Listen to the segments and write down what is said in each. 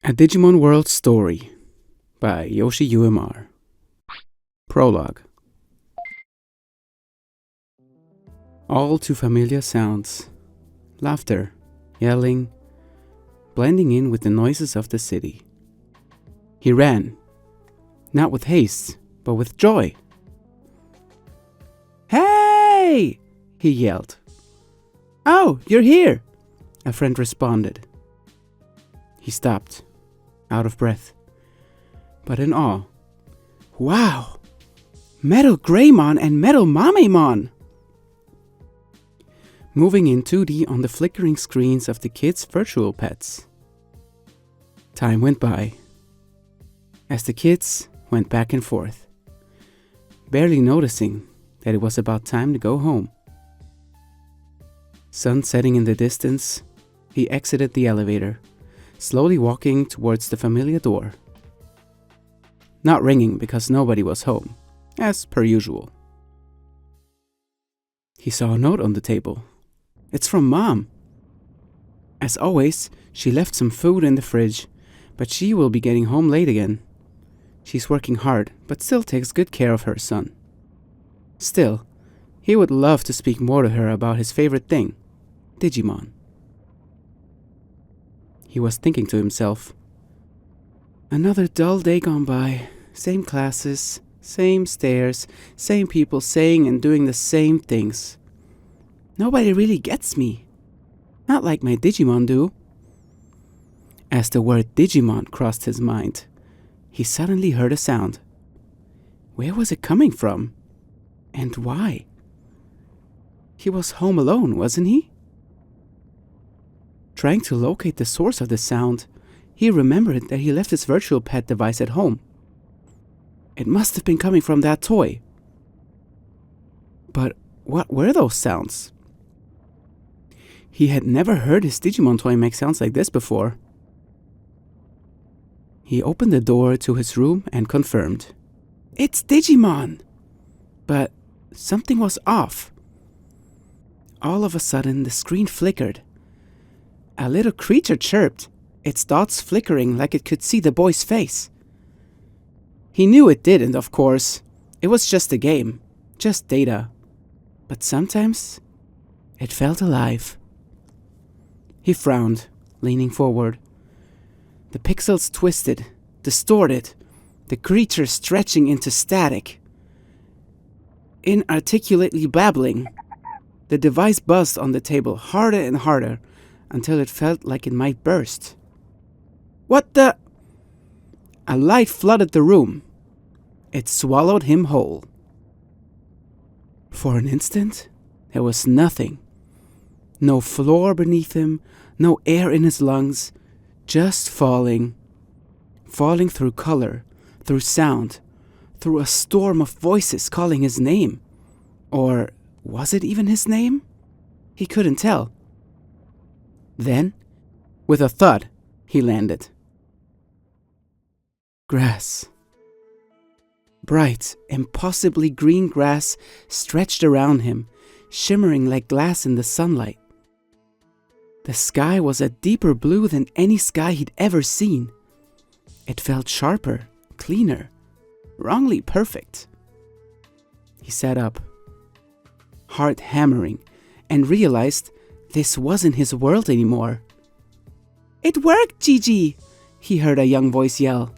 A Digimon World Story by Yoshi UMR. Prologue. All too familiar sounds. Laughter, yelling, blending in with the noises of the city. He ran, not with haste, but with joy. "Hey!" he yelled. "Oh, you're here!" a friend responded. He stopped, out of breath, but in awe. Wow! Metal Greymon and Metal Mamamythra! Moving in 2D on the flickering screens of the kids' virtual pets. Time went by, as the kids went back and forth, barely noticing that it was about time to go home. Sun setting in the distance, he exited the elevator, slowly walking towards the familiar door. Not ringing because nobody was home, as per usual. He saw a note on the table. It's from Mom. As always, she left some food in the fridge, but she will be getting home late again. She's working hard, but still takes good care of her son. Still, he would love to speak more to her about his favorite thing, Digimon. He was thinking to himself, another dull day gone by, same classes, same stairs, same people saying and doing the same things. Nobody really gets me. Not like my Digimon do. As the word Digimon crossed his mind, he suddenly heard a sound. Where was it coming from? And why? He was home alone, wasn't he? Trying to locate the source of the sound, he remembered that he left his virtual pet device at home. It must have been coming from that toy. But what were those sounds? He had never heard his Digimon toy make sounds like this before. He opened the door to his room and confirmed. It's Digimon! But something was off. All of a sudden, the screen flickered. A little creature chirped, its dots flickering like it could see the boy's face. He knew it didn't, of course. It was just a game, just data. But sometimes, it felt alive. He frowned, leaning forward. The pixels twisted, distorted, the creature stretching into static. Inarticulately babbling, the device buzzed on the table harder and harder, until it felt like it might burst. What the? A light flooded the room. It swallowed him whole. For an instant, there was nothing. No floor beneath him, no air in his lungs, just falling. Falling through color, through sound, through a storm of voices calling his name. Or was it even his name? He couldn't tell. Then, with a thud, he landed. Grass. Bright, impossibly green grass stretched around him, shimmering like glass in the sunlight. The sky was a deeper blue than any sky he'd ever seen. It felt sharper, cleaner, wrongly perfect. He sat up, heart hammering, and realized this wasn't his world anymore. It worked, Gigi! He heard a young voice yell.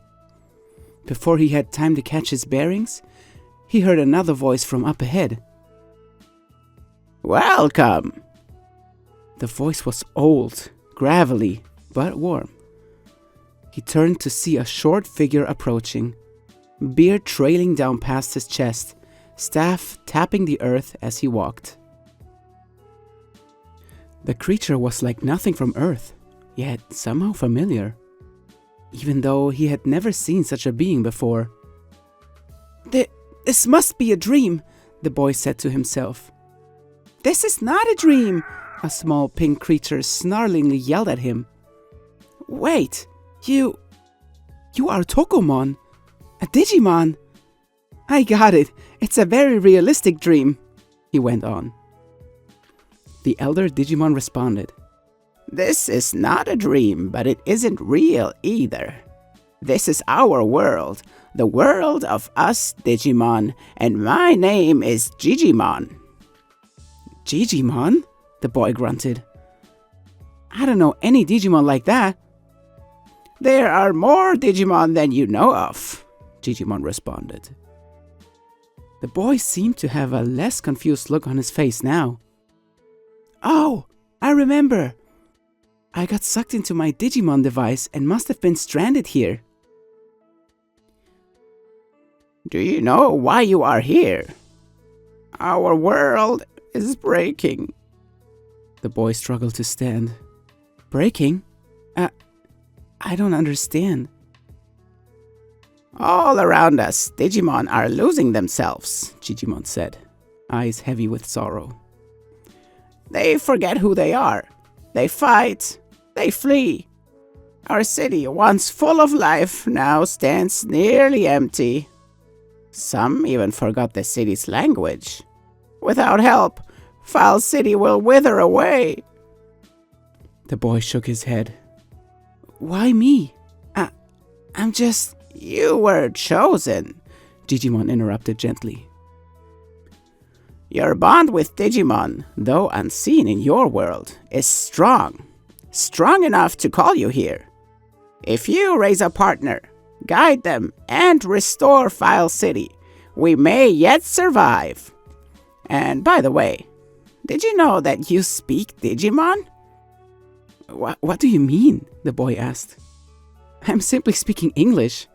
Before he had time to catch his bearings, he heard another voice from up ahead. Welcome! The voice was old, gravelly, but warm. He turned to see a short figure approaching, beard trailing down past his chest, staff tapping the earth as he walked. The creature was like nothing from Earth, yet somehow familiar, even though he had never seen such a being before. This must be a dream, the boy said to himself. This is not a dream, a small pink creature snarlingly yelled at him. Wait, you are Tokomon, a Digimon. I got it, it's a very realistic dream, he went on. The elder Digimon responded. This is not a dream, but it isn't real either. This is our world, the world of us Digimon, and my name is Digimon. Digimon? The boy grunted. I don't know any Digimon like that. There are more Digimon than you know of, Digimon responded. The boy seemed to have a less confused look on his face now. Oh, I remember. I got sucked into my Digimon device and must have been stranded here. Do you know why you are here? Our world is breaking. The boy struggled to stand. Breaking? I don't understand. All around us, Digimon are losing themselves, Digimon said, eyes heavy with sorrow. They forget who they are. They fight. They flee. Our city, once full of life, now stands nearly empty. Some even forgot the city's language. Without help, Foul City will wither away. The boy shook his head. Why me? I'm just... You were chosen, Digimon interrupted gently. Your bond with Digimon, though unseen in your world, is strong. Strong enough to call you here. If you raise a partner, guide them, and restore Foul City, we may yet survive. And by the way, did you know that you speak Digimon? What do you mean? The boy asked. I'm simply speaking English.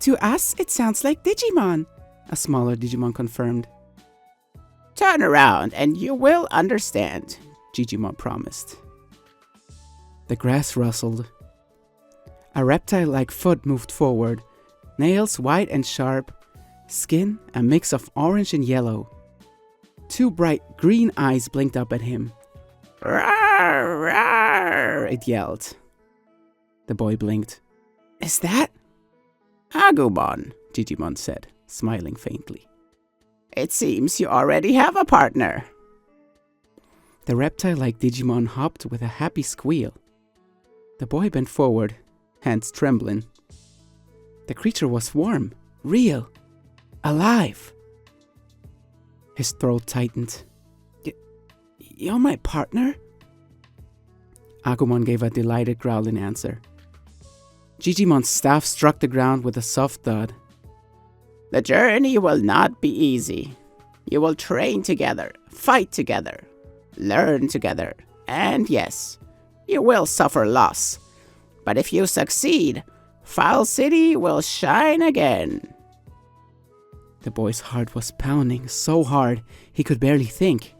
To us, it sounds like Digimon, a smaller Digimon confirmed. Turn around and you will understand, Digimon promised. The grass rustled. A reptile-like foot moved forward, nails white and sharp, skin a mix of orange and yellow. Two bright green eyes blinked up at him. Rawr, rawr, it yelled. The boy blinked. Is that? Agumon, Digimon said, smiling faintly. It seems you already have a partner. The reptile-like Digimon hopped with a happy squeal. The boy bent forward, hands trembling. The creature was warm, real, alive. His throat tightened. You're my partner? Agumon gave a delighted growling answer. Digimon's staff struck the ground with a soft thud. The journey will not be easy. You will train together, fight together, learn together, and yes, you will suffer loss. But if you succeed, Foul City will shine again. The boy's heart was pounding so hard he could barely think.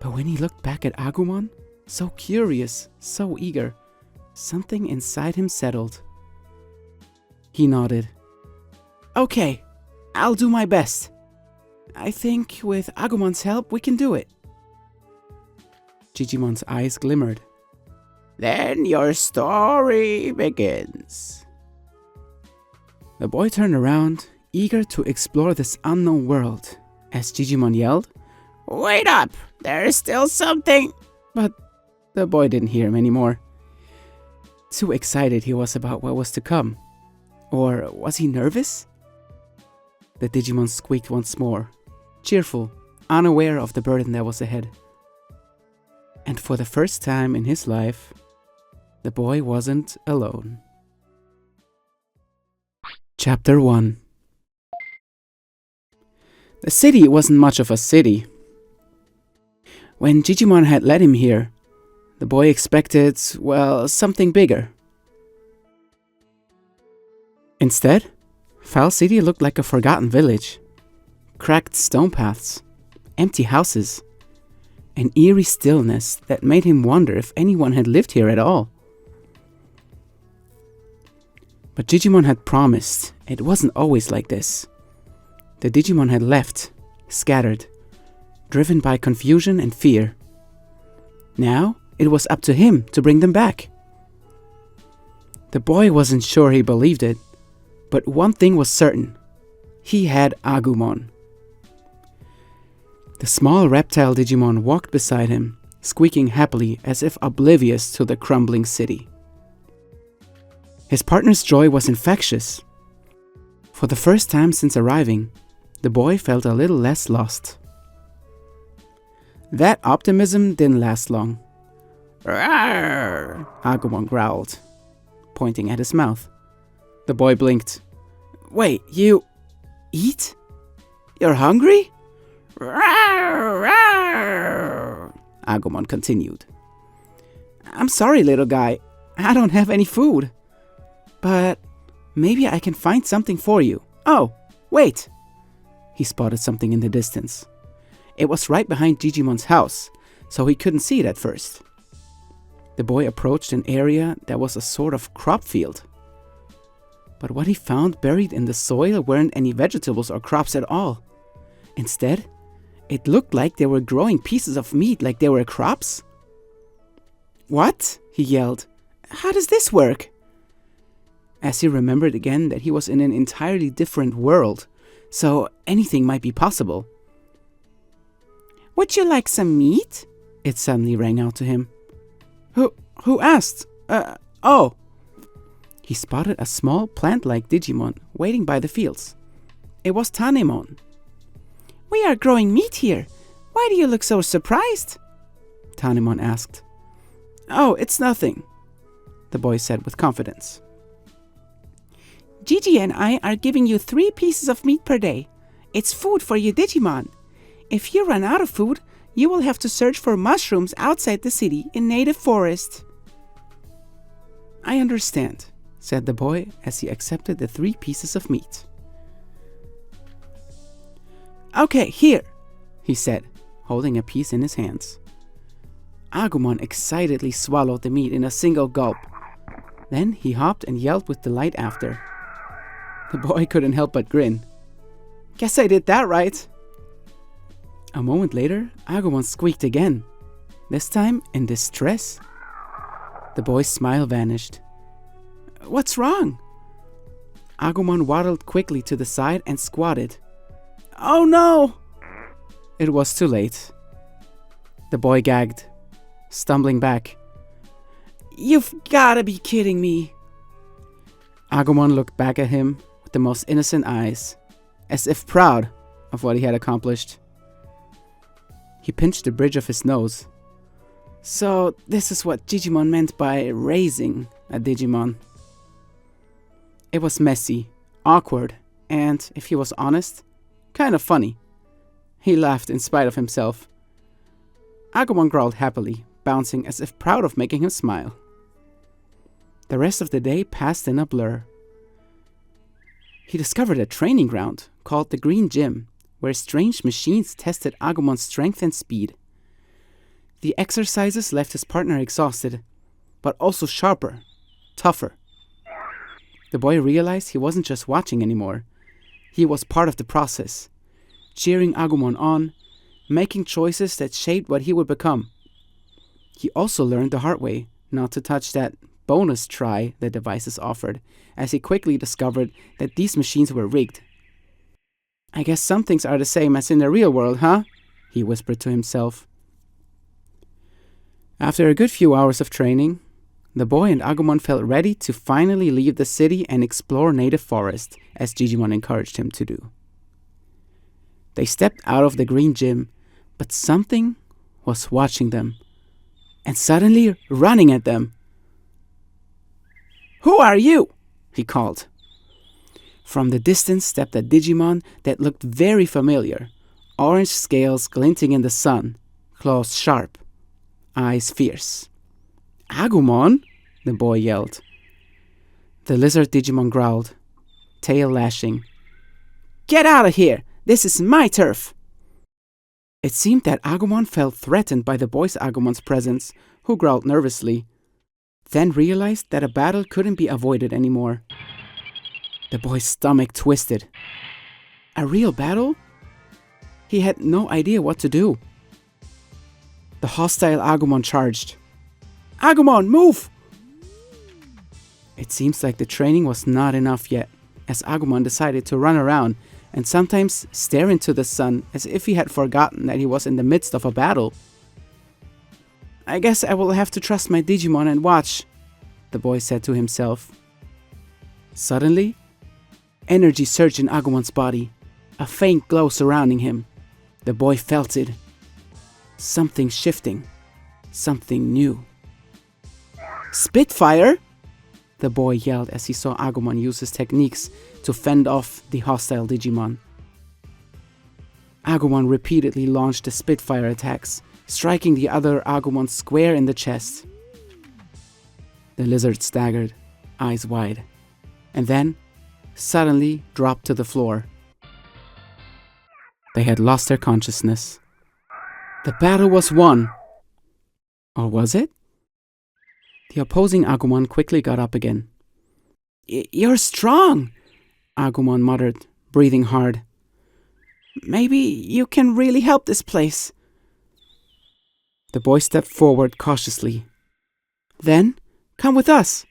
But when he looked back at Agumon, so curious, so eager, something inside him settled. He nodded. Okay, I'll do my best. I think with Agumon's help we can do it. Digimon's eyes glimmered. Then your story begins. The boy turned around, eager to explore this unknown world, as Digimon yelled, Wait up! There's still something! But the boy didn't hear him anymore. Too excited he was about what was to come. Or was he nervous? The Digimon squeaked once more, cheerful, unaware of the burden that was ahead. And for the first time in his life, the boy wasn't alone. Chapter 1. The city wasn't much of a city. When Digimon had led him here, the boy expected, well, something bigger. Instead, Foul City looked like a forgotten village. Cracked stone paths, empty houses, an eerie stillness that made him wonder if anyone had lived here at all. But Digimon had promised it wasn't always like this. The Digimon had left, scattered, driven by confusion and fear. Now, it was up to him to bring them back. The boy wasn't sure he believed it, but one thing was certain. He had Agumon. The small reptile Digimon walked beside him, squeaking happily as if oblivious to the crumbling city. His partner's joy was infectious. For the first time since arriving, the boy felt a little less lost. That optimism didn't last long. "Rawr!" Agumon growled, pointing at his mouth. The boy blinked. "Wait, you eat? You're hungry?" "Rawr! Rawr!" Agumon continued. "I'm sorry, little guy. I don't have any food. But maybe I can find something for you. Oh, wait!" He spotted something in the distance. It was right behind Digimon's house, so he couldn't see it at first. The boy approached an area that was a sort of crop field. But what he found buried in the soil weren't any vegetables or crops at all. Instead, it looked like they were growing pieces of meat like they were crops. "What?" he yelled. "How does this work?" As he remembered again that he was in an entirely different world, so anything might be possible. "Would you like some meat?" It suddenly rang out to him. Who asked? Oh. He spotted a small plant-like Digimon waiting by the fields. It was Tanemon. "We are growing meat here. Why do you look so surprised?" Tanemon asked. "Oh, it's nothing," the boy said with confidence. "Gigi and I are giving you 3 pieces of meat per day. It's food for your Digimon. If you run out of food, you will have to search for mushrooms outside the city in native forest." "I understand," said the boy as he accepted the 3 pieces of meat. "Okay, here," he said, holding a piece in his hands. Agumon excitedly swallowed the meat in a single gulp. Then he hopped and yelped with delight after. The boy couldn't help but grin. "Guess I did that right." A moment later, Agumon squeaked again, this time in distress. The boy's smile vanished. "What's wrong?" Agumon waddled quickly to the side and squatted. "Oh no!" It was too late. The boy gagged, stumbling back. "You've gotta be kidding me." Agumon looked back at him with the most innocent eyes, as if proud of what he had accomplished. He pinched the bridge of his nose. "So this is what Digimon meant by raising a Digimon." It was messy, awkward, and, if he was honest, kind of funny. He laughed in spite of himself. Agumon growled happily, bouncing as if proud of making him smile. The rest of the day passed in a blur. He discovered a training ground called the Green Gym, where strange machines tested Agumon's strength and speed. The exercises left his partner exhausted, but also sharper, tougher. The boy realized he wasn't just watching anymore. He was part of the process, cheering Agumon on, making choices that shaped what he would become. He also learned the hard way not to touch that bonus try the devices offered, as he quickly discovered that these machines were rigged. "I guess some things are the same as in the real world, huh?" he whispered to himself. After a good few hours of training, the boy and Agumon felt ready to finally leave the city and explore native forest, as Digimon encouraged him to do. They stepped out of the Green Gym, but something was watching them, and suddenly running at them. "Who are you?" he called. From the distance stepped a Digimon that looked very familiar, orange scales glinting in the sun, claws sharp, eyes fierce. "Agumon!" the boy yelled. The lizard Digimon growled, tail lashing. "Get out of here! This is my turf!" It seemed that Agumon felt threatened by the boy's Agumon's presence, who growled nervously, then realized that a battle couldn't be avoided anymore. The boy's stomach twisted. A real battle? He had no idea what to do. The hostile Agumon charged. "Agumon, move!" It seems like the training was not enough yet, as Agumon decided to run around and sometimes stare into the sun as if he had forgotten that he was in the midst of a battle. I guess I will have to trust my Digimon and watch, the boy said to himself. Suddenly, energy surged in Agumon's body, a faint glow surrounding him. The boy felt it. Something shifting, something new. Spitfire! The boy yelled as he saw Agumon use his techniques to fend off the hostile Digimon. Agumon repeatedly launched the Spitfire attacks, striking the other Agumon square in the chest. The lizard staggered, eyes wide, and then suddenly dropped to the floor. They had lost their consciousness. The battle was won. Or was it? The opposing Agumon quickly got up again. You're strong, Agumon muttered, breathing hard. Maybe you can really help this place. The boy stepped forward cautiously. Then, come with us.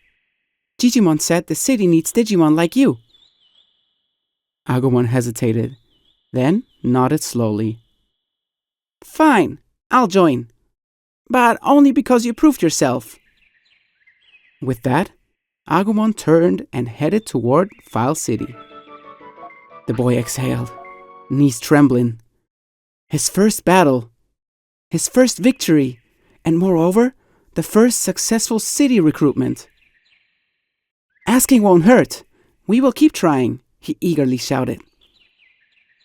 Digimon said the city needs Digimon like you. Agumon hesitated, then nodded slowly. Fine, I'll join. But only because you proved yourself. With that, Agumon turned and headed toward File City. The boy exhaled, knees trembling. His first battle. His first victory. And moreover, the first successful city recruitment. Asking won't hurt. We will keep trying, he eagerly shouted.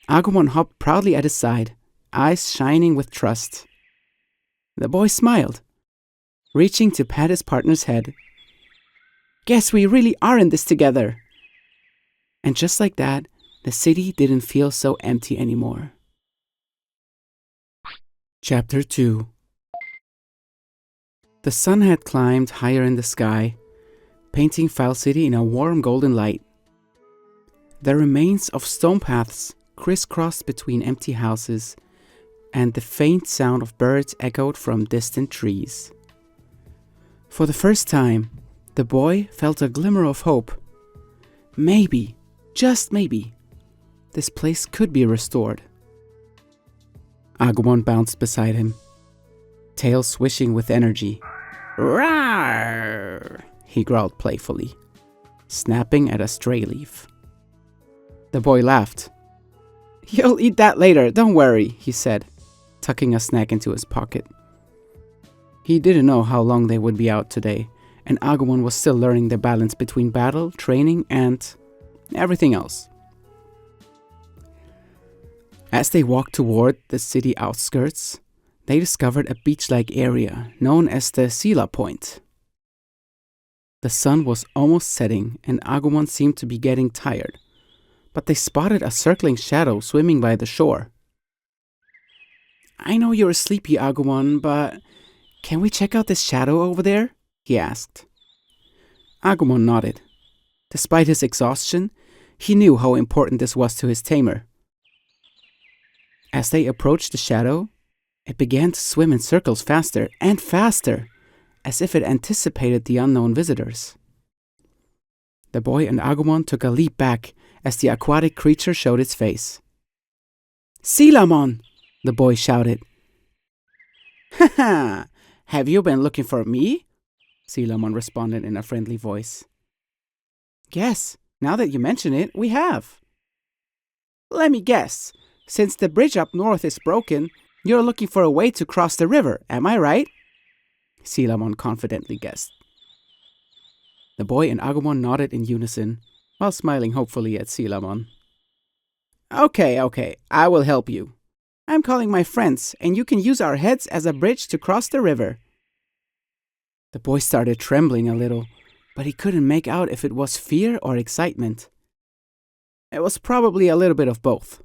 Agumon hopped proudly at his side, eyes shining with trust. The boy smiled, reaching to pat his partner's head. Guess we really are in this together. And just like that, the city didn't feel so empty anymore. Chapter 2. The sun had climbed higher in the sky, painting File City in a warm golden light. The remains of stone paths crisscrossed between empty houses, and the faint sound of birds echoed from distant trees. For the first time, the boy felt a glimmer of hope. Maybe, just maybe, this place could be restored. Agumon bounced beside him, tail swishing with energy. Rawr! He growled playfully, snapping at a stray leaf. The boy laughed. You'll eat that later, don't worry, he said, tucking a snack into his pocket. He didn't know how long they would be out today, and Agumon was still learning the balance between battle, training, and everything else. As they walked toward the city outskirts, they discovered a beach-like area known as the Sila Point. The sun was almost setting, and Agumon seemed to be getting tired, but they spotted a circling shadow swimming by the shore. I know you're sleepy, Agumon, but can we check out this shadow over there? He asked. Agumon nodded. Despite his exhaustion, he knew how important this was to his tamer. As they approached the shadow, it began to swim in circles faster and faster, as if it anticipated the unknown visitors. The boy and Agumon took a leap back as the aquatic creature showed its face. Silamon! The boy shouted. Haha! Have you been looking for me? Silamon responded in a friendly voice. Yes, now that you mention it, we have. Let me guess. Since the bridge up north is broken, you're looking for a way to cross the river, am I right? Silamon confidently guessed. The boy and Agumon nodded in unison, while smiling hopefully at Silamon. Okay, I will help you. I'm calling my friends, and you can use our heads as a bridge to cross the river. The boy started trembling a little, but he couldn't make out if it was fear or excitement. It was probably a little bit of both.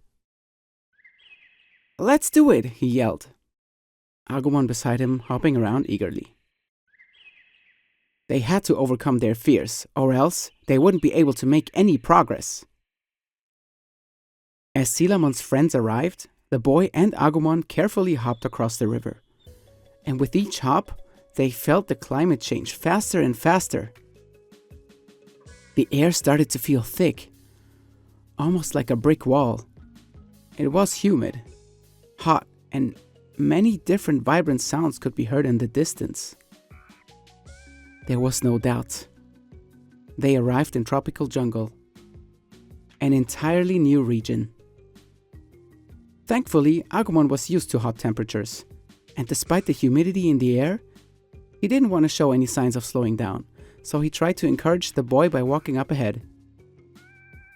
Let's do it, he yelled. Agumon beside him hopping around eagerly. They had to overcome their fears, or else they wouldn't be able to make any progress. As Silamon's friends arrived, the boy and Agumon carefully hopped across the river. And with each hop, they felt the climate change faster and faster. The air started to feel thick, almost like a brick wall. It was humid, hot, and many different vibrant sounds could be heard in the distance. There was no doubt. They arrived in tropical jungle, an entirely new region. Thankfully, Agumon was used to hot temperatures, and despite the humidity in the air, he didn't want to show any signs of slowing down, so he tried to encourage the boy by walking up ahead.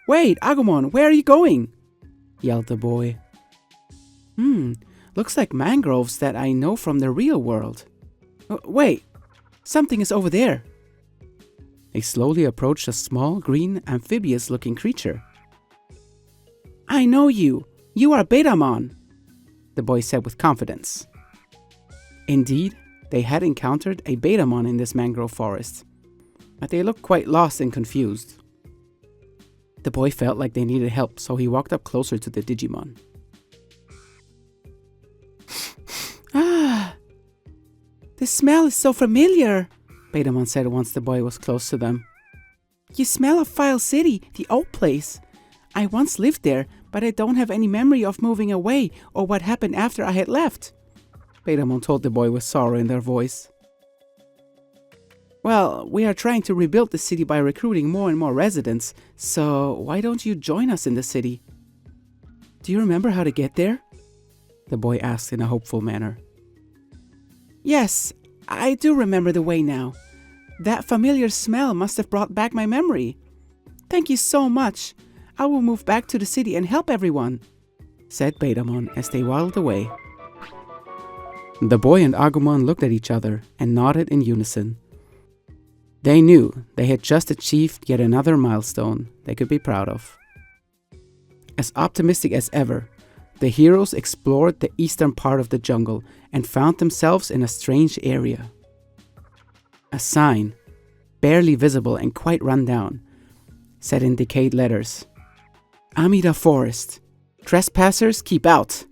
"Wait, Agumon, where are you going?" yelled the boy. Looks like mangroves that I know from the real world. Wait, something is over there." They slowly approached a small, green, amphibious-looking creature. "I know you. You are Betamon," the boy said with confidence. Indeed, they had encountered a Betamon in this mangrove forest, but they looked quite lost and confused. The boy felt like they needed help, so he walked up closer to the Digimon. "The smell is so familiar," Betamon said once the boy was close to them. "You smell of File City, the old place. I once lived there, but I don't have any memory of moving away or what happened after I had left," Betamon told the boy with sorrow in their voice. "Well, we are trying to rebuild the city by recruiting more and more residents, so why don't you join us in the city? Do you remember how to get there?" the boy asked in a hopeful manner. "Yes, I do remember the way now. That familiar smell must have brought back my memory. Thank you so much. I will move back to the city and help everyone," said Betamon as they waddled away. The boy and Agumon looked at each other and nodded in unison. They knew they had just achieved yet another milestone they could be proud of. As optimistic as ever, the heroes explored the eastern part of the jungle and found themselves in a strange area. A sign, barely visible and quite run down, said in decayed letters, "Amida Forest. Trespassers keep out."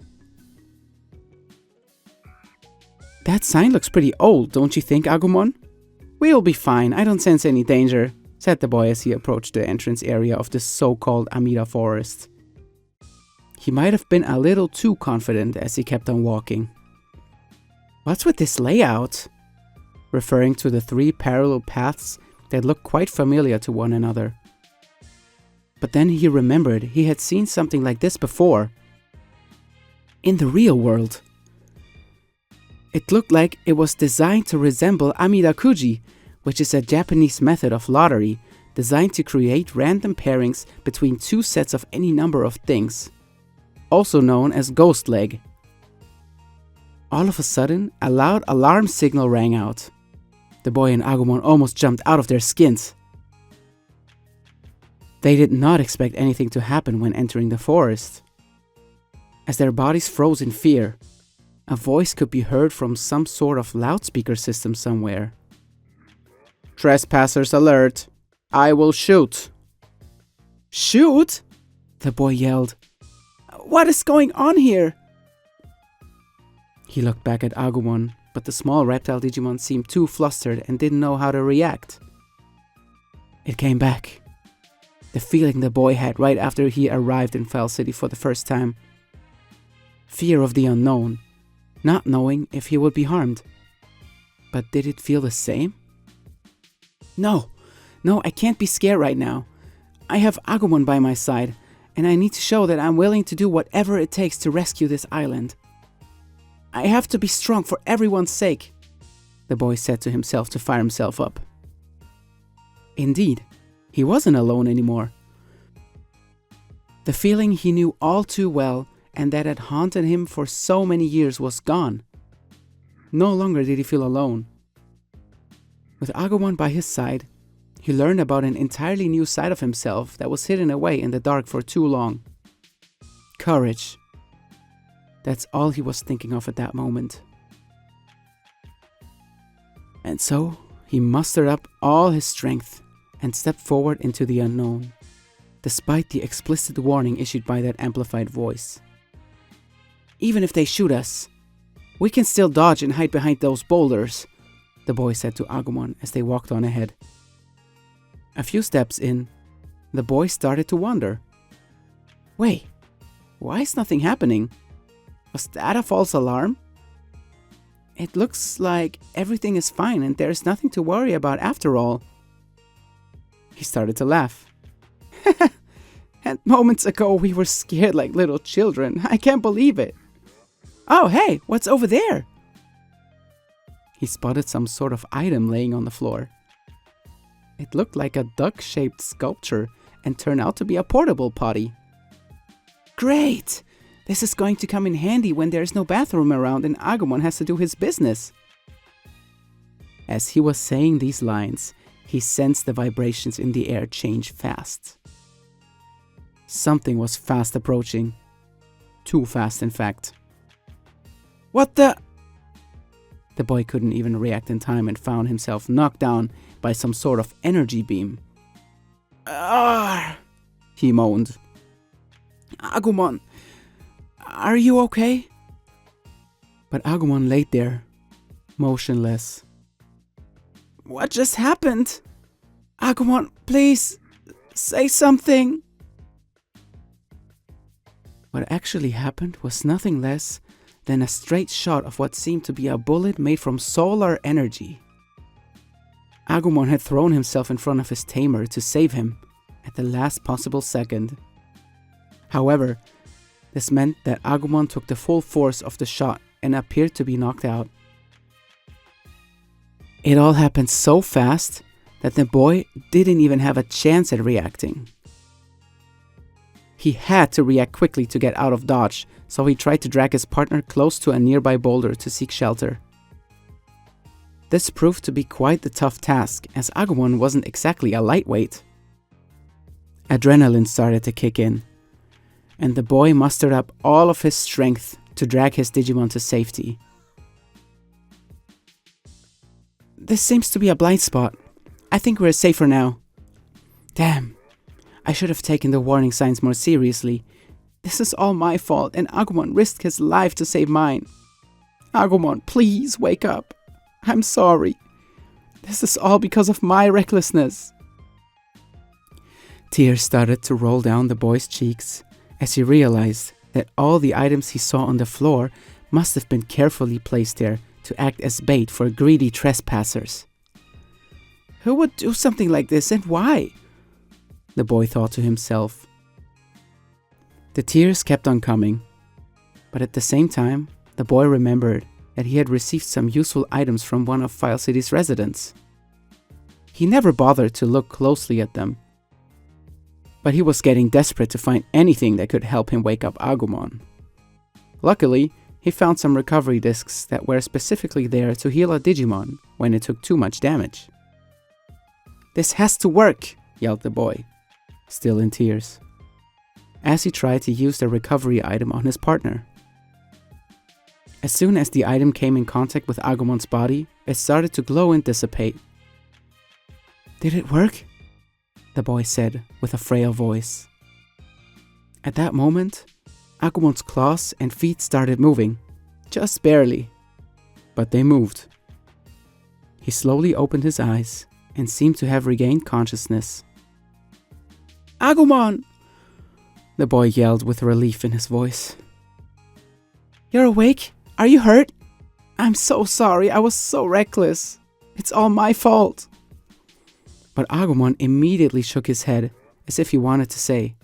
"That sign looks pretty old, don't you think, Agumon?" "We'll be fine, I don't sense any danger," said the boy as he approached the entrance area of the so-called Amida Forest. He might have been a little too confident as he kept on walking. "What's with this layout?" referring to the 3 parallel paths that looked quite familiar to one another. But then he remembered he had seen something like this before. In the real world. It looked like it was designed to resemble Amidakuji, which is a Japanese method of lottery designed to create random pairings between 2 sets of any number of things, also known as ghost leg. All of a sudden, a loud alarm signal rang out. The boy and Agumon almost jumped out of their skins. They did not expect anything to happen when entering the forest. As their bodies froze in fear, a voice could be heard from some sort of loudspeaker system somewhere. "Trespassers alert! I will shoot!" "Shoot?" the boy yelled. "What is going on here?" He looked back at Agumon, but the small reptile Digimon seemed too flustered and didn't know how to react. It came back. The feeling the boy had right after he arrived in Fell City for the first time. Fear of the unknown, not knowing if he would be harmed. But did it feel the same? No, I can't be scared right now. I have Agumon by my side, and I need to show that I'm willing to do whatever it takes to rescue this island. I have to be strong for everyone's sake, the boy said to himself to fire himself up. Indeed, he wasn't alone anymore. The feeling he knew all too well and that had haunted him for so many years was gone. No longer did he feel alone. With Agumon by his side, he learned about an entirely new side of himself that was hidden away in the dark for too long. Courage. That's all he was thinking of at that moment. And so, he mustered up all his strength and stepped forward into the unknown, despite the explicit warning issued by that amplified voice. Even if they shoot us, we can still dodge and hide behind those boulders, the boy said to Agumon as they walked on ahead. A few steps in, the boy started to wonder. Wait, why is nothing happening? Was that a false alarm? It looks like everything is fine and there's nothing to worry about after all. He started to laugh. And moments ago we were scared like little children. I can't believe it. Oh, hey, what's over there? He spotted some sort of item laying on the floor. It looked like a duck-shaped sculpture and turned out to be a portable potty. Great! This is going to come in handy when there's no bathroom around and Agumon has to do his business. As he was saying these lines, he sensed the vibrations in the air change fast. Something was fast approaching. Too fast, in fact. What the? The boy couldn't even react in time and found himself knocked down by some sort of energy beam. "Ah!" he moaned. "Agumon, are you okay?" But Agumon laid there, motionless. "What just happened? Agumon, please, say something." What actually happened was nothing less than a straight shot of what seemed to be a bullet made from solar energy. Agumon had thrown himself in front of his tamer to save him at the last possible second. However, this meant that Agumon took the full force of the shot and appeared to be knocked out. It all happened so fast that the boy didn't even have a chance at reacting. He had to react quickly to get out of dodge, so he tried to drag his partner close to a nearby boulder to seek shelter. This proved to be quite the tough task, as Agumon wasn't exactly a lightweight. Adrenaline started to kick in, and the boy mustered up all of his strength to drag his Digimon to safety. This seems to be a blind spot. I think we're safer now. Damn. I should have taken the warning signs more seriously. This is all my fault and Agumon risked his life to save mine. Agumon, please wake up. I'm sorry. This is all because of my recklessness. Tears started to roll down the boy's cheeks as he realized that all the items he saw on the floor must have been carefully placed there to act as bait for greedy trespassers. Who would do something like this and why? The boy thought to himself. The tears kept on coming, but at the same time, the boy remembered that he had received some useful items from one of File City's residents. He never bothered to look closely at them, but he was getting desperate to find anything that could help him wake up Agumon. Luckily, he found some recovery discs that were specifically there to heal a Digimon when it took too much damage. "This has to work!" yelled the boy, still in tears, as he tried to use the recovery item on his partner. As soon as the item came in contact with Agumon's body, it started to glow and dissipate. "Did it work?" the boy said with a frail voice. At that moment, Agumon's claws and feet started moving, just barely, but they moved. He slowly opened his eyes and seemed to have regained consciousness. "Agumon!" the boy yelled with relief in his voice. "You're awake? Are you hurt? I'm so sorry, I was so reckless. It's all my fault." But Agumon immediately shook his head as if he wanted to say,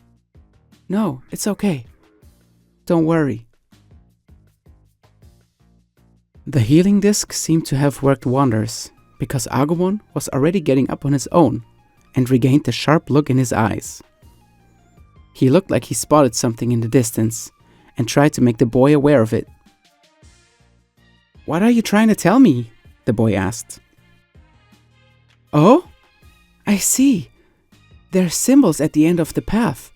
"No, it's okay. Don't worry." The healing disc seemed to have worked wonders, because Agumon was already getting up on his own and regained the sharp look in his eyes. He looked like he spotted something in the distance and tried to make the boy aware of it. "What are you trying to tell me?" the boy asked. "Oh? I see. There are symbols at the end of the path.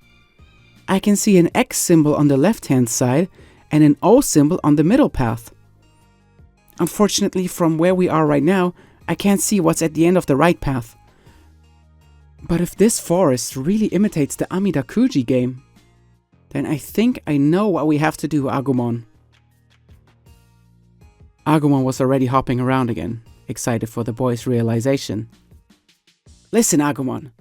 I can see an X symbol on the left-hand side and an O symbol on the middle path. Unfortunately, from where we are right now, I can't see what's at the end of the right path. But if this forest really imitates the Amidakuji game, then I think I know what we have to do, Agumon." Agumon was already hopping around again, excited for the boy's realization. "Listen, Agumon,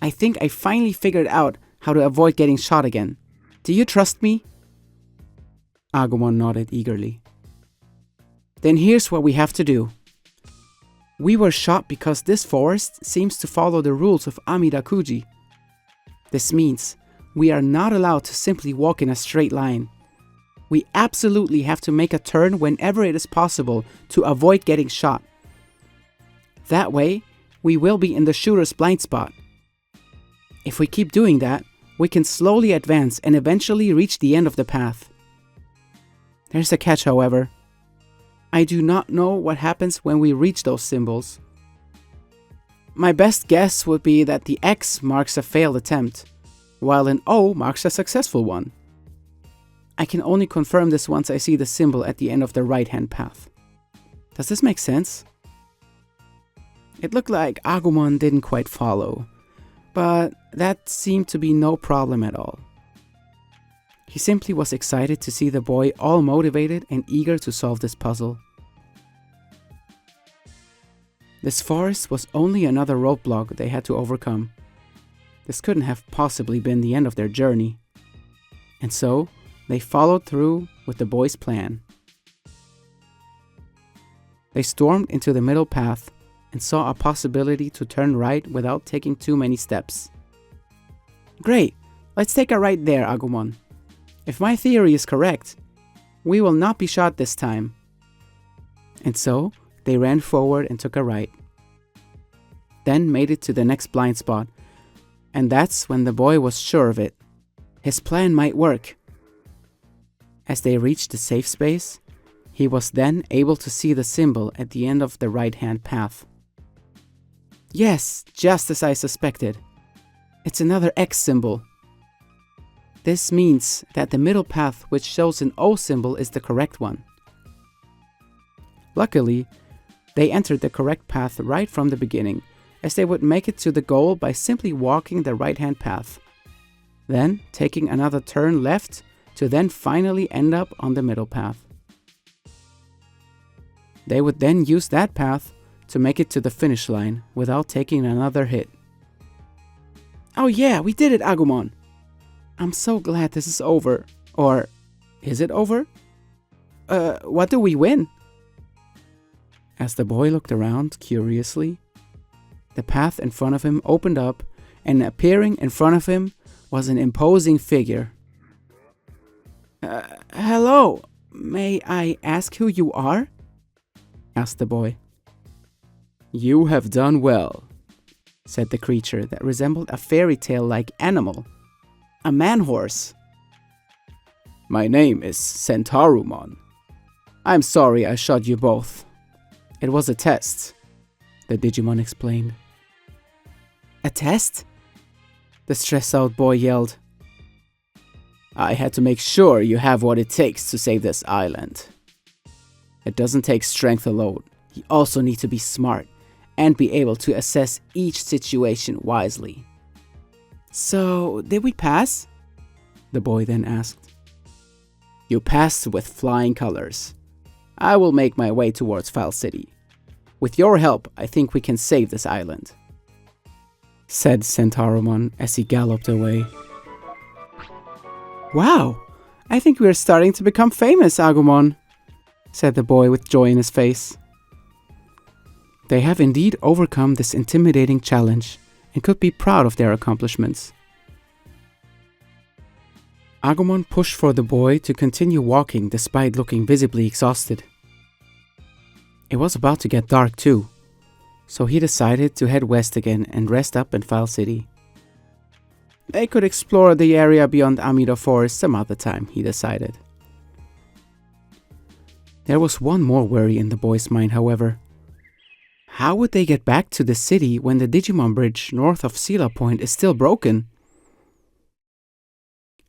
I think I finally figured out how to avoid getting shot again. Do you trust me?" Agumon nodded eagerly. Then here's what we have to do. We were shot because this forest seems to follow the rules of Amidakuji. This means we are not allowed to simply walk in a straight line. We absolutely have to make a turn whenever it is possible to avoid getting shot. That way, we will be in the shooter's blind spot. If we keep doing that, we can slowly advance and eventually reach the end of the path. There's a catch, however. I do not know what happens when we reach those symbols. My best guess would be that the X marks a failed attempt, while an O marks a successful one. I can only confirm this once I see the symbol at the end of the right-hand path. Does this make sense? It looked like Agumon didn't quite follow, but that seemed to be no problem at all. He simply was excited to see the boy all motivated and eager to solve this puzzle. This forest was only another roadblock they had to overcome. This couldn't have possibly been the end of their journey. And so, they followed through with the boy's plan. They stormed into the middle path and saw a possibility to turn right without taking too many steps. Great! Let's take a right there, Agumon. If my theory is correct, we will not be shot this time. And so, they ran forward and took a right. Then made it to the next blind spot, and that's when the boy was sure of it. His plan might work. As they reached the safe space, he was then able to see the symbol at the end of the right-hand path. Yes, just as I suspected. It's another X symbol. This means that the middle path, which shows an O symbol, is the correct one. Luckily, they entered the correct path right from the beginning, as they would make it to the goal by simply walking the right-hand path, then taking another turn left to then finally end up on the middle path. They would then use that path to make it to the finish line without taking another hit. Oh yeah, we did it, Agumon! I'm so glad this is over. Or, is it over? What do we win? As the boy looked around curiously, the path in front of him opened up, and appearing in front of him was an imposing figure. Hello, may I ask who you are? Asked the boy. You have done well, said the creature that resembled a fairy tale-like animal. A man-horse. My name is Sentarumon. I'm sorry I shot you both. It was a test, the Digimon explained. A test? The stressed-out boy yelled. I had to make sure you have what it takes to save this island. It doesn't take strength alone. You also need to be smart and be able to assess each situation wisely. So, did we pass? The boy then asked. You passed with flying colors. I will make my way towards File City. With your help, I think we can save this island, said Sentarumon as he galloped away. Wow, I think we are starting to become famous, Agumon, said the boy with joy in his face. They have indeed overcome this intimidating challenge and could be proud of their accomplishments. Agumon pushed for the boy to continue walking despite looking visibly exhausted. It was about to get dark too, so he decided to head west again and rest up in File City. They could explore the area beyond Amida Forest some other time, he decided. There was one more worry in the boy's mind, however. How would they get back to the city when the Digimon Bridge north of Sela Point is still broken?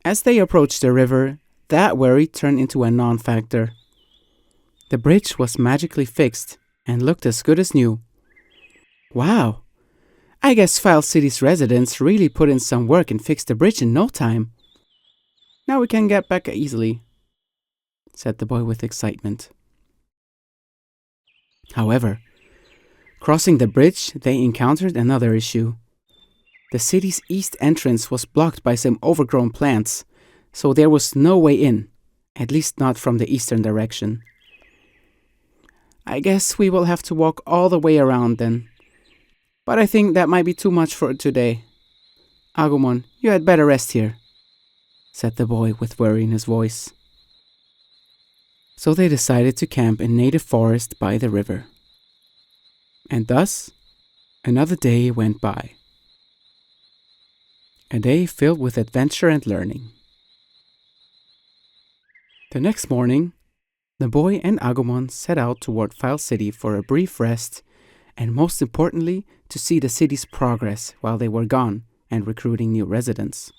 As they approached the river, that worry turned into a non-factor. The bridge was magically fixed and looked as good as new. Wow! I guess File City's residents really put in some work and fixed the bridge in no time. Now we can get back easily, said the boy with excitement. However, crossing the bridge, they encountered another issue. The city's east entrance was blocked by some overgrown plants, so there was no way in, at least not from the eastern direction. I guess we will have to walk all the way around then. But I think that might be too much for today. Agumon, you had better rest here, said the boy with worry in his voice. So they decided to camp in native forest by the river. And thus, another day went by. A day filled with adventure and learning. The next morning, the boy and Agumon set out toward File City for a brief rest and most importantly, to see the city's progress while they were gone and recruiting new residents.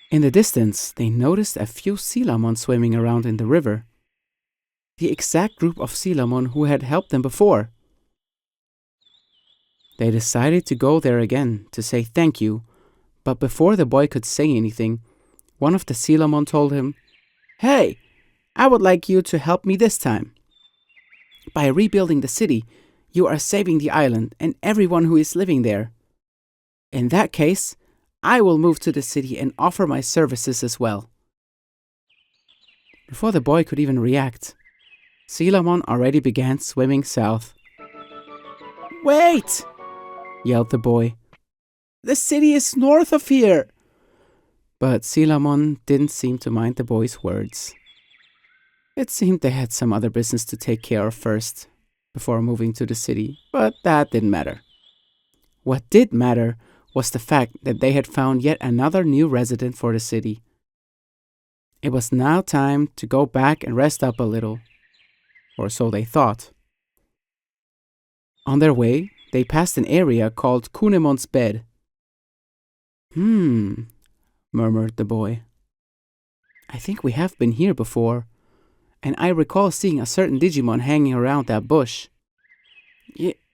In the distance, they noticed a few Seelamon swimming around in the river. The exact group of Seelamon who had helped them before. They decided to go there again to say thank you, but before the boy could say anything, one of the Seelamon told him, "Hey, I would like you to help me this time. By rebuilding the city, you are saving the island and everyone who is living there. In that case, I will move to the city and offer my services as well." Before the boy could even react, Seelamon already began swimming south. "Wait!" yelled the boy. "The city is north of here!" But Seelamon didn't seem to mind the boy's words. It seemed they had some other business to take care of first, before moving to the city, but that didn't matter. What did matter was the fact that they had found yet another new resident for the city. It was now time to go back and rest up a little, or so they thought. On their way, they passed an area called Kunemon's Bed. Murmured the boy. "I think we have been here before, and I recall seeing a certain Digimon hanging around that bush.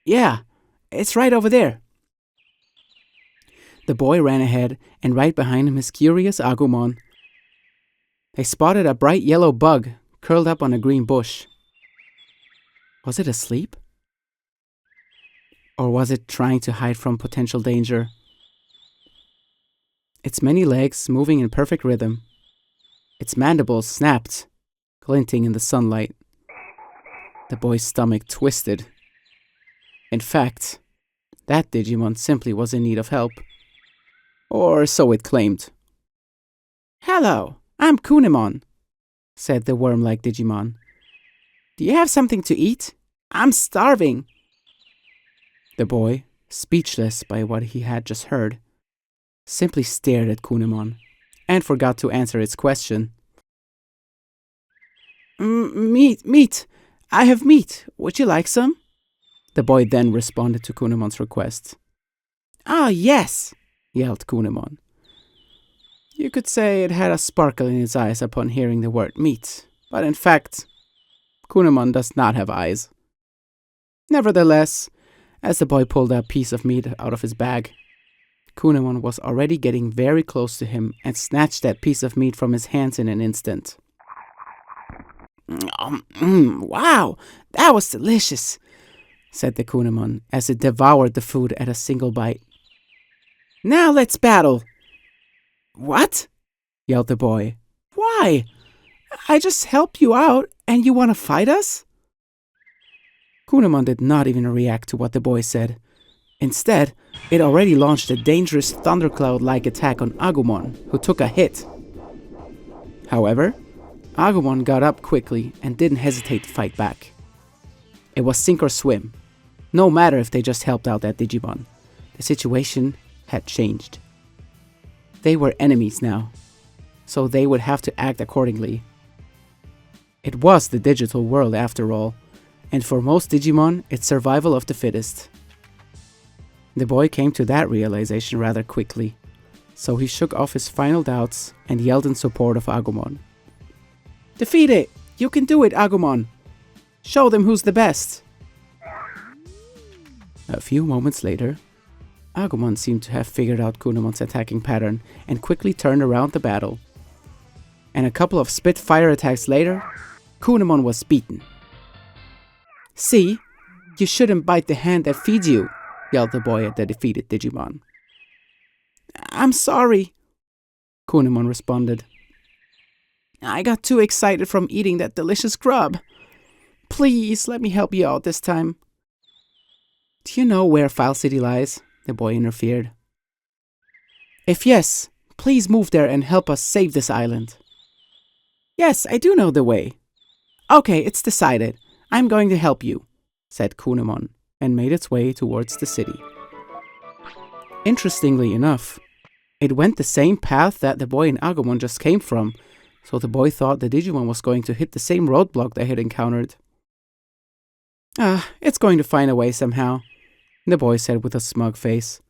Yeah, it's right over there." The boy ran ahead, and right behind him his curious Agumon. They spotted a bright yellow bug curled up on a green bush. Was it asleep? Or was it trying to hide from potential danger? Its many legs moving in perfect rhythm. Its mandibles snapped, glinting in the sunlight. The boy's stomach twisted. In fact, that Digimon simply was in need of help. Or so it claimed. "Hello, I'm Kunemon," said the worm-like Digimon. "Do you have something to eat? I'm starving." The boy, speechless by what he had just heard, simply stared at Kunemon and forgot to answer its question. Meat. I have meat. Would you like some?" The boy then responded to Kunemon's request. "Ah, yes," yelled Kunemon. You could say it had a sparkle in its eyes upon hearing the word meat, but in fact, Kunemon does not have eyes. Nevertheless, as the boy pulled a piece of meat out of his bag, Kunemon was already getting very close to him and snatched that piece of meat from his hands in an instant. "Wow, that was delicious," said the Kunemon as it devoured the food at a single bite. "Now let's battle." "What?" yelled the boy. "Why? I just helped you out and you want to fight us?" Kunemon did not even react to what the boy said. Instead, it already launched a dangerous thundercloud-like attack on Agumon, who took a hit. However, Agumon got up quickly and didn't hesitate to fight back. It was sink or swim. No matter if they just helped out that Digimon. The situation had changed. They were enemies now, so they would have to act accordingly. It was the digital world after all, and for most Digimon, it's survival of the fittest. The boy came to that realization rather quickly, so he shook off his final doubts and yelled in support of Agumon. "Defeat it! You can do it, Agumon! Show them who's the best!" A few moments later, Agumon seemed to have figured out Kunemon's attacking pattern and quickly turned around the battle. And a couple of spit-fire attacks later, Kunemon was beaten. "See? You shouldn't bite the hand that feeds you," yelled the boy at the defeated Digimon. "I'm sorry," Kunemon responded. "I got too excited from eating that delicious grub." Please, let me help you out this time. Do you know where File City lies? The boy interfered. If yes, please move there and help us save this island. Yes, I do know the way. Okay, it's decided. I'm going to help you, said Kunemon, and made its way towards the city. Interestingly enough, it went the same path that the boy and Agumon just came from, so the boy thought the Digimon was going to hit the same roadblock they had encountered. It's going to find a way somehow, the boy said with a smug face.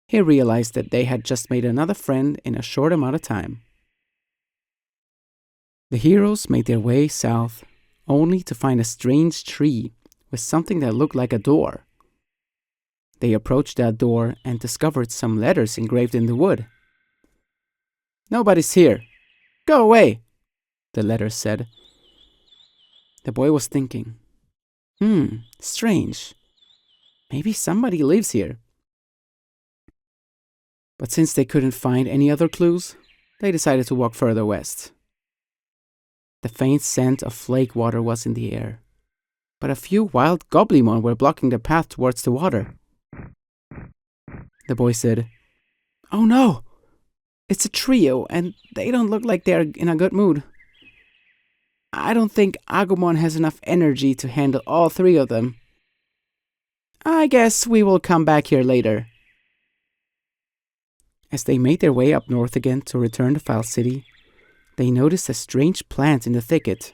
He realized that they had just made another friend in a short amount of time. The heroes made their way south, only to find a strange tree with something that looked like a door. They approached that door and discovered some letters engraved in the wood. Nobody's here. Go away, the letters said. The boy was thinking, strange. Maybe somebody lives here. But since they couldn't find any other clues, they decided to walk further west. The faint scent of flake water was in the air, but a few wild Goblimon were blocking the path towards the water. The boy said, "Oh no! It's a trio, and they don't look like they're in a good mood. I don't think Agumon has enough energy to handle all three of them. I guess we will come back here later." As they made their way up north again to return to File City, they noticed a strange plant in the thicket.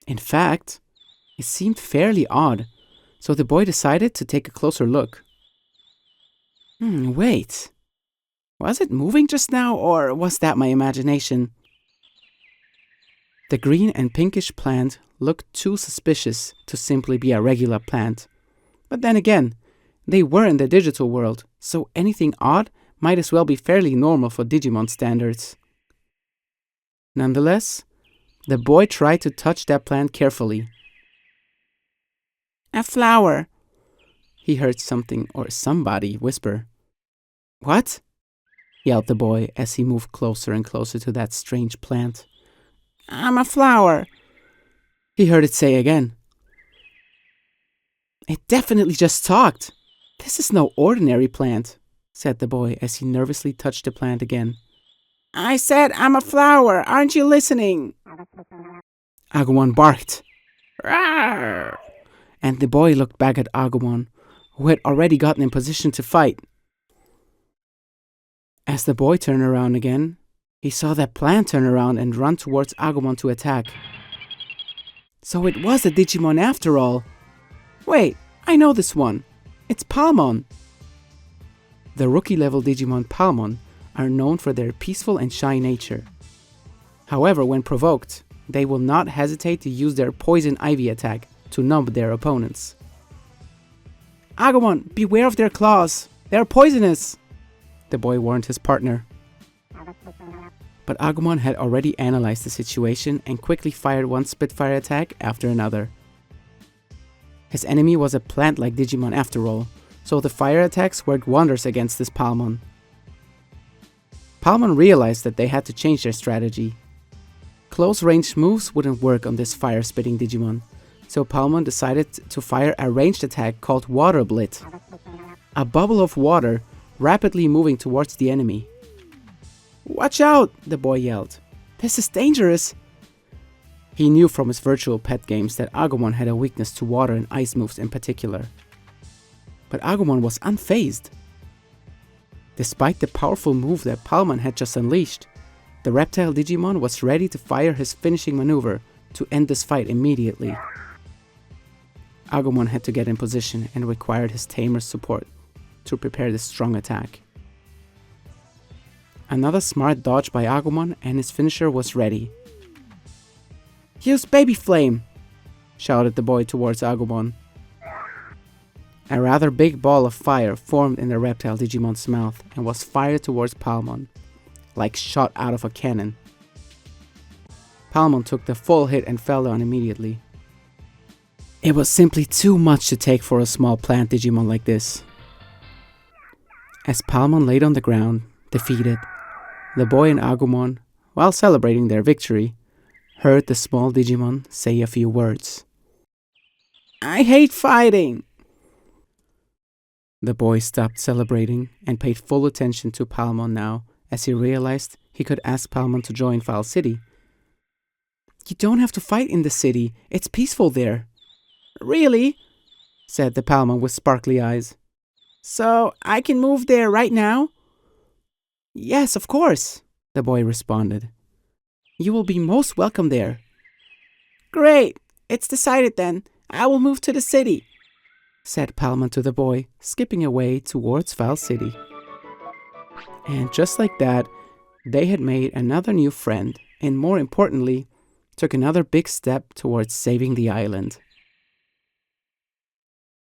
In fact, it seemed fairly odd, so the boy decided to take a closer look. Wait. Was it moving just now, or was that my imagination? The green and pinkish plant looked too suspicious to simply be a regular plant. But then again, they were in the digital world, so anything odd might as well be fairly normal for Digimon standards. Nonetheless, the boy tried to touch that plant carefully. "A flower," he heard something or somebody whisper. "What?" yelled the boy as he moved closer and closer to that strange plant. "I'm a flower," he heard it say again. "It definitely just talked. This is no ordinary plant," said the boy as he nervously touched the plant again. "I said I'm a flower, aren't you listening?" Agumon barked. "Rawr!" And the boy looked back at Agumon, who had already gotten in position to fight. As the boy turned around again, he saw that plant turn around and run towards Agumon to attack. So it was a Digimon after all. Wait, I know this one. It's Palmon. The rookie-level Digimon Palmon are known for their peaceful and shy nature. However, when provoked, they will not hesitate to use their Poison Ivy attack to numb their opponents. "Agumon, beware of their claws. They're poisonous," the boy warned his partner. But Agumon had already analyzed the situation and quickly fired one Spitfire attack after another. His enemy was a plant-like Digimon after all, so the fire attacks worked wonders against this Palmon. Palmon realized that they had to change their strategy. Close-range moves wouldn't work on this fire-spitting Digimon, so Palmon decided to fire a ranged attack called Water Blit, a bubble of water rapidly moving towards the enemy. "Watch out!" the boy yelled. "This is dangerous!" He knew from his virtual pet games that Agumon had a weakness to water and ice moves in particular. But Agumon was unfazed. Despite the powerful move that Palmon had just unleashed, the reptile Digimon was ready to fire his finishing maneuver to end this fight immediately. Agumon had to get in position and required his tamer's support to prepare this strong attack. Another smart dodge by Agumon and his finisher was ready. "Use Baby Flame!" shouted the boy towards Agumon. A rather big ball of fire formed in the reptile Digimon's mouth and was fired towards Palmon, like shot out of a cannon. Palmon took the full hit and fell down immediately. It was simply too much to take for a small plant Digimon like this. As Palmon laid on the ground, defeated, the boy and Agumon, while celebrating their victory, heard the small Digimon say a few words. I hate fighting. The boy stopped celebrating and paid full attention to Palmon now, as he realized he could ask Palmon to join Foul City. You don't have to fight in the city. It's peaceful there. Really? Said the Palmon with sparkly eyes. So I can move there right now? Yes, of course, the boy responded. You will be most welcome there. Great. It's decided then. I will move to the city, said Palmon to the boy, skipping away towards Foul City. And just like that, they had made another new friend, and more importantly, took another big step towards saving the island.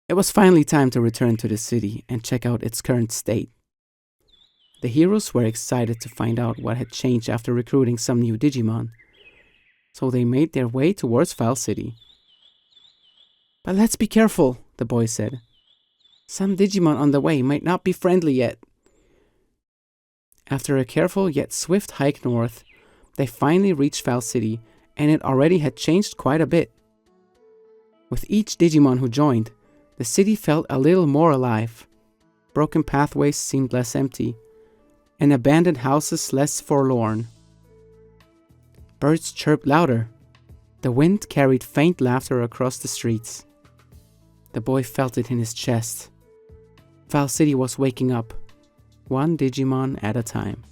It was finally time to return to the city and check out its current state. The heroes were excited to find out what had changed after recruiting some new Digimon, so they made their way towards Foul City. But let's be careful, the boy said. Some Digimon on the way might not be friendly yet. After a careful yet swift hike north, they finally reached Foul City, and it already had changed quite a bit. With each Digimon who joined, the city felt a little more alive. Broken pathways seemed less empty, and abandoned houses less forlorn. Birds chirped louder. The wind carried faint laughter across the streets. The boy felt it in his chest. Foul City was waking up, one Digimon at a time.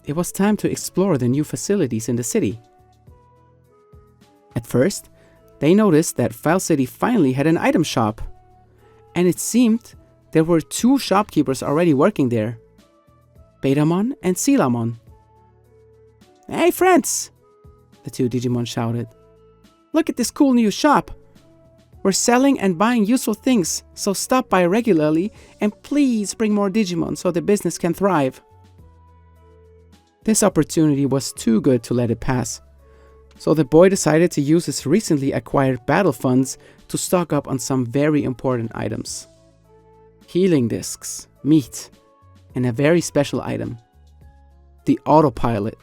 It was time to explore the new facilities in the city. At first, they noticed that Foul City finally had an item shop, and it seemed there were 2 shopkeepers already working there, Betamon and Seelamon. Hey friends, the 2 Digimon shouted. Look at this cool new shop. We're selling and buying useful things, so stop by regularly and please bring more Digimon so the business can thrive. This opportunity was too good to let it pass, so the boy decided to use his recently acquired battle funds to stock up on some very important items. Healing discs, meat, and a very special item, the autopilot.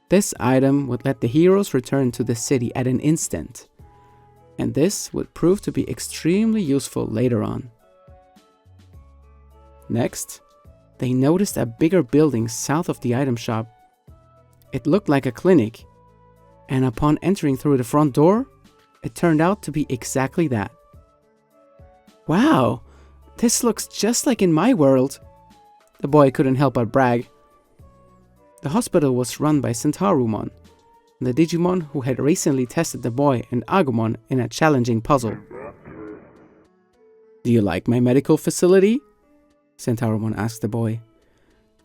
This item would let the heroes return to the city at an instant, and this would prove to be extremely useful later on. Next, they noticed a bigger building south of the item shop. It looked like a clinic, and upon entering through the front door, it turned out to be exactly that. Wow, this looks just like in my world, the boy couldn't help but brag. The hospital was run by Centaurumon, the Digimon who had recently tested the boy and Agumon in a challenging puzzle. Do you like my medical facility? Centaurumon asked the boy.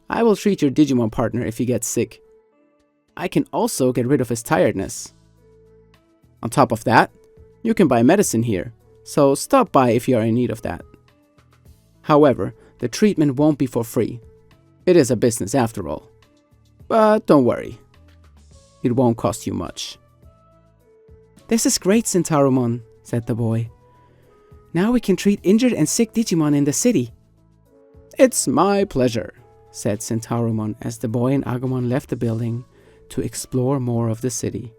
I will treat your Digimon partner if he gets sick. I can also get rid of his tiredness. On top of that, you can buy medicine here, so stop by if you are in need of that. However, the treatment won't be for free. It is a business after all. But don't worry. It won't cost you much. This is great, Centaurumon, said the boy. Now we can treat injured and sick Digimon in the city. It's my pleasure, said Centaurumon as the boy and Agumon left the building to explore more of the city.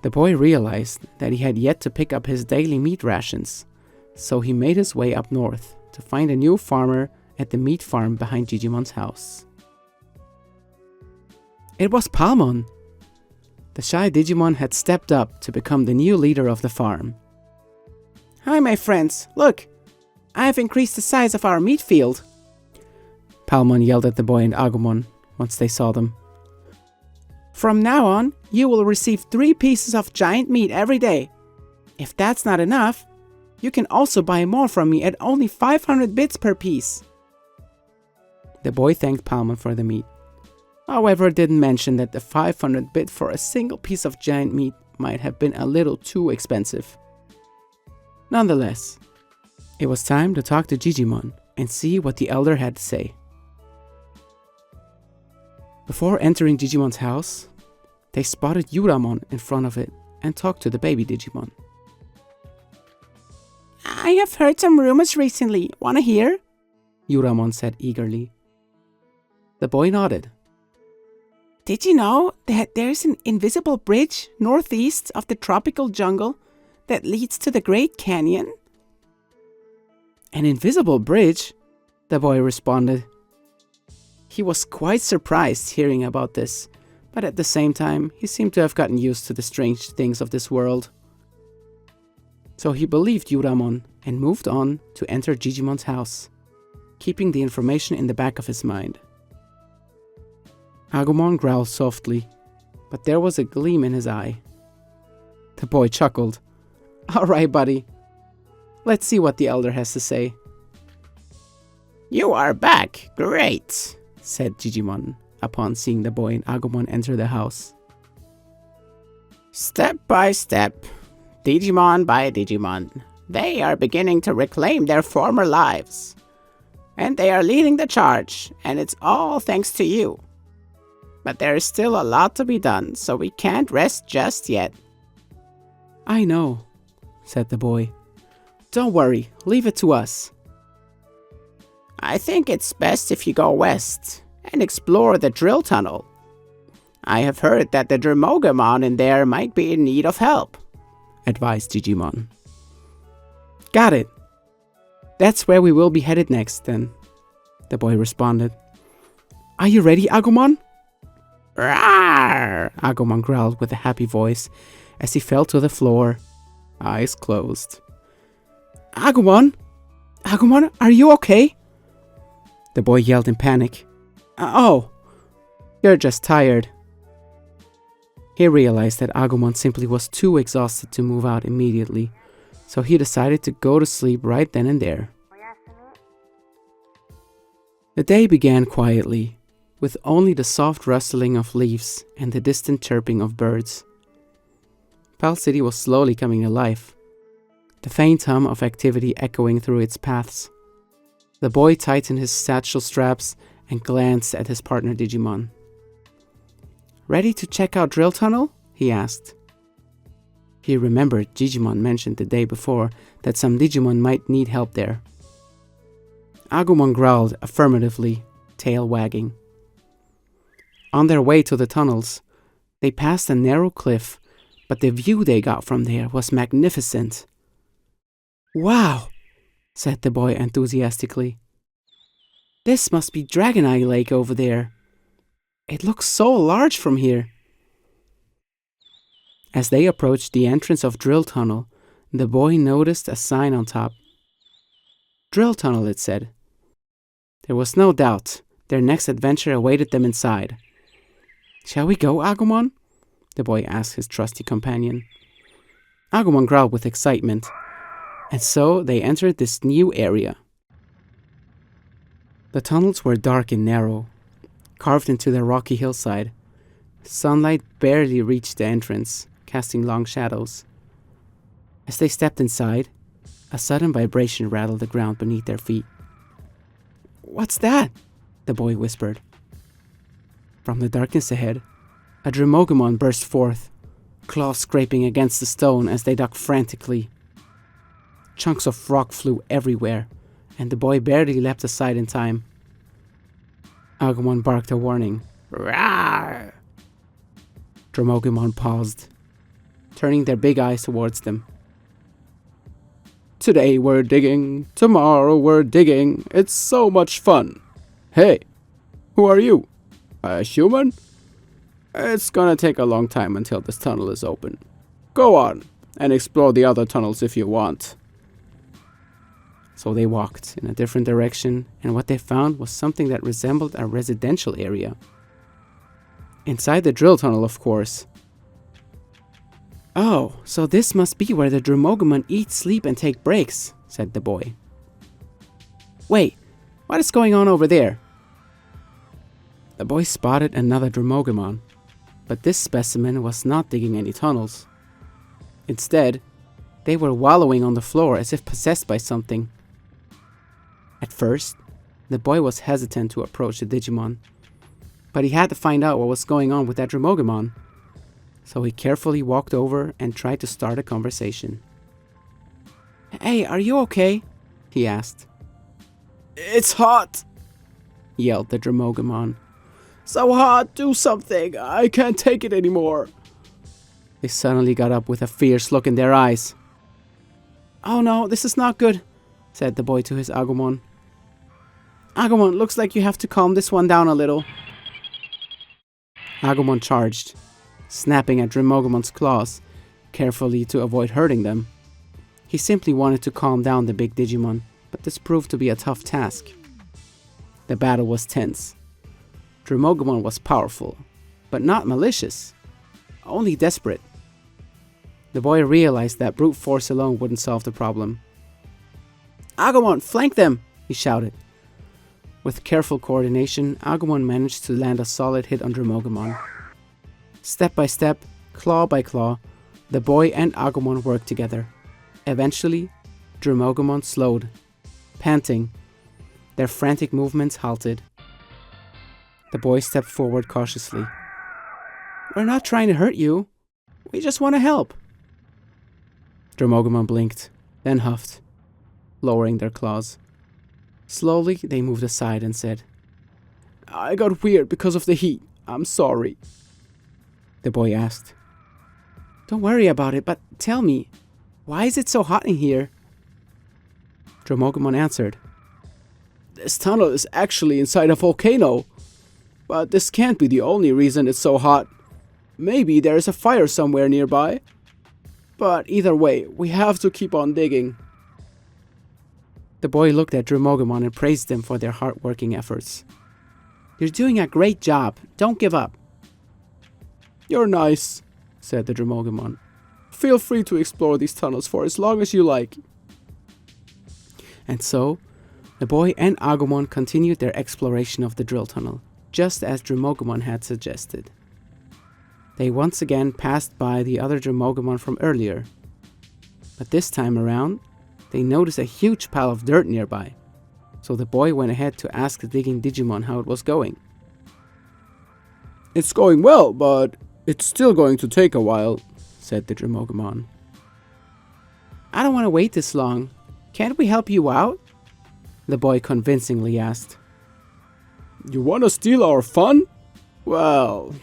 The boy realized that he had yet to pick up his daily meat rations, so he made his way up north to find a new farmer at the meat farm behind Digimon's house. It was Palmon. The shy Digimon had stepped up to become the new leader of the farm. Hi my friends, look! I have increased the size of our meat field. Palmon yelled at the boy and Agumon once they saw them. From now on, you will receive 3 pieces of giant meat every day. If that's not enough, you can also buy more from me at only 500 bits per piece. The boy thanked Palmon for the meat. However, didn't mention that the 500 bit for a single piece of giant meat might have been a little too expensive. Nonetheless, it was time to talk to Digimon and see what the elder had to say. Before entering Digimon's house, they spotted Yuramon in front of it and talked to the baby Digimon. I have heard some rumors recently. Wanna hear? Yuramon said eagerly. The boy nodded. Did you know that there's an invisible bridge northeast of the tropical jungle that leads to the Great Canyon? An invisible bridge? The boy responded. He was quite surprised hearing about this, but at the same time, he seemed to have gotten used to the strange things of this world. So he believed Yuramon and moved on to enter Digimon's house, keeping the information in the back of his mind. Agumon growled softly, but there was a gleam in his eye. The boy chuckled. Alright, buddy. Let's see what the elder has to say. You are back. Great, said Digimon upon seeing the boy and Agumon enter the house. Step by step, Digimon by Digimon, they are beginning to reclaim their former lives. And they are leading the charge, and it's all thanks to you. But there is still a lot to be done, so we can't rest just yet. I know, said the boy. Don't worry, leave it to us. I think it's best if you go west and explore the drill tunnel. I have heard that the Dremogamon in there might be in need of help, advised Digimon. Got it. That's where we will be headed next, then, the boy responded. Are you ready, Agumon? Rawr! Agumon growled with a happy voice as he fell to the floor, eyes closed. Agumon? Agumon, are you okay? The boy yelled in panic. Oh, you're just tired. He realized that Agumon simply was too exhausted to move out immediately, so he decided to go to sleep right then and there. The day began quietly, with only the soft rustling of leaves and the distant chirping of birds. Pal City was slowly coming to life, the faint hum of activity echoing through its paths. The boy tightened his satchel straps and glanced at his partner Digimon. Ready to check out Drill Tunnel? He asked. He remembered Digimon mentioned the day before that some Digimon might need help there. Agumon growled affirmatively, tail wagging. On their way to the tunnels, they passed a narrow cliff, but the view they got from there was magnificent. Wow, said the boy enthusiastically. This must be Dragon Eye Lake over there. It looks so large from here. As they approached the entrance of Drill Tunnel, the boy noticed a sign on top. Drill Tunnel, it said. There was no doubt their next adventure awaited them inside. Shall we go, Agumon? The boy asked his trusty companion. Agumon growled with excitement, and so they entered this new area. The tunnels were dark and narrow, carved into the rocky hillside. Sunlight barely reached the entrance, casting long shadows. As they stepped inside, a sudden vibration rattled the ground beneath their feet. What's that? The boy whispered. From the darkness ahead, a Dremogamon burst forth, claws scraping against the stone as they dug frantically. Chunks of rock flew everywhere, and the boy barely leapt aside in time. Agumon barked a warning. Rawr! Dremogamon paused, turning their big eyes towards them. Today we're digging, tomorrow we're digging, it's so much fun. Hey, who are you? A human? It's gonna take a long time until this tunnel is open. Go on, and explore the other tunnels if you want. So they walked in a different direction, and what they found was something that resembled a residential area. Inside the drill tunnel, of course. Oh, so this must be where the Dremogamon eat, sleep, and take breaks, said the boy. Wait, what is going on over there? The boy spotted another Dremogamon, but this specimen was not digging any tunnels. Instead, they were wallowing on the floor as if possessed by something. At first, the boy was hesitant to approach the Digimon, but he had to find out what was going on with that Dremogamon. So he carefully walked over and tried to start a conversation. Hey, are you okay? He asked. It's hot, yelled the Dremogamon. So hot, do something. I can't take it anymore. They suddenly got up with a fierce look in their eyes. Oh no, this is not good, said the boy to his Agumon. Agumon, looks like you have to calm this one down a little. Agumon charged, snapping at Dremogumon's claws, carefully to avoid hurting them. He simply wanted to calm down the big Digimon, but this proved to be a tough task. The battle was tense. Dremogumon was powerful, but not malicious, only desperate. The boy realized that brute force alone wouldn't solve the problem. Agumon, flank them, he shouted. With careful coordination, Agumon managed to land a solid hit on Dremogumon. Step by step, claw by claw, the boy and Agumon worked together. Eventually, Dremogumon slowed, panting. Their frantic movements halted. The boy stepped forward cautiously. We're not trying to hurt you. We just want to help. Dremogumon blinked, then huffed, lowering their claws. Slowly, they moved aside and said, I got weird because of the heat. I'm sorry. The boy asked, Don't worry about it, but tell me, why is it so hot in here? Dremogumon answered, This tunnel is actually inside a volcano. But this can't be the only reason it's so hot. Maybe there is a fire somewhere nearby. But either way, we have to keep on digging. The boy looked at Dremogumon and praised them for their hard-working efforts. You're doing a great job. Don't give up. You're nice, said the Dremogumon. Feel free to explore these tunnels for as long as you like. And so, the boy and Agumon continued their exploration of the drill tunnel, just as Dremogumon had suggested. They once again passed by the other Dremogumon from earlier. But this time around, they noticed a huge pile of dirt nearby, so the boy went ahead to ask the digging Digimon how it was going. It's going well, but it's still going to take a while, said the Dremogumon. I don't want to wait this long. Can't we help you out? The boy convincingly asked. You want to steal our fun? Well,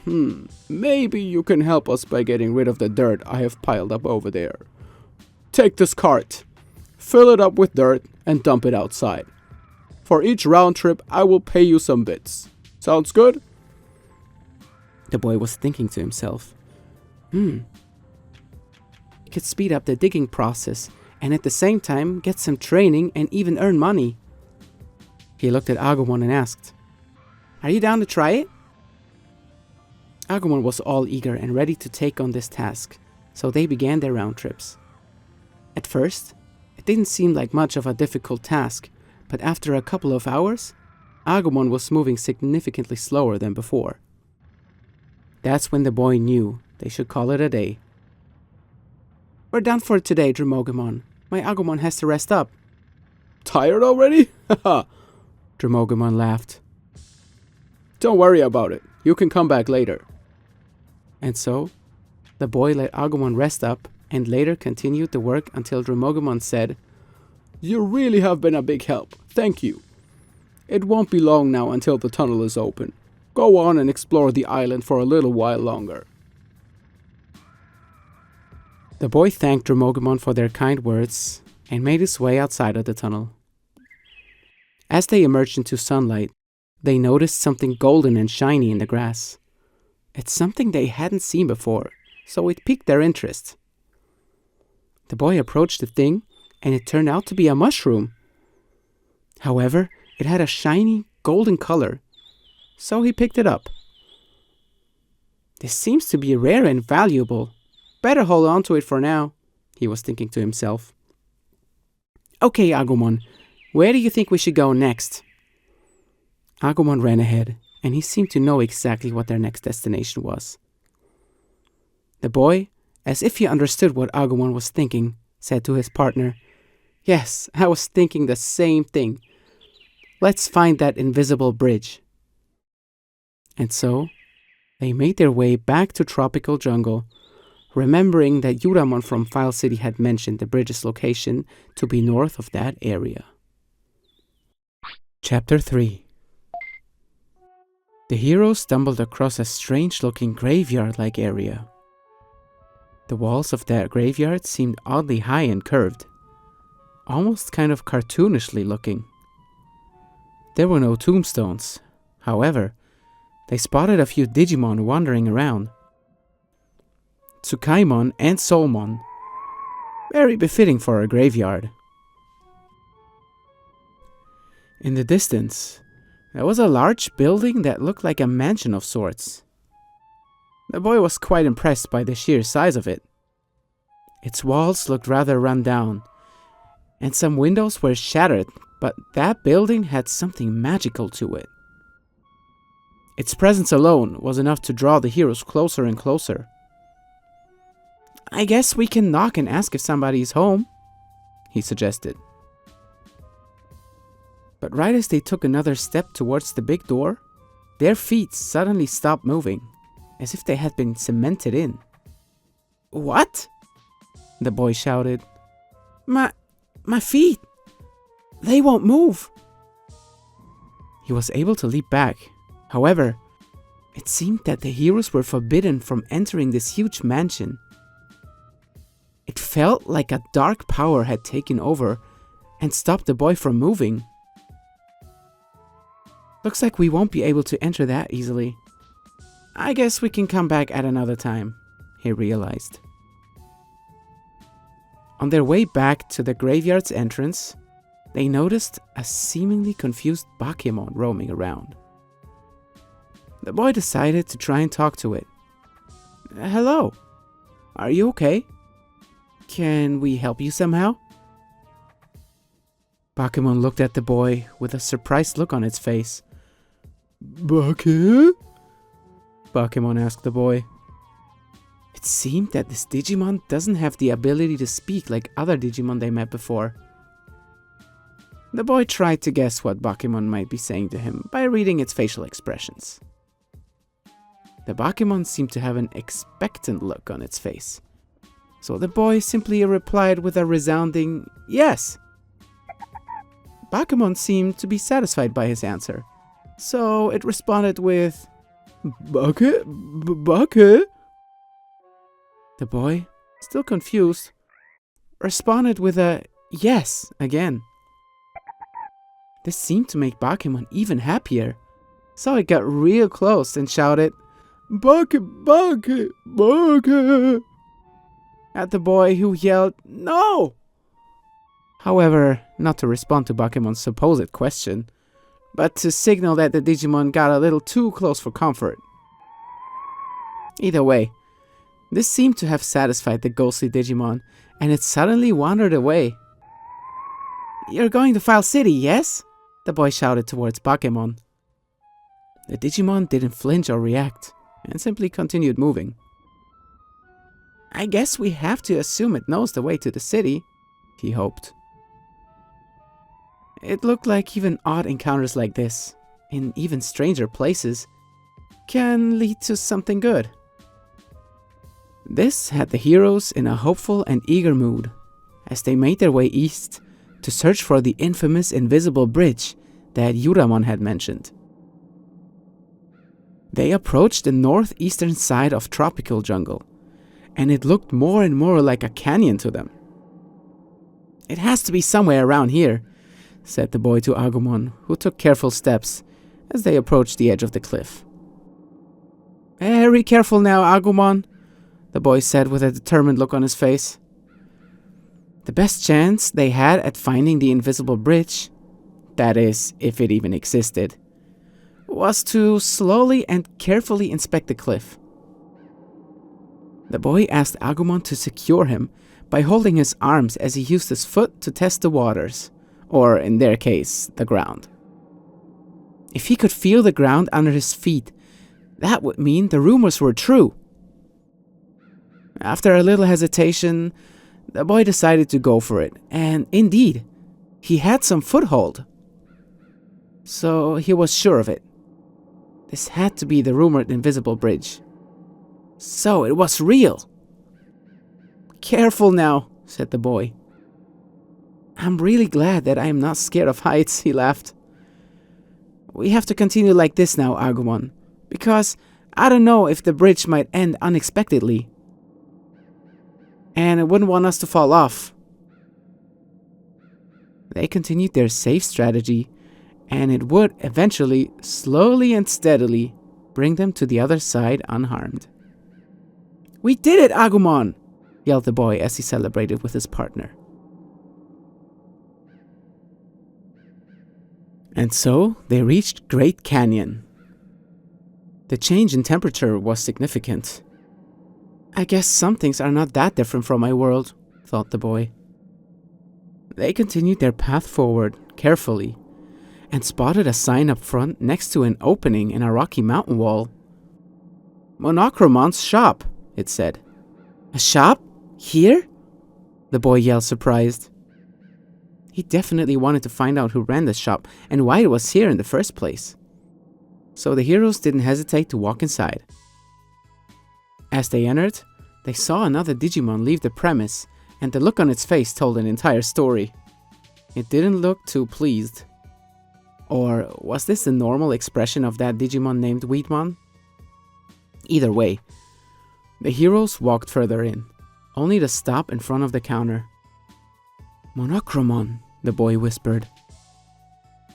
maybe you can help us by getting rid of the dirt I have piled up over there. Take this cart, fill it up with dirt, and dump it outside. For each round trip, I will pay you some bits. Sounds good? The boy was thinking to himself, It could speed up the digging process and at the same time get some training and even earn money. He looked at Agumon and asked, Are you down to try it? Agumon was all eager and ready to take on this task, so they began their round trips. At first, it didn't seem like much of a difficult task, but after a couple of hours, Agumon was moving significantly slower than before. That's when the boy knew they should call it a day. We're done for today, Dremogumon. My Agumon has to rest up. Tired already? Haha, Dremogumon laughed. Don't worry about it. You can come back later. And so, the boy let Agumon rest up and later continued the work until Dremogumon said, You really have been a big help. Thank you. It won't be long now until the tunnel is open. Go on and explore the island for a little while longer. The boy thanked Dremogumon for their kind words and made his way outside of the tunnel. As they emerged into sunlight, they noticed something golden and shiny in the grass. It's something they hadn't seen before, so it piqued their interest. The boy approached the thing, and it turned out to be a mushroom. However, it had a shiny, golden color, so he picked it up. This seems to be rare and valuable. Better hold on to it for now, he was thinking to himself. Okay, Agumon, where do you think we should go next? Agumon ran ahead, and he seemed to know exactly what their next destination was. The boy, as if he understood what Agumon was thinking, said to his partner, Yes, I was thinking the same thing. Let's find that invisible bridge. And so, they made their way back to Tropical Jungle, remembering that Yuramon from File City had mentioned the bridge's location to be north of that area. Chapter 3. The hero stumbled across a strange-looking graveyard-like area. The walls of that graveyard seemed oddly high and curved, almost kind of cartoonishly looking. There were no tombstones. However, they spotted a few Digimon wandering around. Tsukaimon and Soulmon. Very befitting for a graveyard. In the distance, there was a large building that looked like a mansion of sorts. The boy was quite impressed by the sheer size of it. Its walls looked rather run down, and some windows were shattered, but that building had something magical to it. Its presence alone was enough to draw the heroes closer and closer. "I guess we can knock and ask if somebody is home," he suggested. But right as they took another step towards the big door, their feet suddenly stopped moving, as if they had been cemented in. "What?" the boy shouted. My feet! They won't move!" He was able to leap back. However, it seemed that the heroes were forbidden from entering this huge mansion. It felt like a dark power had taken over and stopped the boy from moving. "Looks like we won't be able to enter that easily. I guess we can come back at another time," he realized. On their way back to the graveyard's entrance, they noticed a seemingly confused Bakemon roaming around. The boy decided to try and talk to it. "Hello, are you okay? Can we help you somehow?" Bakemon looked at the boy with a surprised look on its face. "Bake?" Bakemon asked the boy. It seemed that this Digimon doesn't have the ability to speak like other Digimon they met before. The boy tried to guess what Bakemon might be saying to him by reading its facial expressions. The Bakemon seemed to have an expectant look on its face, so the boy simply replied with a resounding yes. Bakemon seemed to be satisfied by his answer, so it responded with "Bake? Bake?" The boy, still confused, responded with a yes again. This seemed to make Bakemon even happier, so it got real close and shouted, "Bake, bake, bake," at the boy, who yelled, "No!" However, not to respond to Bakemon's supposed question, but to signal that the Digimon got a little too close for comfort. Either way, this seemed to have satisfied the ghostly Digimon, and it suddenly wandered away. "You're going to File City, yes?" the boy shouted towards Bakemon. The Digimon didn't flinch or react, and simply continued moving. "I guess we have to assume it knows the way to the city," he hoped. It looked like even odd encounters like this, in even stranger places, can lead to something good. This had the heroes in a hopeful and eager mood, as they made their way east to search for the infamous invisible bridge that Yuramon had mentioned. They approached the northeastern side of Tropical Jungle, and it looked more and more like a canyon to them. "It has to be somewhere around here," said the boy to Agumon, who took careful steps as they approached the edge of the cliff. "Very careful now, Agumon," the boy said with a determined look on his face. The best chance they had at finding the invisible bridge, that is, if it even existed, was to slowly and carefully inspect the cliff. The boy asked Agumon to secure him by holding his arms as he used his foot to test the waters, or in their case, the ground. If he could feel the ground under his feet, that would mean the rumors were true. After a little hesitation, the boy decided to go for it, and indeed, he had some foothold. So he was sure of it. This had to be the rumored invisible bridge. So it was real. "Careful now," said the boy. "I'm really glad that I am not scared of heights," he laughed. We have to continue like this now, Agumon, because I don't know if the bridge might end unexpectedly. And I wouldn't want us to fall off. They continued their safe strategy, and it would eventually, slowly and steadily, bring them to the other side unharmed. "We did it, Agumon!" yelled the boy as he celebrated with his partner. And so they reached Great Canyon. The change in temperature was significant. "I guess some things are not that different from my world," thought the boy. They continued their path forward carefully and spotted a sign up front next to an opening in a rocky mountain wall. "Monochromon's shop," it said. "A shop? Here?" the boy yelled, surprised. He definitely wanted to find out who ran the shop and why it was here in the first place. So the heroes didn't hesitate to walk inside. As they entered, they saw another Digimon leave the premise, and the look on its face told an entire story. It didn't look too pleased. Or was this the normal expression of that Digimon named Weedmon? Either way, the heroes walked further in, only to stop in front of the counter. "Monochromon," the boy whispered.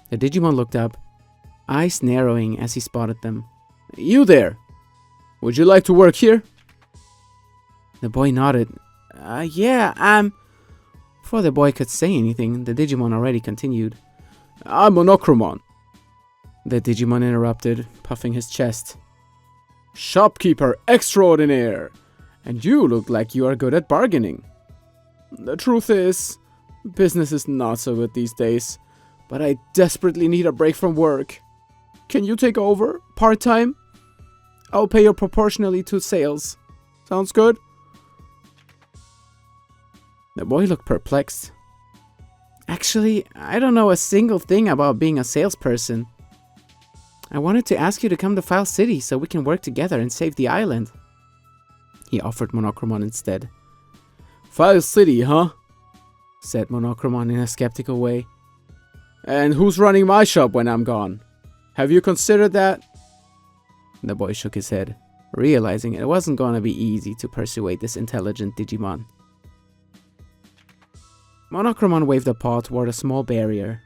The Digimon looked up, eyes narrowing as he spotted them. "You there! Would you like to work here?" The boy nodded. Yeah, Before the boy could say anything, the Digimon already continued. "I'm Monochromon." The Digimon interrupted, puffing his chest. "Shopkeeper extraordinaire! And you look like you are good at bargaining. The truth is, business is not so good these days, but I desperately need a break from work. Can you take over, part-time? I'll pay you proportionally to sales. Sounds good?" The boy looked perplexed. "Actually, I don't know a single thing about being a salesperson. I wanted to ask you to come to File City so we can work together and save the island," he offered Monochromon instead. "File City, huh?" said Monochromon in a skeptical way. "And who's running my shop when I'm gone? Have you considered that?" The boy shook his head, realizing it wasn't going to be easy to persuade this intelligent Digimon. Monochromon waved a paw toward a small barrier.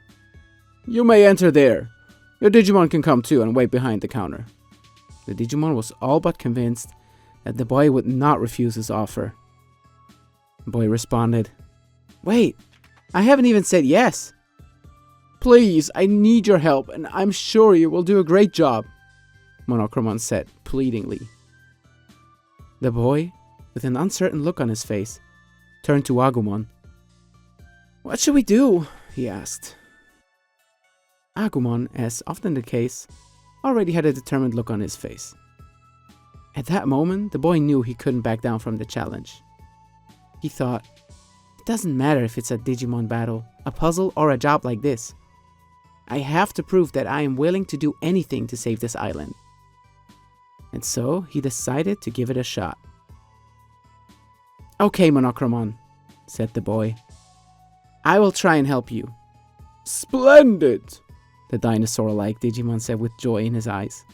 "You may enter there. Your Digimon can come too and wait behind the counter." The Digimon was all but convinced that the boy would not refuse his offer. The boy responded, "Wait, I haven't even said yes." "Please, I need your help, and I'm sure you will do a great job," Monochromon said pleadingly. The boy, with an uncertain look on his face, turned to Agumon. "What should we do?" he asked. Agumon, as often the case, already had a determined look on his face. At that moment, the boy knew he couldn't back down from the challenge. He thought, it doesn't matter if it's a Digimon battle, a puzzle, or a job like this. I have to prove that I am willing to do anything to save this island. And so, he decided to give it a shot. "Okay, Monochromon," said the boy. "I will try and help you." "Splendid!" the dinosaur-like Digimon said with joy in his eyes.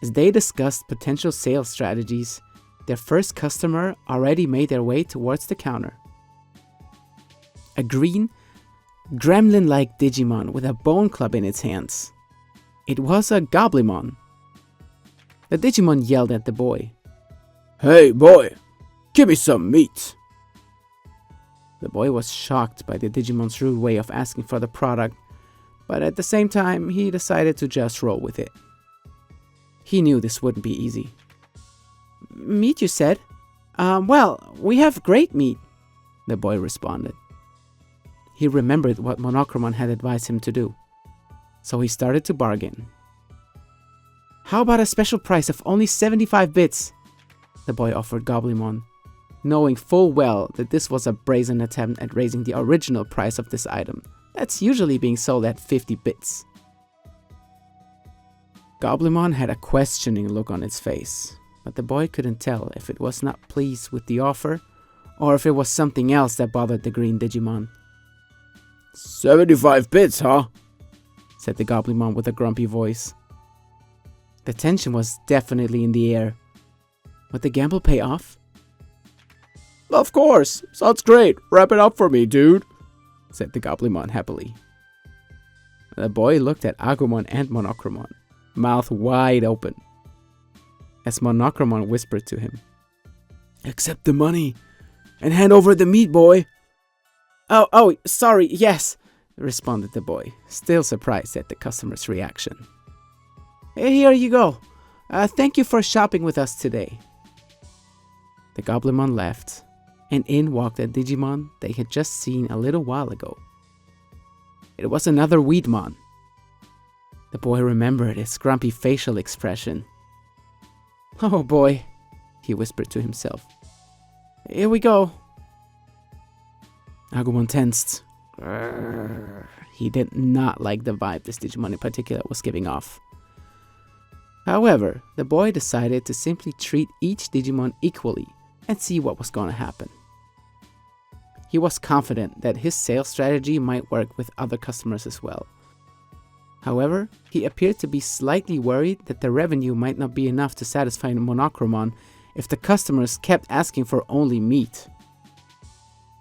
As they discussed potential sales strategies, their first customer already made their way towards the counter. A green, gremlin-like Digimon with a bone club in its hands. It was a Goblimon. The Digimon yelled at the boy. "Hey boy, give me some meat!" The boy was shocked by the Digimon's rude way of asking for the product, but at the same time, he decided to just roll with it. He knew this wouldn't be easy. "Meat, you said? Well, we have great meat," the boy responded. He remembered what Monochromon had advised him to do, so he started to bargain. "How about a special price of only 75 bits? The boy offered Goblimon, knowing full well that this was a brazen attempt at raising the original price of this item that's usually being sold at 50 bits. Goblimon had a questioning look on its face, but the boy couldn't tell if it was not pleased with the offer or if it was something else that bothered the green Digimon. 75 bits, huh? said the Goblimon with a grumpy voice. The tension was definitely in the air. Would the gamble pay off? Of course! Sounds great! Wrap it up for me, dude! Said the Goblimon happily. The boy looked at Agumon and Monochromon, mouth wide open, as Monochromon whispered to him. Accept the money and hand over the meat, boy! Oh, sorry, yes, responded the boy, still surprised at the customer's reaction. Here you go. Thank you for shopping with us today. The Goblimon left, and in walked a Digimon they had just seen a little while ago. It was another Weedmon. The boy remembered his grumpy facial expression. Oh boy, he whispered to himself. Here we go. Agumon tensed. He did not like the vibe this Digimon in particular was giving off. However, the boy decided to simply treat each Digimon equally and see what was going to happen. He was confident that his sales strategy might work with other customers as well. However, he appeared to be slightly worried that the revenue might not be enough to satisfy Monochromon if the customers kept asking for only meat.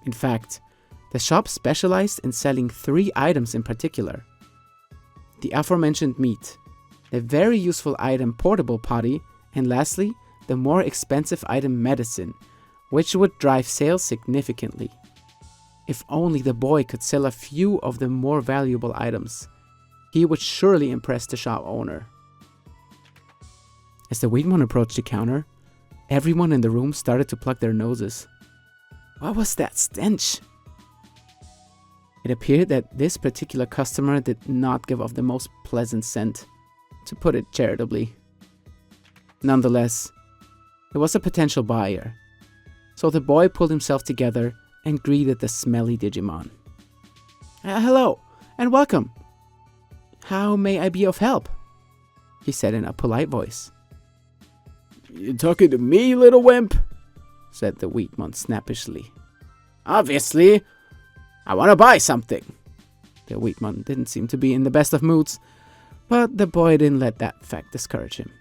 In fact, the shop specialized in selling 3 items in particular. The aforementioned meat, the very useful item Portable Potty, and lastly, the more expensive item Medicine, which would drive sales significantly. If only the boy could sell a few of the more valuable items, he would surely impress the shop owner. As the Weedmon approached the counter, everyone in the room started to pluck their noses. What was that stench? It appeared that this particular customer did not give off the most pleasant scent, to put it charitably. Nonetheless, it was a potential buyer, so the boy pulled himself together and greeted the smelly Digimon. Hello, and welcome. How may I be of help? He said in a polite voice. You talking to me, little wimp? Said the Weedmon snappishly. Obviously, I want to buy something. The Weedmon didn't seem to be in the best of moods, but the boy didn't let that fact discourage him.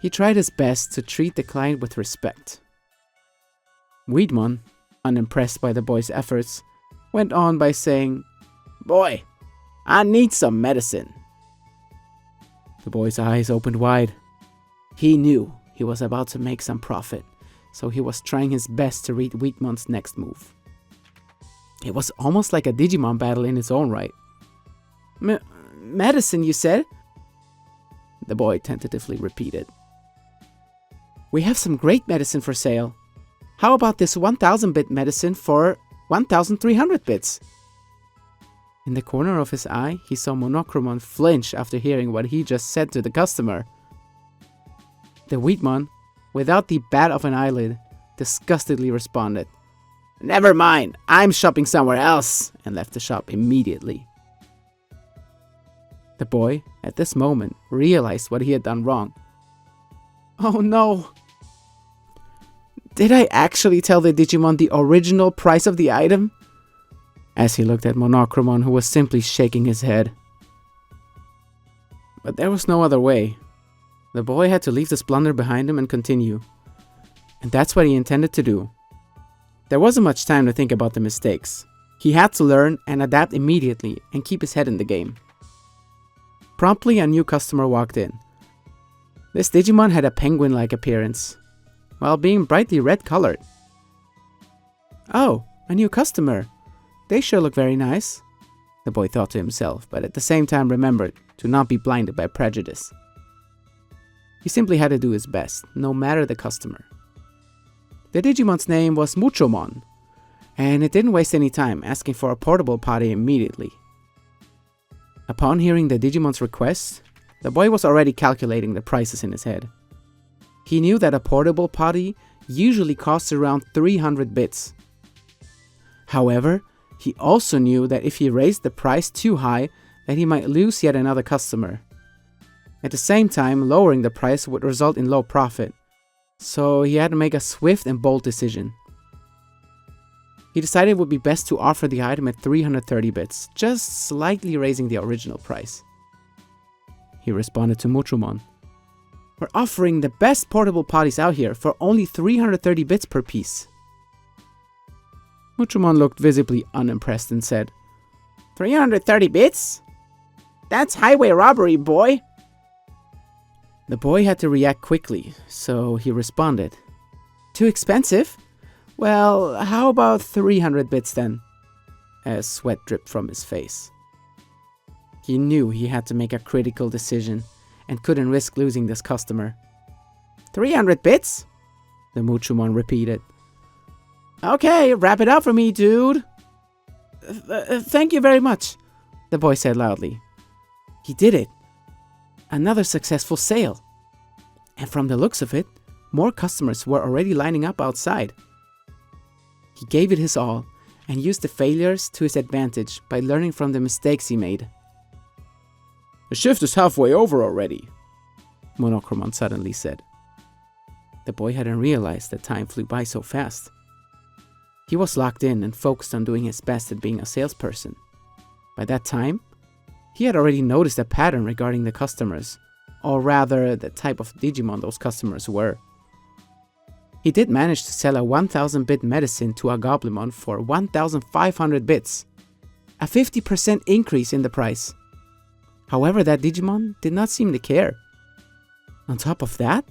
He tried his best to treat the client with respect. Weedmon, unimpressed by the boy's efforts, went on by saying, Boy, I need some medicine. The boy's eyes opened wide. He knew he was about to make some profit, so he was trying his best to read Weedmon's next move. It was almost like a Digimon battle in its own right. Medicine, you said? The boy tentatively repeated. We have some great medicine for sale. How about this 1000-bit medicine for 1300 bits? In the corner of his eye, he saw Monochromon flinch after hearing what he just said to the customer. The Weedmon, without the bat of an eyelid, disgustedly responded, Never mind, I'm shopping somewhere else, and left the shop immediately. The boy, at this moment, realized what he had done wrong. Oh no! Did I actually tell the Digimon the original price of the item? As he looked at Monochromon, who was simply shaking his head. But there was no other way. The boy had to leave this blunder behind him and continue. And that's what he intended to do. There wasn't much time to think about the mistakes. He had to learn and adapt immediately and keep his head in the game. Promptly, a new customer walked in. This Digimon had a penguin-like appearance, while being brightly red-colored. Oh, a new customer. They sure look very nice, the boy thought to himself, but at the same time remembered to not be blinded by prejudice. He simply had to do his best, no matter the customer. The Digimon's name was Muchomon, and it didn't waste any time asking for a portable potty immediately. Upon hearing the Digimon's request, the boy was already calculating the prices in his head. He knew that a portable potty usually costs around 300 bits. However, he also knew that if he raised the price too high, that he might lose yet another customer. At the same time, lowering the price would result in low profit, so he had to make a swift and bold decision. he decided it would be best to offer the item at 330 bits, just slightly raising the original price. He responded to Muchumon. We're offering the best portable potties out here for only 330 bits per piece. Muchumon looked visibly unimpressed and said, 330 bits? That's highway robbery, boy. The boy had to react quickly, so he responded, too expensive? Well, how about 300 bits then? As sweat dripped from his face. He knew he had to make a critical decision and couldn't risk losing this customer. 300 bits? The Muchumon repeated. Okay, wrap it up for me, dude. Thank you very much, the boy said loudly. He did it. Another successful sale. And from the looks of it, more customers were already lining up outside. He gave it his all and used the failures to his advantage by learning from the mistakes he made. The shift is halfway over already, Monochromon suddenly said. The boy hadn't realized that time flew by so fast. He was locked in and focused on doing his best at being a salesperson. By that time, he had already noticed a pattern regarding the customers, or rather the type of Digimon those customers were. He did manage to sell a 1000-bit medicine to a Goblimon for 1500 bits, a 50% increase in the price. However, that Digimon did not seem to care. On top of that,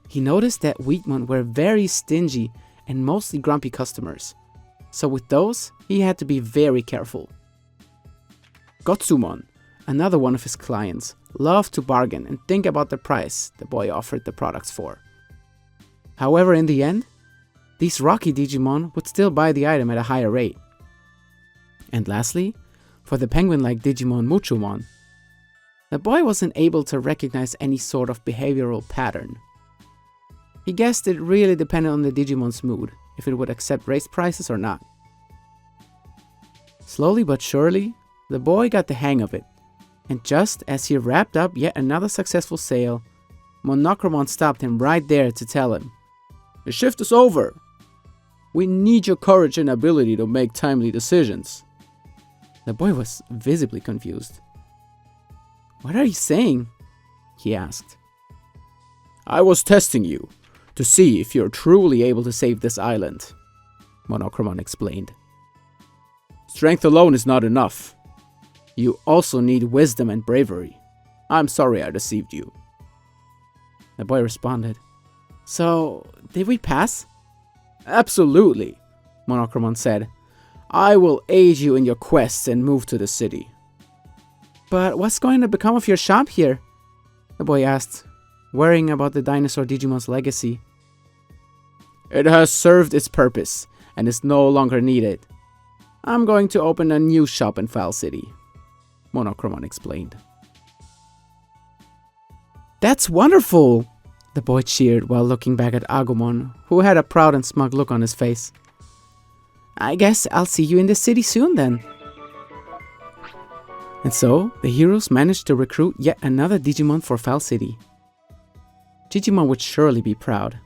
he noticed that Weakmon were very stingy and mostly grumpy customers, so with those, he had to be very careful. Gotsumon, another one of his clients, loved to bargain and think about the price the boy offered the products for. However, in the end, these rocky Digimon would still buy the item at a higher rate. And lastly, for the penguin-like Digimon Muchumon, the boy wasn't able to recognize any sort of behavioral pattern. He guessed it really depended on the Digimon's mood, if it would accept raised prices or not. Slowly but surely, the boy got the hang of it, and just as he wrapped up yet another successful sale, Monochromon stopped him right there to tell him, "The shift is over. We need your courage and ability to make timely decisions." The boy was visibly confused. "What are you saying?" he asked. "I was testing you, to see if you're truly able to save this island," Monochromon explained. "Strength alone is not enough. You also need wisdom and bravery. I'm sorry I deceived you." The boy responded, "So, did we pass?" "Absolutely," Monochromon said. "I will aid you in your quests and move to the city." "But what's going to become of your shop here?" the boy asked, worrying about the dinosaur Digimon's legacy. "It has served its purpose and is no longer needed. I'm going to open a new shop in Foul City," Monochromon explained. "That's wonderful!" the boy cheered while looking back at Agumon, who had a proud and smug look on his face. "I guess I'll see you in the city soon then." And so, the heroes managed to recruit yet another Digimon for Foul City. Digimon would surely be proud.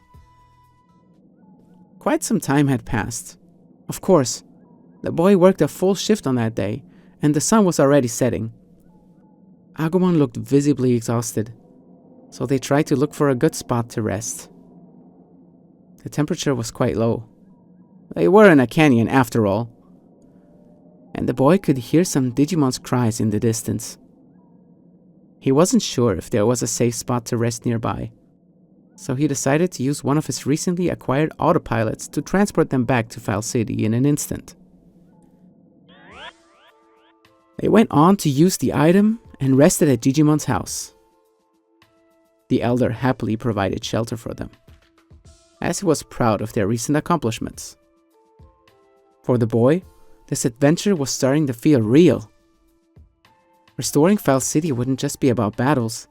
Quite some time had passed. Of course, the boy worked a full shift on that day, and the sun was already setting. Agumon looked visibly exhausted, so they tried to look for a good spot to rest. The temperature was quite low. They were in a canyon after all, and the boy could hear some Digimon's cries in the distance. He wasn't sure if there was a safe spot to rest nearby, so he decided to use one of his recently acquired autopilots to transport them back to Foul City in an instant. They went on to use the item and rested at Digimon's house. The elder happily provided shelter for them, as he was proud of their recent accomplishments. For the boy, this adventure was starting to feel real. Restoring Foul City wouldn't just be about battles.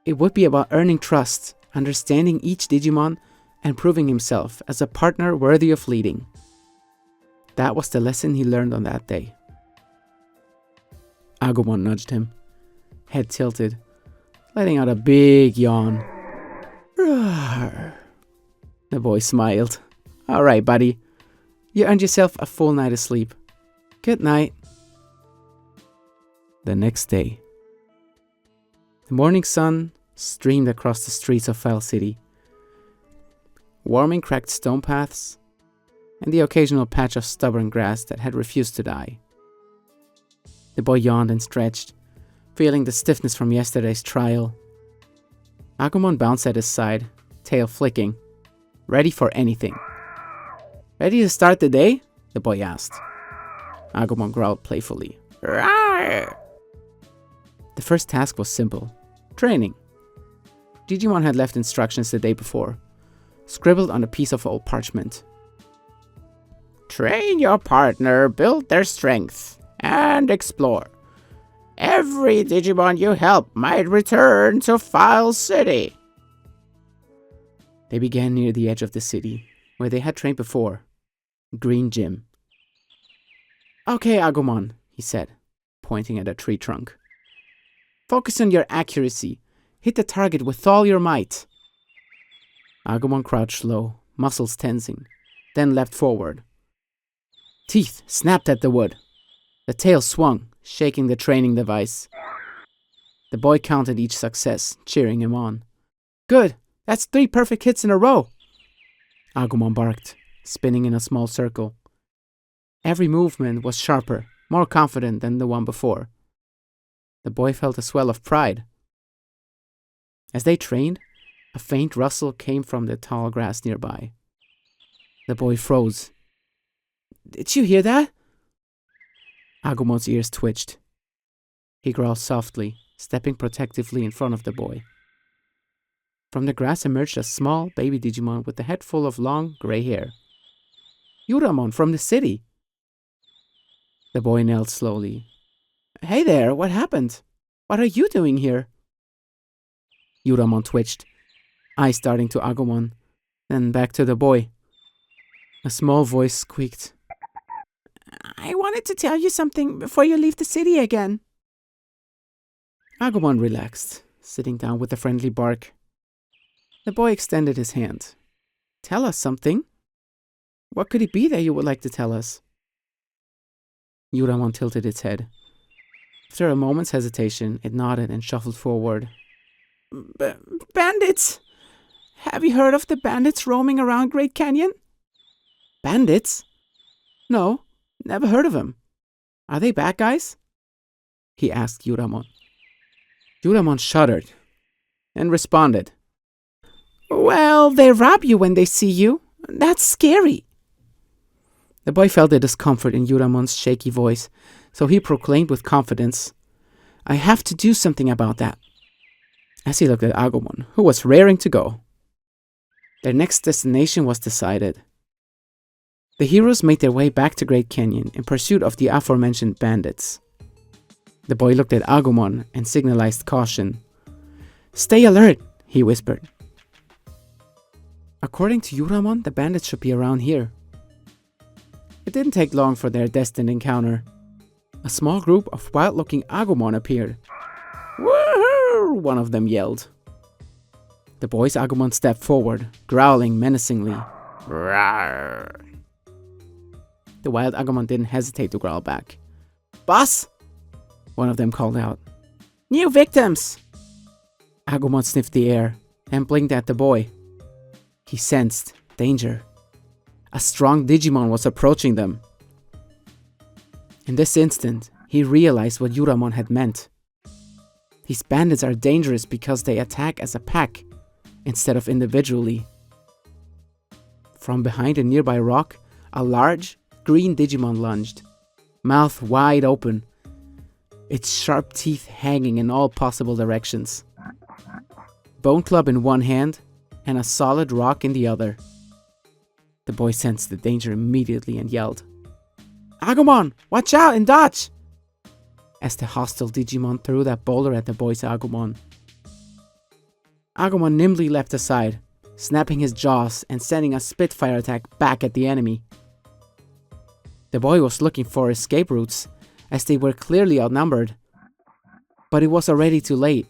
It would be about earning trust, understanding each Digimon, and proving himself as a partner worthy of leading. That was the lesson he learned on that day. Agumon nudged him, head tilted, letting out a big yawn. "Roar." The boy smiled. "All right, buddy. You earned yourself a full night of sleep. Good night. The next day. The morning sun streamed across the streets of Fell City, warming cracked stone paths and the occasional patch of stubborn grass that had refused to die. The boy yawned and stretched, feeling the stiffness from yesterday's trial. Agumon bounced at his side, tail flicking, ready for anything. Ready to start the day? The boy asked. Agumon growled playfully. Rawr! The first task was simple. Training. Digimon had left instructions the day before, scribbled on a piece of old parchment. Train your partner, build their strength, and explore. Every Digimon you help might return to File City. They began near the edge of the city, where they had trained before. Green Gym. Okay, Agumon, he said, pointing at a tree trunk. Focus on your accuracy. Hit the target with all your might. Agumon crouched low, muscles tensing, then leapt forward. Teeth snapped at the wood. The tail swung, shaking the training device. The boy counted each success, cheering him on. Good! That's 3 perfect hits in a row! Agumon barked, spinning in a small circle. Every movement was sharper, more confident than the one before. The boy felt a swell of pride. As they trained, a faint rustle came from the tall grass nearby. The boy froze. Did you hear that? Agumon's ears twitched. He growled softly, stepping protectively in front of the boy. From the grass emerged a small baby Digimon with a head full of long gray hair. Yuramon from the city. The boy knelt slowly. Hey there, what happened? What are you doing here? Yuramon twitched, eyes darting to Agumon, then back to the boy. A small voice squeaked. I wanted to tell you something before you leave the city again. Agumon relaxed, sitting down with a friendly bark. The boy extended his hand. Tell us something. What could it be that you would like to tell us? Yuramon tilted its head. After a moment's hesitation, it nodded and shuffled forward. Bandits! Have you heard of the bandits roaming around Great Canyon? Bandits? No, never heard of them. Are they bad guys? He asked Yuramon. Yuramon shuddered and responded. Well, they rob you when they see you. That's scary. The boy felt the discomfort in Yuramon's shaky voice, so he proclaimed with confidence, I have to do something about that. As he looked at Agumon, who was raring to go. Their next destination was decided. The heroes made their way back to Great Canyon in pursuit of the aforementioned bandits. The boy looked at Agumon and signalized caution. Stay alert, he whispered. According to Yuramon, the bandits should be around here. It didn't take long for their destined encounter. A small group of wild-looking Agumon appeared. Woohoo! One of them yelled. The boy's Agumon stepped forward, growling menacingly. Rawr. The wild Agumon didn't hesitate to growl back. Boss! One of them called out. New victims! Agumon sniffed the air and blinked at the boy. He sensed danger. A strong Digimon was approaching them. In this instant, he realized what Yuramon had meant. These bandits are dangerous because they attack as a pack, instead of individually. From behind a nearby rock, a large, green Digimon lunged, mouth wide open, its sharp teeth hanging in all possible directions. Bone club in one hand, and a solid rock in the other. The boy sensed the danger immediately and yelled, Agumon, watch out and dodge! As the hostile Digimon threw that boulder at the boy's Agumon. Agumon nimbly leapt aside, snapping his jaws and sending a Spitfire attack back at the enemy. The boy was looking for escape routes, as they were clearly outnumbered. But it was already too late.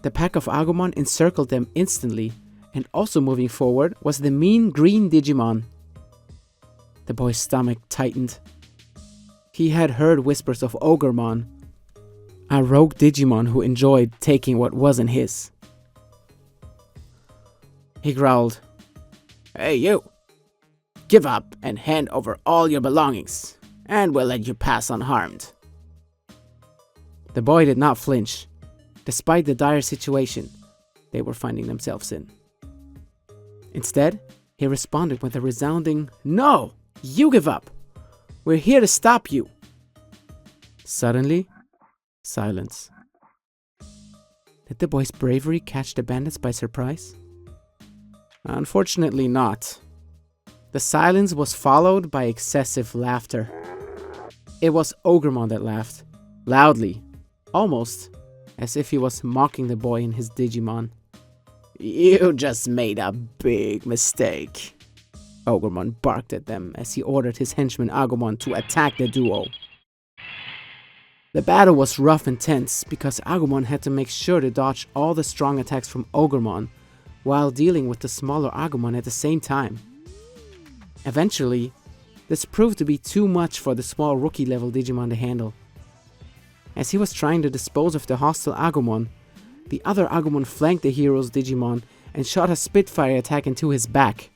The pack of Agumon encircled them instantly, and also moving forward was the mean green Digimon. The boy's stomach tightened. He had heard whispers of Ogremon, a rogue Digimon who enjoyed taking what wasn't his. He growled, "Hey you! Give up and hand over all your belongings, and we'll let you pass unharmed." The boy did not flinch, despite the dire situation they were finding themselves in. Instead, he responded with a resounding, "No! You give up! We're here to stop you!" Suddenly, silence. Did the boy's bravery catch the bandits by surprise? Unfortunately not. The silence was followed by excessive laughter. It was Ogremon that laughed, loudly, almost as if he was mocking the boy and his Digimon. "You just made a big mistake," Ogremon barked at them as he ordered his henchman Agumon to attack the duo. The battle was rough and tense because Agumon had to make sure to dodge all the strong attacks from Ogremon while dealing with the smaller Agumon at the same time. Eventually, this proved to be too much for the small rookie-level Digimon to handle. As he was trying to dispose of the hostile Agumon, the other Agumon flanked the hero's Digimon and shot a Spitfire attack into his back.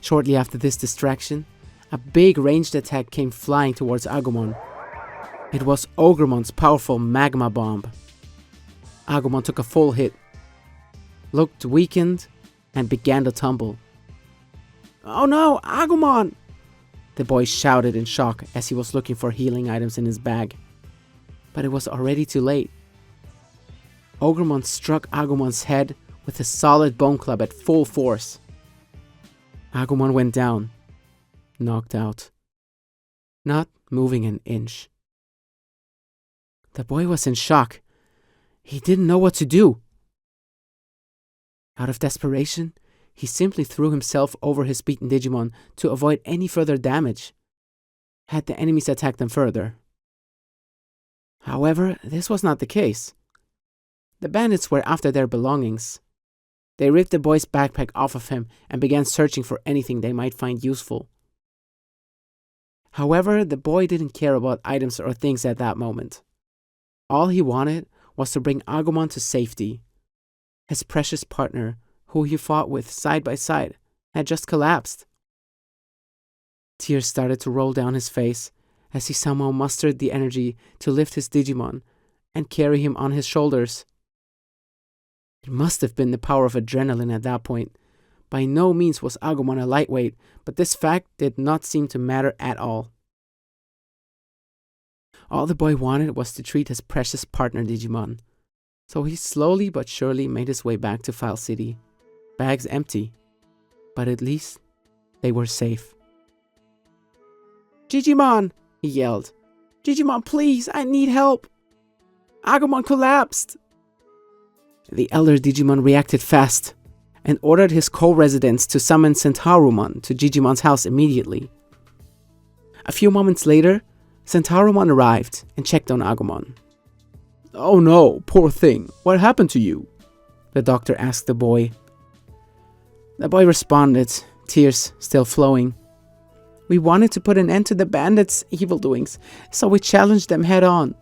Shortly after this distraction, a big ranged attack came flying towards Agumon. It was Ogremon's powerful Magma Bomb. Agumon took a full hit, looked weakened, and began to tumble. "Oh no, Agumon!" the boy shouted in shock as he was looking for healing items in his bag. But it was already too late. Ogremon struck Agumon's head with a solid bone club at full force. Agumon went down, knocked out, not moving an inch. The boy was in shock. He didn't know what to do. Out of desperation, he simply threw himself over his beaten Digimon to avoid any further damage, had the enemies attacked them further. However, this was not the case. The bandits were after their belongings. They ripped the boy's backpack off of him and began searching for anything they might find useful. However, the boy didn't care about items or things at that moment. All he wanted was to bring Agumon to safety. His precious partner, who he fought with side by side, had just collapsed. Tears started to roll down his face as he somehow mustered the energy to lift his Digimon and carry him on his shoulders. It must have been the power of adrenaline at that point. By no means was Agumon a lightweight, but this fact did not seem to matter at all. All the boy wanted was to treat his precious partner Digimon, so he slowly but surely made his way back to File City, bags empty, but at least they were safe. "Digimon!" he yelled. "Digimon, please, I need help! Agumon collapsed!" The elder Digimon reacted fast and ordered his co-residents to summon Centaurumon to Digimon's house immediately. A few moments later, Centaurumon arrived and checked on Agumon. "Oh no, poor thing, what happened to you?" the doctor asked the boy. The boy responded, tears still flowing. "We wanted to put an end to the bandits' evil doings, so we challenged them head on.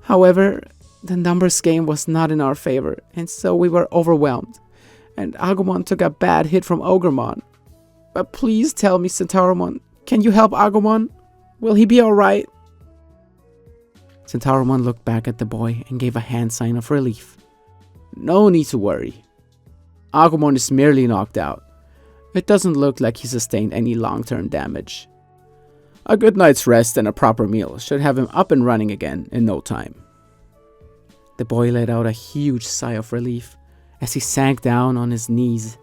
However, the numbers game was not in our favor, and so we were overwhelmed, and Agumon took a bad hit from Ogremon. But please tell me, Centaurumon, can you help Agumon? Will he be alright?" Centaurumon looked back at the boy and gave a hand sign of relief. "No need to worry. Agumon is merely knocked out. It doesn't look like he sustained any long-term damage. A good night's rest and a proper meal should have him up and running again in no time." The boy let out a huge sigh of relief as he sank down on his knees.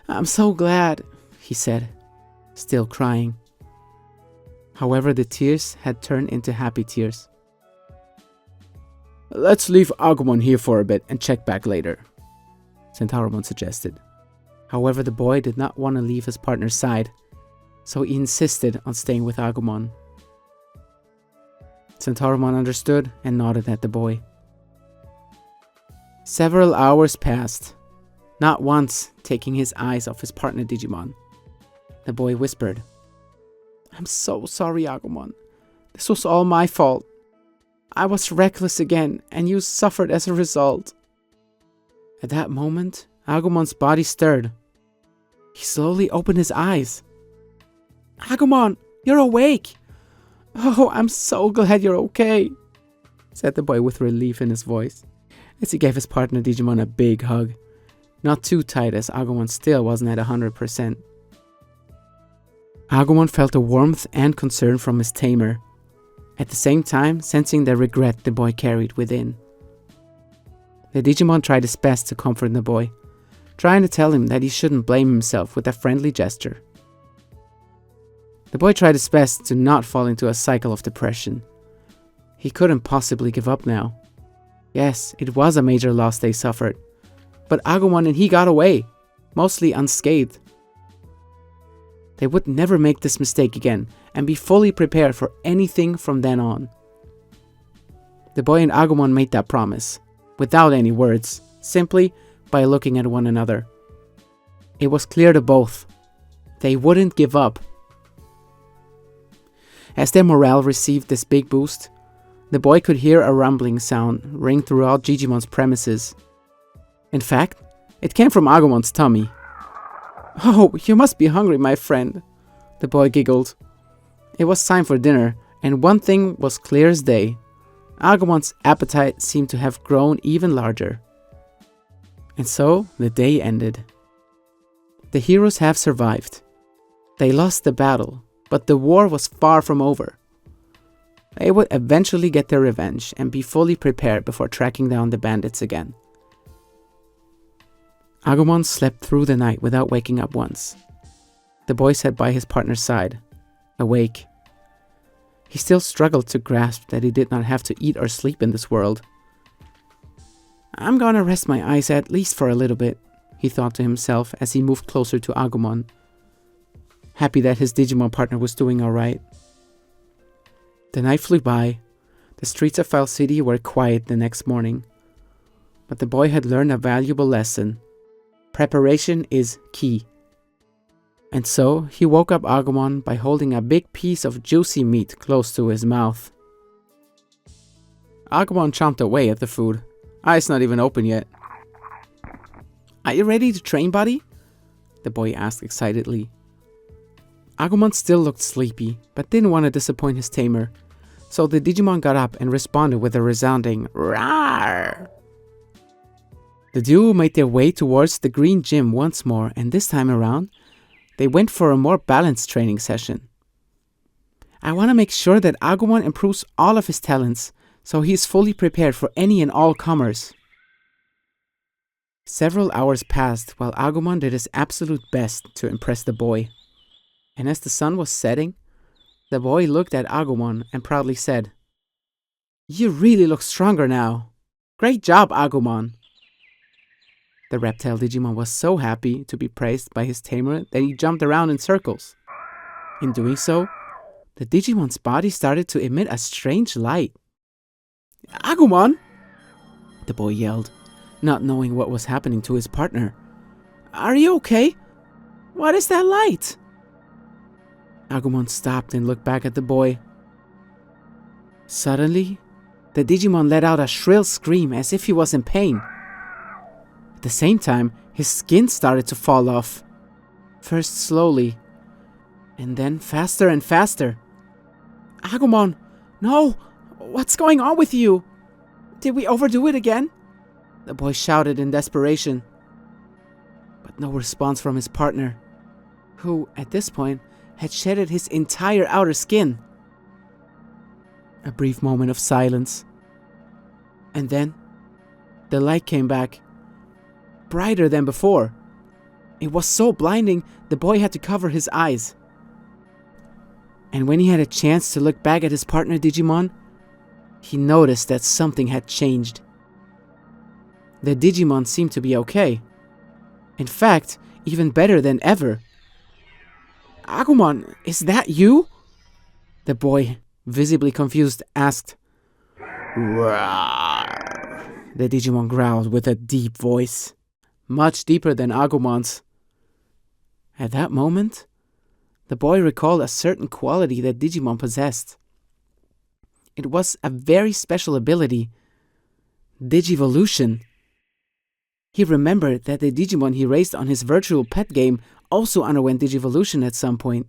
"I'm so glad," he said, still crying. However, the tears had turned into happy tears. "Let's leave Agumon here for a bit and check back later," Centaurumon suggested. However, the boy did not want to leave his partner's side, so he insisted on staying with Agumon. Centaurumon understood and nodded at the boy. Several hours passed, not once taking his eyes off his partner Digimon. The boy whispered. I'm so sorry, Agumon. This was all my fault. I was reckless again, and you suffered as a result. At that moment, Agumon's body stirred. He slowly opened his eyes. Agumon, you're awake! Oh, I'm so glad you're okay, said the boy with relief in his voice, as he gave his partner Digimon a big hug. Not too tight, as Agumon still wasn't at 100%. Agumon felt the warmth and concern from his tamer, at the same time sensing the regret the boy carried within. The Digimon tried his best to comfort the boy, trying to tell him that he shouldn't blame himself with a friendly gesture. The boy tried his best to not fall into a cycle of depression. He couldn't possibly give up now. Yes, it was a major loss they suffered, but Agumon and he got away, mostly unscathed. They would never make this mistake again and be fully prepared for anything from then on. The boy and Agumon made that promise, without any words, simply by looking at one another. It was clear to both. They wouldn't give up. As their morale received this big boost, the boy could hear a rumbling sound ring throughout Digimon's premises. In fact, it came from Agumon's tummy. Oh, you must be hungry, my friend, the boy giggled. It was time for dinner, and one thing was clear as day. Agumon's appetite seemed to have grown even larger. And so the day ended. The heroes have survived. They lost the battle, but the war was far from over. They would eventually get their revenge and be fully prepared before tracking down the bandits again. Agumon slept through the night without waking up once. The boy sat by his partner's side, awake. He still struggled to grasp that he did not have to eat or sleep in this world. I'm gonna rest my eyes at least for a little bit, he thought to himself as he moved closer to Agumon, happy that his Digimon partner was doing alright. The night flew by. The streets of Foul City were quiet the next morning. But the boy had learned a valuable lesson. Preparation is key. And so he woke up Agumon by holding a big piece of juicy meat close to his mouth. Agumon chomped away at the food, eyes not even open yet. Are you ready to train, buddy? The boy asked excitedly. Agumon still looked sleepy, but didn't want to disappoint his tamer, so the Digimon got up and responded with a resounding "Rawr!" The duo made their way towards the green gym once more, and this time around, they went for a more balanced training session. I want to make sure that Agumon improves all of his talents, so he is fully prepared for any and all comers. Several hours passed while Agumon did his absolute best to impress the boy. And as the sun was setting, the boy looked at Agumon and proudly said, You really look stronger now. Great job, Agumon. The reptile Digimon was so happy to be praised by his tamer that he jumped around in circles. In doing so, the Digimon's body started to emit a strange light. Agumon! The boy yelled, not knowing what was happening to his partner. Are you okay? What is that light? Agumon stopped and looked back at the boy. Suddenly, the Digimon let out a shrill scream as if he was in pain. At the same time, his skin started to fall off. First slowly, and then faster and faster. Agumon, no! What's going on with you? Did we overdo it again? The boy shouted in desperation. But no response from his partner, who, at this point, had shedded his entire outer skin. A brief moment of silence. And then, the light came back, brighter than before. It was so blinding, the boy had to cover his eyes. And when he had a chance to look back at his partner Digimon, he noticed that something had changed. The Digimon seemed to be okay. In fact, even better than ever. Agumon, is that you? The boy, visibly confused, asked. Rawr. The Digimon growled with a deep voice, much deeper than Agumon's. At that moment, The boy recalled a certain quality that Digimon possessed. It was a very special ability, Digivolution. He remembered that the Digimon he raised on his virtual pet game also underwent Digivolution at some point.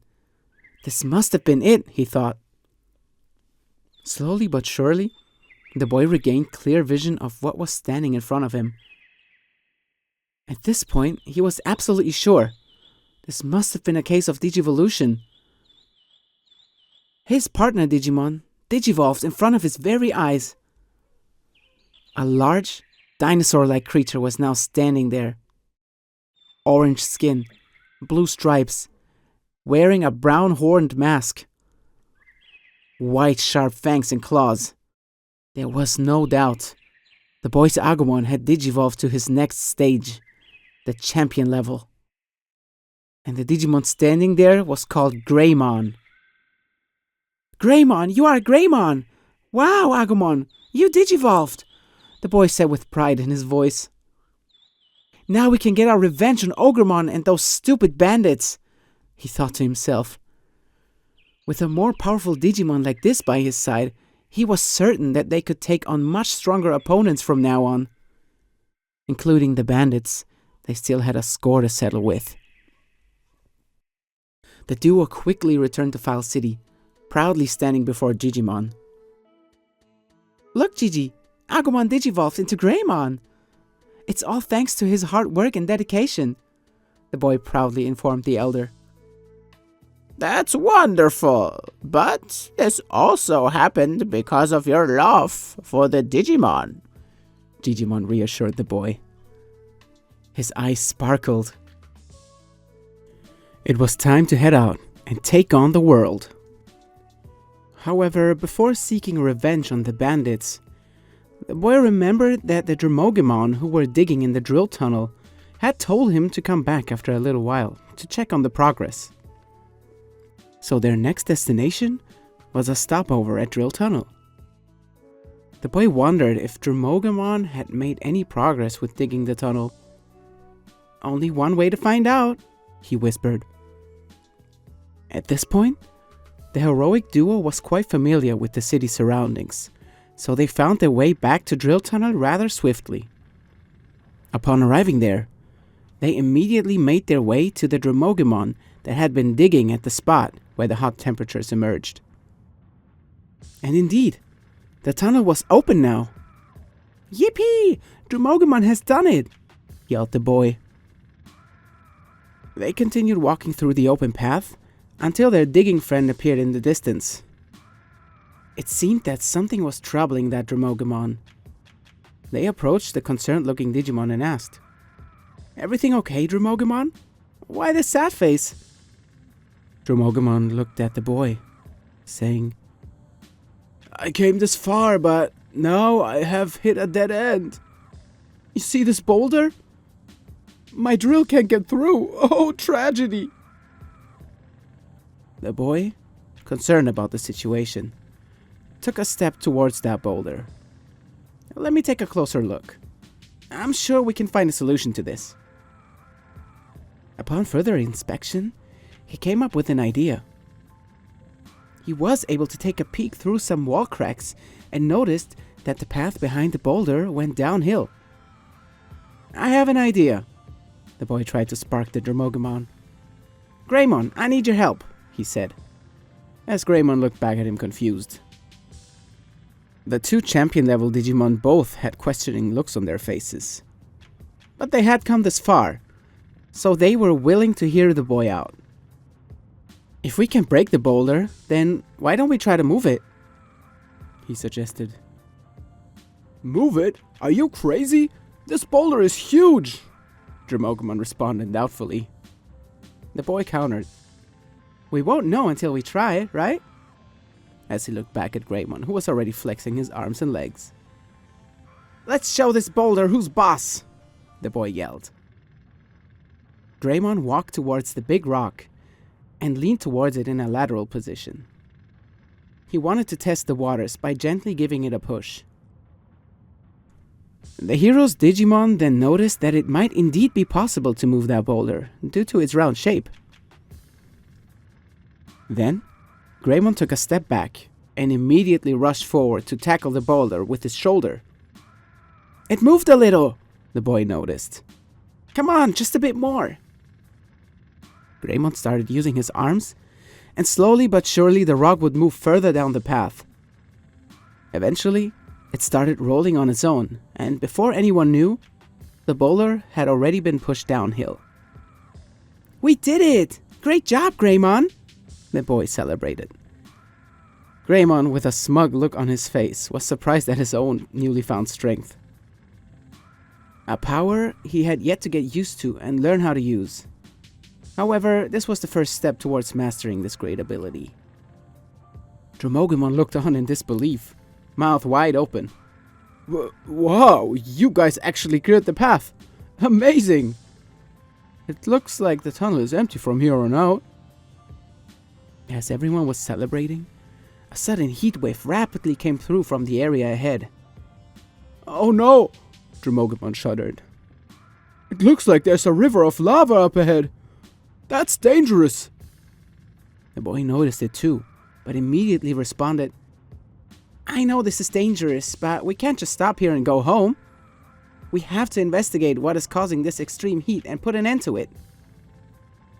This must have been it, he thought. Slowly but surely, the boy regained clear vision of what was standing in front of him. At this point, he was absolutely sure. This must have been a case of Digivolution. His partner Digimon digivolved in front of his very eyes. A large, dinosaur-like creature was now standing there. Orange skin, blue stripes, wearing a brown horned mask. White sharp fangs and claws. There was no doubt. The boy's Agumon had digivolved to his next stage, the champion level. And the Digimon standing there was called Greymon. Greymon, you are Greymon! Wow, Agumon, you digivolved! The boy said with pride in his voice. Now we can get our revenge on Ogremon and those stupid bandits, he thought to himself. With a more powerful Digimon like this by his side, he was certain that they could take on much stronger opponents from now on. Including the bandits, they still had a score to settle with. The duo quickly returned to File City, proudly standing before Digimon. Look, Gigi, Agumon digivolved into Greymon. It's all thanks to his hard work and dedication, the boy proudly informed the elder. That's wonderful, but this also happened because of your love for the Digimon, Digimon reassured the boy. His eyes sparkled. It was time to head out and take on the world. However, before seeking revenge on the bandits, the boy remembered that the Dromogemon who were digging in the drill tunnel had told him to come back after a little while to check on the progress. So their next destination was a stopover at Drill Tunnel. The boy wondered if Dromogemon had made any progress with digging the tunnel. Only one way to find out, he whispered. At this point, the heroic duo was quite familiar with the city's surroundings, so they found their way back to Drill Tunnel rather swiftly. Upon arriving there, they immediately made their way to the Dromogemon that had been digging at the spot where the hot temperatures emerged. And indeed, the tunnel was open now. Yippee! Dromogemon has done it! Yelled the boy. They continued walking through the open path until their digging friend appeared in the distance. It seemed that something was troubling that Dromogemon. They approached the concerned-looking Digimon and asked, Everything okay, Dromogemon? Why the sad face? Dromogemon looked at the boy, saying, I came this far, but now I have hit a dead end. You see this boulder? My drill can't get through. Oh, tragedy. The boy, concerned about the situation, took a step towards that boulder. Let me take a closer look. I'm sure we can find a solution to this. Upon further inspection, he came up with an idea. He was able to take a peek through some wall cracks and noticed that the path behind the boulder went downhill. I have an idea. The boy tried to spark the Dromogemon. Greymon, I need your help, he said, as Greymon looked back at him confused. The two champion-level Digimon both had questioning looks on their faces. But they had come this far, so they were willing to hear the boy out. If we can break the boulder, then why don't we try to move it? He suggested. Move it? Are you crazy? This boulder is huge! Dromogemon responded doubtfully. The boy countered. We won't know until we try it, right? As he looked back at Greymon, who was already flexing his arms and legs. Let's show this boulder who's boss! The boy yelled. Greymon walked towards the big rock and leaned towards it in a lateral position. He wanted to test the waters by gently giving it a push. The hero's Digimon then noticed that it might indeed be possible to move that boulder due to its round shape. Then, Greymon took a step back and immediately rushed forward to tackle the boulder with his shoulder. It moved a little, the boy noticed. Come on, just a bit more. Greymon started using his arms, and slowly but surely the rock would move further down the path. Eventually, it started rolling on its own, and before anyone knew, the boulder had already been pushed downhill. We did it! Great job, Greymon! The boy celebrated. Greymon, with a smug look on his face, was surprised at his own newly found strength. A power he had yet to get used to and learn how to use. However, this was the first step towards mastering this great ability. Dromogomon looked on in disbelief, mouth wide open. Wow, you guys actually cleared the path! Amazing! It looks like the tunnel is empty from here on out. As everyone was celebrating, a sudden heat wave rapidly came through from the area ahead. Oh no! Dromogomon shuddered. It looks like there's a river of lava up ahead. That's dangerous. The boy noticed it too, but immediately responded, I know this is dangerous, but we can't just stop here and go home. We have to investigate what is causing this extreme heat and put an end to it.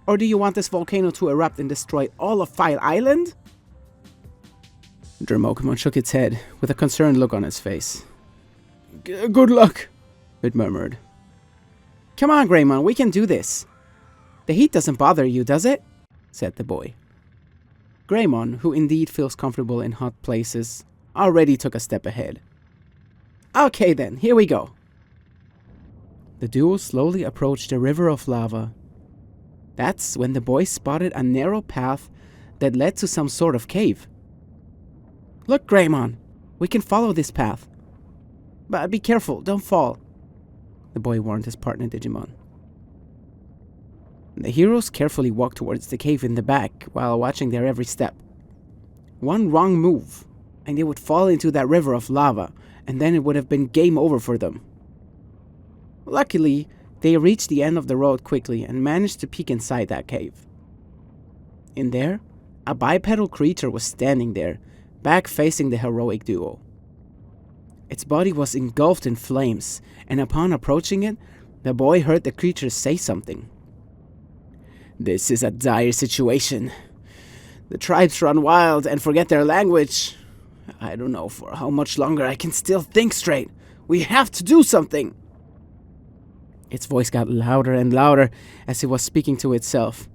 Or do you want this volcano to erupt and destroy all of File Island? Dromogomon shook its head with a concerned look on its face. Good luck, it murmured. Come on, Greymon, we can do this. The heat doesn't bother you, does it? Said the boy. Greymon, who indeed feels comfortable in hot places, already took a step ahead. Okay then, here we go. The duo slowly approached a river of lava. That's when the boy spotted a narrow path that led to some sort of cave. Look, Greymon, we can follow this path. But be careful, don't fall, the boy warned his partner Digimon. The heroes carefully walked towards the cave in the back while watching their every step. One wrong move, and they would fall into that river of lava, and then it would have been game over for them. Luckily, they reached the end of the road quickly and managed to peek inside that cave. In there, a bipedal creature was standing there, back facing the heroic duo. Its body was engulfed in flames, and upon approaching it, the boy heard the creature say something. This is a dire situation. The tribes run wild and forget their language. I don't know for how much longer I can still think straight. We have to do something. Its voice got louder and louder as it was speaking to itself.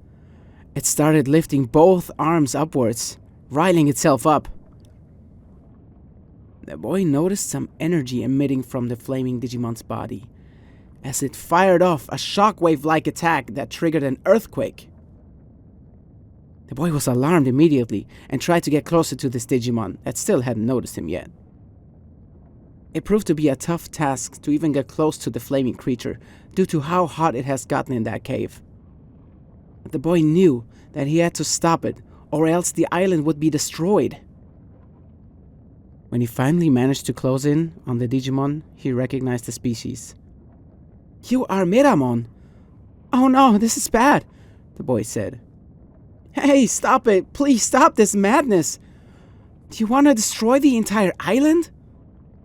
It started lifting both arms upwards, riling itself up. The boy noticed some energy emitting from the flaming Digimon's body, as it fired off a shockwave-like attack that triggered an earthquake. The boy was alarmed immediately and tried to get closer to this Digimon that still hadn't noticed him yet. It proved to be a tough task to even get close to the flaming creature due to how hot it has gotten in that cave. But the boy knew that he had to stop it, or else the island would be destroyed. When he finally managed to close in on the Digimon, he recognized the species. You are Miramon. Oh no, this is bad, the boy said. Hey, stop it. Please stop this madness. Do you want to destroy the entire island?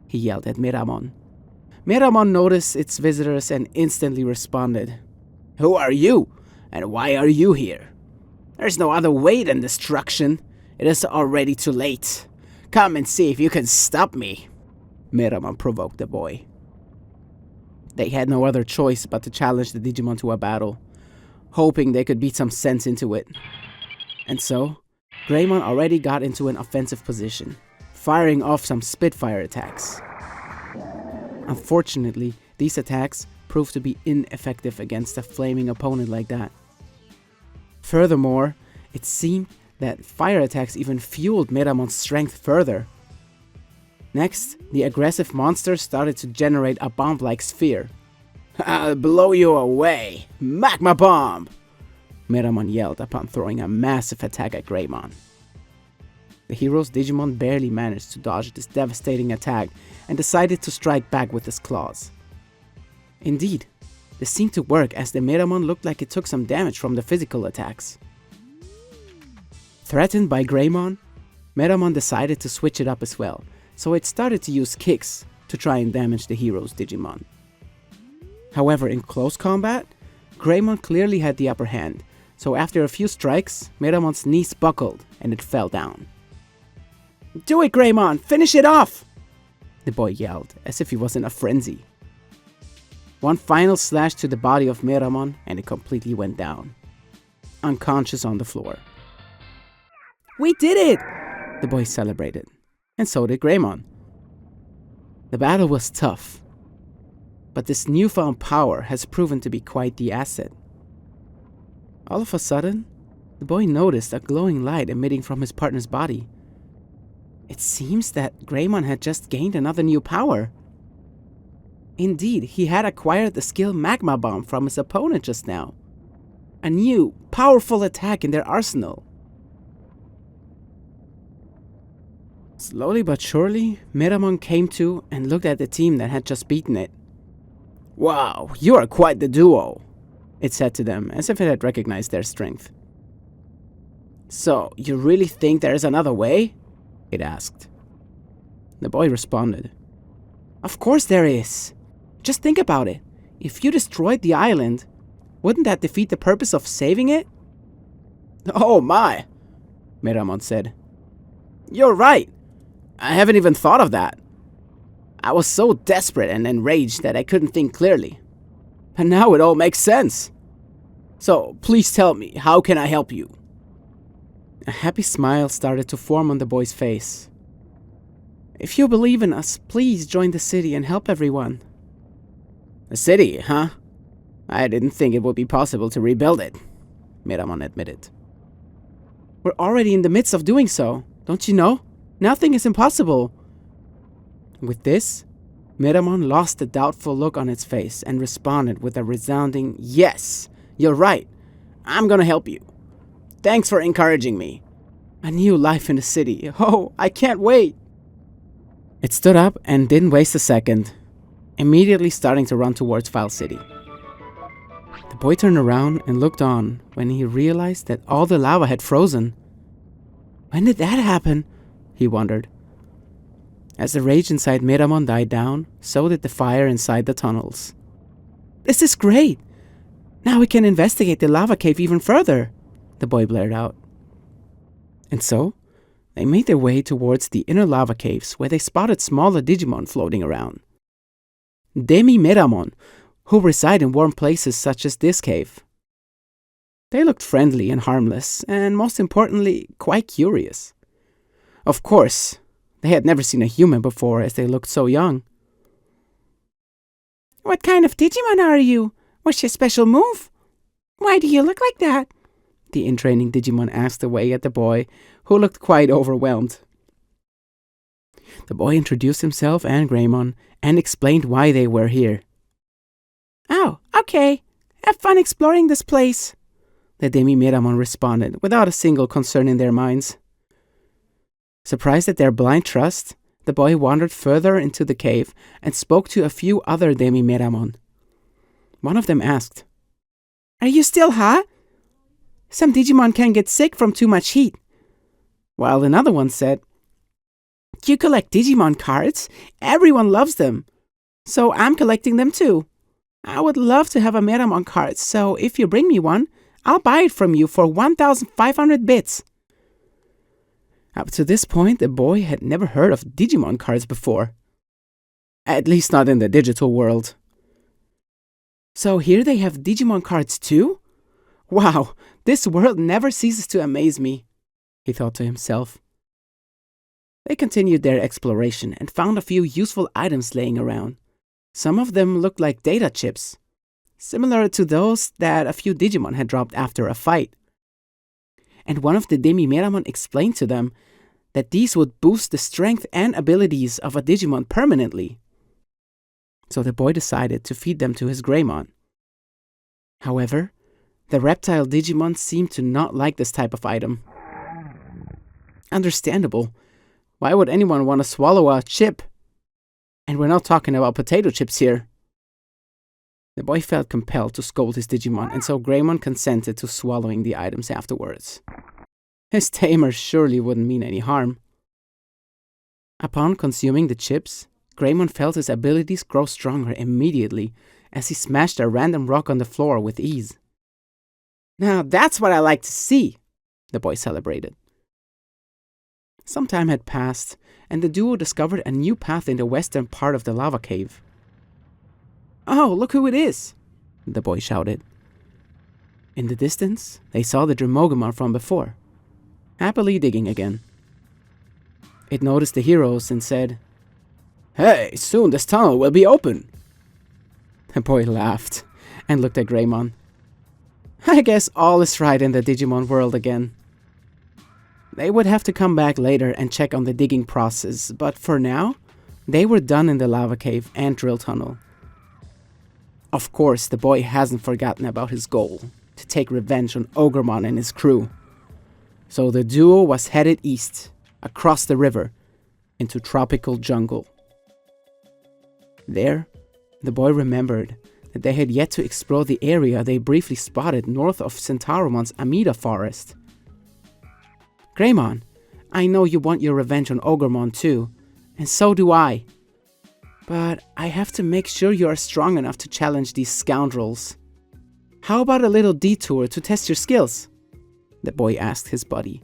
He yelled at Miramon. Miramon noticed its visitors and instantly responded. Who are you? And why are you here? There's no other way than destruction. It is already too late. Come and see if you can stop me. Miramon provoked the boy. They had no other choice but to challenge the Digimon to a battle, hoping they could beat some sense into it. And so, Greymon already got into an offensive position, firing off some Spitfire attacks. Unfortunately, these attacks proved to be ineffective against a flaming opponent like that. Furthermore, it seemed that fire attacks even fueled Miramon's strength further. Next, the aggressive monster started to generate a bomb-like sphere. I'll blow you away! Magma bomb! Miramon yelled upon throwing a massive attack at Greymon. The hero's Digimon barely managed to dodge this devastating attack and decided to strike back with his claws. Indeed, this seemed to work as the Miramon looked like it took some damage from the physical attacks. Threatened by Greymon, Meramon decided to switch it up as well, so it started to use kicks to try and damage the hero's Digimon. However, in close combat, Greymon clearly had the upper hand, so after a few strikes, Meramon's knees buckled and it fell down. "Do it, Greymon! Finish it off!" the boy yelled, as if he was in a frenzy. One final slash to the body of Meramon and it completely went down, unconscious on the floor. "We did it!" the boy celebrated, and so did Greymon. The battle was tough, but this newfound power has proven to be quite the asset. All of a sudden, the boy noticed a glowing light emitting from his partner's body. It seems that Greymon had just gained another new power. Indeed, he had acquired the skill Magma Bomb from his opponent just now. A new, powerful attack in their arsenal. Slowly but surely, Meramon came to and looked at the team that had just beaten it. "Wow, you are quite the duo," it said to them, as if it had recognized their strength. "So, you really think there is another way?" it asked. The boy responded, "Of course there is. Just think about it. If you destroyed the island, wouldn't that defeat the purpose of saving it?" "Oh my," Meramon said. "You're right. I haven't even thought of that. I was so desperate and enraged that I couldn't think clearly. But now it all makes sense. So, please tell me, how can I help you?" A happy smile started to form on the boy's face. "If you believe in us, please join the city and help everyone." "The city, huh? I didn't think it would be possible to rebuild it," Meramon admitted. "We're already in the midst of doing so, don't you know? Nothing is impossible." With this, Meramon lost the doubtful look on its face and responded with a resounding, "Yes, you're right. I'm gonna help you. Thanks for encouraging me. A new life in the city. Oh, I can't wait." It stood up and didn't waste a second, immediately starting to run towards File City. The boy turned around and looked on when he realized that all the lava had frozen. When did that happen? He wondered. As the rage inside Meramon died down, so did the fire inside the tunnels. "This is great! Now we can investigate the lava cave even further," the boy blared out. And so, they made their way towards the inner lava caves where they spotted smaller Digimon floating around. Demi-Meramon, who reside in warm places such as this cave. They looked friendly and harmless, and most importantly, quite curious. Of course, they had never seen a human before as they looked so young. "What kind of Digimon are you? What's your special move? Why do you look like that?" the in-training Digimon asked away at the boy, who looked quite overwhelmed. The boy introduced himself and Greymon and explained why they were here. "Oh, okay. Have fun exploring this place," the Demi-Meramon responded, without a single concern in their minds. Surprised at their blind trust, the boy wandered further into the cave and spoke to a few other Demi-Meramon. One of them asked, "Are you still hot? Some Digimon can get sick from too much heat." While another one said, "You collect Digimon cards? Everyone loves them. So I'm collecting them too. I would love to have a Meramon card, so if you bring me one, I'll buy it from you for 1,500 bits. Up to this point, the boy had never heard of Digimon cards before. At least not in the digital world. So here they have Digimon cards too? Wow, this world never ceases to amaze me, he thought to himself. They continued their exploration and found a few useful items laying around. Some of them looked like data chips, similar to those that a few Digimon had dropped after a fight. And one of the Demi-Meramon explained to them that these would boost the strength and abilities of a Digimon permanently. So the boy decided to feed them to his Greymon. However, the reptile Digimon seemed to not like this type of item. Understandable. Why would anyone want to swallow a chip? And we're not talking about potato chips here. The boy felt compelled to scold his Digimon, and so Greymon consented to swallowing the items afterwards. His tamer surely wouldn't mean any harm. Upon consuming the chips, Greymon felt his abilities grow stronger immediately as he smashed a random rock on the floor with ease. "Now that's what I like to see," the boy celebrated. Some time had passed, and the duo discovered a new path in the western part of the lava cave. "Oh, look who it is!" the boy shouted. In the distance, they saw the Dromogomon from before, happily digging again. It noticed the heroes and said, "Hey, soon this tunnel will be open." The boy laughed and looked at Greymon. "I guess all is right in the Digimon world again." They would have to come back later and check on the digging process, but for now, they were done in the lava cave and drill tunnel. Of course, the boy hasn't forgotten about his goal, to take revenge on Ogremon and his crew. So the duo was headed east, across the river, into tropical jungle. There, the boy remembered that they had yet to explore the area they briefly spotted north of Centauromon's Amida forest. "Greymon, I know you want your revenge on Ogremon too, and so do I. But I have to make sure you are strong enough to challenge these scoundrels. How about a little detour to test your skills?" the boy asked his buddy.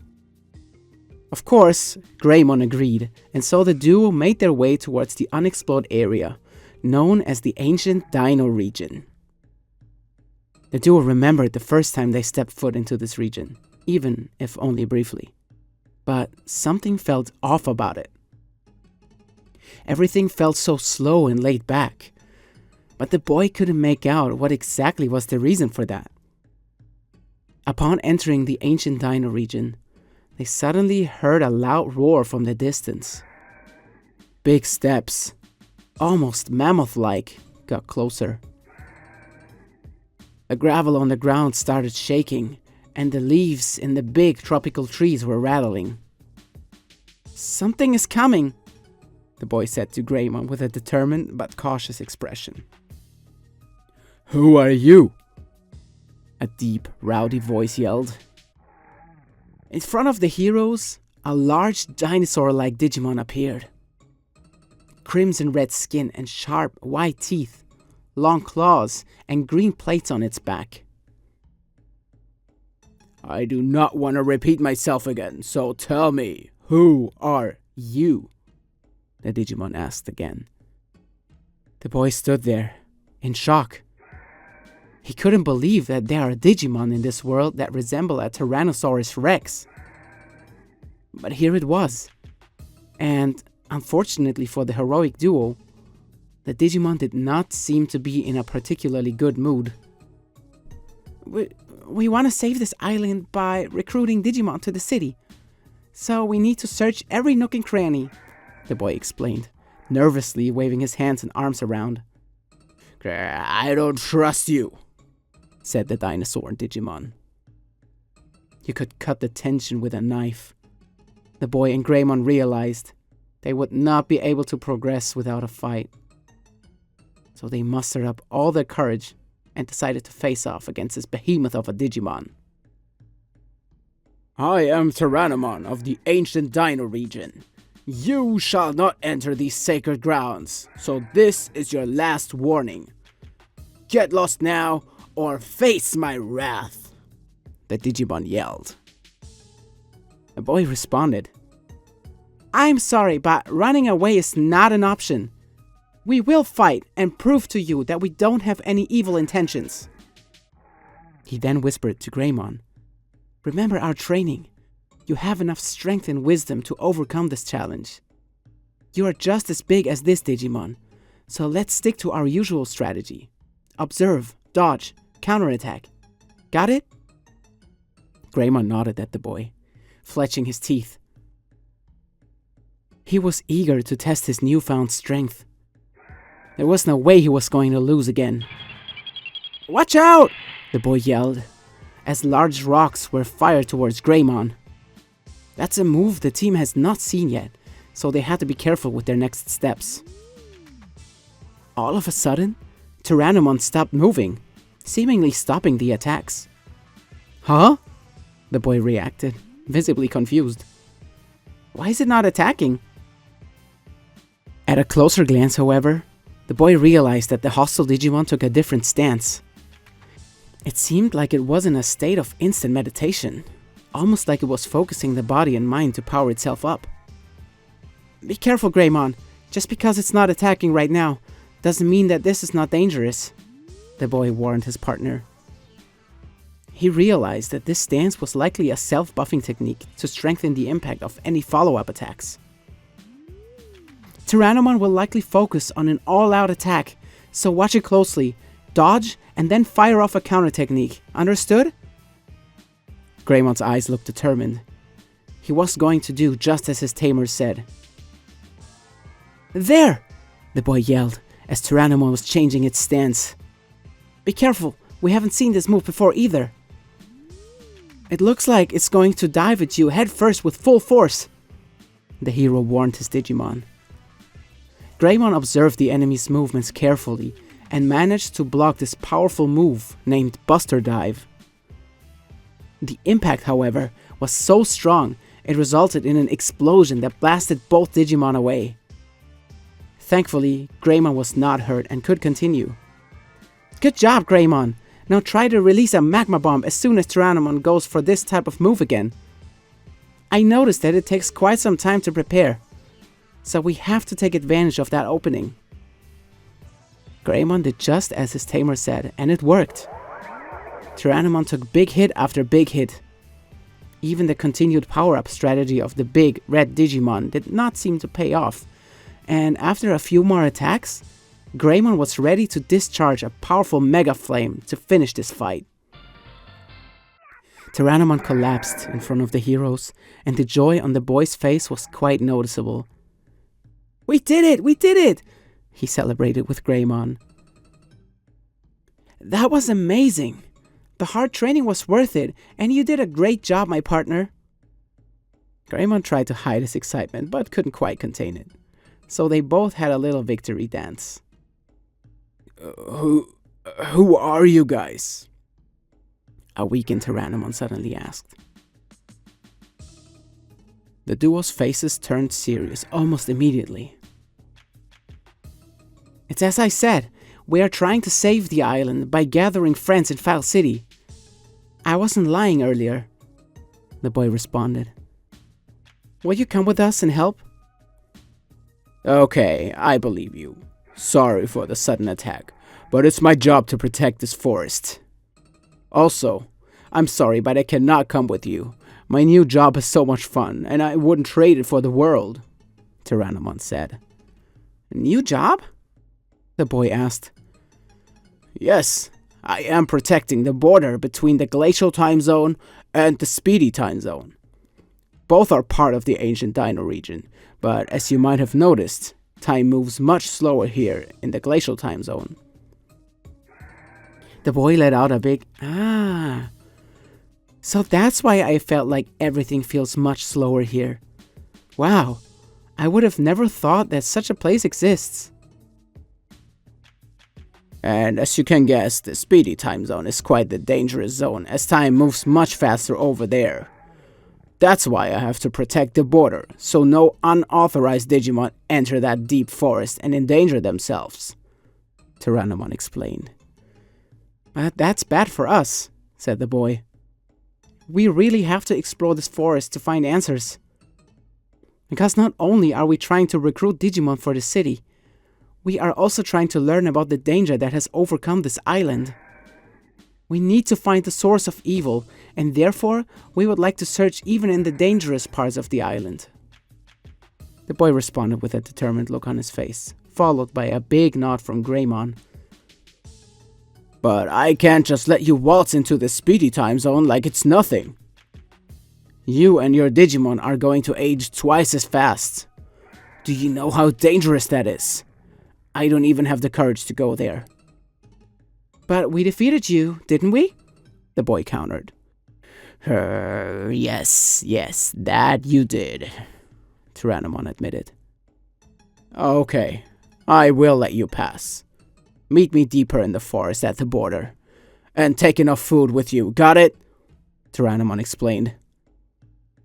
Of course, Greymon agreed, and so the duo made their way towards the unexplored area, known as the ancient Dino region. The duo remembered the first time they stepped foot into this region, even if only briefly. But something felt off about it. Everything felt so slow and laid back, but the boy couldn't make out what exactly was the reason for that. Upon entering the ancient Dino region, they suddenly heard a loud roar from the distance. Big steps, almost mammoth-like, got closer. The gravel on the ground started shaking, and the leaves in the big tropical trees were rattling. "Something is coming," the boy said to Greymon with a determined but cautious expression. "Who are you?" a deep, rowdy voice yelled. In front of the heroes, a large dinosaur-like Digimon appeared. Crimson red skin and sharp white teeth, long claws, and green plates on its back. "I do not want to repeat myself again, so tell me, who are you?" the Digimon asked again. The boy stood there, in shock. He couldn't believe that there are Digimon in this world that resemble a Tyrannosaurus Rex. But here it was. And, unfortunately for the heroic duo, the Digimon did not seem to be in a particularly good mood. We want to save this island by recruiting Digimon to the city. So we need to search every nook and cranny, the boy explained, nervously waving his hands and arms around. "I don't trust you," said the dinosaur Digimon. You could cut the tension with a knife. The boy and Greymon realized they would not be able to progress without a fight. So they mustered up all their courage and decided to face off against this behemoth of a Digimon. "I am Tyrannomon of the ancient Dino region. You shall not enter these sacred grounds, so this is your last warning. Get lost now, or face my wrath," the Digimon yelled. The boy responded, "I'm sorry, but running away is not an option. We will fight and prove to you that we don't have any evil intentions." He then whispered to Greymon, "Remember our training. You have enough strength and wisdom to overcome this challenge. You are just as big as this Digimon, so let's stick to our usual strategy. Observe, dodge, counterattack. Got it?" Greymon nodded at the boy, fletching his teeth. He was eager to test his newfound strength. There was no way he was going to lose again. "Watch out!" the boy yelled, as large rocks were fired towards Greymon. That's a move the team has not seen yet, so they had to be careful with their next steps. All of a sudden, Tyrannomon stopped moving, seemingly stopping the attacks. "Huh?" the boy reacted, visibly confused. Why is it not attacking? At a closer glance, however, the boy realized that the hostile Digimon took a different stance. It seemed like it was in a state of instant meditation, almost like it was focusing the body and mind to power itself up. Be careful, Greymon. Just because it's not attacking right now doesn't mean that this is not dangerous, the boy warned his partner. He realized that this stance was likely a self-buffing technique to strengthen the impact of any follow-up attacks. Tyrannomon will likely focus on an all-out attack, so watch it closely, dodge, and then fire off a counter technique. Understood? Greymon's eyes looked determined. He was going to do just as his tamer said. There! The boy yelled as Tyrannomon was changing its stance. Be careful, we haven't seen this move before either. It looks like it's going to dive at you head first with full force, the hero warned his Digimon. Greymon observed the enemy's movements carefully and managed to block this powerful move named Buster Dive. The impact, however, was so strong it resulted in an explosion that blasted both Digimon away. Thankfully, Greymon was not hurt and could continue. Good job, Greymon! Now try to release a magma bomb as soon as Tyrannomon goes for this type of move again. I noticed that it takes quite some time to prepare, so we have to take advantage of that opening. Greymon did just as his tamer said, and it worked. Tyrannomon took big hit after big hit. Even the continued power-up strategy of the big red Digimon did not seem to pay off, and after a few more attacks, Greymon was ready to discharge a powerful Mega Flame to finish this fight. Tyrannomon collapsed in front of the heroes, and the joy on the boy's face was quite noticeable. We did it! We did it! He celebrated with Greymon. That was amazing! The hard training was worth it, and you did a great job, my partner. Greymon tried to hide his excitement, but couldn't quite contain it. So they both had a little victory dance. Who are you guys? A weakened Tyrannomon suddenly asked. The duo's faces turned serious almost immediately. It's as I said, we are trying to save the island by gathering friends in Foul City. I wasn't lying earlier, the boy responded. Will you come with us and help? Okay, I believe you. Sorry for the sudden attack, but it's my job to protect this forest. Also, I'm sorry, but I cannot come with you. My new job is so much fun, and I wouldn't trade it for the world, Tyrannomon said. New job? The boy asked. Yes, I am protecting the border between the Glacial Time Zone and the Speedy Time Zone. Both are part of the ancient Dino region, but as you might have noticed, time moves much slower here in the Glacial Time Zone. The boy let out a big ah. So that's why I felt like everything feels much slower here. Wow, I would have never thought that such a place exists. And as you can guess, the Speedy Time Zone is quite the dangerous zone, as time moves much faster over there. That's why I have to protect the border, so no unauthorized Digimon enter that deep forest and endanger themselves, Tyrannomon explained. But that's bad for us, said the boy. We really have to explore this forest to find answers. Because not only are we trying to recruit Digimon for the city, we are also trying to learn about the danger that has overcome this island. We need to find the source of evil, and therefore we would like to search even in the dangerous parts of the island. The boy responded with a determined look on his face, followed by a big nod from Greymon. But I can't just let you waltz into the Speedy Time Zone like it's nothing. You and your Digimon are going to age twice as fast. Do you know how dangerous that is? I don't even have the courage to go there. But we defeated you, didn't we? The boy countered. Yes, that you did, Tyrannomon admitted. Okay, I will let you pass. Meet me deeper in the forest at the border. And take enough food with you, got it? Tyrannomon explained.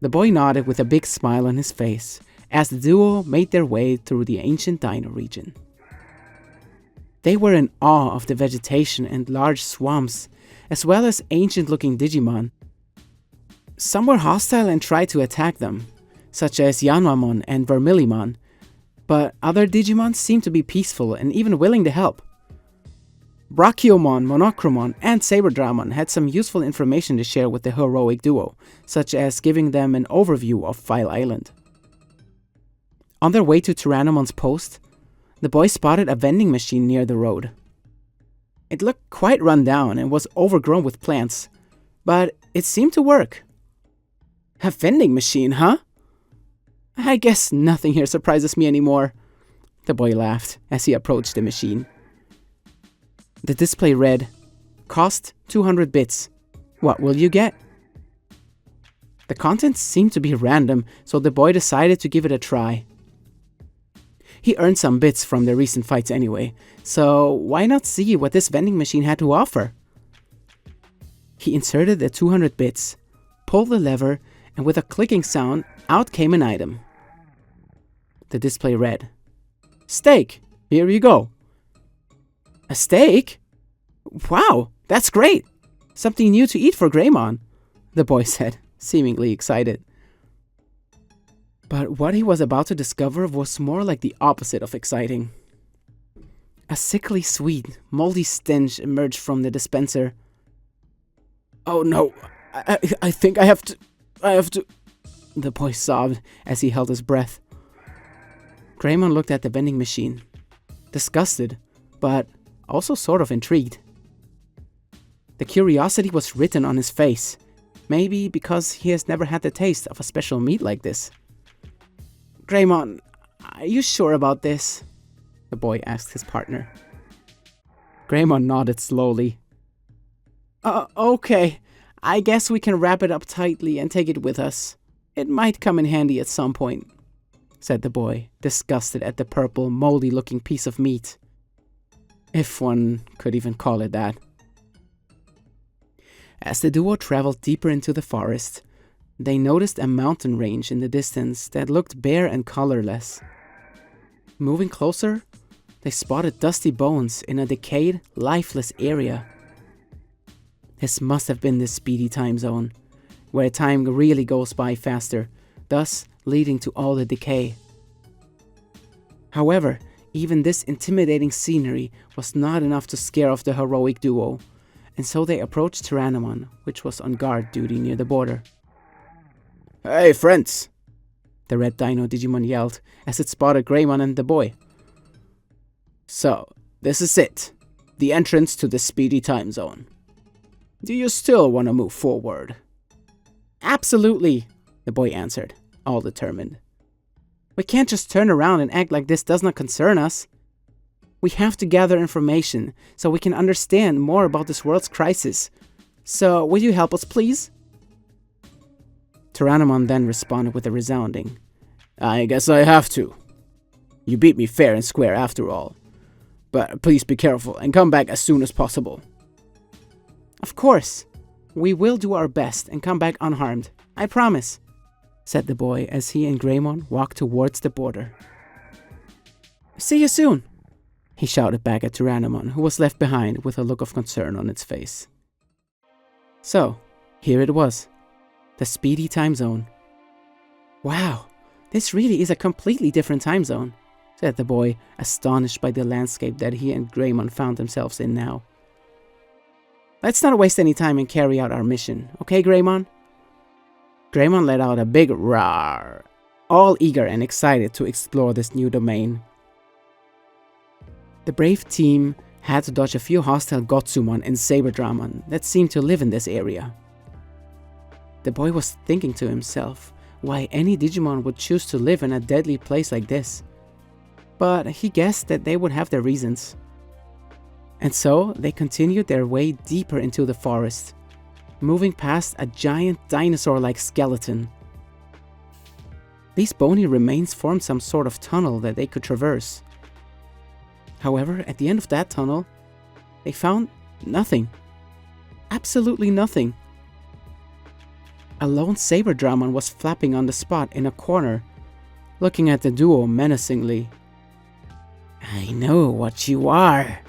The boy nodded with a big smile on his face as the duo made their way through the ancient dino region. They were in awe of the vegetation and large swamps, as well as ancient-looking Digimon. Some were hostile and tried to attack them, such as Yanmamon and Vermillimon, but other Digimon seemed to be peaceful and even willing to help. Brachiomon, Monochromon, and Saberdramon had some useful information to share with the heroic duo, such as giving them an overview of File Island. On their way to Tyrannomon's post, the boys spotted a vending machine near the road. It looked quite run down and was overgrown with plants, but it seemed to work. A vending machine, huh? I guess nothing here surprises me anymore, the boy laughed as he approached the machine. The display read, "Cost 200 bits. What will you get?" The contents seemed to be random, so the boy decided to give it a try. He earned some bits from the recent fights anyway, so why not see what this vending machine had to offer? He inserted the 200 bits, pulled the lever, and with a clicking sound, out came an item. The display read, "Steak, here you go." A steak? Wow, that's great! Something new to eat for Greymon, the boy said, seemingly excited. But what he was about to discover was more like the opposite of exciting. A sickly sweet, moldy stench emerged from the dispenser. "Oh no, I think I have to, the boy sobbed as he held his breath. Greymon looked at the vending machine, disgusted, but also sort of intrigued. The curiosity was written on his face, maybe because he has never had the taste of a special meat like this. "Greymon, are you sure about this?" the boy asked his partner. Greymon nodded slowly. Okay, I guess we can wrap it up tightly and take it with us. It might come in handy at some point," said the boy, disgusted at the purple, moldy-looking piece of meat. If one could even call it that. As the duo traveled deeper into the forest, they noticed a mountain range in the distance that looked bare and colorless. Moving closer, they spotted dusty bones in a decayed, lifeless area. This must have been the speedy time zone, where time really goes by faster, thus leading to all the decay. However, even this intimidating scenery was not enough to scare off the heroic duo, and so they approached Tyrannomon, which was on guard duty near the border. "Hey, friends!" the red dino Digimon yelled as it spotted Greymon and the boy. "So, this is it, the entrance to the speedy time zone. Do you still want to move forward?" "Absolutely," the boy answered, all determined. "We can't just turn around and act like this does not concern us. We have to gather information so we can understand more about this world's crisis. So, will you help us, please?" Tyrannomon then responded with a resounding, "I guess I have to. You beat me fair and square after all. But please be careful and come back as soon as possible." "Of course. We will do our best and come back unharmed. I promise," said the boy as he and Greymon walked towards the border. "See you soon," he shouted back at Tyrannomon, who was left behind with a look of concern on its face. So, here it was. The speedy time zone. "Wow, this really is a completely different time zone," said the boy, astonished by the landscape that he and Greymon found themselves in now. "Let's not waste any time and carry out our mission, okay, Greymon?" Greymon let out a big roar, all eager and excited to explore this new domain. The brave team had to dodge a few hostile Gotsumon and Saberdramon that seemed to live in this area. The boy was thinking to himself why any Digimon would choose to live in a deadly place like this, but he guessed that they would have their reasons. And so they continued their way deeper into the forest, moving past a giant dinosaur-like skeleton. These bony remains formed some sort of tunnel that they could traverse. However, at the end of that tunnel, they found nothing. Absolutely nothing. A lone Saber Dramon was flapping on the spot in a corner, looking at the duo menacingly. "I know what you are,"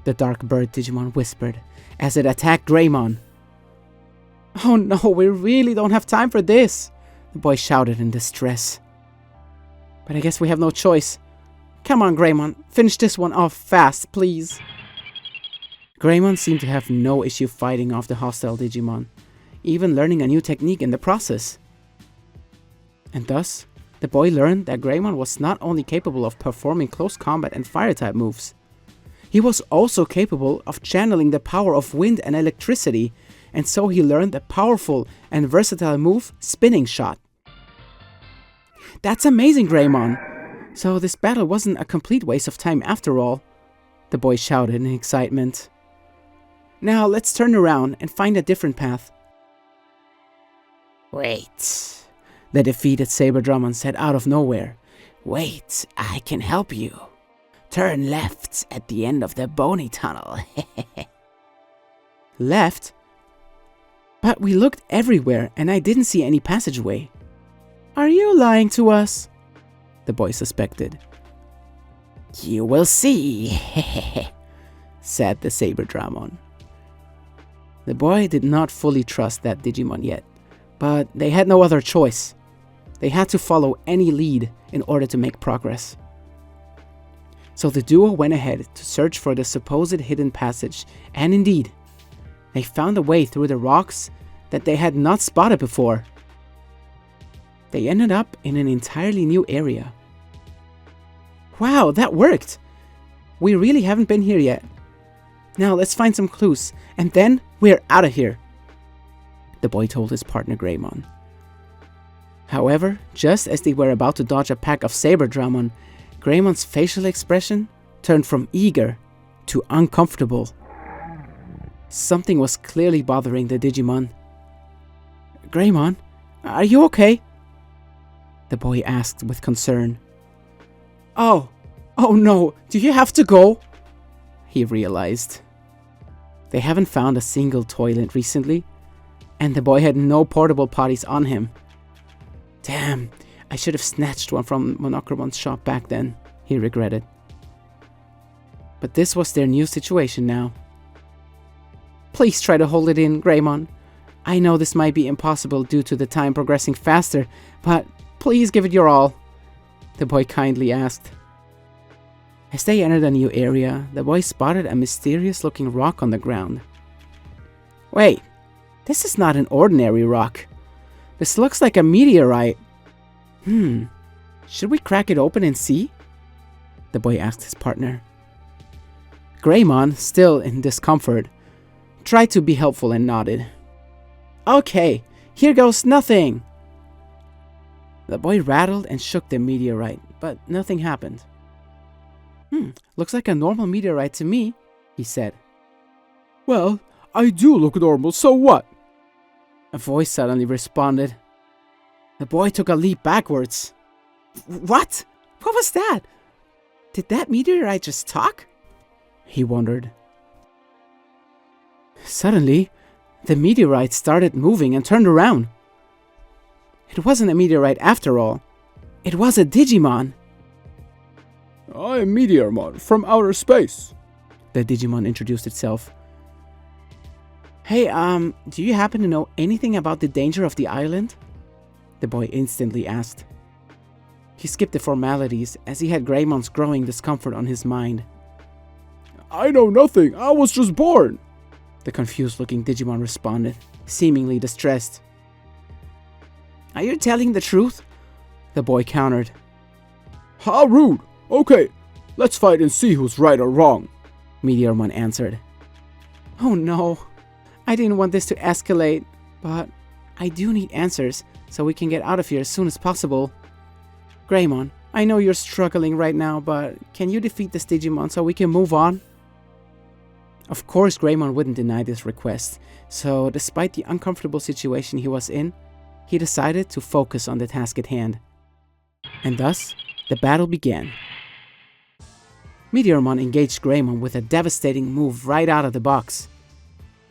the dark bird Digimon whispered as it attacked Greymon. "Oh no, we really don't have time for this," the boy shouted in distress. "But I guess we have no choice. Come on, Greymon, finish this one off fast, please." Greymon seemed to have no issue fighting off the hostile Digimon, even learning a new technique in the process. And thus, the boy learned that Greymon was not only capable of performing close combat and fire-type moves, he was also capable of channeling the power of wind and electricity, and so he learned the powerful and versatile move, Spinning Shot. "That's amazing, Greymon! So this battle wasn't a complete waste of time after all," the boy shouted in excitement. "Now let's turn around and find a different path." "Wait," the defeated Saber Dramon said out of nowhere. "Wait, I can help you. Turn left at the end of the bony tunnel." "Left? But we looked everywhere and I didn't see any passageway." "Are you lying to us?" the boy suspected. "You will see," said the Saber Dramon. The boy did not fully trust that Digimon yet, but they had no other choice. They had to follow any lead in order to make progress. So the duo went ahead to search for the supposed hidden passage, and indeed, they found a way through the rocks that they had not spotted before. They ended up in an entirely new area. "Wow, that worked! We really haven't been here yet. Now let's find some clues, and then we're out of here," the boy told his partner Greymon. However, just as they were about to dodge a pack of Saber Dramon, Greymon's facial expression turned from eager to uncomfortable. Something was clearly bothering the Digimon. "Greymon, are you okay?" the boy asked with concern. Oh no, do you have to go?" he realized. They haven't found a single toilet recently, and the boy had no portable potties on him. Damn, I should have snatched one from Monocromon's shop back then, he regretted. But this was their new situation now. "Please try to hold it in, Greymon. I know this might be impossible due to the time progressing faster, but please give it your all," the boy kindly asked. As they entered a new area, the boy spotted a mysterious-looking rock on the ground. "Wait, this is not an ordinary rock. This looks like a meteorite. Should we crack it open and see?" the boy asked his partner. Greymon, still in discomfort, tried to be helpful and nodded. "Okay, here goes nothing." The boy rattled and shook the meteorite, but nothing happened. Looks like a normal meteorite to me," he said. "Well, I do look normal, so what?" a voice suddenly responded. The boy took a leap backwards. What? What was that? Did that meteorite just talk? He wondered. Suddenly, the meteorite started moving and turned around. It wasn't a meteorite after all. It was a Digimon. "I'm Meteormon from outer space," the Digimon introduced itself. Hey, do you happen to know anything about the danger of the island? The boy instantly asked. He skipped the formalities as he had Greymon's growing discomfort on his mind. "I know nothing, I was just born," the confused-looking Digimon responded, seemingly distressed. Are you telling the truth? The boy countered. "How rude! Okay, let's fight and see who's right or wrong," Meteormon answered. Oh no, I didn't want this to escalate, but I do need answers so we can get out of here as soon as possible. Greymon, I know you're struggling right now, but can you defeat this Digimon so we can move on? Of course, Greymon wouldn't deny this request, so despite the uncomfortable situation he was in, he decided to focus on the task at hand. And thus, the battle began. Meteormon engaged Greymon with a devastating move right out of the box.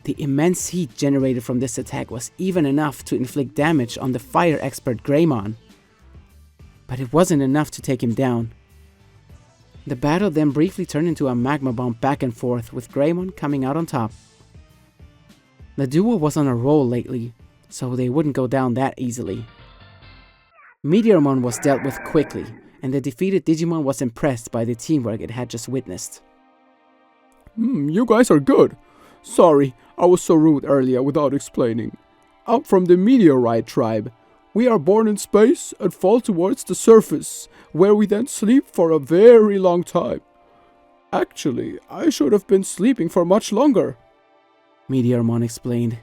The immense heat generated from this attack was even enough to inflict damage on the fire expert Greymon. But it wasn't enough to take him down. The battle then briefly turned into a magma bomb back and forth, with Greymon coming out on top. The duo was on a roll lately, so they wouldn't go down that easily. Meteormon was dealt with quickly, and the defeated Digimon was impressed by the teamwork it had just witnessed. You guys are good. Sorry, I was so rude earlier without explaining. I'm from the Meteorite tribe. We are born in space and fall towards the surface, where we then sleep for a very long time. Actually, I should have been sleeping for much longer, Meteormon explained.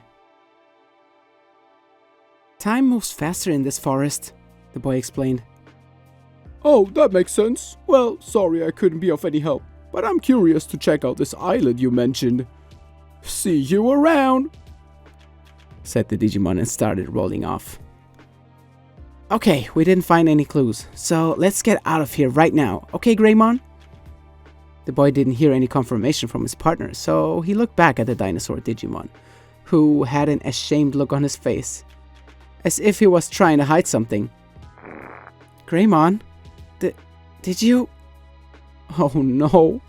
Time moves faster in this forest, the boy explained. Oh, that makes sense. Well, sorry I couldn't be of any help, but I'm curious to check out this island you mentioned. See you around, said the Digimon and started rolling off. Okay, we didn't find any clues, so let's get out of here right now, okay, Greymon? The boy didn't hear any confirmation from his partner, so he looked back at the dinosaur Digimon, who had an ashamed look on his face, as if he was trying to hide something. Greymon, did you? Oh no,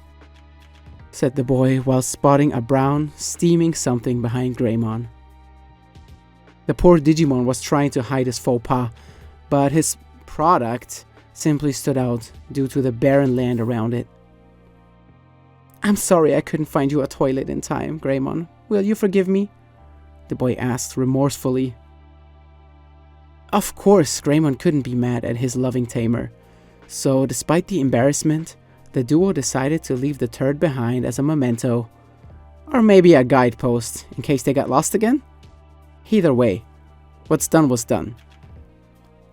said the boy while spotting a brown, steaming something behind Greymon. The poor Digimon was trying to hide his faux pas, but his product simply stood out due to the barren land around it. I'm sorry I couldn't find you a toilet in time, Greymon. Will you forgive me? The boy asked remorsefully. Of course, Greymon couldn't be mad at his loving tamer, so despite the embarrassment, the duo decided to leave the turd behind as a memento, or maybe a guidepost in case they got lost again. Either way, what's done was done.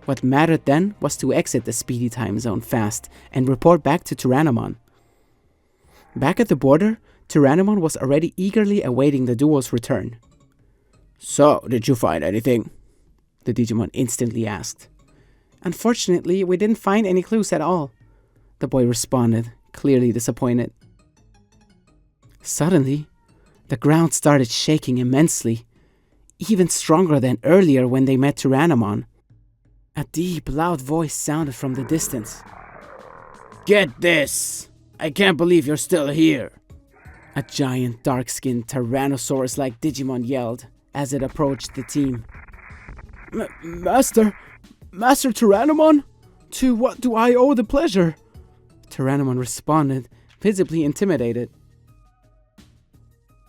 What mattered then was to exit the speedy time zone fast and report back to Tyrannomon. Back at the border, Tyrannomon was already eagerly awaiting the duo's return. So, did you find anything? The Digimon instantly asked. Unfortunately, we didn't find any clues at all, the boy responded, clearly disappointed. Suddenly, the ground started shaking immensely, even stronger than earlier when they met Tyrannomon. A deep, loud voice sounded from the distance. Get this! I can't believe you're still here! A giant, dark-skinned, Tyrannosaurus-like Digimon yelled as it approached the team. Master Tyrannomon? To what do I owe the pleasure? Tyrannomon responded, visibly intimidated.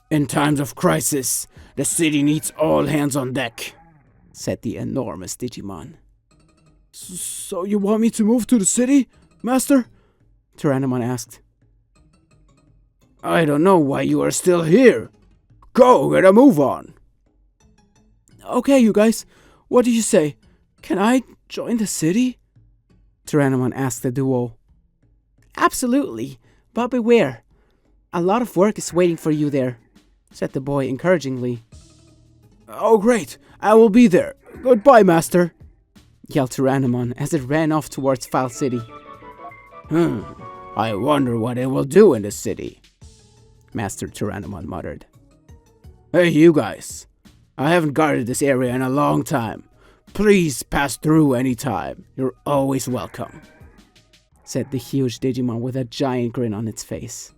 In times of crisis, the city needs all hands on deck, said the enormous Digimon. So you want me to move to the city, Master? Tyrannomon asked. I don't know why you are still here. Go, get a move on. Okay, you guys, what do you say? Can I join the city? Tyrannomon asked the duo. Absolutely, but beware. A lot of work is waiting for you there, said the boy encouragingly. Oh great, I will be there. Goodbye, Master, yelled Tyrannomon as it ran off towards File City. I wonder what it will do in the city, Master Tyrannomon muttered. Hey you guys, I haven't guarded this area in a long time. Please pass through anytime. You're always welcome, said the huge Digimon with a giant grin on its face.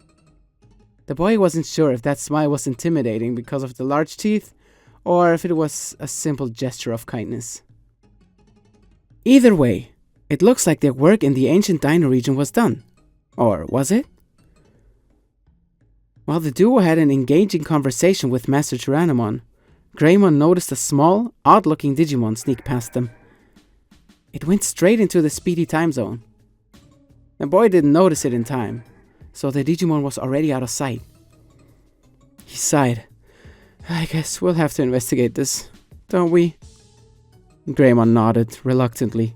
The boy wasn't sure if that smile was intimidating because of the large teeth, or if it was a simple gesture of kindness. Either way, it looks like their work in the ancient Dino region was done. Or was it? While the duo had an engaging conversation with Master Tyrannomon, Greymon noticed a small, odd-looking Digimon sneak past them. It went straight into the speedy time zone. The boy didn't notice it in time, so the Digimon was already out of sight. He sighed. I guess we'll have to investigate this, don't we? Greymon nodded reluctantly.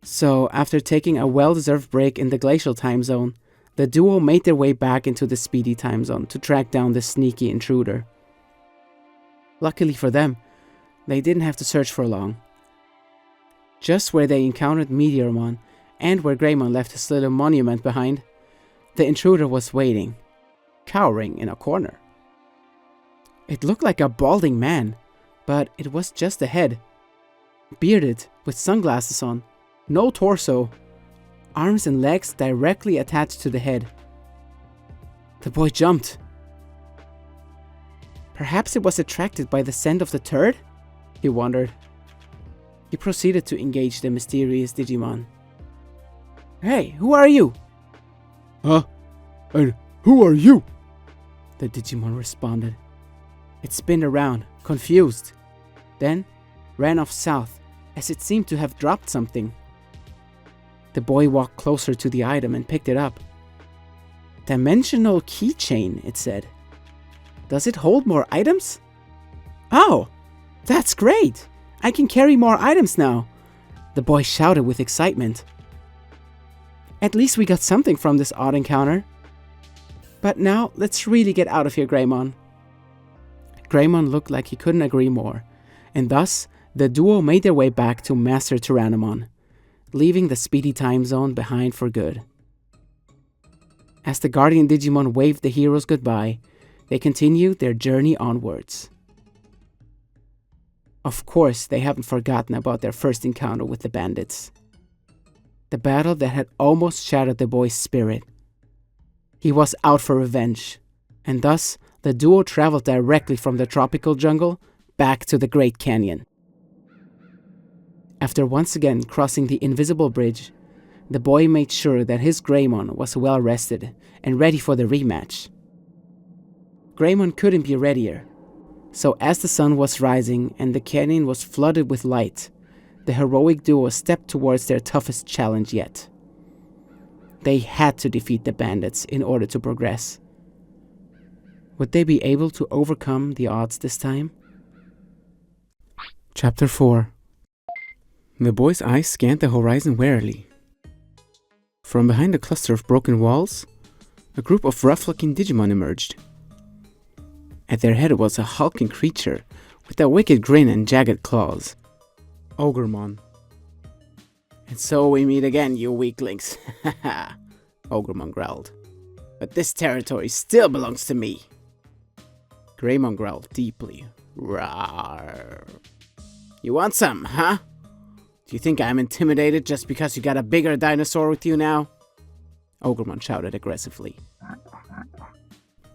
So, after taking a well-deserved break in the glacial time zone, the duo made their way back into the speedy time zone to track down the sneaky intruder. Luckily for them, they didn't have to search for long. Just where they encountered Meteormon, and where Greymon left his little monument behind, the intruder was waiting, cowering in a corner. It looked like a balding man, but it was just a head. Bearded, with sunglasses on, no torso, arms and legs directly attached to the head. The boy jumped. Perhaps it was attracted by the scent of the turd? He wondered. He proceeded to engage the mysterious Digimon. Hey, who are you? Huh? And who are you? The Digimon responded. It spinned around, confused, then ran off south, as it seemed to have dropped something. The boy walked closer to the item and picked it up. Dimensional keychain, it said. Does it hold more items? Oh, that's great! I can carry more items now, the boy shouted with excitement. At least we got something from this odd encounter. But now, let's really get out of here, Greymon. Greymon looked like he couldn't agree more, and thus, the duo made their way back to Master Tyrannomon, leaving the speedy time zone behind for good. As the Guardian Digimon waved the heroes goodbye, they continued their journey onwards. Of course, they haven't forgotten about their first encounter with the bandits. The battle that had almost shattered the boy's spirit. He was out for revenge, and thus the duo traveled directly from the tropical jungle back to the Great Canyon. After once again crossing the invisible bridge, the boy made sure that his Greymon was well rested and ready for the rematch. Greymon couldn't be readier, so as the sun was rising and the canyon was flooded with light, the heroic duo stepped towards their toughest challenge yet. They had to defeat the bandits in order to progress. Would they be able to overcome the odds this time? Chapter 4. The boy's eyes scanned the horizon warily. From behind a cluster of broken walls, a group of rough-looking Digimon emerged. At their head was a hulking creature with a wicked grin and jagged claws. Ogremon. And so we meet again, you weaklings. Haha, Ogremon growled. But this territory still belongs to me. Greymon growled deeply. Rawr. You want some, huh? Do you think I'm intimidated just because you got a bigger dinosaur with you now? Ogremon shouted aggressively.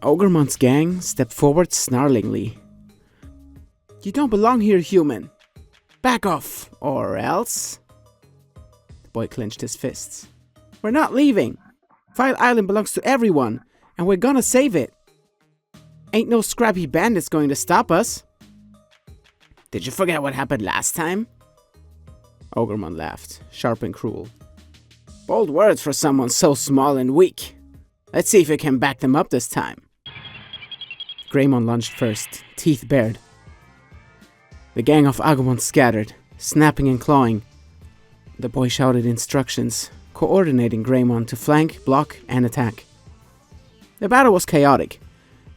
Ogremon's gang stepped forward snarlingly. You don't belong here, human. Back off, or else. The boy clenched his fists. We're not leaving. File Island belongs to everyone, and we're gonna save it. Ain't no scrappy bandits going to stop us. Did you forget what happened last time? Ogremon laughed, sharp and cruel. Bold words for someone so small and weak. Let's see if you can back them up this time. Greymon lunged first, teeth bared. The gang of Agumon scattered, snapping and clawing. The boy shouted instructions, coordinating Greymon to flank, block, and attack. The battle was chaotic,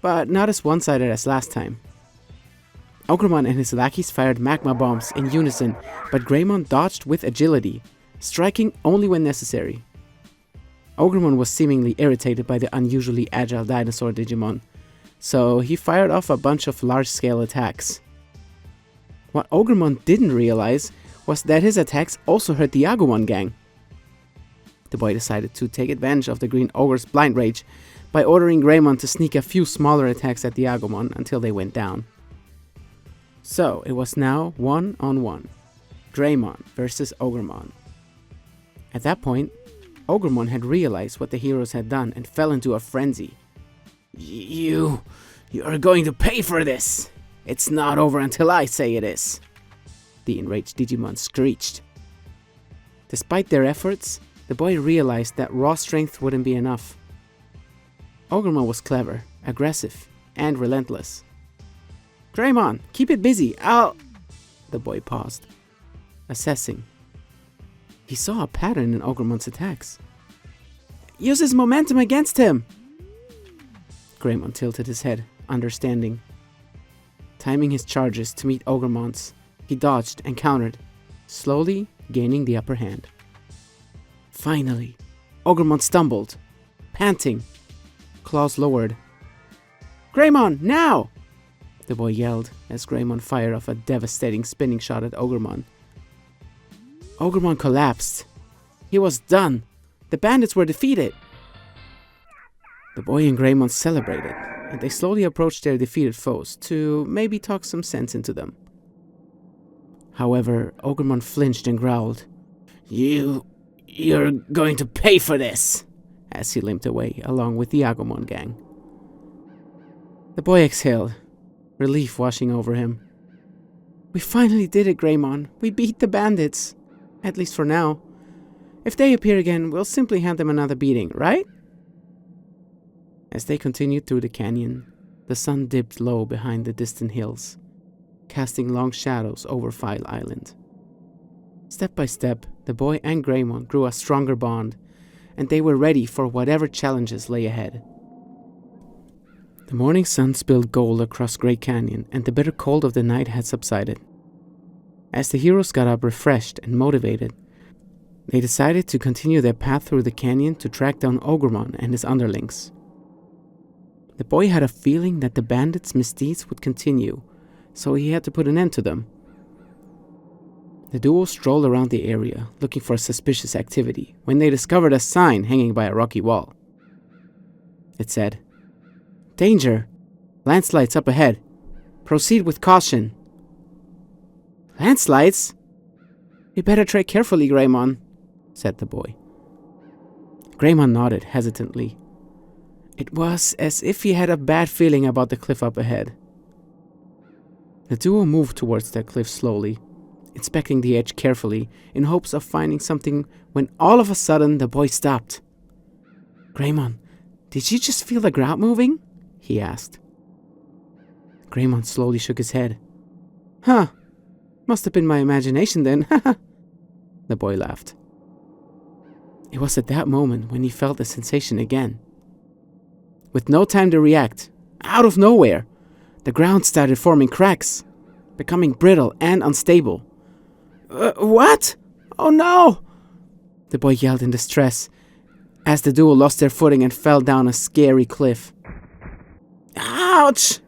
but not as one-sided as last time. Ogremon and his lackeys fired magma bombs in unison, but Greymon dodged with agility, striking only when necessary. Ogremon was seemingly irritated by the unusually agile dinosaur Digimon, so he fired off a bunch of large-scale attacks. What Ogremon didn't realize was that his attacks also hurt the Agumon gang. The boy decided to take advantage of the Green Ogre's blind rage by ordering Greymon to sneak a few smaller attacks at the Agumon until they went down. So it was now 1-on-1, Greymon versus Ogremon. At that point, Ogremon had realized what the heroes had done and fell into a frenzy. You are going to pay for this! It's not over until I say it is! The enraged Digimon screeched. Despite their efforts, the boy realized that raw strength wouldn't be enough. Ogremon was clever, aggressive, and relentless. Greymon, keep it busy, The boy paused, assessing. He saw a pattern in Ogremon's attacks. Use his momentum against him! Greymon tilted his head, understanding. Timing his charges to meet Ogremon's, he dodged and countered, slowly gaining the upper hand. Finally, Ogremon stumbled, panting, claws lowered. Greymon, now! the boy yelled as Greymon fired off a devastating spinning shot at Ogremon. Ogremon collapsed. He was done. The bandits were defeated. The boy and Greymon celebrated, and they slowly approached their defeated foes to maybe talk some sense into them. However, Ogremon flinched and growled, You're going to pay for this, as he limped away along with the Agumon gang. The boy exhaled, relief washing over him. We finally did it, Greymon. We beat the bandits. At least for now. If they appear again, we'll simply hand them another beating, right? As they continued through the canyon, the sun dipped low behind the distant hills, casting long shadows over File Island. Step by step, the boy and Greymon grew a stronger bond, and they were ready for whatever challenges lay ahead. The morning sun spilled gold across Great Canyon, and the bitter cold of the night had subsided. As the heroes got up refreshed and motivated, they decided to continue their path through the canyon to track down Ogremon and his underlings. The boy had a feeling that the bandits' misdeeds would continue, so he had to put an end to them. The duo strolled around the area, looking for suspicious activity, when they discovered a sign hanging by a rocky wall. It said, Danger! Landslides up ahead. Proceed with caution. Landslides? You better tread carefully, Greymon, said the boy. Greymon nodded hesitantly. It was as if he had a bad feeling about the cliff up ahead. The duo moved towards that cliff slowly, inspecting the edge carefully in hopes of finding something when all of a sudden the boy stopped. Greymon, did you just feel the ground moving? He asked. Greymon slowly shook his head. Huh. Must have been my imagination then. The boy laughed. It was at that moment when he felt the sensation again. With no time to react, out of nowhere, the ground started forming cracks, becoming brittle and unstable. What? Oh no! The boy yelled in distress as the duo lost their footing and fell down a scary cliff. Ouch!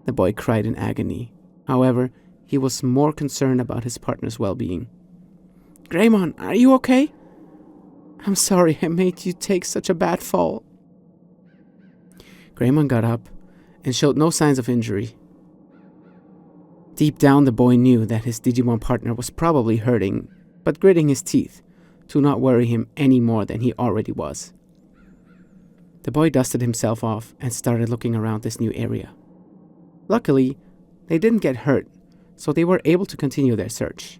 The boy cried in agony. However, he was more concerned about his partner's well-being. Greymon, are you okay? I'm sorry I made you take such a bad fall. Greymon got up and showed no signs of injury. Deep down, the boy knew that his Digimon partner was probably hurting, but gritting his teeth to not worry him any more than he already was. The boy dusted himself off and started looking around this new area. Luckily, they didn't get hurt, so they were able to continue their search.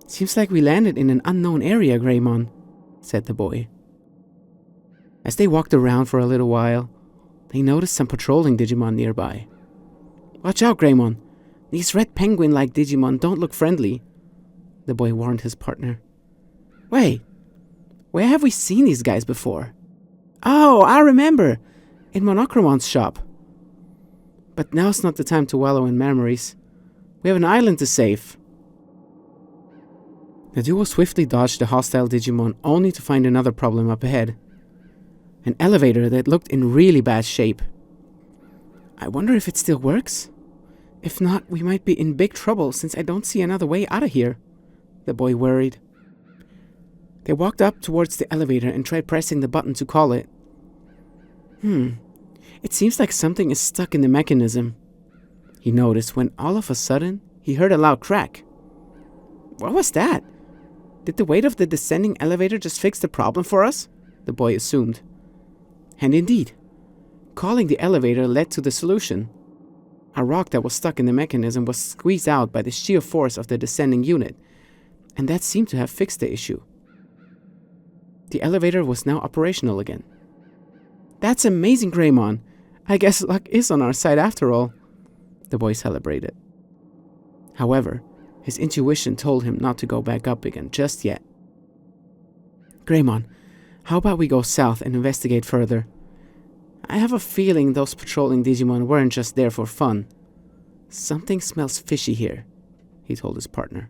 Seems like we landed in an unknown area, Greymon, said the boy. As they walked around for a little while, they noticed some patrolling Digimon nearby. Watch out, Greymon. These red penguin-like Digimon don't look friendly, the boy warned his partner. Wait, where have we seen these guys before? Oh, I remember! In Monocromon's shop. But now's not the time to wallow in memories. We have an island to save. The duo swiftly dodged the hostile Digimon only to find another problem up ahead. An elevator that looked in really bad shape. I wonder if it still works? If not, we might be in big trouble since I don't see another way out of here, the boy worried. They walked up towards the elevator and tried pressing the button to call it. It seems like something is stuck in the mechanism, he noticed when all of a sudden he heard a loud crack. What was that? Did the weight of the descending elevator just fix the problem for us? The boy assumed. And indeed, calling the elevator led to the solution. A rock that was stuck in the mechanism was squeezed out by the sheer force of the descending unit, and that seemed to have fixed the issue. The elevator was now operational again. That's amazing, Greymon. I guess luck is on our side after all, the boy celebrated. However, his intuition told him not to go back up again just yet. Greymon, how about we go south and investigate further? I have a feeling those patrolling Digimon weren't just there for fun. Something smells fishy here, he told his partner.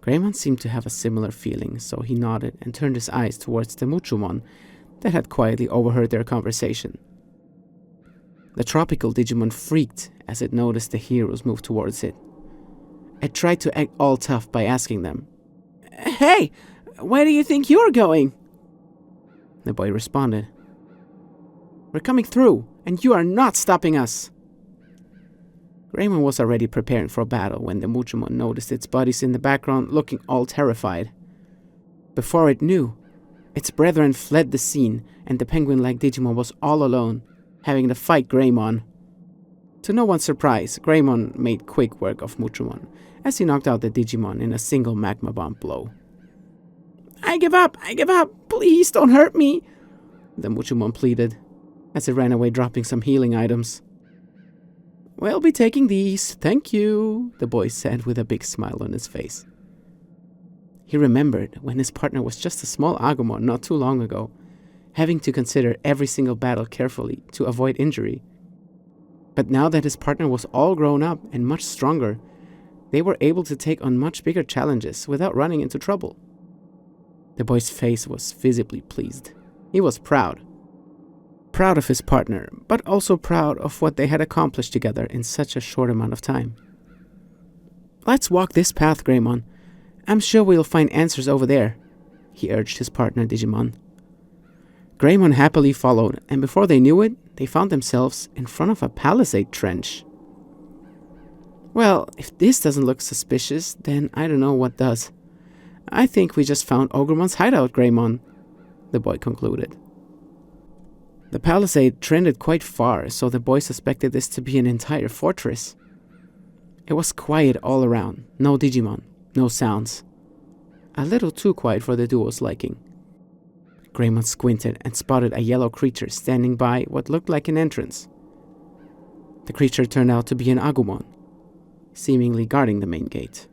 Greymon seemed to have a similar feeling, so he nodded and turned his eyes towards the Muchumon that had quietly overheard their conversation. The tropical Digimon freaked as it noticed the heroes move towards it. It tried to act all tough by asking them, Hey, where do you think you're going? The boy responded, We're coming through, and you are not stopping us. Greymon was already preparing for battle when the Muchomon noticed its buddies in the background looking all terrified. Before it knew, its brethren fled the scene, and the penguin-like Digimon was all alone, having to fight Greymon. To no one's surprise, Greymon made quick work of Muchomon, as he knocked out the Digimon in a single magma bomb blow. I give up, please don't hurt me, the Muchomon pleaded, as it ran away dropping some healing items. We'll be taking these, thank you, the boy said with a big smile on his face. He remembered when his partner was just a small Agumon not too long ago, having to consider every single battle carefully to avoid injury. But now that his partner was all grown up and much stronger, they were able to take on much bigger challenges without running into trouble. The boy's face was visibly pleased. He was proud. Proud of his partner, but also proud of what they had accomplished together in such a short amount of time. Let's walk this path, Greymon. I'm sure we'll find answers over there, he urged his partner Digimon. Greymon happily followed, and before they knew it, they found themselves in front of a palisade trench. Well, if this doesn't look suspicious, then I don't know what does. I think we just found Ogremon's hideout, Greymon, the boy concluded. The palisade trended quite far, so the boy suspected this to be an entire fortress. It was quiet all around, no Digimon, no sounds. A little too quiet for the duo's liking. Greymon squinted and spotted a yellow creature standing by what looked like an entrance. The creature turned out to be an Agumon, seemingly guarding the main gate.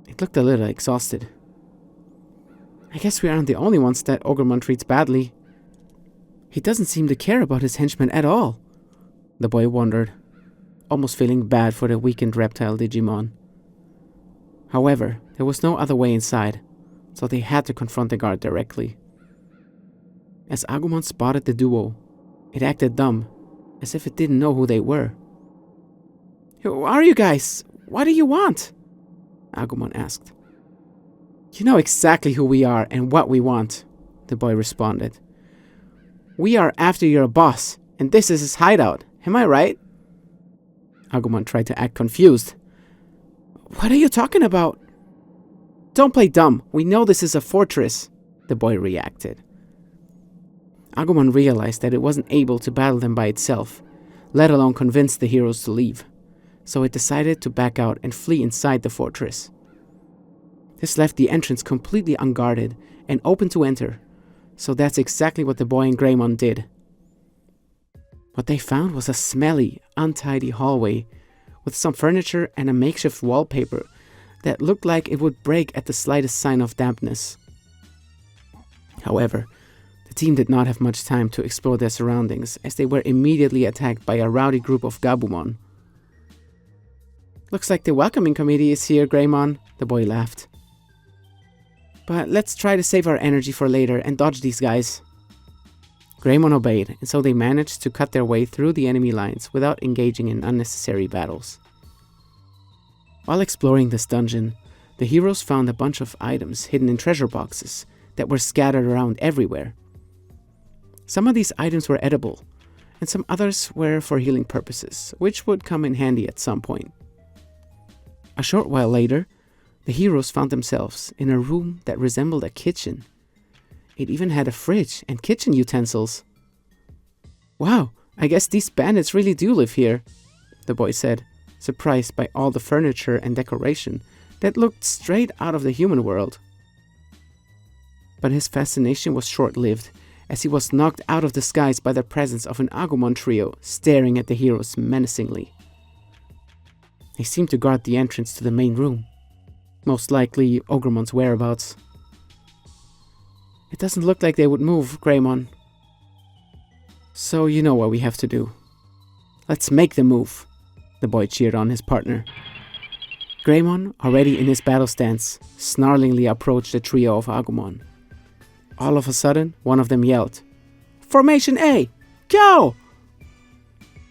It looked a little exhausted. I guess we aren't the only ones that Ogremon treats badly. He doesn't seem to care about his henchmen at all, the boy wondered, almost feeling bad for the weakened reptile Digimon. However, there was no other way inside, so they had to confront the guard directly. As Agumon spotted the duo, it acted dumb, as if it didn't know who they were. Who are you guys? What do you want? Agumon asked. You know exactly who we are and what we want, the boy responded. We are after your boss, and this is his hideout, am I right? Agumon tried to act confused. What are you talking about? Don't play dumb, we know this is a fortress, the boy reacted. Agumon realized that it wasn't able to battle them by itself, let alone convince the heroes to leave, so it decided to back out and flee inside the fortress. This left the entrance completely unguarded and open to enter, so that's exactly what the boy and Greymon did. What they found was a smelly, untidy hallway with some furniture and a makeshift wallpaper that looked like it would break at the slightest sign of dampness. However, the team did not have much time to explore their surroundings, as they were immediately attacked by a rowdy group of Gabumon. Looks like the welcoming committee is here, Greymon, the boy laughed. But let's try to save our energy for later and dodge these guys. Greymon obeyed, and so they managed to cut their way through the enemy lines without engaging in unnecessary battles. While exploring this dungeon, the heroes found a bunch of items hidden in treasure boxes that were scattered around everywhere. Some of these items were edible, and some others were for healing purposes, which would come in handy at some point. A short while later, the heroes found themselves in a room that resembled a kitchen. It even had a fridge and kitchen utensils. Wow, I guess these bandits really do live here, the boy said, surprised by all the furniture and decoration that looked straight out of the human world. But his fascination was short-lived, as he was knocked out of the skies by the presence of an Agumon trio staring at the heroes menacingly. They seemed to guard the entrance to the main room, most likely Ogremon's whereabouts. It doesn't look like they would move, Greymon. So you know what we have to do. Let's make the move, the boy cheered on his partner. Greymon, already in his battle stance, snarlingly approached the trio of Agumon. All of a sudden, one of them yelled, "Formation A! Go!"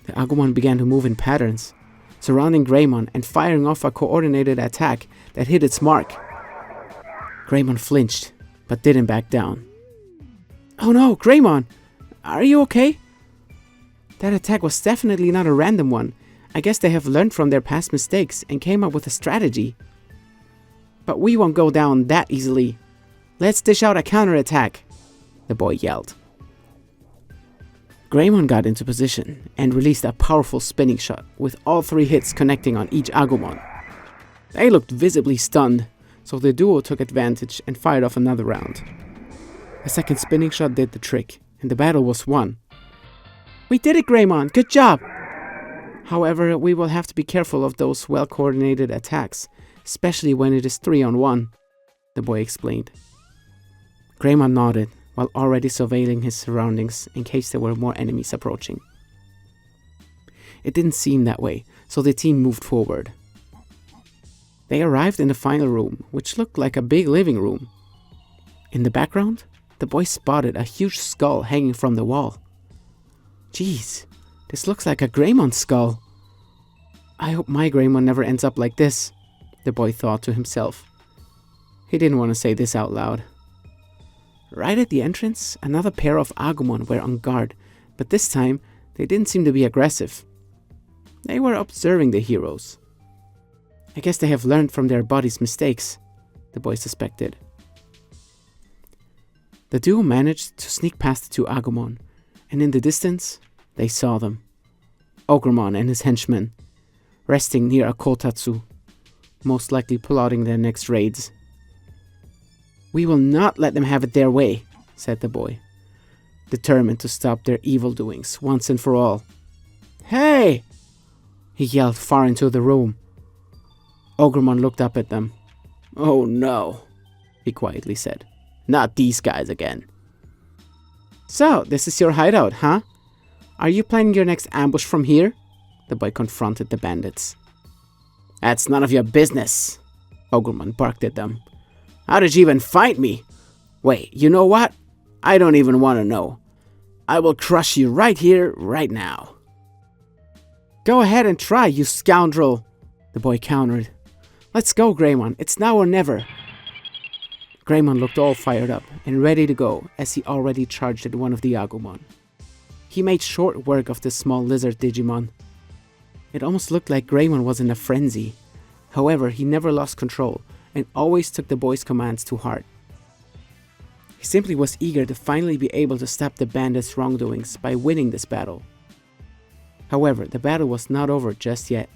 The Agumon began to move in patterns, surrounding Greymon and firing off a coordinated attack that hit its mark. Greymon flinched, but didn't back down. Oh no, Greymon! Are you okay? That attack was definitely not a random one. I guess they have learned from their past mistakes and came up with a strategy. But we won't go down that easily. Let's dish out a counterattack, the boy yelled. Greymon got into position and released a powerful spinning shot with all 3 hits connecting on each Agumon. They looked visibly stunned, so the duo took advantage and fired off another round. A second spinning shot did the trick, and the battle was won. We did it, Greymon! Good job! However, we will have to be careful of those well-coordinated attacks, especially when it is 3-on-1, the boy explained. Greymon nodded, while already surveilling his surroundings in case there were more enemies approaching. It didn't seem that way, so the team moved forward. They arrived in the final room, which looked like a big living room. In the background, the boy spotted a huge skull hanging from the wall. Jeez, this looks like a Greymon skull. I hope my Greymon never ends up like this, the boy thought to himself. He didn't want to say this out loud. Right at the entrance, another pair of Agumon were on guard, but this time they didn't seem to be aggressive. They were observing the heroes. I guess they have learned from their body's mistakes, the boy suspected. The duo managed to sneak past the 2 Agumon, and in the distance, they saw them. Ogremon and his henchmen, resting near a kotatsu, most likely plotting their next raids. We will not let them have it their way, said the boy, determined to stop their evil doings once and for all. Hey! He yelled far into the room. Ogremon looked up at them. Oh no, he quietly said. Not these guys again. So, this is your hideout, huh? Are you planning your next ambush from here? The boy confronted the bandits. That's none of your business, Ogremon barked at them. How did you even find me? Wait, you know what? I don't even want to know. I will crush you right here, right now. Go ahead and try, you scoundrel, the boy countered. Let's go, Greymon. It's now or never. Greymon looked all fired up and ready to go as he already charged at one of the Agumon. He made short work of the small lizard Digimon. It almost looked like Greymon was in a frenzy. However, he never lost control and always took the boy's commands to heart. He simply was eager to finally be able to stop the bandits' wrongdoings by winning this battle. However, the battle was not over just yet.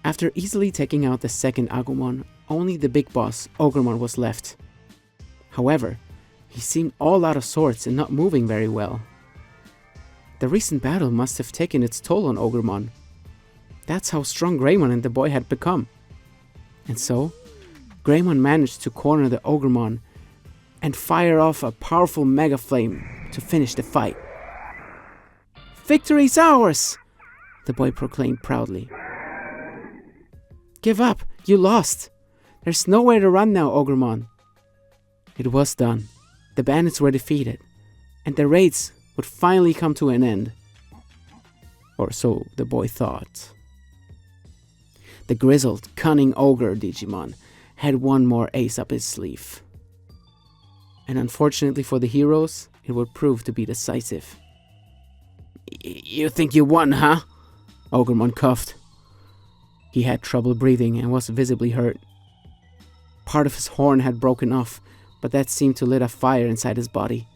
After easily taking out the second Agumon, only the big boss, Ogremon, was left. However, he seemed all out of sorts and not moving very well. The recent battle must have taken its toll on Ogremon. That's how strong Greymon and the boy had become. And so, Greymon managed to corner the Ogremon and fire off a powerful mega flame to finish the fight. Victory's ours! The boy proclaimed proudly. Give up! You lost! There's nowhere to run now, Ogremon. It was done. The bandits were defeated, and the raids would finally come to an end. Or so the boy thought. The grizzled, cunning ogre Digimon had one more ace up his sleeve. And unfortunately for the heroes, it would prove to be decisive. You think you won, huh? Ogremon coughed. He had trouble breathing and was visibly hurt. Part of his horn had broken off, but that seemed to lit a fire inside his body,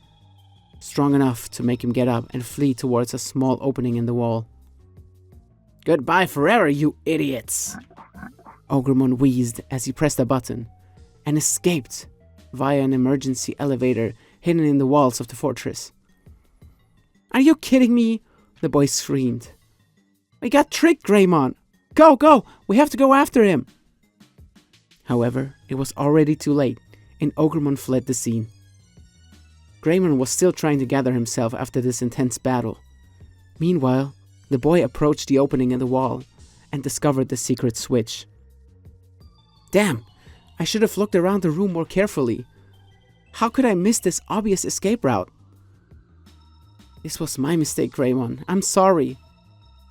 strong enough to make him get up and flee towards a small opening in the wall. Goodbye forever, you idiots! Ogremon wheezed as he pressed a button, and escaped via an emergency elevator hidden in the walls of the fortress. Are you kidding me? The boy screamed. We got tricked, Greymon! Go, go! We have to go after him! However, it was already too late, and Ogremon fled the scene. Greymon was still trying to gather himself after this intense battle. Meanwhile, the boy approached the opening in the wall and discovered the secret switch. Damn! I should have looked around the room more carefully. How could I miss this obvious escape route? This was my mistake, Greymon. I'm sorry.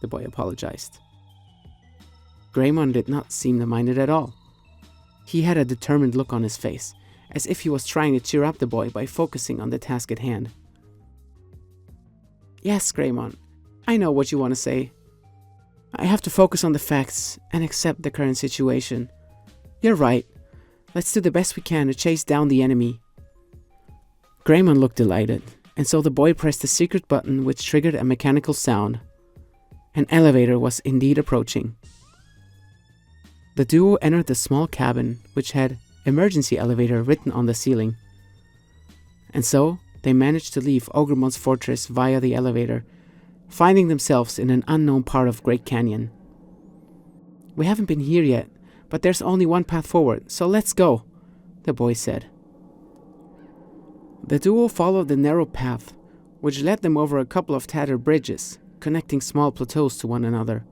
The boy apologized. Greymon did not seem to mind it at all. He had a determined look on his face, as if he was trying to cheer up the boy by focusing on the task at hand. Yes, Greymon, I know what you want to say. I have to focus on the facts and accept the current situation. You're right. Let's do the best we can to chase down the enemy. Greymon looked delighted, and so the boy pressed a secret button which triggered a mechanical sound. An elevator was indeed approaching. The duo entered the small cabin, which had emergency elevator written on the ceiling. And so, they managed to leave Ogremon's fortress via the elevator, finding themselves in an unknown part of Great Canyon. We haven't been here yet, but there's only one path forward, so let's go, the boy said. The duo followed the narrow path, which led them over a couple of tattered bridges, connecting small plateaus to one another.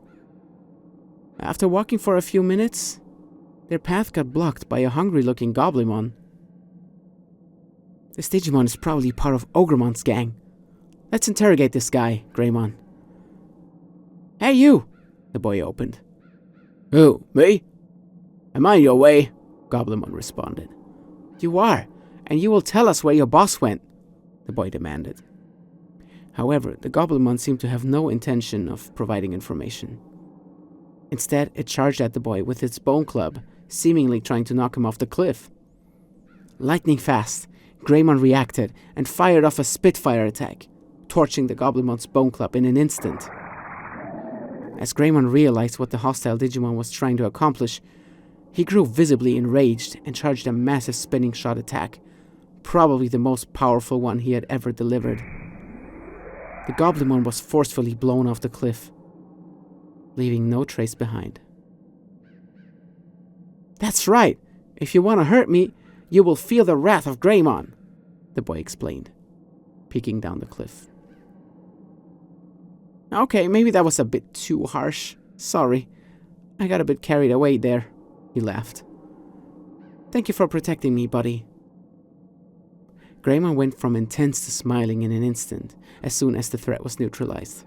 After walking for a few minutes, their path got blocked by a hungry-looking Goblimon. This Digimon is probably part of Ogremon's gang. Let's interrogate this guy, Greymon. Hey you! The boy opened. Who, me? Am I in your way? Goblimon responded. You are, and you will tell us where your boss went, the boy demanded. However, the Goblimon seemed to have no intention of providing information. Instead, it charged at the boy with its bone club, seemingly trying to knock him off the cliff. Lightning fast, Greymon reacted and fired off a Spitfire attack, torching the Goblimon's bone club in an instant. As Greymon realized what the hostile Digimon was trying to accomplish, he grew visibly enraged and charged a massive spinning shot attack, probably the most powerful one he had ever delivered. The Goblimon was forcefully blown off the cliff, leaving no trace behind. That's right! If you want to hurt me, you will feel the wrath of Greymon, the boy explained, peeking down the cliff. Okay, maybe that was a bit too harsh. Sorry. I got a bit carried away there, he laughed. Thank you for protecting me, buddy. Greymon went from intense to smiling in an instant, as soon as the threat was neutralized.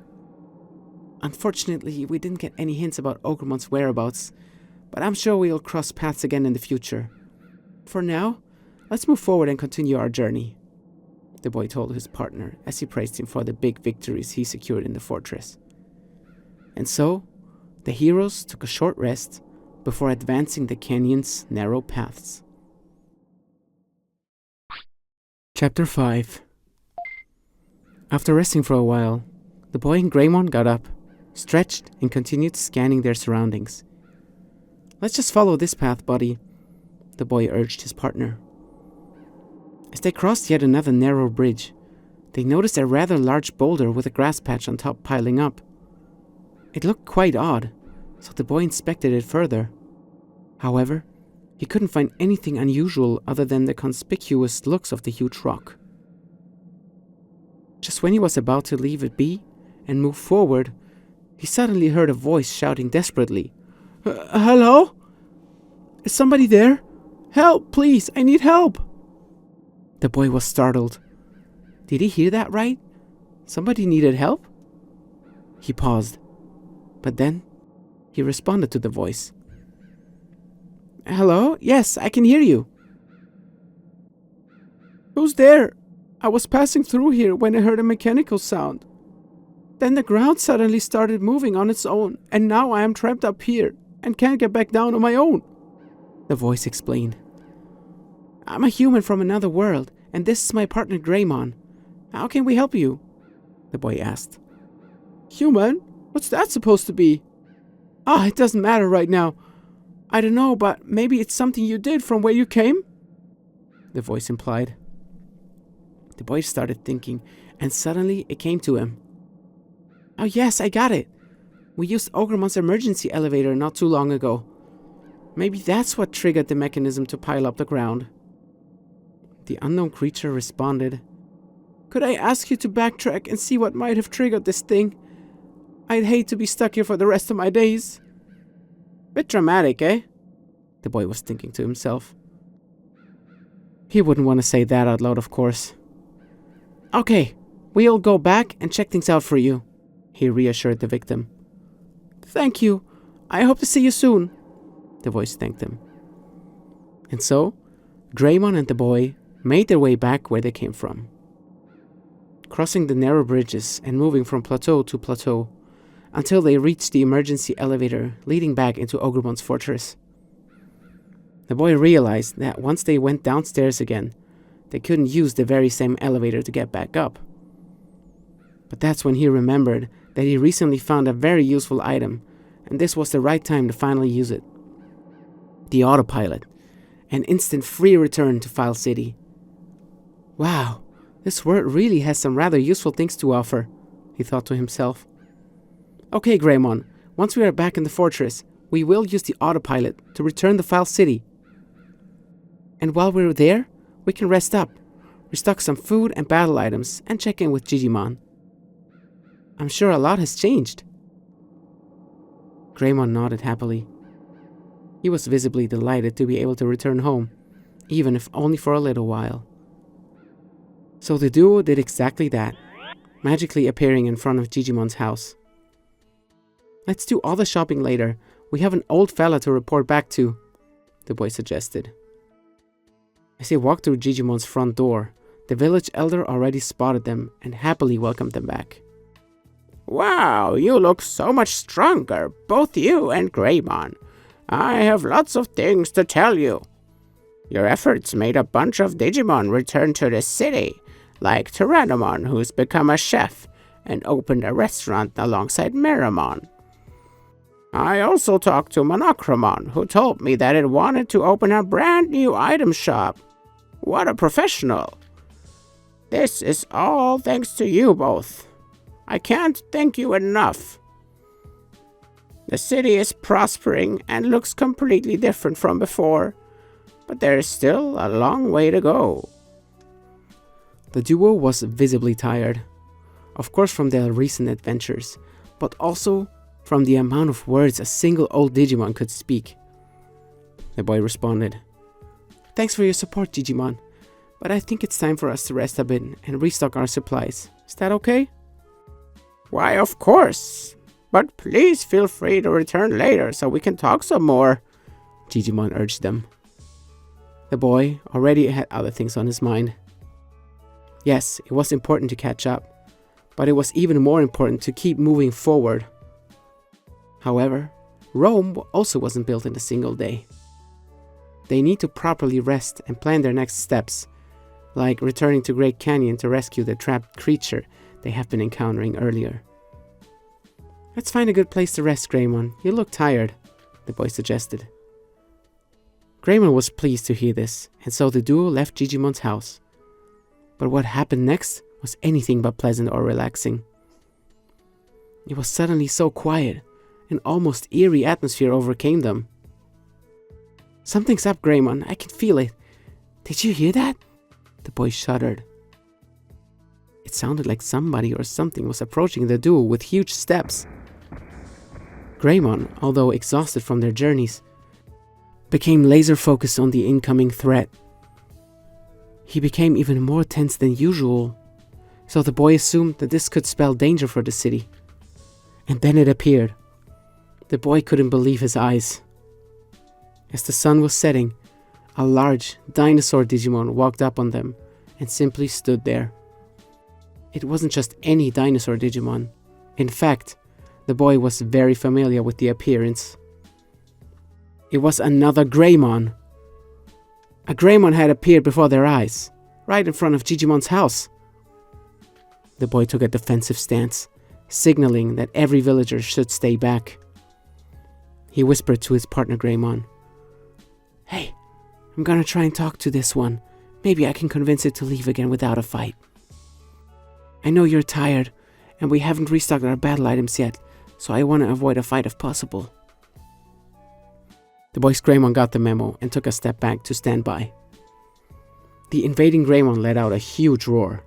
Unfortunately, we didn't get any hints about Ogremon's whereabouts, but I'm sure we'll cross paths again in the future. For now, let's move forward and continue our journey, the boy told his partner as he praised him for the big victories he secured in the fortress. And so, the heroes took a short rest before advancing the canyon's narrow paths. Chapter 5. After resting for a while, the boy and Greymon got up, stretched, and continued scanning their surroundings. Let's just follow this path, buddy, the boy urged his partner. As they crossed yet another narrow bridge, they noticed a rather large boulder with a grass patch on top piling up. It looked quite odd, so the boy inspected it further. However, he couldn't find anything unusual other than the conspicuous looks of the huge rock. Just when he was about to leave it be and move forward, he suddenly heard a voice shouting desperately, Hello? Is somebody there? Help, please, I need help! The boy was startled. Did he hear that right? Somebody needed help? He paused, but then he responded to the voice. Hello? Yes, I can hear you. Who's there? I was passing through here when I heard a mechanical sound. Then the ground suddenly started moving on its own, and now I am trapped up here and can't get back down on my own, the voice explained. I'm a human from another world, and this is my partner Greymon. How can we help you? The boy asked. Human? What's that supposed to be? It doesn't matter right now. I don't know, but maybe it's something you did from where you came? The voice implied. The boy started thinking, and suddenly it came to him. Oh yes, I got it. We used Ogremon's emergency elevator not too long ago. Maybe that's what triggered the mechanism to pile up the ground. The unknown creature responded. Could I ask you to backtrack and see what might have triggered this thing? I'd hate to be stuck here for the rest of my days. Bit dramatic, eh? The boy was thinking to himself. He wouldn't want to say that out loud, of course. Okay, We'll go back and check things out for you, he reassured the victim. Thank you. I hope to see you soon, the voice thanked him. And so, Greymon and the boy made their way back where they came from. Crossing the narrow bridges and moving from plateau to plateau until they reached the emergency elevator leading back into Ogremon's fortress. The boy realized that once they went downstairs again, they couldn't use the very same elevator to get back up. But that's when he remembered that he recently found a very useful item, and this was the right time to finally use it. The autopilot, an instant free return to File City. Wow, this world really has some rather useful things to offer, he thought to himself. Okay, Greymon, once we are back in the fortress, we will use the autopilot to return to File City. And while we're there, we can rest up, restock some food and battle items, and check in with Digimon. I'm sure a lot has changed. Greymon nodded happily. He was visibly delighted to be able to return home, even if only for a little while. So the duo did exactly that, magically appearing in front of Digimon's house. Let's do all the shopping later. We have an old fella to report back to, the boy suggested. As they walked through Digimon's front door, the village elder already spotted them and happily welcomed them back. Wow, you look so much stronger, both you and Greymon. I have lots of things to tell you. Your efforts made a bunch of Digimon return to the city, like Tyrannomon, who's become a chef and opened a restaurant alongside Meramon. I also talked to Monochromon, who told me that it wanted to open a brand new item shop. What a professional! This is all thanks to you both. I can't thank you enough. The city is prospering and looks completely different from before, but there is still a long way to go. The duo was visibly tired, of course from their recent adventures, but also from the amount of words a single old Digimon could speak. The boy responded, Thanks for your support, Digimon, but I think it's time for us to rest a bit and restock our supplies. Is that okay? Why, of course, but please feel free to return later so we can talk some more, Digimon urged them. The boy already had other things on his mind. Yes, it was important to catch up, but it was even more important to keep moving forward. However, Rome also wasn't built in a single day. They need to properly rest and plan their next steps, like returning to Great Canyon to rescue the trapped creature they have been encountering earlier. Let's find a good place to rest, Greymon. You look tired, the boy suggested. Greymon was pleased to hear this, and so the duo left Digimon's house. But what happened next was anything but pleasant or relaxing. It was suddenly so quiet, an almost eerie atmosphere overcame them. Something's up, Greymon. I can feel it. Did you hear that? The boy shuddered. It sounded like somebody or something was approaching the duo with huge steps. Greymon, although exhausted from their journeys, became laser-focused on the incoming threat. He became even more tense than usual, so the boy assumed that this could spell danger for the city. And then it appeared. The boy couldn't believe his eyes. As the sun was setting, a large dinosaur Digimon walked up on them and simply stood there. It wasn't just any dinosaur Digimon. In fact, the boy was very familiar with the appearance. It was another Greymon. A Greymon had appeared before their eyes, right in front of Digimon's house. The boy took a defensive stance, signaling that every villager should stay back. He whispered to his partner Greymon, Hey, I'm gonna try and talk to this one. Maybe I can convince it to leave again without a fight. I know you're tired, and we haven't restocked our battle items yet, so I want to avoid a fight if possible. The boy's Greymon got the memo and took a step back to stand by. The invading Greymon let out a huge roar.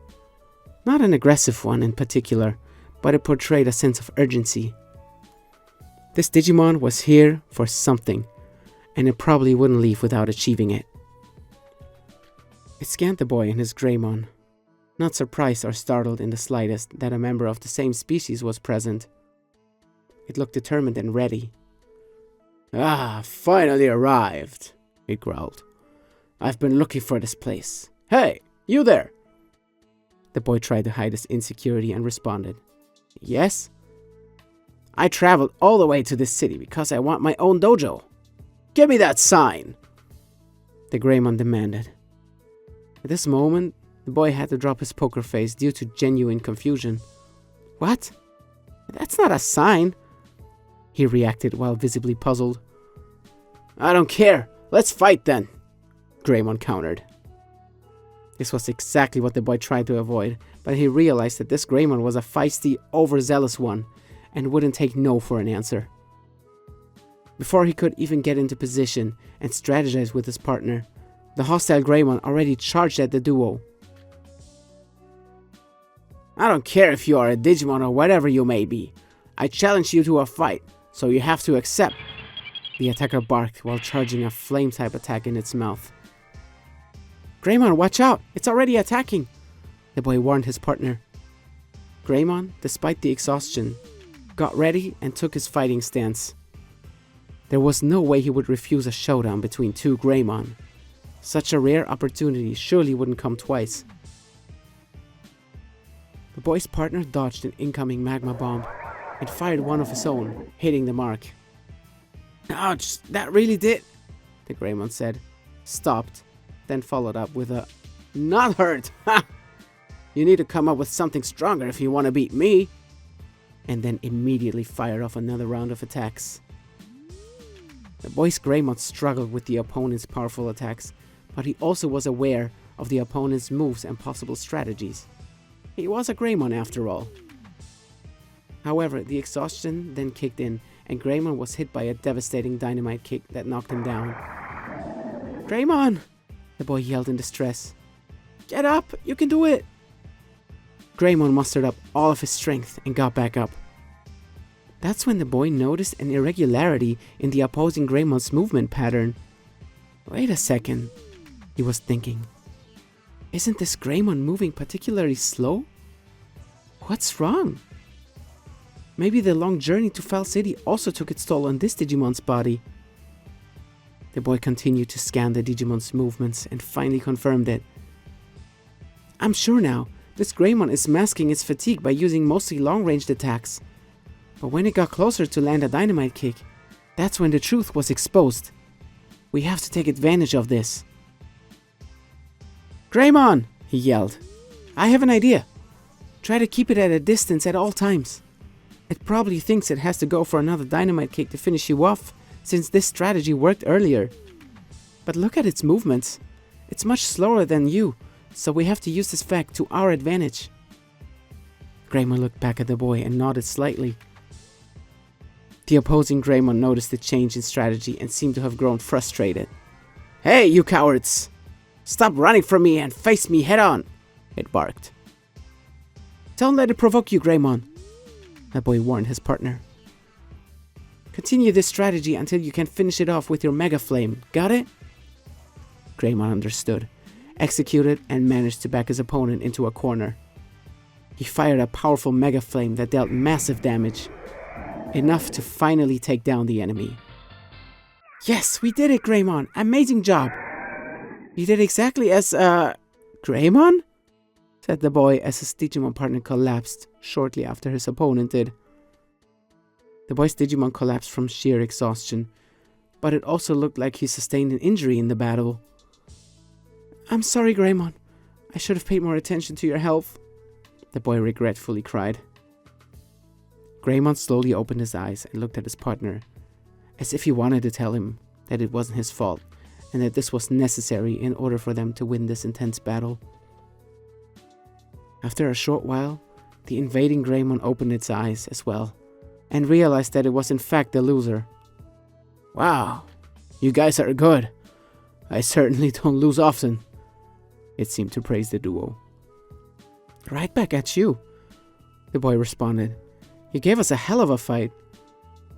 Not an aggressive one in particular, but it portrayed a sense of urgency. This Digimon was here for something, and it probably wouldn't leave without achieving it. It scanned the boy and his Greymon. not surprised or startled in the slightest that a member of the same species was present. It looked determined and ready. Ah, finally arrived, it growled. I've been looking for this place. Hey, you there! The boy tried to hide his insecurity and responded, Yes? I traveled all the way to this city because I want my own dojo. Give me that sign! the Greymon demanded. At this moment, the boy had to drop his poker face due to genuine confusion. What? That's not a sign, he reacted while visibly puzzled. I don't care. Let's fight then, Greymon countered. This was exactly what the boy tried to avoid, but he realized that this Greymon was a feisty, overzealous one, and wouldn't take no for an answer. Before he could even get into position and strategize with his partner, the hostile Greymon already charged at the duo. I don't care if you are a Digimon or whatever you may be. I challenge you to a fight, so you have to accept, the attacker barked while charging a flame-type attack in its mouth. Greymon, watch out! It's already attacking! The boy warned his partner. Greymon, despite the exhaustion, got ready and took his fighting stance. There was no way he would refuse a showdown between two Greymon. Such a rare opportunity surely wouldn't come twice. The boy's partner dodged an incoming magma bomb and fired one of his own, hitting the mark. Ouch, that really did, the Greymon said, stopped, then followed up with a, not hurt, ha! You need to come up with something stronger if you want to beat me, and then immediately fired off another round of attacks. The boy's Greymon struggled with the opponent's powerful attacks, but he also was aware of the opponent's moves and possible strategies. He was a Greymon after all. However, the exhaustion then kicked in, and Greymon was hit by a devastating dynamite kick that knocked him down. Greymon! The boy yelled in distress. Get up! You can do it! Greymon mustered up all of his strength and got back up. That's when the boy noticed an irregularity in the opposing Greymon's movement pattern. Wait a second, he was thinking. Isn't this Greymon moving particularly slow? What's wrong? Maybe the long journey to Fel City also took its toll on this Digimon's body. The boy continued to scan the Digimon's movements and finally confirmed it. I'm sure now, this Greymon is masking its fatigue by using mostly long-ranged attacks. But when it got closer to land a dynamite kick, that's when the truth was exposed. We have to take advantage of this. Greymon, he yelled. I have an idea. Try to keep it at a distance at all times. It probably thinks it has to go for another dynamite kick to finish you off, since this strategy worked earlier. But look at its movements. It's much slower than you, so we have to use this fact to our advantage. Greymon looked back at the boy and nodded slightly. The opposing Greymon noticed the change in strategy and seemed to have grown frustrated. Hey, you cowards! Stop running from me and face me head on, it barked. Don't let it provoke you, Greymon, the boy warned his partner. Continue this strategy until you can finish it off with your Mega Flame, got it? Greymon understood, executed, and managed to back his opponent into a corner. He fired a powerful Mega Flame that dealt massive damage, enough to finally take down the enemy. Yes, we did it, Greymon! Amazing job! You did exactly as, Greymon? Said the boy as his Digimon partner collapsed shortly after his opponent did. The boy's Digimon collapsed from sheer exhaustion, but it also looked like he sustained an injury in the battle. I'm sorry, Greymon. I should have paid more attention to your health, the boy regretfully cried. Greymon slowly opened his eyes and looked at his partner, as if he wanted to tell him that it wasn't his fault, and that this was necessary in order for them to win this intense battle. After a short while, the invading Greymon opened its eyes as well, and realized that it was in fact the loser. Wow, you guys are good. I certainly don't lose often, it seemed to praise the duo. Right back at you, the boy responded. You gave us a hell of a fight.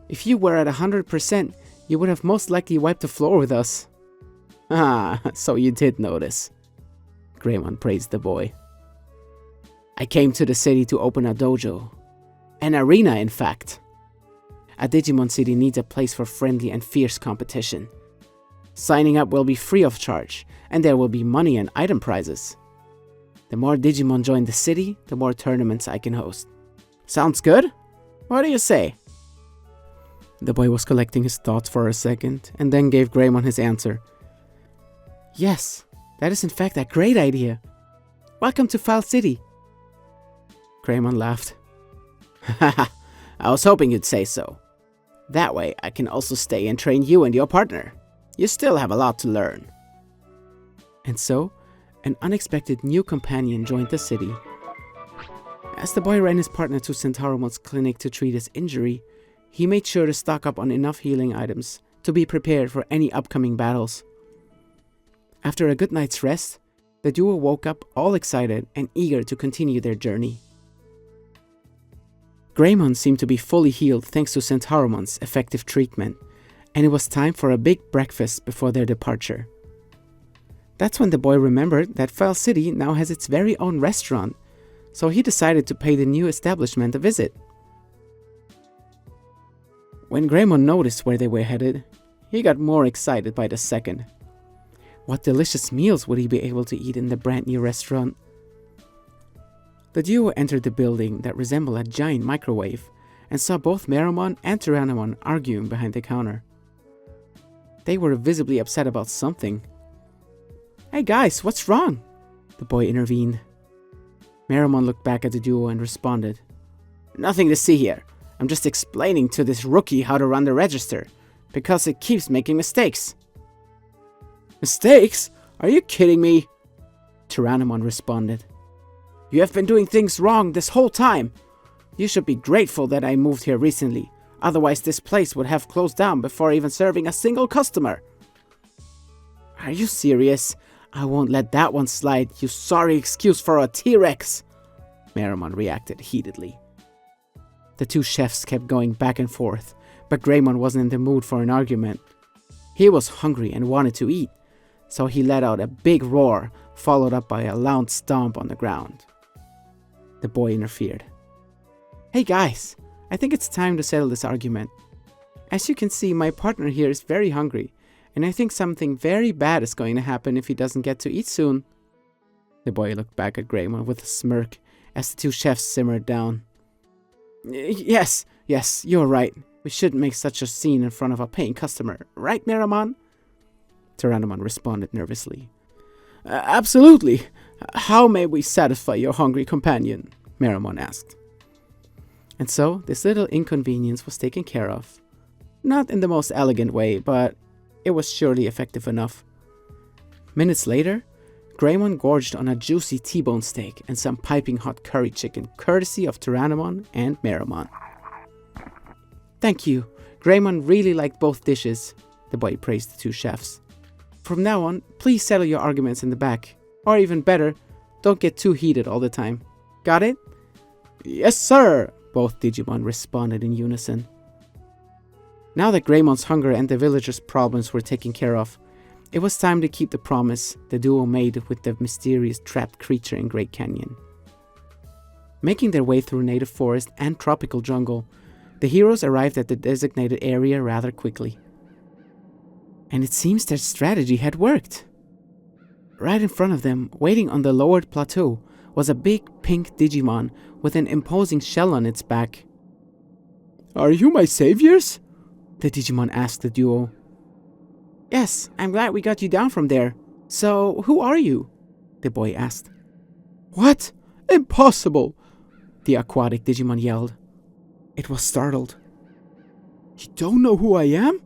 If you were at 100%, you would have most likely wiped the floor with us. Ah, so you did notice, Greymon praised the boy. I came to the city to open a dojo. An arena, in fact. A Digimon city needs a place for friendly and fierce competition. Signing up will be free of charge, and there will be money and item prizes. The more Digimon join the city, the more tournaments I can host. Sounds good? What do you say? The boy was collecting his thoughts for a second, and then gave Greymon his answer. Yes, that is in fact a great idea. Welcome to Foul City. Greymon laughed. Haha, I was hoping you'd say so. That way I can also stay and train you and your partner. You still have a lot to learn. And so, an unexpected new companion joined the city. As the boy ran his partner to Centauromon's clinic to treat his injury, he made sure to stock up on enough healing items to be prepared for any upcoming battles. After a good night's rest, the duo woke up all excited and eager to continue their journey. Greymon seemed to be fully healed thanks to Centauromon's effective treatment, and it was time for a big breakfast before their departure. That's when the boy remembered that Foul City now has its very own restaurant, so he decided to pay the new establishment a visit. When Greymon noticed where they were headed, he got more excited by the second. What delicious meals would he be able to eat in the brand new restaurant? The duo entered the building that resembled a giant microwave and saw both Meramon and Tyrannomon arguing behind the counter. They were visibly upset about something. Hey guys, what's wrong? The boy intervened. Meramon looked back at the duo and responded. Nothing to see here. I'm just explaining to this rookie how to run the register, because it keeps making mistakes. Mistakes? Are you kidding me? Tyrannomon responded. You have been doing things wrong this whole time. You should be grateful that I moved here recently. Otherwise this place would have closed down before even serving a single customer. Are you serious? I won't let that one slide, you sorry excuse for a T-Rex. Meramon reacted heatedly. The two chefs kept going back and forth, but Greymon wasn't in the mood for an argument. He was hungry and wanted to eat, so he let out a big roar, followed up by a loud stomp on the ground. The boy interfered. Hey guys, I think it's time to settle this argument. As you can see, my partner here is very hungry, and I think something very bad is going to happen if he doesn't get to eat soon. The boy looked back at Greymon with a smirk as the two chefs simmered down. Yes, you're right. We shouldn't make such a scene in front of a paying customer, right, Meramon? Tyrannomon responded nervously. Absolutely. How may we satisfy your hungry companion? Meramon asked. And so, this little inconvenience was taken care of. Not in the most elegant way, but it was surely effective enough. Minutes later, Greymon gorged on a juicy T-bone steak and some piping hot curry chicken, courtesy of Tyrannomon and Meramon. Thank you. Greymon really liked both dishes, the boy praised the two chefs. From now on, please settle your arguments in the back. Or even better, don't get too heated all the time. Got it? Yes, sir, both Digimon responded in unison. Now that Greymon's hunger and the villagers' problems were taken care of, it was time to keep the promise the duo made with the mysterious trapped creature in Great Canyon. Making their way through native forest and tropical jungle, the heroes arrived at the designated area rather quickly. And it seems their strategy had worked. Right in front of them, waiting on the lowered plateau, was a big pink Digimon with an imposing shell on its back. Are you my saviors? The Digimon asked the duo. Yes, I'm glad we got you down from there. So, who are you? The boy asked. What? Impossible! The aquatic Digimon yelled. It was startled. You don't know who I am?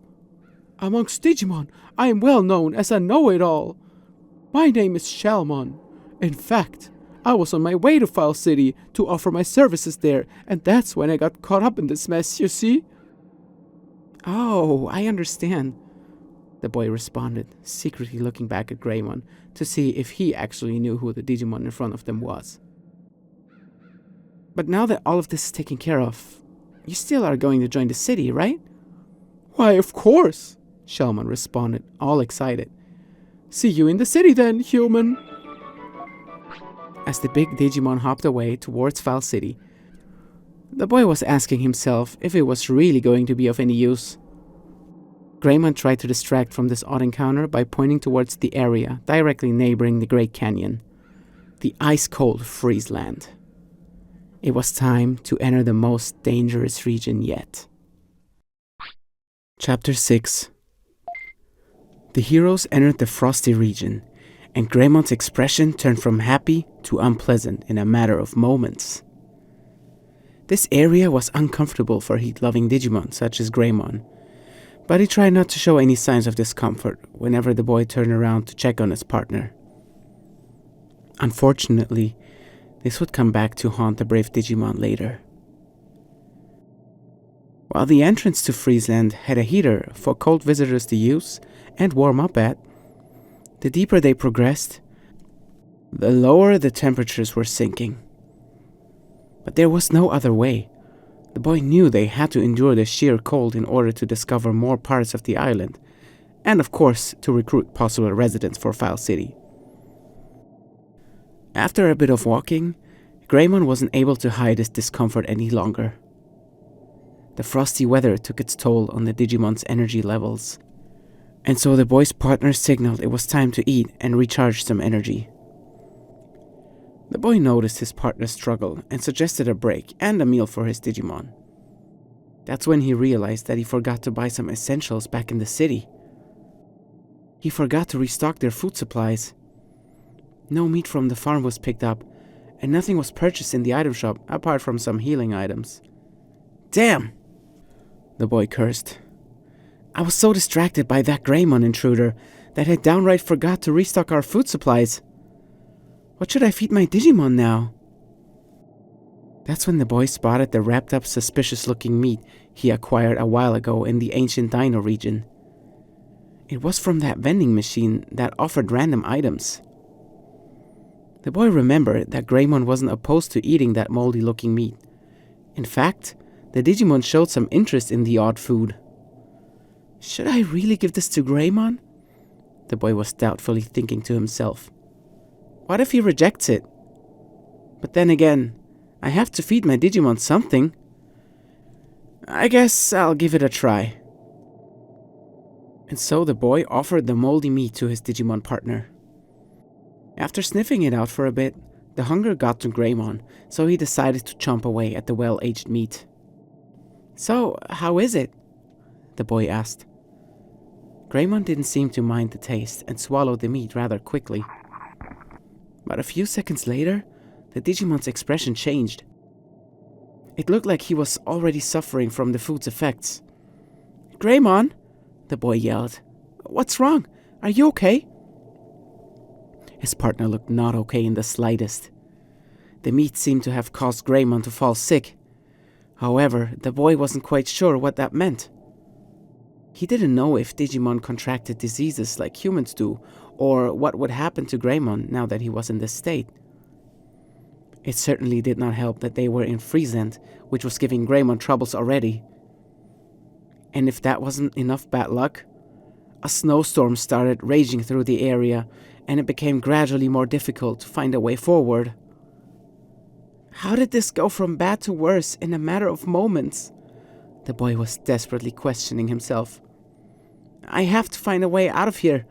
Amongst Digimon, I am well known as a know-it-all. My name is Shalmon. In fact, I was on my way to Foul City to offer my services there, and that's when I got caught up in this mess, you see? Oh, I understand, the boy responded, secretly looking back at Greymon to see if he actually knew who the Digimon in front of them was. But now that all of this is taken care of, you still are going to join the city, right? Why, of course, Shalmon responded, all excited. See you in the city then, human. As the big Digimon hopped away towards Foul City, the boy was asking himself if it was really going to be of any use. Greymon tried to distract from this odd encounter by pointing towards the area directly neighboring the Great Canyon, the ice-cold Freeze Land. It was time to enter the most dangerous region yet. Chapter 6. The heroes entered the frosty region, and Greymon's expression turned from happy to unpleasant in a matter of moments. This area was uncomfortable for heat-loving Digimon such as Greymon, but he tried not to show any signs of discomfort whenever the boy turned around to check on his partner. Unfortunately, this would come back to haunt the brave Digimon later. While the entrance to Freezeland had a heater for cold visitors to use and warm up at, the deeper they progressed, the lower the temperatures were sinking. But there was no other way. The boy knew they had to endure the sheer cold in order to discover more parts of the island, and of course to recruit possible residents for Foul City. After a bit of walking, Greymon wasn't able to hide his discomfort any longer. The frosty weather took its toll on the Digimon's energy levels, and so the boy's partner signaled it was time to eat and recharge some energy. The boy noticed his partner's struggle and suggested a break and a meal for his Digimon. That's when he realized that he forgot to buy some essentials back in the city. He forgot to restock their food supplies. No meat from the farm was picked up, and nothing was purchased in the item shop apart from some healing items. Damn! The boy cursed. I was so distracted by that Greymon intruder that I downright forgot to restock our food supplies. What should I feed my Digimon now? That's when the boy spotted the wrapped up suspicious-looking meat he acquired a while ago in the ancient Dino region. It was from that vending machine that offered random items. The boy remembered that Greymon wasn't opposed to eating that moldy-looking meat. In fact, the Digimon showed some interest in the odd food. Should I really give this to Greymon? The boy was doubtfully thinking to himself. What if he rejects it? But then again, I have to feed my Digimon something. I guess I'll give it a try. And so the boy offered the moldy meat to his Digimon partner. After sniffing it out for a bit, the hunger got to Greymon, so he decided to chomp away at the well-aged meat. So, how is it? The boy asked. Greymon didn't seem to mind the taste and swallowed the meat rather quickly. But a few seconds later, the Digimon's expression changed. It looked like he was already suffering from the food's effects. Greymon, the boy yelled. What's wrong? Are you okay? His partner looked not okay in the slightest. The meat seemed to have caused Greymon to fall sick. However, the boy wasn't quite sure what that meant. He didn't know if Digimon contracted diseases like humans do, or what would happen to Greymon now that he was in this state. It certainly did not help that they were in Freezeland, which was giving Greymon troubles already. And if that wasn't enough bad luck, a snowstorm started raging through the area, and it became gradually more difficult to find a way forward. How did this go from bad to worse in a matter of moments? The boy was desperately questioning himself. I have to find a way out of here,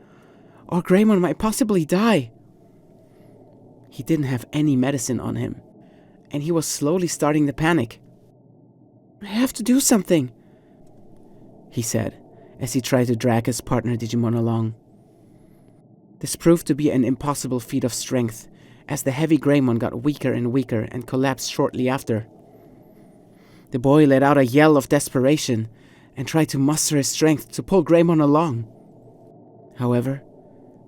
or Greymon might possibly die. He didn't have any medicine on him, and he was slowly starting to panic. I have to do something, he said, as he tried to drag his partner Digimon along. This proved to be an impossible feat of strength, as the heavy Greymon got weaker and weaker and collapsed shortly after. The boy let out a yell of desperation and tried to muster his strength to pull Greymon along. However,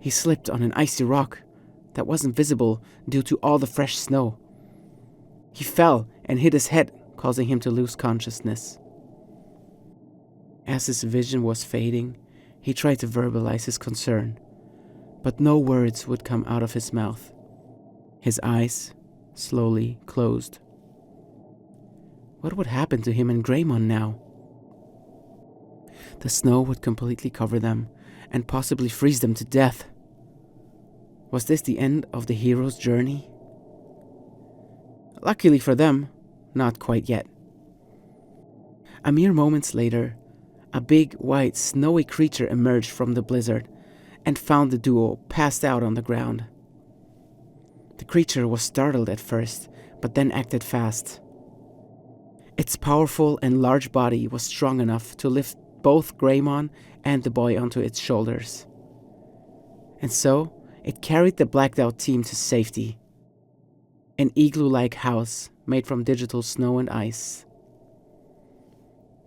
he slipped on an icy rock that wasn't visible due to all the fresh snow. He fell and hit his head, causing him to lose consciousness. As his vision was fading, he tried to verbalize his concern, but no words would come out of his mouth. His eyes slowly closed. What would happen to him and Greymon now? The snow would completely cover them and possibly freeze them to death. Was this the end of the hero's journey? Luckily for them, not quite yet. A mere moments later, a big, white, snowy creature emerged from the blizzard and found the duo passed out on the ground. The creature was startled at first, but then acted fast. Its powerful and large body was strong enough to lift both Greymon and the boy onto its shoulders. And so, it carried the blacked out team to safety. An igloo-like house made from digital snow and ice.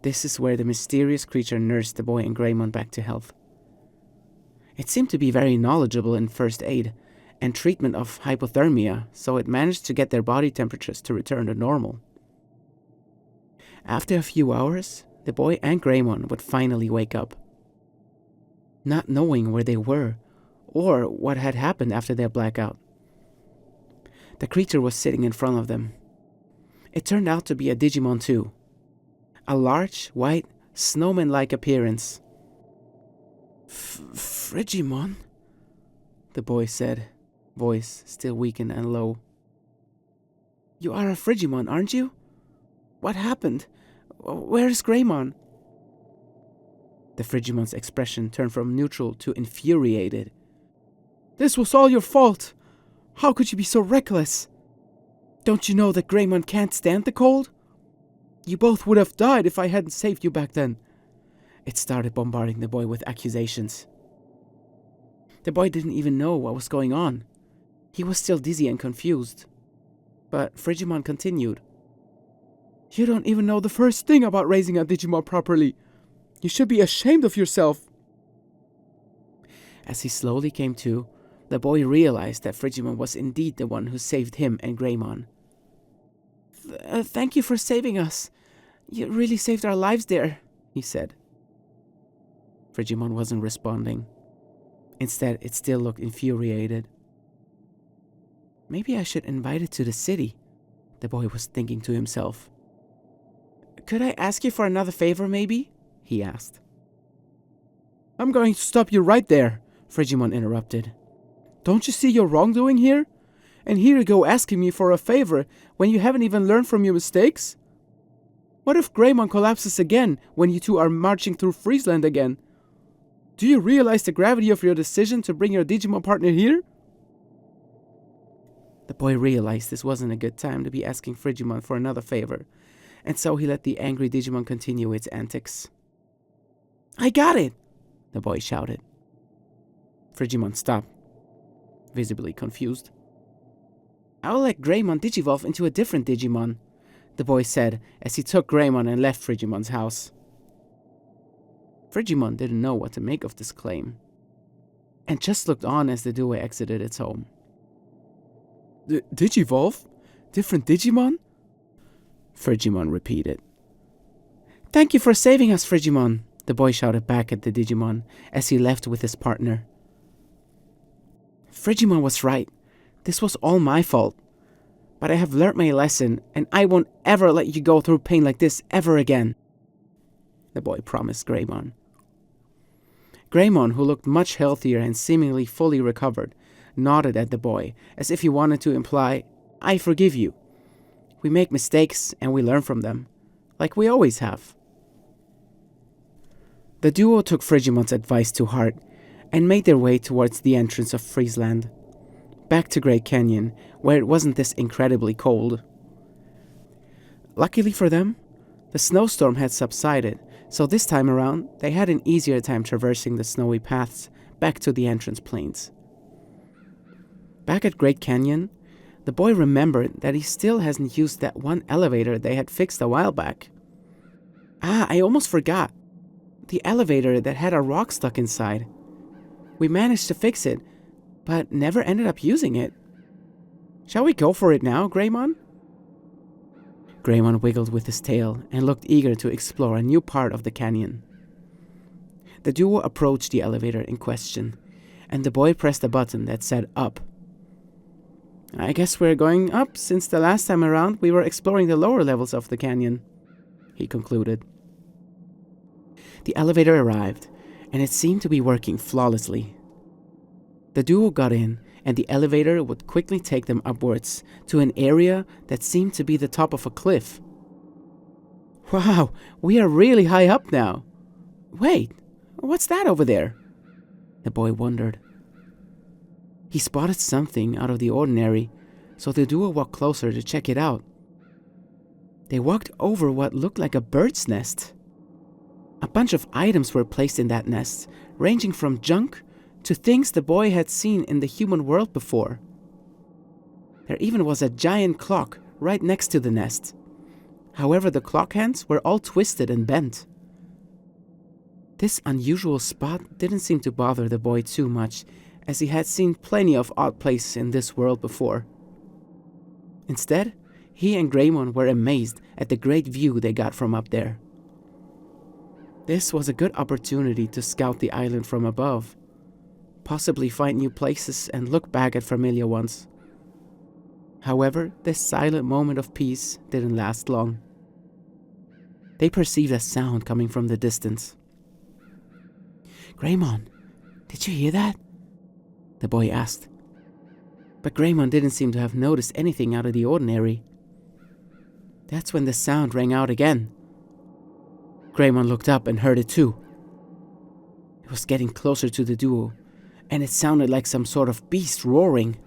This is where the mysterious creature nursed the boy and Greymon back to health. It seemed to be very knowledgeable in first aid and treatment of hypothermia, so it managed to get their body temperatures to return to normal. After a few hours, the boy and Greymon would finally wake up. Not knowing where they were, or what had happened after their blackout. The creature was sitting in front of them. It turned out to be a Digimon too. A large, white, snowman-like appearance. Frigimon? The boy said, voice still weakened and low. You are a Frigimon, aren't you? What happened? Where is Greymon? The Frigimon's expression turned from neutral to infuriated. This was all your fault! How could you be so reckless? Don't you know that Greymon can't stand the cold? You both would have died if I hadn't saved you back then. It started bombarding the boy with accusations. The boy didn't even know what was going on. He was still dizzy and confused. But Frigimon continued. You don't even know the first thing about raising a Digimon properly. You should be ashamed of yourself. As he slowly came to, the boy realized that Frigimon was indeed the one who saved him and Greymon. Thank you for saving us. You really saved our lives there, he said. Frigimon wasn't responding. Instead, it still looked infuriated. Maybe I should invite it to the city, the boy was thinking to himself. Could I ask you for another favor, maybe? He asked. I'm going to stop you right there, Frigimon interrupted. Don't you see your wrongdoing here? And here you go asking me for a favor when you haven't even learned from your mistakes? What if Greymon collapses again when you two are marching through Friesland again? Do you realize the gravity of your decision to bring your Digimon partner here? The boy realized this wasn't a good time to be asking Frigimon for another favor, and so he let the angry Digimon continue its antics. I got it! The boy shouted. Frigimon stopped, visibly confused. I will let Greymon digivolve into a different Digimon, the boy said as he took Greymon and left Frigimon's house. Frigimon didn't know what to make of this claim, and just looked on as the duo exited its home. Digivolve? Different Digimon? Frigimon repeated. Thank you for saving us, Frigimon, the boy shouted back at the Digimon as he left with his partner. Frigimon was right. This was all my fault. But I have learned my lesson, and I won't ever let you go through pain like this ever again, the boy promised Greymon. Greymon, who looked much healthier and seemingly fully recovered, nodded at the boy as if he wanted to imply, I forgive you. We make mistakes and we learn from them, like we always have. The duo took Frigimon's advice to heart and made their way towards the entrance of Friesland, back to Great Canyon, where it wasn't this incredibly cold. Luckily for them, the snowstorm had subsided, so this time around they had an easier time traversing the snowy paths back to the entrance plains. Back at Great Canyon, the boy remembered that he still hasn't used that one elevator they had fixed a while back. I almost forgot. The elevator that had a rock stuck inside. We managed to fix it, but never ended up using it. Shall we go for it now, Greymon? Greymon wiggled with his tail and looked eager to explore a new part of the canyon. The duo approached the elevator in question, and the boy pressed a button that said up. I guess we're going up since the last time around we were exploring the lower levels of the canyon, he concluded. The elevator arrived, and it seemed to be working flawlessly. The duo got in and the elevator would quickly take them upwards to an area that seemed to be the top of a cliff. Wow, we are really high up now. Wait, what's that over there? The boy wondered. He spotted something out of the ordinary, so the duo walked closer to check it out. They walked over what looked like a bird's nest. A bunch of items were placed in that nest, ranging from junk to things the boy had seen in the human world before. There even was a giant clock right next to the nest. However, the clock hands were all twisted and bent. This unusual spot didn't seem to bother the boy too much, as he had seen plenty of odd places in this world before. Instead, he and Greymon were amazed at the great view they got from up there. This was a good opportunity to scout the island from above, possibly find new places and look back at familiar ones. However, this silent moment of peace didn't last long. They perceived a sound coming from the distance. Greymon, did you hear that? The boy asked. But Greymon didn't seem to have noticed anything out of the ordinary. That's when the sound rang out again. Greymon looked up and heard it too. It was getting closer to the duo, and it sounded like some sort of beast roaring.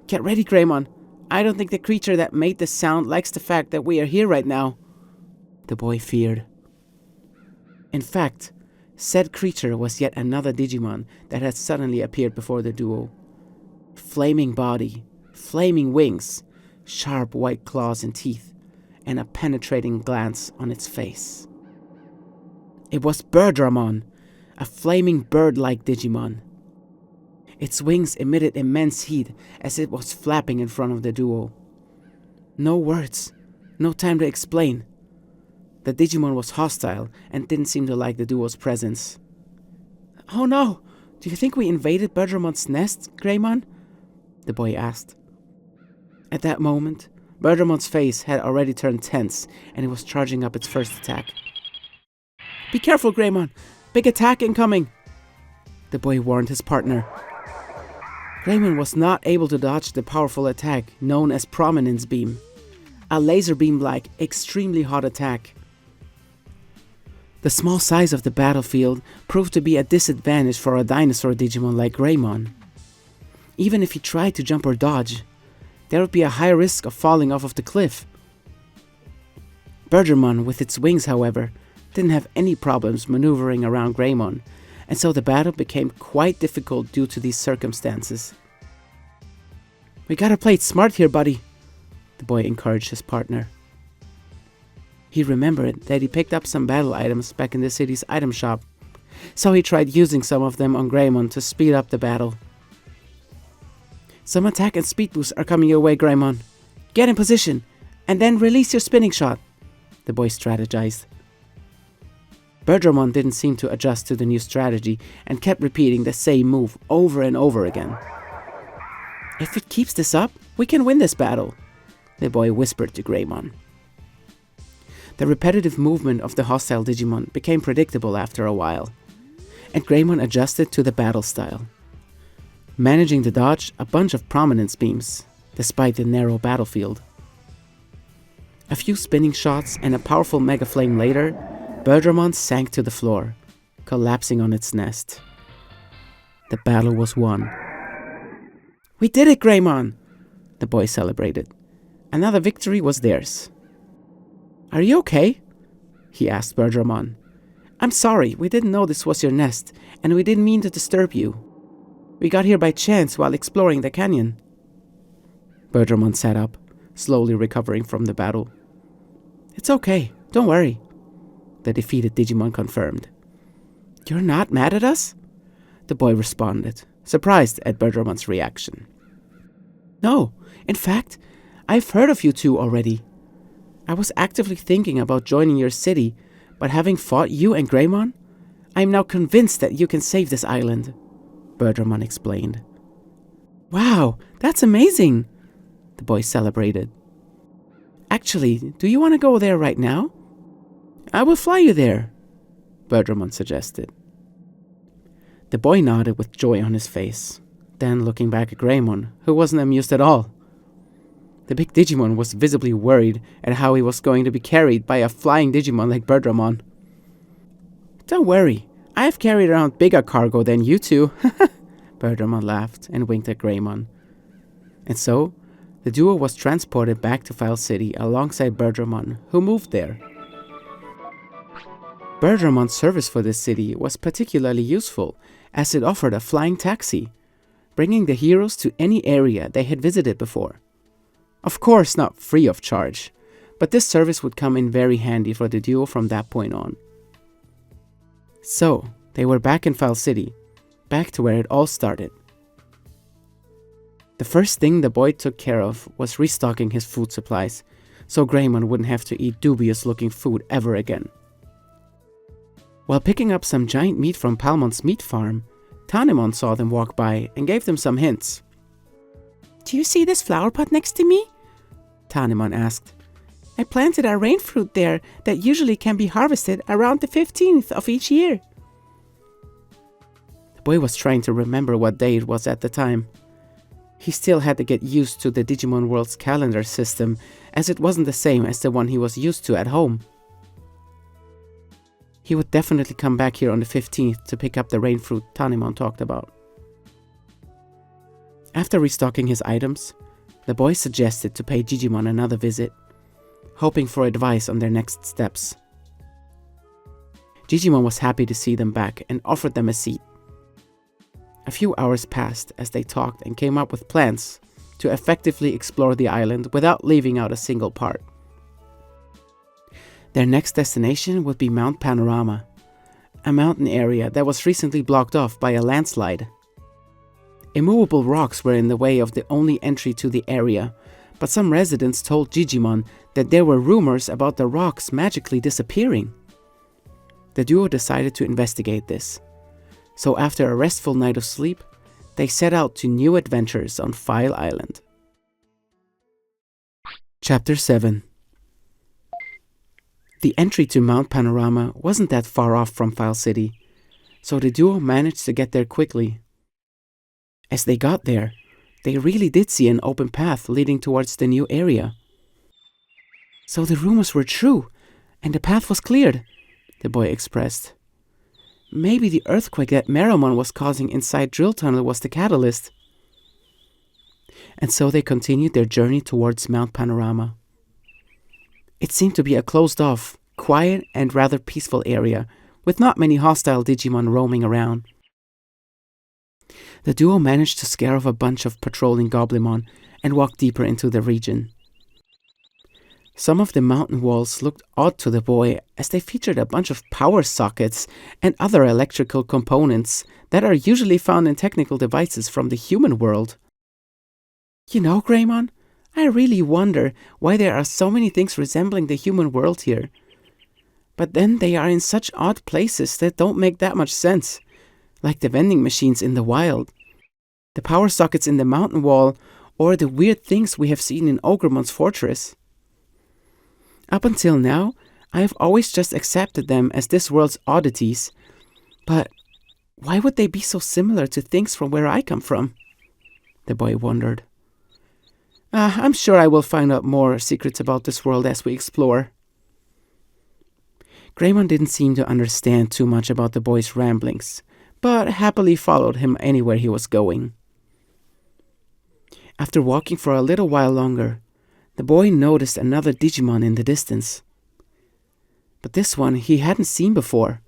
Get ready, Greymon. I don't think the creature that made the sound likes the fact that we are here right now, the boy feared. In fact, said creature was yet another Digimon that had suddenly appeared before the duo. Flaming body, flaming wings, sharp white claws and teeth, and a penetrating glance on its face. It was Birdramon, a flaming bird-like Digimon. Its wings emitted immense heat as it was flapping in front of the duo. No words, no time to explain. The Digimon was hostile and didn't seem to like the duo's presence. Oh no! Do you think we invaded Berdramon's nest, Greymon? The boy asked. At that moment, Berdramon's face had already turned tense and it was charging up its first attack. Be careful, Greymon! Big attack incoming! The boy warned his partner. Greymon was not able to dodge the powerful attack known as Prominence Beam, a laser beam-like, extremely hot attack. The small size of the battlefield proved to be a disadvantage for a dinosaur Digimon like Greymon. Even if he tried to jump or dodge, there would be a high risk of falling off of the cliff. Birdramon, with its wings, however, didn't have any problems maneuvering around Greymon, and so the battle became quite difficult due to these circumstances. We gotta play it smart here, buddy, the boy encouraged his partner. He remembered that he picked up some battle items back in the city's item shop, so he tried using some of them on Greymon to speed up the battle. Some attack and speed boosts are coming your way, Greymon. Get in position, and then release your spinning shot, the boy strategized. Birdramon didn't seem to adjust to the new strategy and kept repeating the same move over and over again. If it keeps this up, we can win this battle, the boy whispered to Greymon. The repetitive movement of the hostile Digimon became predictable after a while, and Greymon adjusted to the battle style, managing to dodge a bunch of prominence beams, despite the narrow battlefield. A few spinning shots and a powerful Mega Flame later, Birdramon sank to the floor, collapsing on its nest. The battle was won. We did it, Greymon! The boy celebrated. Another victory was theirs. Are you okay? He asked Birdramon. I'm sorry, we didn't know this was your nest, and we didn't mean to disturb you. We got here by chance while exploring the canyon. Birdramon sat up, slowly recovering from the battle. It's okay, don't worry, the defeated Digimon confirmed. You're not mad at us? The boy responded, surprised at Berdramon's reaction. No, in fact, I've heard of you two already. I was actively thinking about joining your city, but having fought you and Greymon, I am now convinced that you can save this island, Birdramon explained. Wow, that's amazing, the boy celebrated. Actually, do you want to go there right now? I will fly you there, Birdramon suggested. The boy nodded with joy on his face. Then looking back at Greymon, who wasn't amused at all. The big Digimon was visibly worried at how he was going to be carried by a flying Digimon like Birdramon. "Don't worry, I have carried around bigger cargo than you two." Birdramon laughed and winked at Greymon. And so, the duo was transported back to File City alongside Birdramon, who moved there. Berdramon's service for this city was particularly useful, as it offered a flying taxi, bringing the heroes to any area they had visited before. Of course, not free of charge, but this service would come in very handy for the duo from that point on. So, they were back in File City, back to where it all started. The first thing the boy took care of was restocking his food supplies, so Greymon wouldn't have to eat dubious-looking food ever again. While picking up some giant meat from Palmon's meat farm, Tanemon saw them walk by and gave them some hints. "Do you see this flower pot next to me?" Tanemon asked. "I planted a rain fruit there that usually can be harvested around the 15th of each year." The boy was trying to remember what day it was at the time. He still had to get used to the Digimon World's calendar system, as it wasn't the same as the one he was used to at home. He would definitely come back here on the 15th to pick up the rain fruit Tanemon talked about. After restocking his items, the boy suggested to pay Digimon another visit, hoping for advice on their next steps. Digimon was happy to see them back and offered them a seat. A few hours passed as they talked and came up with plans to effectively explore the island without leaving out a single part. Their next destination would be Mount Panorama, a mountain area that was recently blocked off by a landslide. Immovable rocks were in the way of the only entry to the area, but some residents told Digimon that there were rumors about the rocks magically disappearing. The duo decided to investigate this. So after a restful night of sleep, they set out to new adventures on File Island. Chapter 7. The entry to Mount Panorama wasn't that far off from File City, so the duo managed to get there quickly. As they got there, they really did see an open path leading towards the new area. So the rumors were true, and the path was cleared, the boy expressed. Maybe the earthquake that Meramon was causing inside Drill Tunnel was the catalyst. And so they continued their journey towards Mount Panorama. It seemed to be a closed-off, quiet and rather peaceful area, with not many hostile Digimon roaming around. The duo managed to scare off a bunch of patrolling Goblimon and walk deeper into the region. Some of the mountain walls looked odd to the boy, as they featured a bunch of power sockets and other electrical components that are usually found in technical devices from the human world. "You know, Greymon, I really wonder why there are so many things resembling the human world here. But then they are in such odd places that don't make that much sense, like the vending machines in the wild, the power sockets in the mountain wall, or the weird things we have seen in Ogremon's fortress. Up until now, I have always just accepted them as this world's oddities, but why would they be so similar to things from where I come from?" the boy wondered. I'm sure I will find out more secrets about this world as we explore." Greymon didn't seem to understand too much about the boy's ramblings, but happily followed him anywhere he was going. After walking for a little while longer, the boy noticed another Digimon in the distance. But this one he hadn't seen before.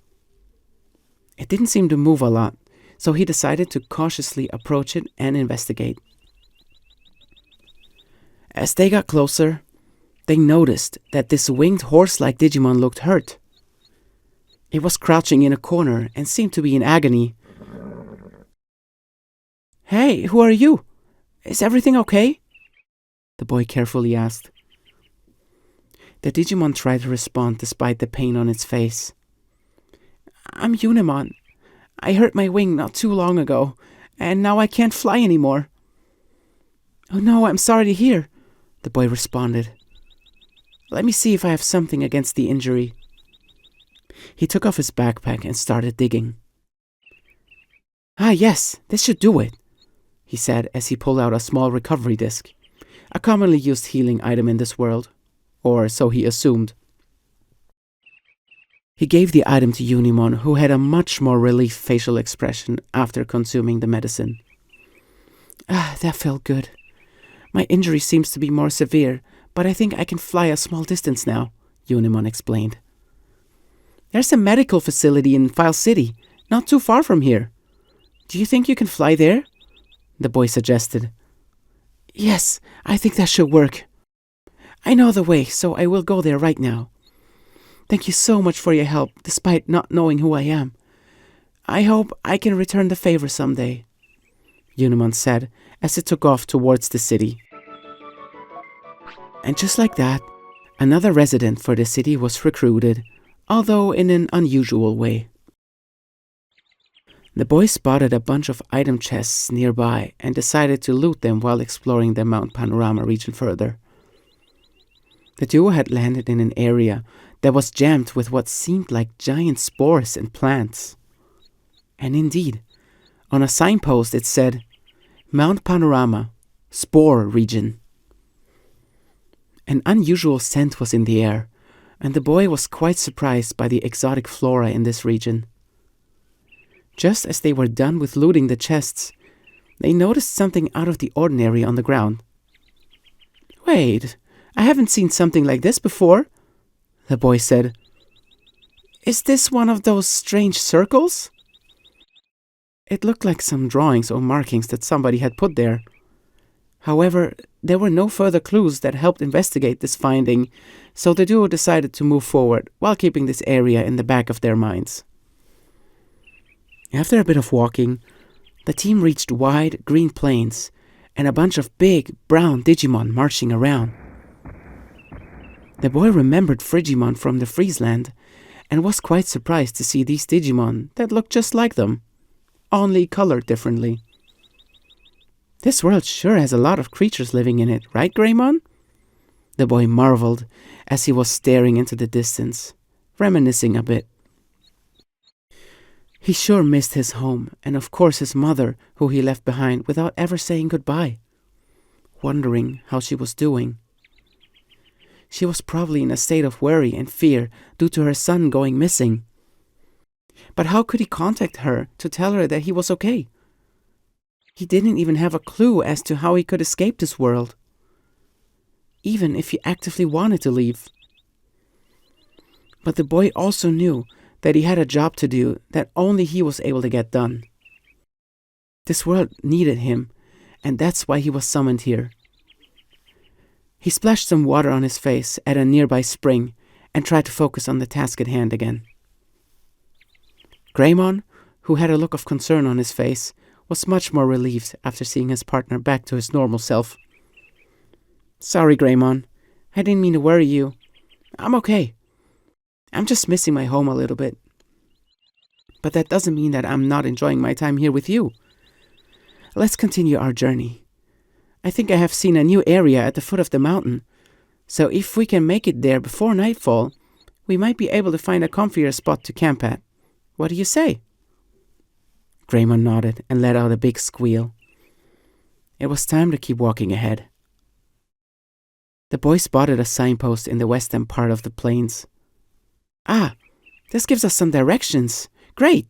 It didn't seem to move a lot, so he decided to cautiously approach it and investigate. As they got closer, they noticed that this winged horse-like Digimon looked hurt. It was crouching in a corner and seemed to be in agony. "Hey, who are you? Is everything okay?" the boy carefully asked. The Digimon tried to respond despite the pain on its face. "I'm Unimon. I hurt my wing not too long ago, and now I can't fly anymore." "Oh no, I'm sorry to hear," the boy responded. "Let me see if I have something against the injury." He took off his backpack and started digging. "Ah yes, this should do it," he said as he pulled out a small recovery disc, a commonly used healing item in this world, or so he assumed. He gave the item to Unimon, who had a much more relieved facial expression after consuming the medicine. That felt good. My injury seems to be more severe, but I think I can fly a small distance now, Unimon explained. There's a medical facility in File City, not too far from here. Do you think you can fly there? The boy suggested. Yes, I think that should work. I know the way, so I will go there right now. Thank you so much for your help, despite not knowing who I am. I hope I can return the favor someday, Unimon said as it took off towards the city. And just like that, another resident for the city was recruited, although in an unusual way. The boy spotted a bunch of item chests nearby and decided to loot them while exploring the Mount Panorama region further. The duo had landed in an area that was jammed with what seemed like giant spores and plants. And indeed, on a signpost it said, Mount Panorama, Spore Region. An unusual scent was in the air, and the boy was quite surprised by the exotic flora in this region. Just as they were done with looting the chests, they noticed something out of the ordinary on the ground. Wait, I haven't seen something like this before, the boy said. Is this one of those strange circles? It looked like some drawings or markings that somebody had put there. However, there were no further clues that helped investigate this finding, so the duo decided to move forward while keeping this area in the back of their minds. After a bit of walking, the team reached wide green plains and a bunch of big brown Digimon marching around. The boy remembered Frigimon from the Friesland and was quite surprised to see these Digimon that looked just like them, only colored differently. This world sure has a lot of creatures living in it, right, Greymon? The boy marveled as he was staring into the distance, reminiscing a bit. He sure missed his home, and of course his mother, who he left behind without ever saying goodbye, wondering how she was doing. She was probably in a state of worry and fear due to her son going missing. But how could he contact her to tell her that he was okay? He didn't even have a clue as to how he could escape this world, even if he actively wanted to leave. But the boy also knew that he had a job to do that only he was able to get done. This world needed him, and that's why he was summoned here. He splashed some water on his face at a nearby spring and tried to focus on the task at hand again. Greymon, who had a look of concern on his face, was much more relieved after seeing his partner back to his normal self. Sorry, Greymon. I didn't mean to worry you. I'm okay. I'm just missing my home a little bit. But that doesn't mean that I'm not enjoying my time here with you. Let's continue our journey. I think I have seen a new area at the foot of the mountain, so if we can make it there before nightfall, we might be able to find a comfier spot to camp at. What do you say? Greymon nodded and let out a big squeal. It was time to keep walking ahead. The boy spotted a signpost in the western part of the plains. Ah, this gives us some directions. Great!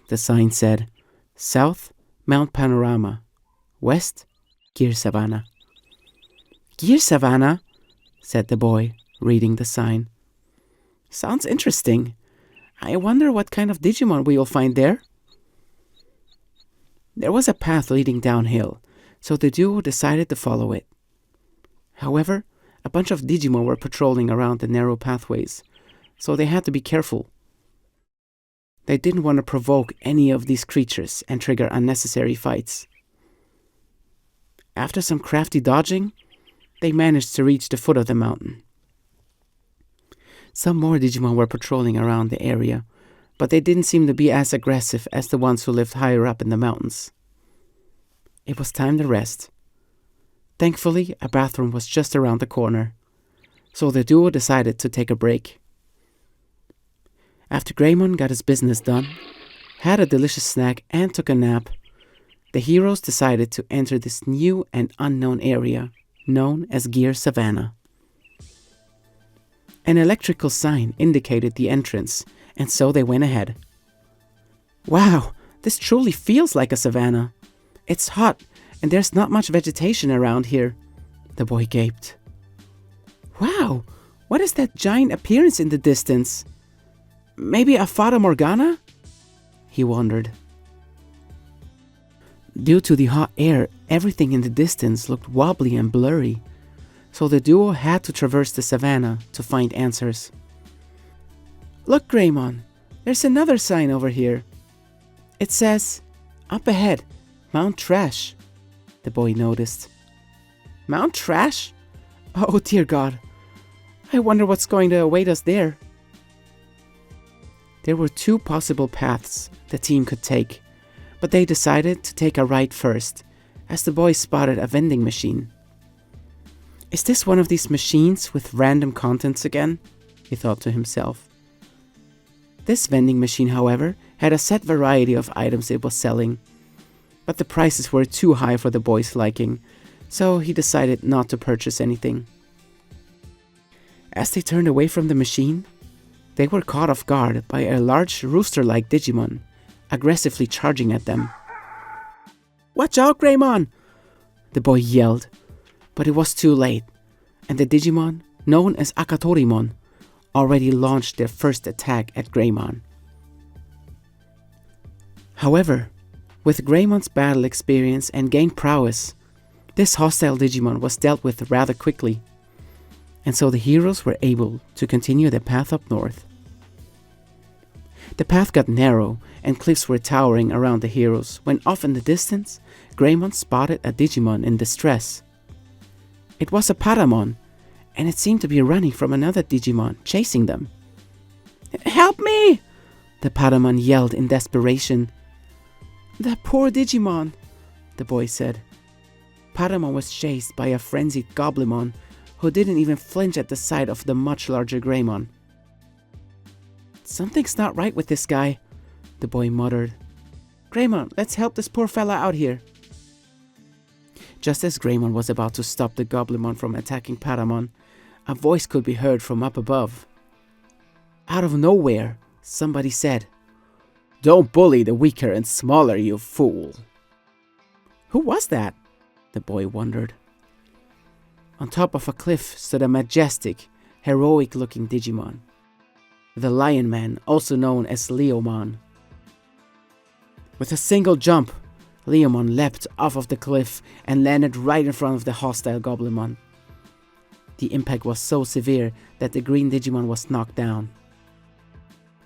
The sign said, South, Mount Panorama. West, Gear Savannah. Gear Savannah? Said the boy, reading the sign. Sounds interesting. I wonder what kind of Digimon we will find there. There was a path leading downhill, so the duo decided to follow it. However, a bunch of Digimon were patrolling around the narrow pathways, so they had to be careful. They didn't want to provoke any of these creatures and trigger unnecessary fights. After some crafty dodging, they managed to reach the foot of the mountain. Some more Digimon were patrolling around the area, but they didn't seem to be as aggressive as the ones who lived higher up in the mountains. It was time to rest. Thankfully, a bathroom was just around the corner, so the duo decided to take a break. After Greymon got his business done, had a delicious snack and took a nap, the heroes decided to enter this new and unknown area known as Gear Savannah. An electrical sign indicated the entrance, and so they went ahead. Wow, this truly feels like a savanna. It's hot, and there's not much vegetation around here, the boy gaped. Wow, what is that giant appearance in the distance? Maybe a Fata Morgana? He wondered. Due to the hot air, everything in the distance looked wobbly and blurry, so the duo had to traverse the savannah to find answers. Look, Greymon, there's another sign over here. It says, up ahead, Mount Trash, the boy noticed. Mount Trash? Oh dear God, I wonder what's going to await us there. There were two possible paths the team could take, but they decided to take a right first, as the boy spotted a vending machine. Is this one of these machines with random contents again? He thought to himself. This vending machine, however, had a set variety of items it was selling, but the prices were too high for the boy's liking, so he decided not to purchase anything. As they turned away from the machine, they were caught off guard by a large rooster-like Digimon, aggressively charging at them. Watch out, Greymon! The boy yelled, but it was too late, and the Digimon, known as Akatorimon, already launched their first attack at Greymon. However, with Greymon's battle experience and game prowess, this hostile Digimon was dealt with rather quickly, and so the heroes were able to continue their path up north. The path got narrow, and cliffs were towering around the heroes when off in the distance, Greymon spotted a Digimon in distress. It was a Patamon, and it seemed to be running from another Digimon, chasing them. Help me! The Patamon yelled in desperation. That poor Digimon, the boy said. Patamon was chased by a frenzied Goblimon, who didn't even flinch at the sight of the much larger Greymon. Something's not right with this guy, the boy muttered. Greymon, let's help this poor fella out here. Just as Greymon was about to stop the Goblimon from attacking Patamon, a voice could be heard from up above. Out of nowhere, somebody said, Don't bully the weaker and smaller, you fool. Who was that? The boy wondered. On top of a cliff stood a majestic, heroic-looking Digimon. The Lion Man, also known as Leomon. With a single jump, Leomon leapt off of the cliff and landed right in front of the hostile Goblimon. The impact was so severe that the green Digimon was knocked down.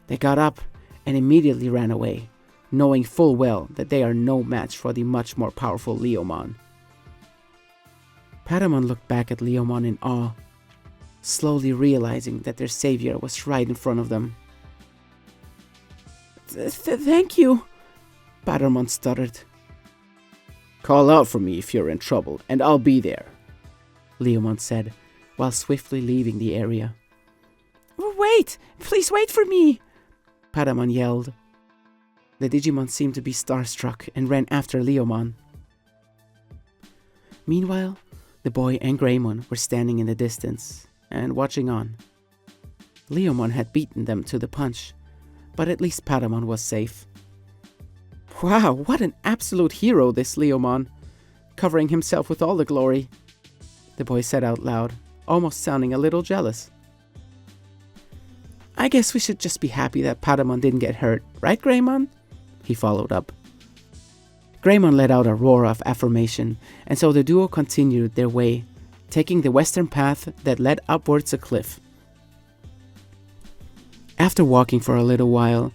They got up and immediately ran away, knowing full well that they are no match for the much more powerful Leomon. Patamon looked back at Leomon in awe, slowly realizing that their savior was right in front of them. Thank you, Patamon stuttered. Call out for me if you're in trouble, and I'll be there, Leomon said, while swiftly leaving the area. Wait! Please wait for me! Patamon yelled. The Digimon seemed to be starstruck and ran after Leomon. Meanwhile, the boy and Greymon were standing in the distance and watching on. Leomon had beaten them to the punch, but at least Patamon was safe. Wow, what an absolute hero this Leomon, covering himself with all the glory, the boy said out loud, almost sounding a little jealous. I guess we should just be happy that Patamon didn't get hurt, right, Greymon? He followed up. Greymon let out a roar of affirmation, and so the duo continued their way, taking the western path that led upwards a cliff. After walking for a little while,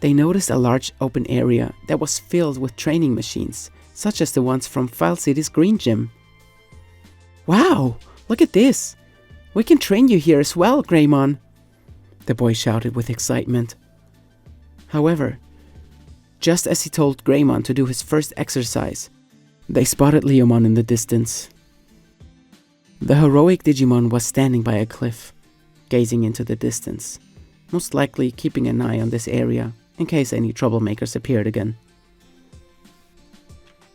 they noticed a large open area that was filled with training machines, such as the ones from File City's Green Gym. Wow, look at this! We can train you here as well, Greymon! The boy shouted with excitement. However, just as he told Greymon to do his first exercise, they spotted Leomon in the distance. The heroic Digimon was standing by a cliff, gazing into the distance, most likely keeping an eye on this area in case any troublemakers appeared again.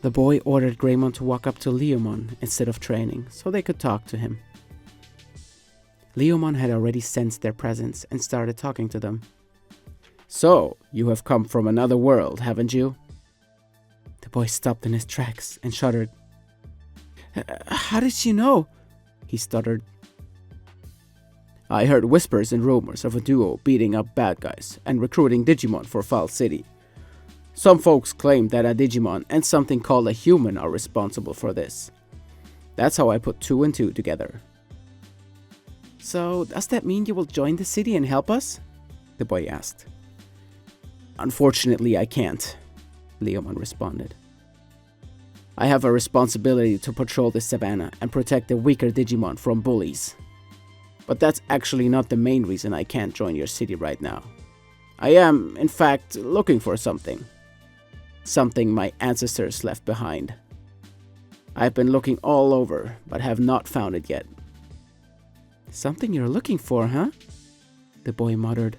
The boy ordered Greymon to walk up to Leomon instead of training, so they could talk to him. Leomon had already sensed their presence and started talking to them. So, you have come from another world, haven't you? The boy stopped in his tracks and shuddered. How did you know? He stuttered. I heard whispers and rumors of a duo beating up bad guys and recruiting Digimon for Fall City. Some folks claim that a Digimon and something called a human are responsible for this. That's how I put 2 and 2 together. So, does that mean you will join the city and help us? The boy asked. Unfortunately, I can't, Leomon responded. I have a responsibility to patrol the savannah and protect the weaker Digimon from bullies. But that's actually not the main reason I can't join your city right now. I am, in fact, looking for something. Something my ancestors left behind. I've been looking all over, but have not found it yet. Something you're looking for, huh? The boy muttered.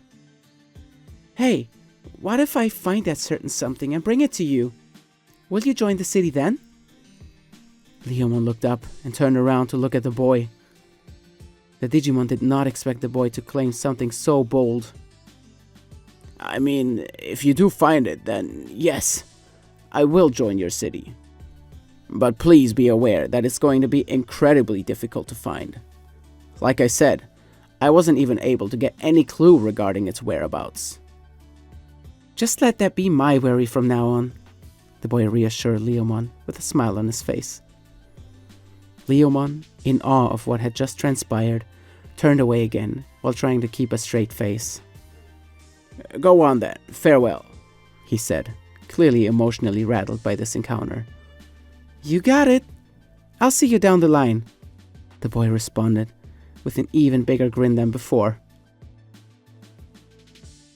Hey, what if I find that certain something and bring it to you? Will you join the city then? Leomon looked up and turned around to look at the boy. The Digimon did not expect the boy to claim something so bold. I mean, if you do find it, then yes, I will join your city. But please be aware that it's going to be incredibly difficult to find. Like I said, I wasn't even able to get any clue regarding its whereabouts. Just let that be my worry from now on, the boy reassured Leomon with a smile on his face. Leomon, in awe of what had just transpired, turned away again while trying to keep a straight face. Go on then, farewell, he said, clearly emotionally rattled by this encounter. You got it. I'll see you down the line, the boy responded, with an even bigger grin than before.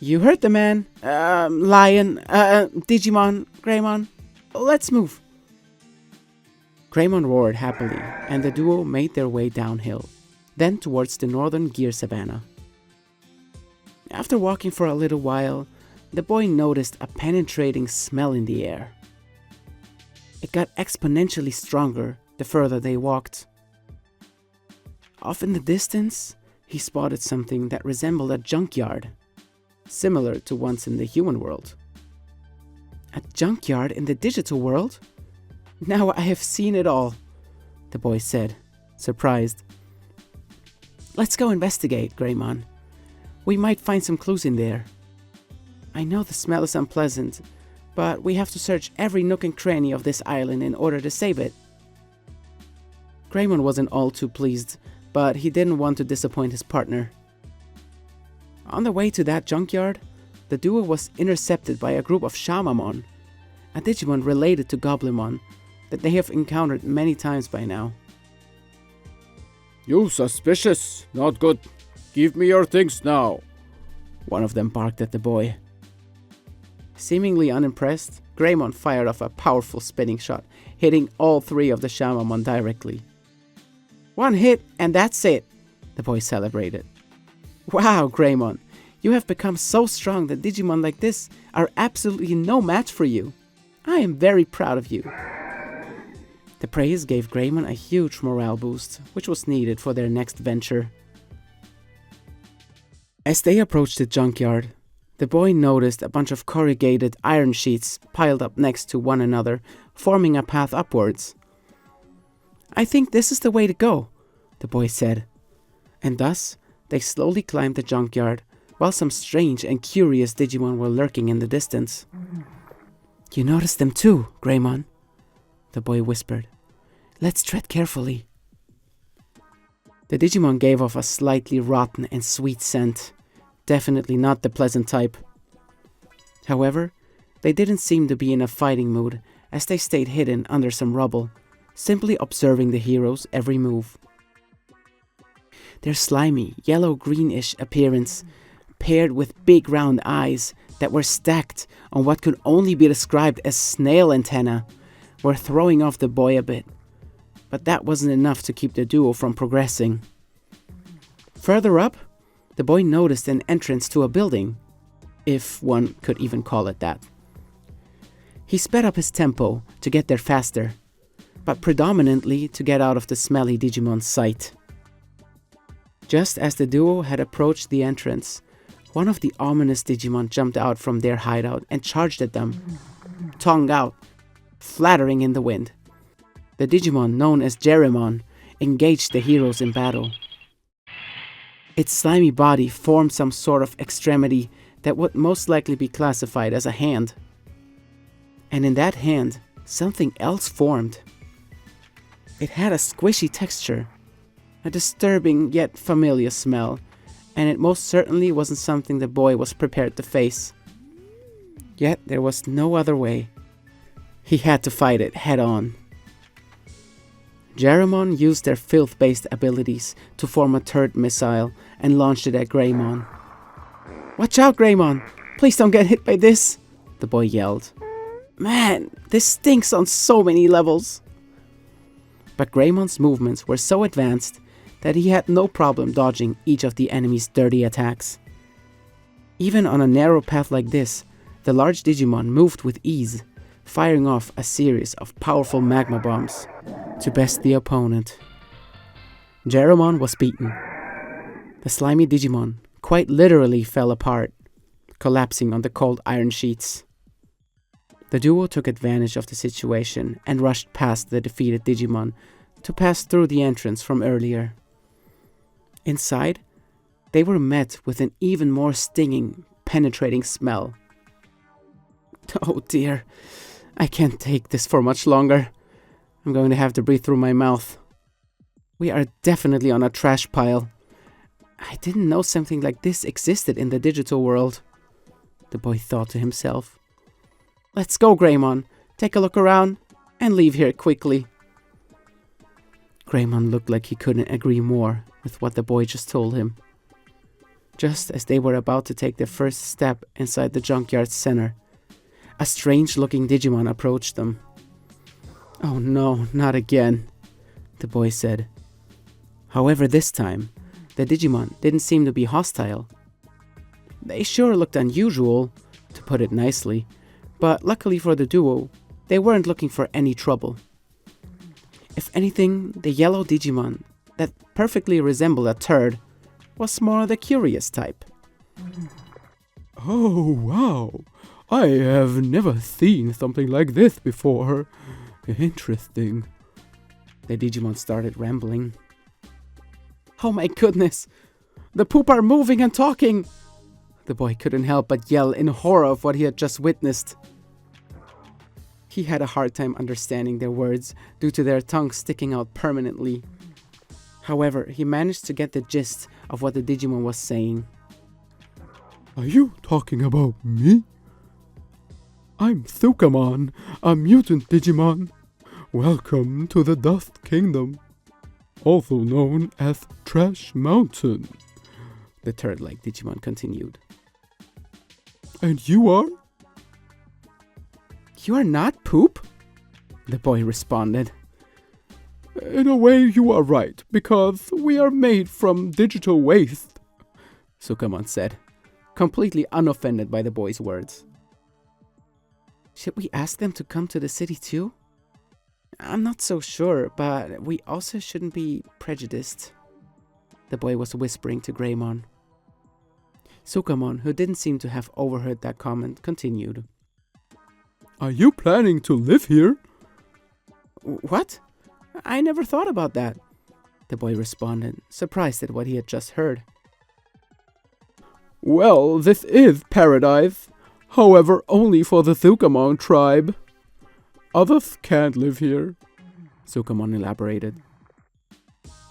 You heard the man, Lion, Digimon, Greymon. Let's move. Greymon roared happily, and the duo made their way downhill, then towards the northern Gear Savannah. After walking for a little while, the boy noticed a penetrating smell in the air. It got exponentially stronger the further they walked. Off in the distance, he spotted something that resembled a junkyard, similar to ones in the human world. A junkyard in the digital world? Now I have seen it all, the boy said, surprised. Let's go investigate, Greymon. We might find some clues in there. I know the smell is unpleasant, but we have to search every nook and cranny of this island in order to save it. Greymon wasn't all too pleased, but he didn't want to disappoint his partner. On the way to that junkyard, the duo was intercepted by a group of Shamamon, a Digimon related to Goblimon that they have encountered many times by now. You suspicious? Not good. Give me your things now, one of them barked at the boy. Seemingly unimpressed, Greymon fired off a powerful spinning shot, hitting all 3 of the Shamamon directly. One hit and that's it, the boy celebrated. Wow, Greymon, you have become so strong that Digimon like this are absolutely no match for you. I am very proud of you. The praise gave Greymon a huge morale boost, which was needed for their next venture. As they approached the junkyard, the boy noticed a bunch of corrugated iron sheets piled up next to one another, forming a path upwards. I think this is the way to go, the boy said. And thus, they slowly climbed the junkyard, while some strange and curious Digimon were lurking in the distance. You noticed them too, Greymon, the boy whispered. Let's tread carefully. The Digimon gave off a slightly rotten and sweet scent, definitely not the pleasant type. However, they didn't seem to be in a fighting mood as they stayed hidden under some rubble, simply observing the hero's every move. Their slimy, yellow-greenish appearance, paired with big round eyes that were stacked on what could only be described as snail antennae, were throwing off the boy a bit. But that wasn't enough to keep the duo from progressing. Further up, the boy noticed an entrance to a building, if one could even call it that. He sped up his tempo to get there faster, but predominantly to get out of the smelly Digimon's sight. Just as the duo had approached the entrance, one of the ominous Digimon jumped out from their hideout and charged at them, tongue out, flattering in the wind. The Digimon known as Jeremon engaged the heroes in battle. Its slimy body formed some sort of extremity that would most likely be classified as a hand. And in that hand, something else formed. It had a squishy texture, a disturbing yet familiar smell, and it most certainly wasn't something the boy was prepared to face. Yet there was no other way. He had to fight it head on. Jeremon used their filth-based abilities to form a third missile and launched it at Greymon. "Watch out, Greymon! Please don't get hit by this!" the boy yelled. "Man, this stinks on so many levels!" But Greymon's movements were so advanced that he had no problem dodging each of the enemy's dirty attacks. Even on a narrow path like this, the large Digimon moved with ease, firing off a series of powerful magma bombs to best the opponent. Jeremon was beaten. The slimy Digimon quite literally fell apart, collapsing on the cold iron sheets. The duo took advantage of the situation and rushed past the defeated Digimon to pass through the entrance from earlier. Inside, they were met with an even more stinging, penetrating smell. "Oh dear, I can't take this for much longer. I'm going to have to breathe through my mouth. We are definitely on a trash pile. I didn't know something like this existed in the digital world," the boy thought to himself. "Let's go, Greymon. Take a look around and leave here quickly." Greymon looked like he couldn't agree more with what the boy just told him. Just as they were about to take their first step inside the junkyard's center, a strange-looking Digimon approached them. "Oh no, not again," the boy said. However, this time, the Digimon didn't seem to be hostile. They sure looked unusual, to put it nicely, but luckily for the duo, they weren't looking for any trouble. If anything, the yellow Digimon, that perfectly resembled a turd, was more the curious type. Oh, wow. I have never seen something like this before. Interesting. The Digimon started rambling. "Oh my goodness! The poop are moving and talking!" The boy couldn't help but yell in horror of what he had just witnessed. He had a hard time understanding their words due to their tongues sticking out permanently. However, he managed to get the gist of what the Digimon was saying. Are you talking about me? I'm Tsukamon, a mutant Digimon. Welcome to the Dust Kingdom, also known as Trash Mountain, the turd-like Digimon continued. And you are? You are not poop? The boy responded. In a way you are right, because we are made from digital waste, Tsukamon said, completely unoffended by the boy's words. Should we ask them to come to the city too? I'm not so sure, but we also shouldn't be prejudiced, the boy was whispering to Greymon. Tsukamon, who didn't seem to have overheard that comment, continued. Are you planning to live here? What? I never thought about that, the boy responded, surprised at what he had just heard. Well, this is paradise, however only for the Tsukamon tribe. Others can't live here, Tsukamon elaborated.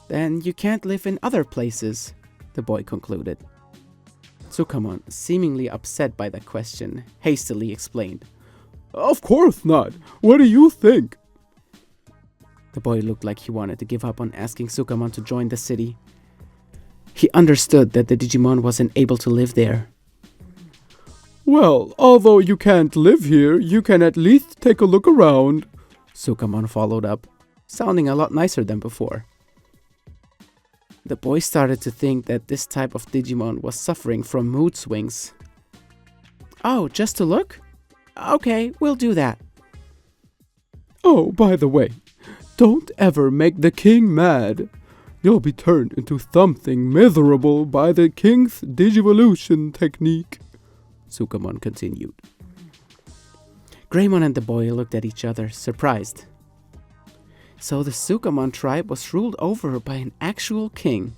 Then you can't live in other places, the boy concluded. Tsukamon, seemingly upset by that question, hastily explained. Of course not. What do you think? The boy looked like he wanted to give up on asking Tsukamon to join the city. He understood that the Digimon wasn't able to live there. Well, although you can't live here, you can at least take a look around, Tsukamon followed up, sounding a lot nicer than before. The boy started to think that this type of Digimon was suffering from mood swings. Oh, just to look? Okay, we'll do that, Oh, by the way, don't ever make the king mad. You'll be turned into something miserable by the king's digivolution technique, Sukamon continued. Greymon and the boy looked at each other, surprised. So the Sukamon tribe was ruled over by an actual king.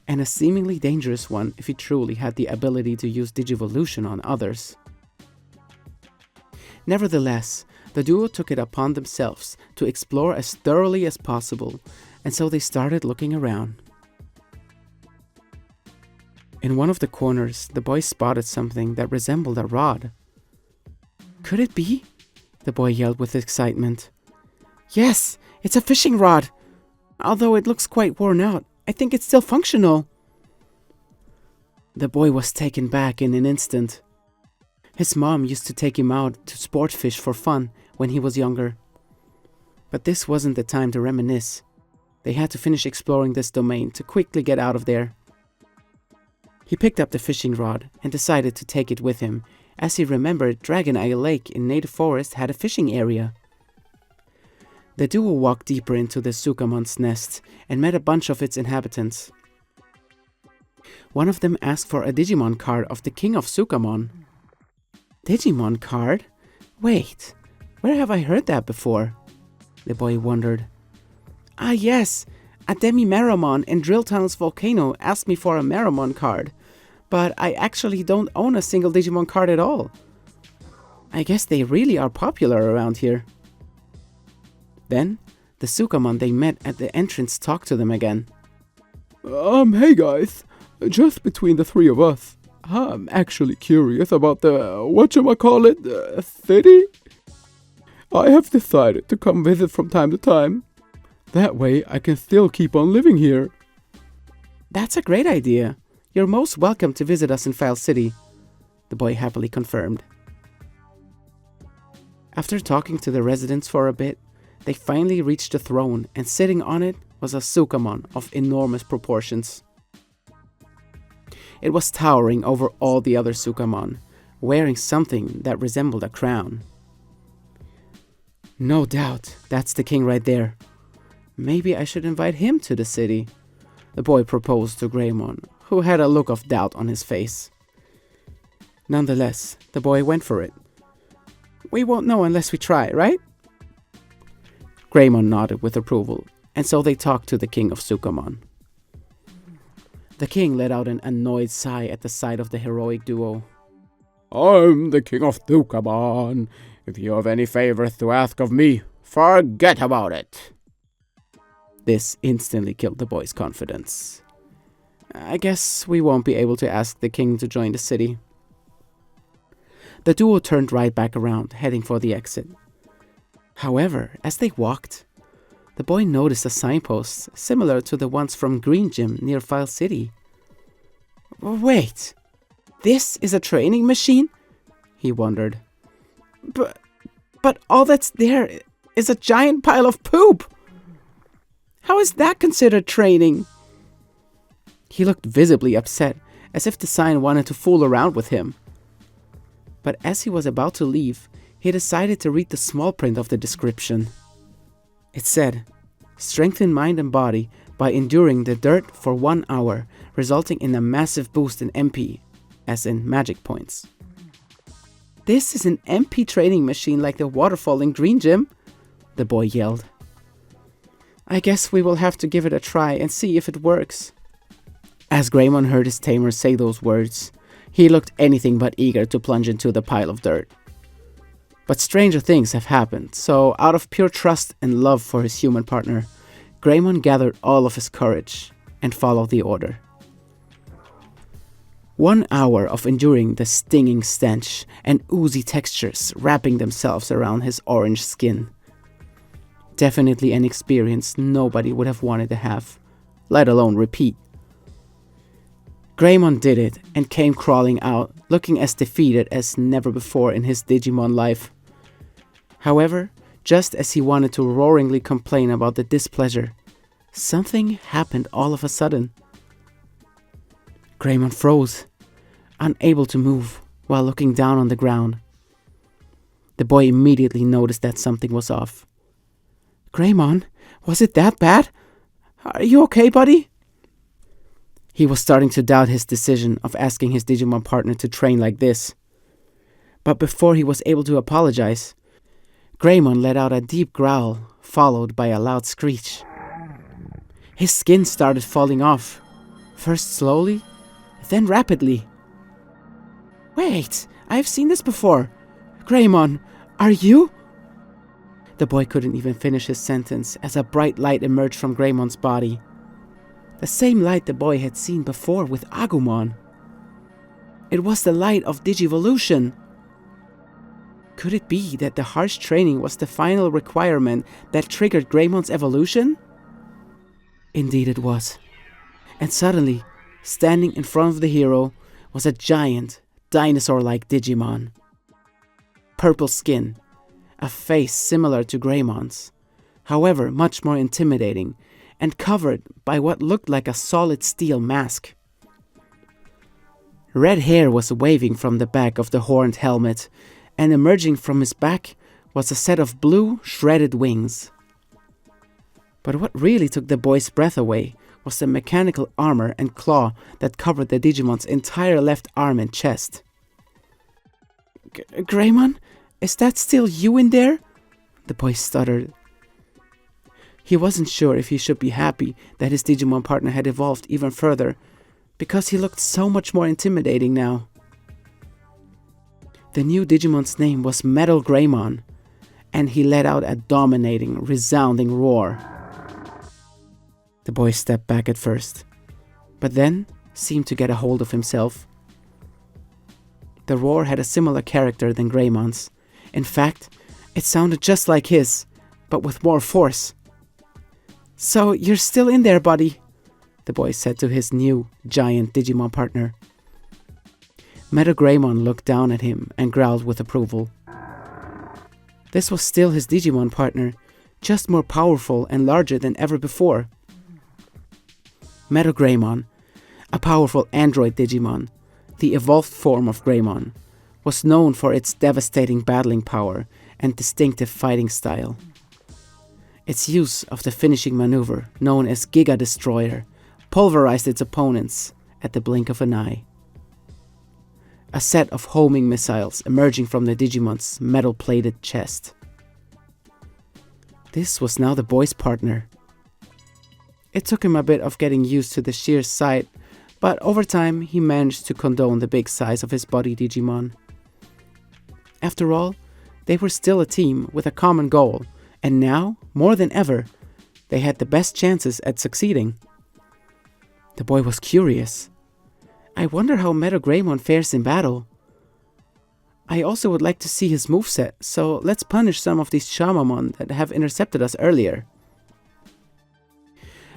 And a seemingly dangerous one if he truly had the ability to use digivolution on others. Nevertheless, the duo took it upon themselves to explore as thoroughly as possible, and so they started looking around. In one of the corners, the boy spotted something that resembled a rod. Could it be? The boy yelled with excitement. Yes, it's a fishing rod. Although it looks quite worn out, I think it's still functional. The boy was taken back in an instant. His mom used to take him out to sport fish for fun when he was younger. But this wasn't the time to reminisce. They had to finish exploring this domain to quickly get out of there. He picked up the fishing rod and decided to take it with him, as he remembered Dragon Isle Lake in Native Forest had a fishing area. The duo walked deeper into the Sukamon's nest and met a bunch of its inhabitants. One of them asked for a Digimon card of the King of Sukamon. Digimon card? Wait, where have I heard that before? The boy wondered. Ah yes, a Demi-Meramon in Drill Tunnel's volcano asked me for a Meramon card, but I actually don't own a single Digimon card at all. I guess they really are popular around here. Then, the Sukamon they met at the entrance talked to them again. Hey guys, just between the three of us, I'm actually curious about the, whatchamacallit, city? I have decided to come visit from time to time. That way I can still keep on living here. That's a great idea. You're most welcome to visit us in File City, the boy happily confirmed. After talking to the residents for a bit, they finally reached the throne, and sitting on it was a Sukamon of enormous proportions. It was towering over all the other Sukamon, wearing something that resembled a crown. No doubt, that's the king right there. Maybe I should invite him to the city, the boy proposed to Greymon, who had a look of doubt on his face. Nonetheless, the boy went for it. We won't know unless we try, right? Greymon nodded with approval, and so they talked to the king of Sukamon. The king let out an annoyed sigh at the sight of the heroic duo. I'm the king of Sukamon. If you have any favors to ask of me, forget about it. This instantly killed the boy's confidence. I guess we won't be able to ask the king to join the city. The duo turned right back around, heading for the exit. However, as they walked, the boy noticed a signpost similar to the ones from Green Gym near File City. Wait, this is a training machine? He wondered. But all that's there is a giant pile of poop. How is that considered training? He looked visibly upset, as if the sign wanted to fool around with him. But as he was about to leave, he decided to read the small print of the description. It said, strengthen mind and body by enduring the dirt for 1 hour, resulting in a massive boost in MP, as in magic points. This is an MP training machine like the waterfall in Green Gym, the boy yelled. I guess we will have to give it a try and see if it works. As Greymon heard his tamer say those words, he looked anything but eager to plunge into the pile of dirt. But stranger things have happened, so out of pure trust and love for his human partner, Greymon gathered all of his courage and followed the order. 1 hour of enduring the stinging stench and oozy textures wrapping themselves around his orange skin. Definitely an experience nobody would have wanted to have, let alone repeat. Greymon did it and came crawling out, looking as defeated as never before in his Digimon life. However, just as he wanted to roaringly complain about the displeasure, something happened all of a sudden. Greymon froze, unable to move while looking down on the ground. The boy immediately noticed that something was off. Greymon, was it that bad? Are you okay, buddy? He was starting to doubt his decision of asking his Digimon partner to train like this. But before he was able to apologize, Greymon let out a deep growl, followed by a loud screech. His skin started falling off, first slowly, then rapidly. Wait, I've seen this before. Greymon, are you? The boy couldn't even finish his sentence as a bright light emerged from Greymon's body. The same light the boy had seen before with Agumon. It was the light of Digivolution. Could it be that the harsh training was the final requirement that triggered Greymon's evolution? Indeed it was. And suddenly, standing in front of the hero, was a giant, dinosaur-like Digimon. Purple skin, a face similar to Greymon's, however much more intimidating, and covered by what looked like a solid steel mask. Red hair was waving from the back of the horned helmet, and emerging from his back was a set of blue, shredded wings. But what really took the boy's breath away was the mechanical armor and claw that covered the Digimon's entire left arm and chest. Greymon, is that still you in there? The boy stuttered. He wasn't sure if he should be happy that his Digimon partner had evolved even further, because he looked so much more intimidating now. The new Digimon's name was Metal Greymon, and he let out a dominating, resounding roar. The boy stepped back at first, but then seemed to get a hold of himself. The roar had a similar character than Greymon's. In fact, it sounded just like his, but with more force. So you're still in there, buddy, the boy said to his new, giant Digimon partner. Metal Greymon looked down at him and growled with approval. This was still his Digimon partner, just more powerful and larger than ever before. Metal Greymon, a powerful android Digimon, the evolved form of Greymon, was known for its devastating battling power and distinctive fighting style. Its use of the finishing maneuver, known as Giga Destroyer, pulverized its opponents at the blink of an eye. A set of homing missiles emerging from the Digimon's metal-plated chest. This was now the boy's partner. It took him a bit of getting used to the sheer sight, but over time he managed to condone the big size of his body Digimon. After all, they were still a team with a common goal, and now, more than ever, they had the best chances at succeeding. The boy was curious. I wonder how Metal Greymon fares in battle. I also would like to see his moveset, so let's punish some of these Shamamon that have intercepted us earlier.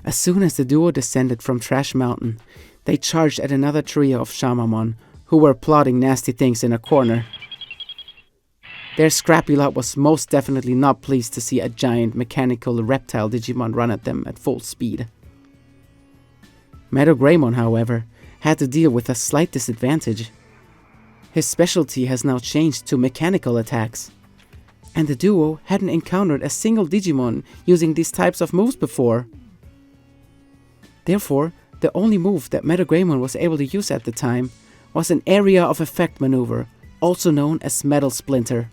As soon as the duo descended from Trash Mountain, they charged at another trio of Shamamon who were plotting nasty things in a corner. Their scrappy lot was most definitely not pleased to see a giant mechanical reptile Digimon run at them at full speed. Metal Greymon, however, had to deal with a slight disadvantage. His specialty has now changed to mechanical attacks, and the duo hadn't encountered a single Digimon using these types of moves before. Therefore, the only move that Metal Greymon was able to use at the time was an area of effect maneuver, also known as Metal Splinter.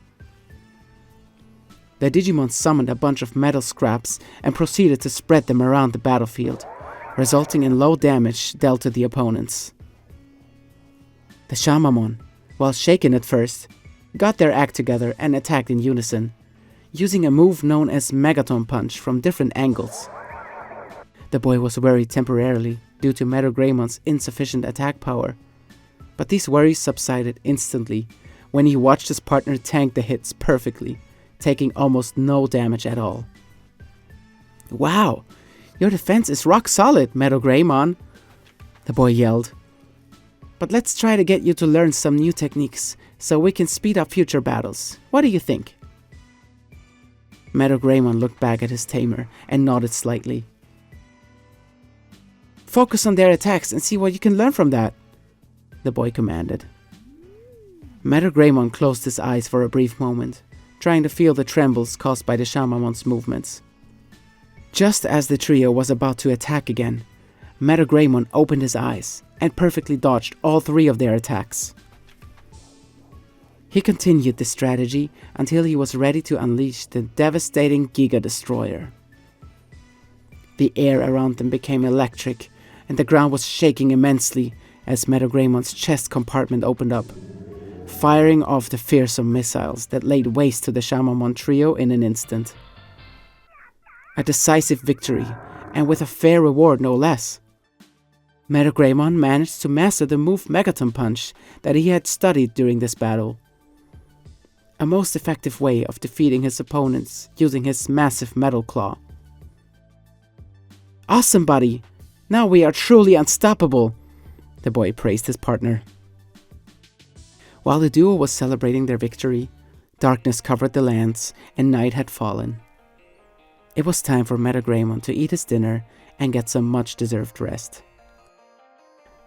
The Digimon summoned a bunch of metal scraps and proceeded to spread them around the battlefield, resulting in low damage dealt to the opponents. The Shamamon, while shaken at first, got their act together and attacked in unison, using a move known as Megaton Punch from different angles. The boy was worried temporarily due to Metal Greymon's insufficient attack power, but these worries subsided instantly when he watched his partner tank the hits perfectly, taking almost no damage at all. "Wow, your defense is rock solid, Metal Greymon," the boy yelled. "But let's try to get you to learn some new techniques so we can speed up future battles. What do you think?" Metal Greymon looked back at his tamer and nodded slightly. "Focus on their attacks and see what you can learn from that," the boy commanded. Metal Greymon closed his eyes for a brief moment, trying to feel the trembles caused by the Shamamon's movements. Just as the trio was about to attack again, Metagreymon opened his eyes and perfectly dodged all 3 of their attacks. He continued this strategy until he was ready to unleash the devastating Giga Destroyer. The air around them became electric, and the ground was shaking immensely as Metagreymon's chest compartment opened up, firing off the fearsome missiles that laid waste to the Shamamon trio in an instant. A decisive victory, and with a fair reward no less. Metagreymon managed to master the move Megaton Punch that he had studied during this battle. A most effective way of defeating his opponents using his massive metal claw. "Awesome, buddy! Now we are truly unstoppable!" the boy praised his partner. While the duo was celebrating their victory, darkness covered the lands and night had fallen. It was time for Metagreymon to eat his dinner and get some much-deserved rest.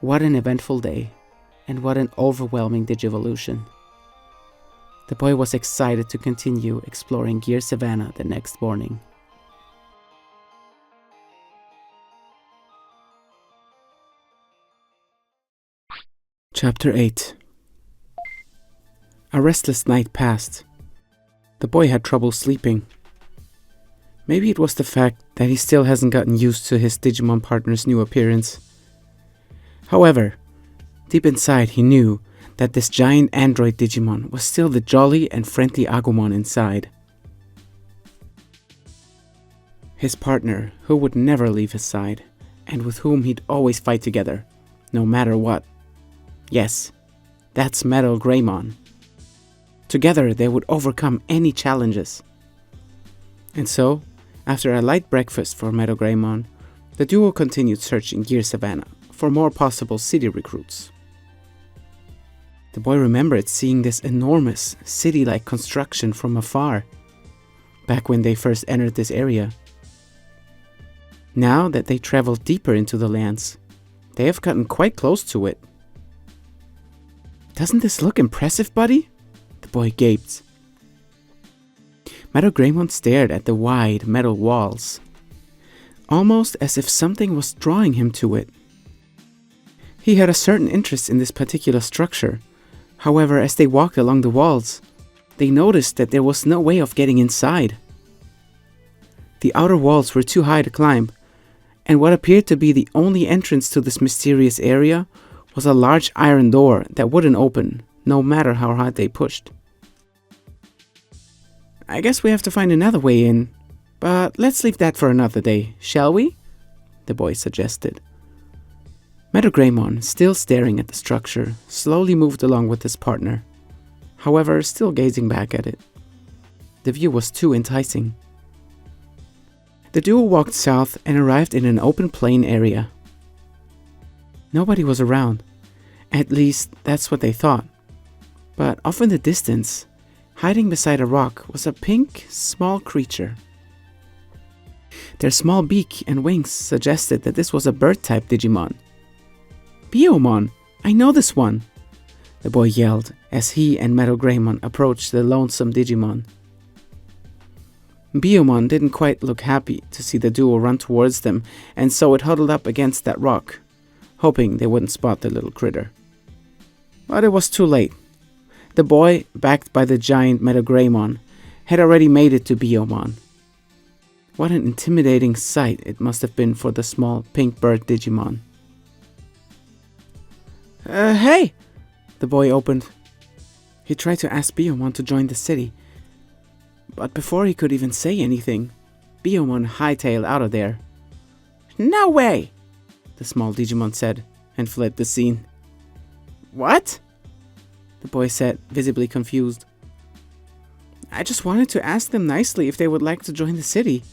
What an eventful day, and what an overwhelming Digivolution. The boy was excited to continue exploring Gear Savannah the next morning. Chapter 8. A restless night passed. The boy had trouble sleeping. Maybe it was the fact that he still hasn't gotten used to his Digimon partner's new appearance. However, deep inside he knew that this giant android Digimon was still the jolly and friendly Agumon inside. His partner, who would never leave his side, and with whom he'd always fight together, no matter what. Yes, that's Metagreymon. Together they would overcome any challenges. And so, after a light breakfast for Metagreymon, the duo continued searching Gear Savannah for more possible city recruits. The boy remembered seeing this enormous, city-like construction from afar, back when they first entered this area. Now that they traveled deeper into the lands, they have gotten quite close to it. "Doesn't this look impressive, buddy?" the boy gaped. Metagreymon stared at the wide metal walls, almost as if something was drawing him to it. He had a certain interest in this particular structure. However, as they walked along the walls, they noticed that there was no way of getting inside. The outer walls were too high to climb, and what appeared to be the only entrance to this mysterious area was a large iron door that wouldn't open, no matter how hard they pushed. "I guess we have to find another way in, but let's leave that for another day, shall we?" the boy suggested. Metagreymon, still staring at the structure, slowly moved along with his partner, however still gazing back at it. The view was too enticing. The duo walked south and arrived in an open plain area. Nobody was around, at least that's what they thought, but off in the distance, hiding beside a rock, was a pink, small creature. Their small beak and wings suggested that this was a bird-type Digimon. "Biyomon! I know this one!" the boy yelled as he and Metagreymon approached the lonesome Digimon. Biyomon didn't quite look happy to see the duo run towards them, and so it huddled up against that rock, hoping they wouldn't spot the little critter. But it was too late. The boy, backed by the giant Metagreymon, had already made it to Biyomon. What an intimidating sight it must have been for the small pink bird Digimon. Hey!" the boy opened. He tried to ask Biyomon to join the city, but before he could even say anything, Biyomon hightailed out of there. "No way!" the small Digimon said, and fled the scene. "What?" the boy said, visibly confused. "I just wanted to ask them nicely if they would like to join the city.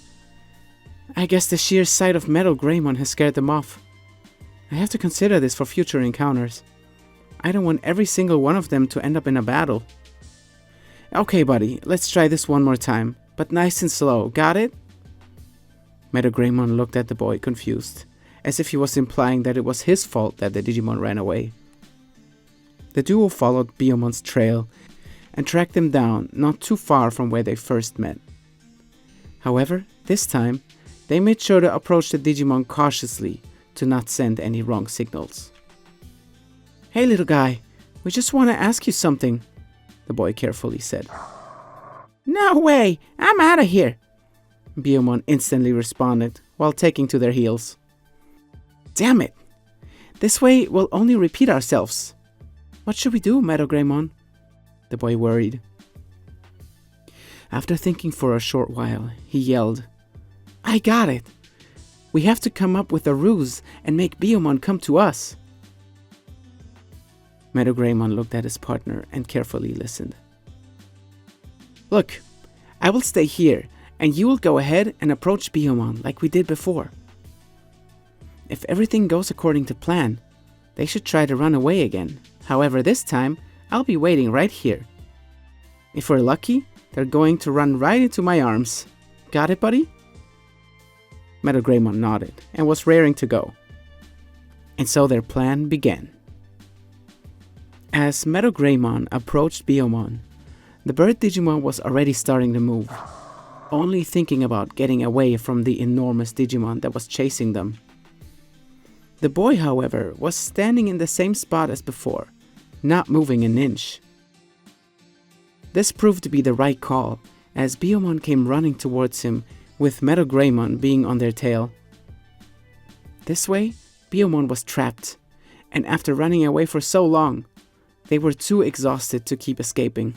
I guess the sheer sight of Metagreymon has scared them off. I have to consider this for future encounters. I don't want every single one of them to end up in a battle." "Okay, buddy, let's try this one more time, but nice and slow, got it?" Metagreymon looked at the boy confused, as if he was implying that it was his fault that the Digimon ran away. The duo followed Biyomon's trail and track them down not too far from where they first met. However, this time, they made sure to approach the Digimon cautiously to not send any wrong signals. "Hey little guy, we just want to ask you something," the boy carefully said. No way! I'm out of here! Biyomon instantly responded while taking to their heels. Damn it! This way we'll only repeat ourselves. What should we do, Meadow Greymon? The boy worried. After thinking for a short while, he yelled, "I got it! We have to come up with a ruse and make Biyomon come to us." Meadow Greymon looked at his partner and carefully listened. "Look, I will stay here, and you will go ahead and approach Biyomon like we did before. If everything goes according to plan, they should try to run away again. However, this time, I'll be waiting right here. If we're lucky, they're going to run right into my arms. Got it, buddy?" Meadow Greymon nodded and was raring to go. And so their plan began. As Meadow Greymon approached Biyomon, the bird Digimon was already starting to move, only thinking about getting away from the enormous Digimon that was chasing them. The boy, however, was standing in the same spot as before, not moving an inch. This proved to be the right call, as Biyomon came running towards him, with Meadow Greymon being on their tail. This way, Biyomon was trapped, and after running away for so long, they were too exhausted to keep escaping.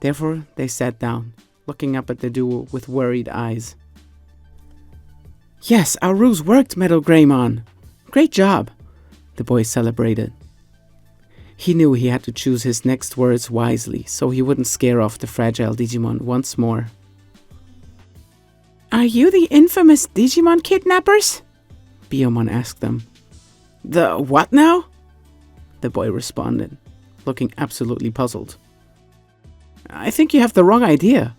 Therefore, they sat down, looking up at the duo with worried eyes. "Yes, our ruse worked, Meadow Greymon! Great job!" the boy celebrated. He knew he had to choose his next words wisely so he wouldn't scare off the fragile Digimon once more. "Are you the infamous Digimon kidnappers?" Biyomon asked them. "The what now?" the boy responded, looking absolutely puzzled. "I think you have the wrong idea."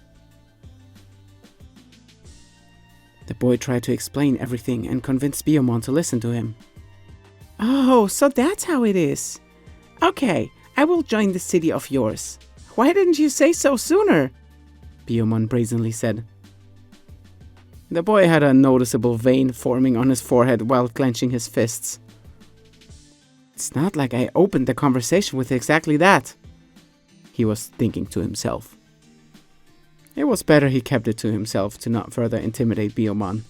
The boy tried to explain everything and convince Biyomon to listen to him. "Oh, so that's how it is. Okay, I will join the city of yours. Why didn't you say so sooner?" Biyomon brazenly said. The boy had a noticeable vein forming on his forehead while clenching his fists. "It's not like I opened the conversation with exactly that," he was thinking to himself. It was better he kept it to himself to not further intimidate Biyomon.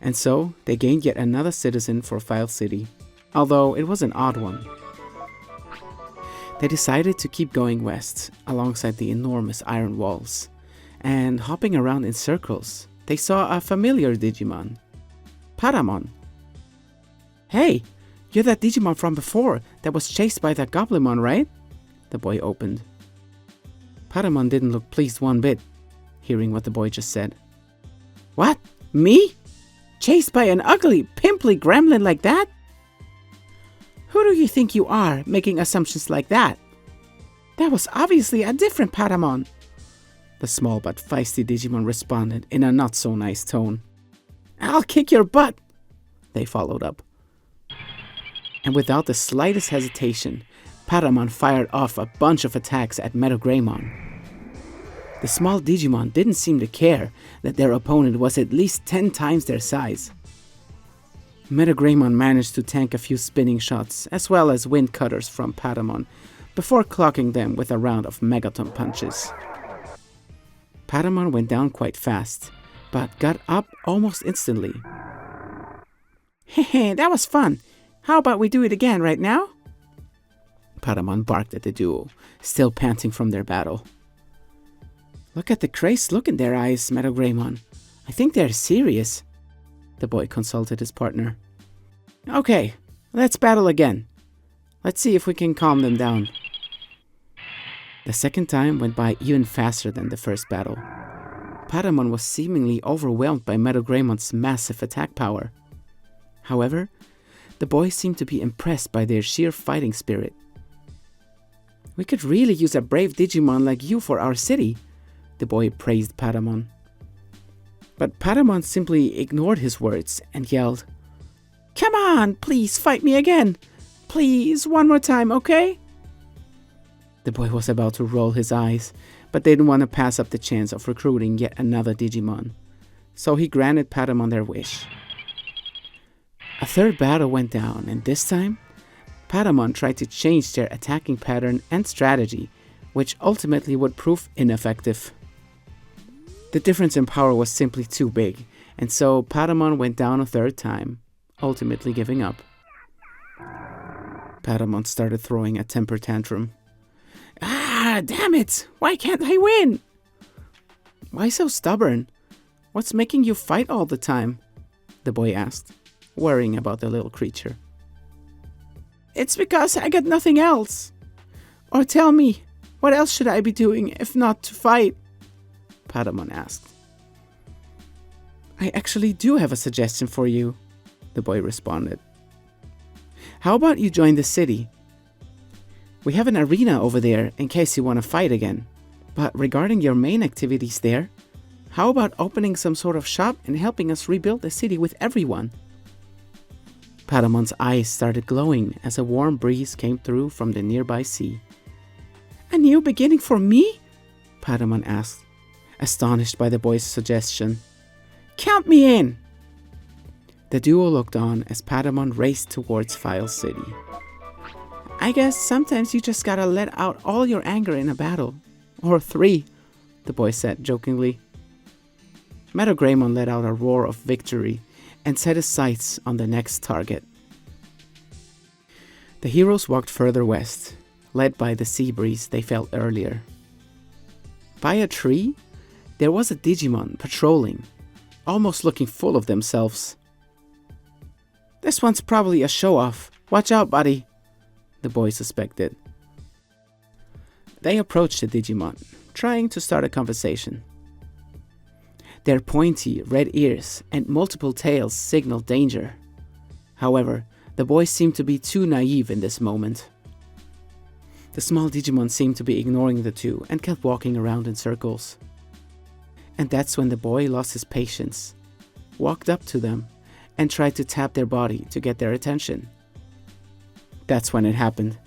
And so, they gained yet another citizen for File City, although it was an odd one. They decided to keep going west, alongside the enormous iron walls, and hopping around in circles, they saw a familiar Digimon, Paramon. "Hey, you're that Digimon from before that was chased by that Goblimon, right?" the boy opened. Paramon didn't look pleased one bit, hearing what the boy just said. "What? Me? Chased by an ugly, pimply gremlin like that? Who do you think you are, making assumptions like that? That was obviously a different Paramon," the small but feisty Digimon responded in a not-so-nice tone. "I'll kick your butt," they followed up. And without the slightest hesitation, Paramon fired off a bunch of attacks at Meadow Greymon. The small Digimon didn't seem to care that their opponent was at least 10 times their size. Meadow Greymon managed to tank a few spinning shots as well as wind cutters from Paramon before clocking them with a round of megaton punches. Paramon went down quite fast, but got up almost instantly. "Hehe, that was fun. How about we do it again right now?" Paramon barked at the duo, still panting from their battle. "Look at the crazed look in their eyes, Meadow Greymon. I think they're serious." The boy consulted his partner. "Okay, let's battle again. Let's see if we can calm them down." The second time went by even faster than the first battle. Paramon was seemingly overwhelmed by Meadow Greymon's massive attack power. However, the boy seemed to be impressed by their sheer fighting spirit. "We could really use a brave Digimon like you for our city," the boy praised Paramon. But Paramon simply ignored his words and yelled, "Come on, please fight me again. Please, one more time, okay?" The boy was about to roll his eyes, but didn't want to pass up the chance of recruiting yet another Digimon. So he granted Patamon their wish. A third battle went down, and this time, Patamon tried to change their attacking pattern and strategy, which ultimately would prove ineffective. The difference in power was simply too big, and so Patamon went down a third time, ultimately giving up. Patamon started throwing a temper tantrum. Ah, damn it! Why can't I win? Why so stubborn? What's making you fight all the time? The boy asked, worrying about the little creature. It's because I got nothing else. Or tell me, what else should I be doing if not to fight? Patamon asked. I actually do have a suggestion for you, the boy responded. How about you join the city? We have an arena over there in case you want to fight again. But regarding your main activities there, how about opening some sort of shop and helping us rebuild the city with everyone? Patamon's eyes started glowing as a warm breeze came through from the nearby sea. A new beginning for me? Patamon asked, astonished by the boy's suggestion. Count me in! The duo looked on as Patamon raced towards File City. I guess sometimes you just gotta let out all your anger in a battle. Or 3, the boy said jokingly. Metagreymon let out a roar of victory and set his sights on the next target. The heroes walked further west, led by the sea breeze they felt earlier. By a tree, there was a Digimon patrolling, almost looking full of themselves. This one's probably a show-off. Watch out, buddy, the boy suspected. They approached the Digimon, trying to start a conversation. Their pointy red ears and multiple tails signaled danger. However, the boy seemed to be too naive in this moment. The small Digimon seemed to be ignoring the two and kept walking around in circles. And that's when the boy lost his patience, walked up to them, and tried to tap their body to get their attention. That's when it happened.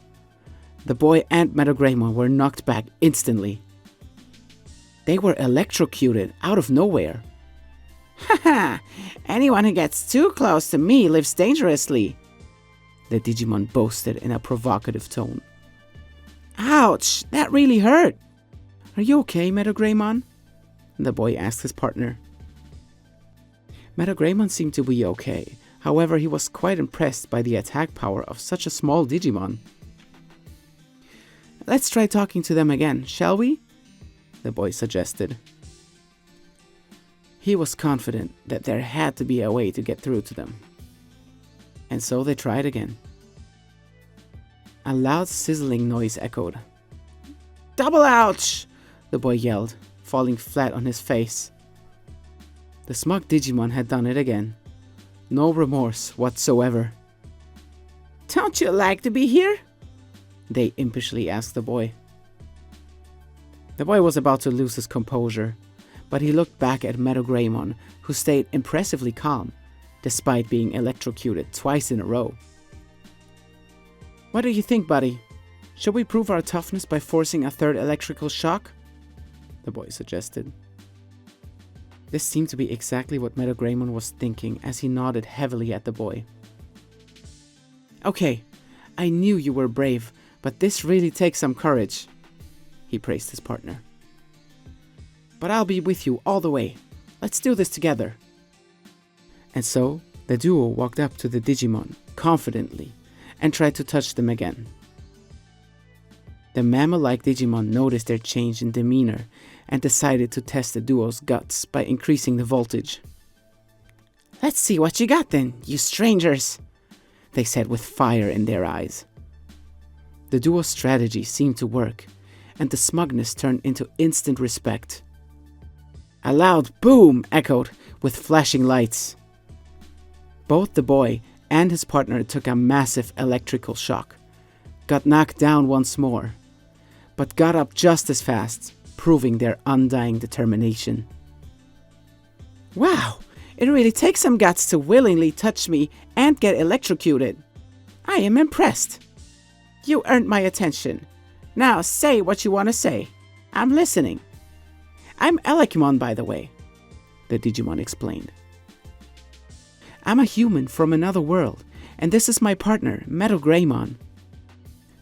The boy and Metagreymon were knocked back instantly. They were electrocuted out of nowhere. Haha! Anyone who gets too close to me lives dangerously, the Digimon boasted in a provocative tone. Ouch! That really hurt! Are you okay, Metagreymon? The boy asked his partner. Metagreymon seemed to be okay. However, he was quite impressed by the attack power of such a small Digimon. Let's try talking to them again, shall we? The boy suggested. He was confident that there had to be a way to get through to them. And so they tried again. A loud sizzling noise echoed. Double ouch! The boy yelled, falling flat on his face. The smug Digimon had done it again. No remorse whatsoever. Don't you like to be here? They impishly asked the boy. The boy was about to lose his composure, but he looked back at Metagreymon, who stayed impressively calm, despite being electrocuted twice in a row. What do you think, buddy? Should we prove our toughness by forcing a third electrical shock? The boy suggested. This seemed to be exactly what Metagreymon was thinking as he nodded heavily at the boy. Okay, I knew you were brave, but this really takes some courage, he praised his partner. But I'll be with you all the way. Let's do this together. And so, the duo walked up to the Digimon, confidently, and tried to touch them again. The mammal-like Digimon noticed their change in demeanor and decided to test the duo's guts by increasing the voltage. Let's see what you got then, you strangers, they said with fire in their eyes. The duo's strategy seemed to work, and the smugness turned into instant respect. A loud boom echoed with flashing lights. Both the boy and his partner took a massive electrical shock, got knocked down once more, but got up just as fast, proving their undying determination. Wow, it really takes some guts to willingly touch me and get electrocuted. I am impressed. You earned my attention. Now say what you want to say. I'm listening. I'm Elikmon, by the way, the Digimon explained. I'm a human from another world, and this is my partner, Metal Greymon.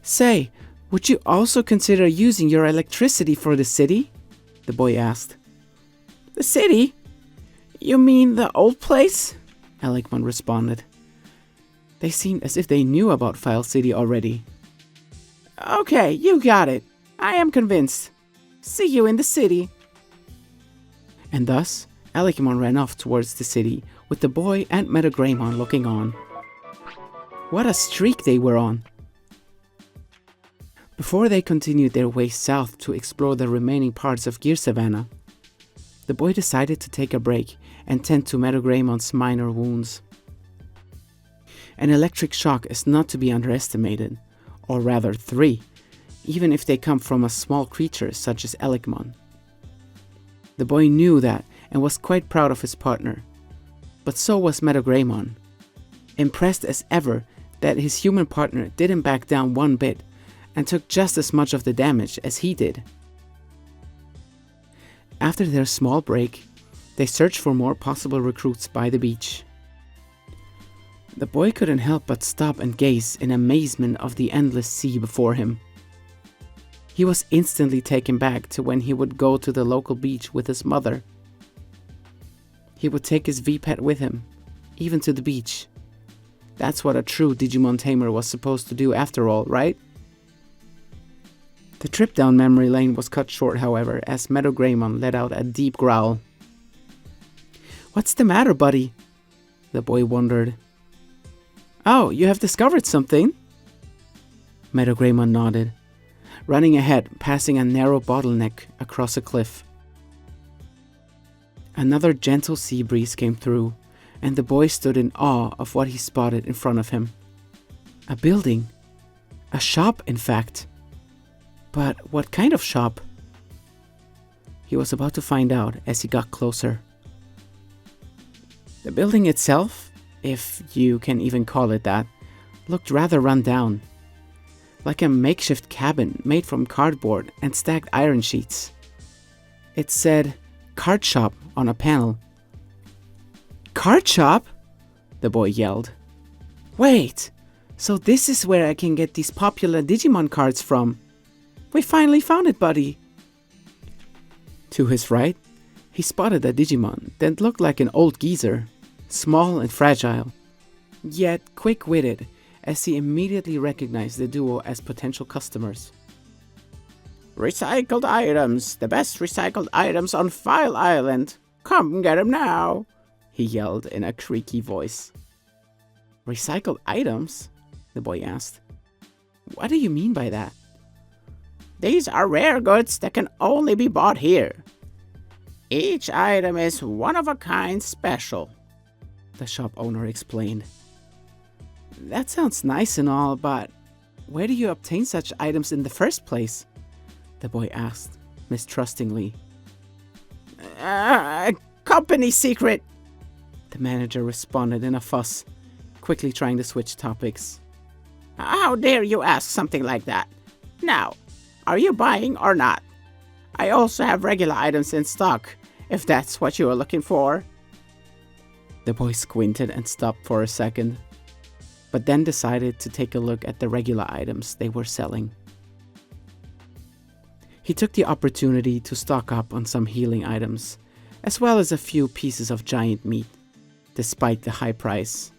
Say, would you also consider using your electricity for the city? The boy asked. The city? You mean the old place? Elikmon responded. They seemed as if they knew about File City already. Okay, you got it. I am convinced. See you in the city. And thus, Elikmon ran off towards the city, with the boy and Metagreymon looking on. What a streak they were on! Before they continued their way south to explore the remaining parts of Gear Savannah, the boy decided to take a break and tend to Metagremon's minor wounds. An electric shock is not to be underestimated, or rather 3, even if they come from a small creature such as Elikmon. The boy knew that and was quite proud of his partner, but so was Metagreymon, impressed as ever that his human partner didn't back down one bit and took just as much of the damage as he did. After their small break, they searched for more possible recruits by the beach. The boy couldn't help but stop and gaze in amazement of the endless sea before him. He was instantly taken back to when he would go to the local beach with his mother. He would take his V-Pet with him, even to the beach. That's what a true Digimon tamer was supposed to do after all, right? The trip down memory lane was cut short, however, as Metagreymon let out a deep growl. What's the matter, buddy? The boy wondered. Oh, you have discovered something? Metagreymon nodded, running ahead, passing a narrow bottleneck across a cliff. Another gentle sea breeze came through, and the boy stood in awe of what he spotted in front of him. A building. A shop, in fact. But what kind of shop? He was about to find out as he got closer. The building itself, if you can even call it that, looked rather run down. Like a makeshift cabin made from cardboard and stacked iron sheets. It said, Card Shop on a panel. Card Shop? The boy yelled. Wait, so this is where I can get these popular Digimon cards from. We finally found it, buddy. To his right, he spotted a Digimon that looked like an old geezer, small and fragile, yet quick-witted, as he immediately recognized the duo as potential customers. Recycled items, the best recycled items on File Island. Come get them now, he yelled in a creaky voice. Recycled items? The boy asked. What do you mean by that? These are rare goods that can only be bought here. Each item is one-of-a-kind special, the shop owner explained. That sounds nice and all, but where do you obtain such items in the first place? The boy asked, mistrustingly. Company secret, the manager responded in a fuss, quickly trying to switch topics. How dare you ask something like that? Now, are you buying or not? I also have regular items in stock, if that's what you are looking for. The boy squinted and stopped for a second, but then decided to take a look at the regular items they were selling. He took the opportunity to stock up on some healing items, as well as a few pieces of giant meat, despite the high price.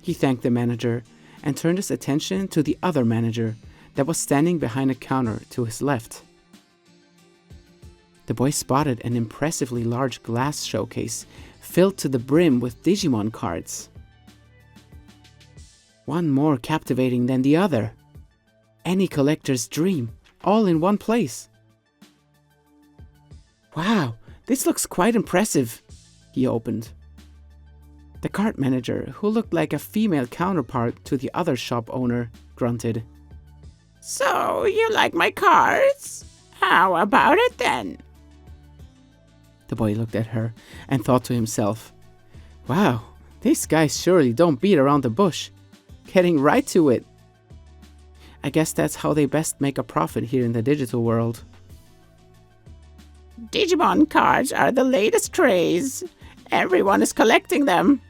He thanked the manager and turned his attention to the other manager that was standing behind a counter to his left. The boy spotted an impressively large glass showcase filled to the brim with Digimon cards. One more captivating than the other. Any collector's dream, all in one place. Wow, this looks quite impressive, he opened. The cart manager, who looked like a female counterpart to the other shop owner, grunted. So, you like my cards? How about it then? The boy looked at her and thought to himself, wow, these guys surely don't beat around the bush, getting right to it. I guess that's how they best make a profit here in the digital world. Digimon cards are the latest craze. Everyone is collecting them,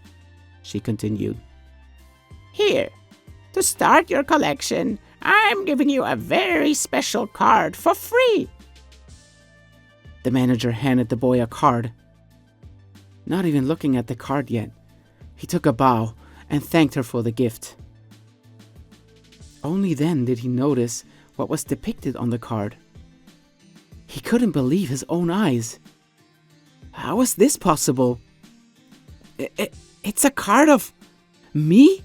she continued. Here, to start your collection, I'm giving you a very special card for free. The manager handed the boy a card. Not even looking at the card yet, he took a bow and thanked her for the gift. Only then did he notice what was depicted on the card. He couldn't believe his own eyes. How was this possible? It's a card of me?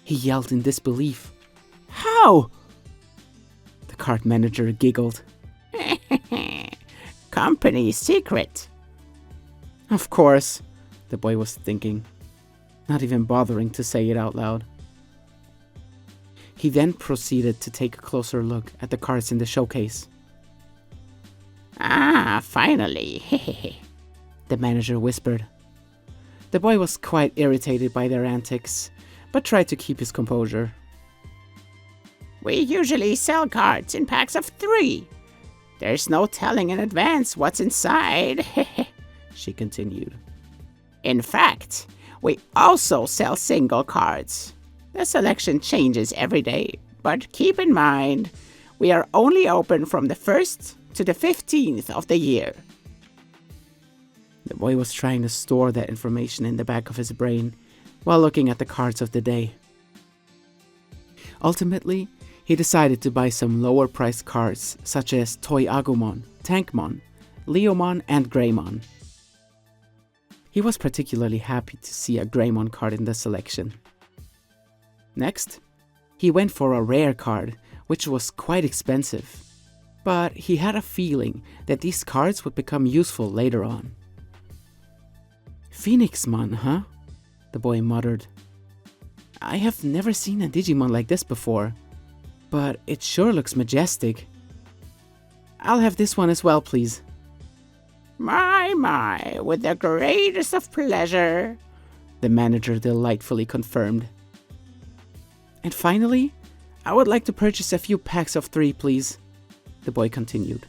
He yelled in disbelief. How? The card manager giggled. Company secret. Of course, the boy was thinking, not even bothering to say it out loud. He then proceeded to take a closer look at the cards in the showcase. Ah, finally, the manager whispered. The boy was quite irritated by their antics, but tried to keep his composure. We usually sell cards in packs of 3. There's no telling in advance what's inside, she continued. In fact, we also sell single cards. The selection changes every day, but keep in mind, we are only open from the 1st to the 15th of the year. The boy was trying to store that information in the back of his brain while looking at the cards of the day. Ultimately, he decided to buy some lower priced cards such as Toy Agumon, Tankmon, Leomon, and Greymon. He was particularly happy to see a Greymon card in the selection. Next, he went for a rare card, which was quite expensive, but he had a feeling that these cards would become useful later on. Phoenixmon, huh? The boy muttered. I have never seen a Digimon like this before, but it sure looks majestic. I'll have this one as well, please. My, with the greatest of pleasure, the manager delightfully confirmed. And finally, I would like to purchase a few packs of 3, please, the boy continued.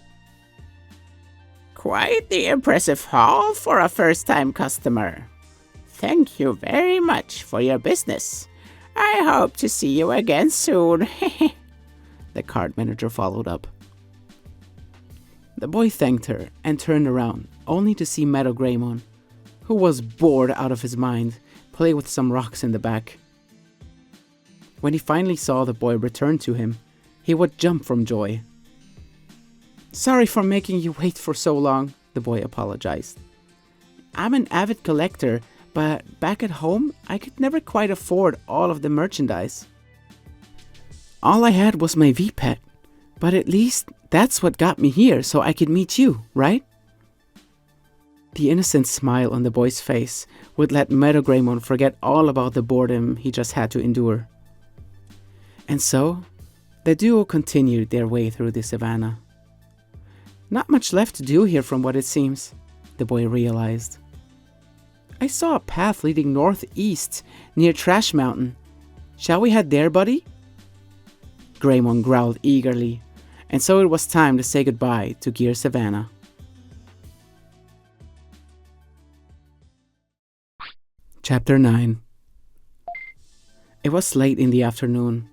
Quite the impressive haul for a first-time customer. Thank you very much for your business. I hope to see you again soon, the card manager followed up. The boy thanked her and turned around, only to see Meadow Greymon, who was bored out of his mind, play with some rocks in the back. When he finally saw the boy return to him, he would jump from joy. Sorry for making you wait for so long, the boy apologized. I'm an avid collector, but back at home, I could never quite afford all of the merchandise. All I had was my V-Pet, but at least that's what got me here so I could meet you, right? The innocent smile on the boy's face would let Meadow Greymon forget all about the boredom he just had to endure. And so, the duo continued their way through the savannah. Not much left to do here from what it seems, the boy realized. I saw a path leading northeast near Trash Mountain. Shall we head there, buddy? Greymon growled eagerly, and so it was time to say goodbye to Gear Savannah. Chapter 9. It was late in the afternoon.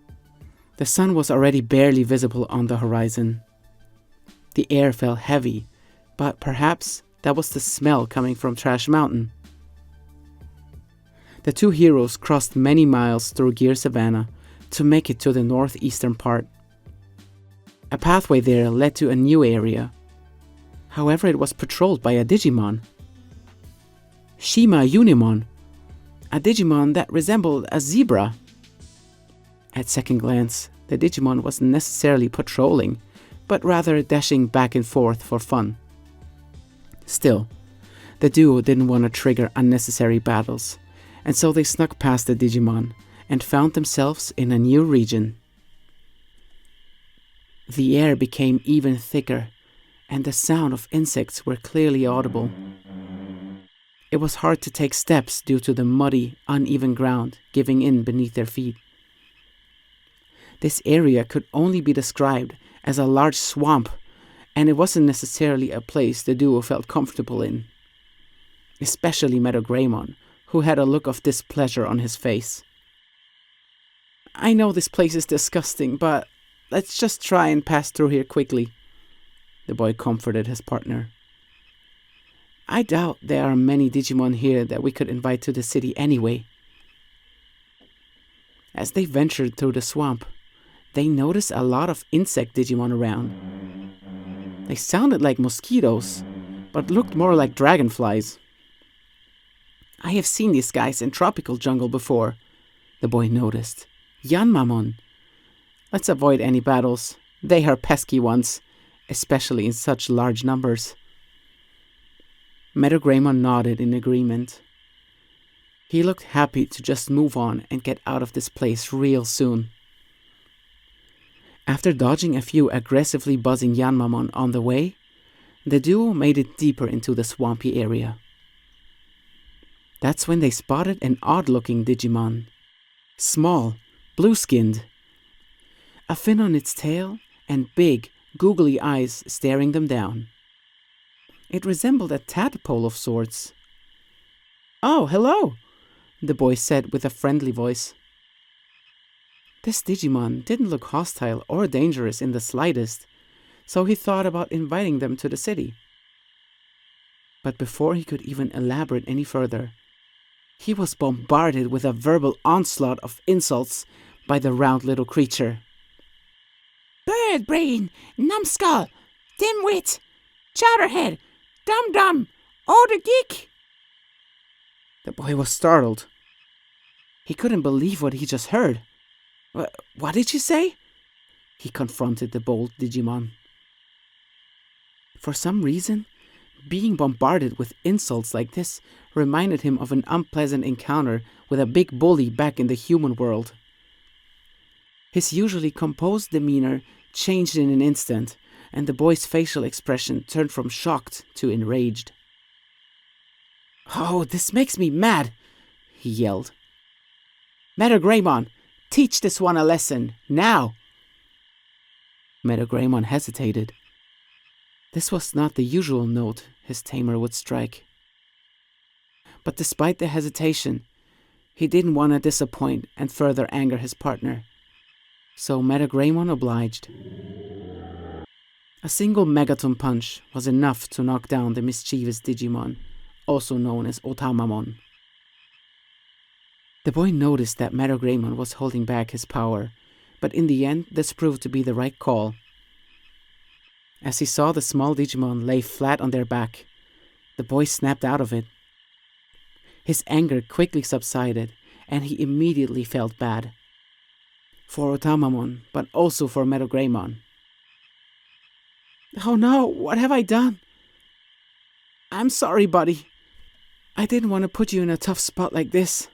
The sun was already barely visible on the horizon. The air felt heavy, but perhaps that was the smell coming from Trash Mountain. The two heroes crossed many miles through Gear Savannah to make it to the northeastern part. A pathway there led to a new area. However, it was patrolled by a Digimon. Shima Unimon, a Digimon that resembled a zebra. At second glance, the Digimon wasn't necessarily patrolling, but rather dashing back and forth for fun. Still, the duo didn't want to trigger unnecessary battles, and so they snuck past the Digimon and found themselves in a new region. The air became even thicker, and the sound of insects were clearly audible. It was hard to take steps due to the muddy, uneven ground giving in beneath their feet. This area could only be described as a large swamp, and it wasn't necessarily a place the duo felt comfortable in. Especially Metagraemon, who had a look of displeasure on his face. I know this place is disgusting, but let's just try and pass through here quickly, the boy comforted his partner. I doubt there are many Digimon here that we could invite to the city anyway. As they ventured through the swamp, they noticed a lot of insect Digimon around. They sounded like mosquitoes, but looked more like dragonflies. I have seen these guys in tropical jungle before, the boy noticed. Yanmamon. Let's avoid any battles. They are pesky ones, especially in such large numbers. Metagraemon nodded in agreement. He looked happy to just move on and get out of this place real soon. After dodging a few aggressively buzzing Yanmamon on the way, the duo made it deeper into the swampy area. That's when they spotted an odd-looking Digimon. Small, blue-skinned. A fin on its tail and big, googly eyes staring them down. It resembled a tadpole of sorts. "Oh, hello," the boy said with a friendly voice. This Digimon didn't look hostile or dangerous in the slightest, so he thought about inviting them to the city. But before he could even elaborate any further, he was bombarded with a verbal onslaught of insults by the round little creature. "Bird brain, numbskull, dimwit, chowderhead, dum-dum, the geek!" The boy was startled. He couldn't believe what he just heard. What did you say?" He confronted the bold Digimon. For some reason, being bombarded with insults like this reminded him of an unpleasant encounter with a big bully back in the human world. His usually composed demeanor changed in an instant, and the boy's facial expression turned from shocked to enraged. "Oh, this makes me mad," he yelled. "Metagraemon, teach this one a lesson, now!" Metagraemon hesitated. This was not the usual note his tamer would strike. But despite the hesitation, he didn't want to disappoint and further anger his partner. So Metagraemon obliged. A single Megaton punch was enough to knock down the mischievous Digimon, also known as Otamamon. The boy noticed that Metagraemon was holding back his power, but in the end this proved to be the right call. As he saw the small Digimon lay flat on their back, the boy snapped out of it. His anger quickly subsided, and he immediately felt bad. For Otamamon, but also for Metagraemon. "Oh no, what have I done?" "I'm sorry, buddy. I didn't want to put you in a tough spot like this,"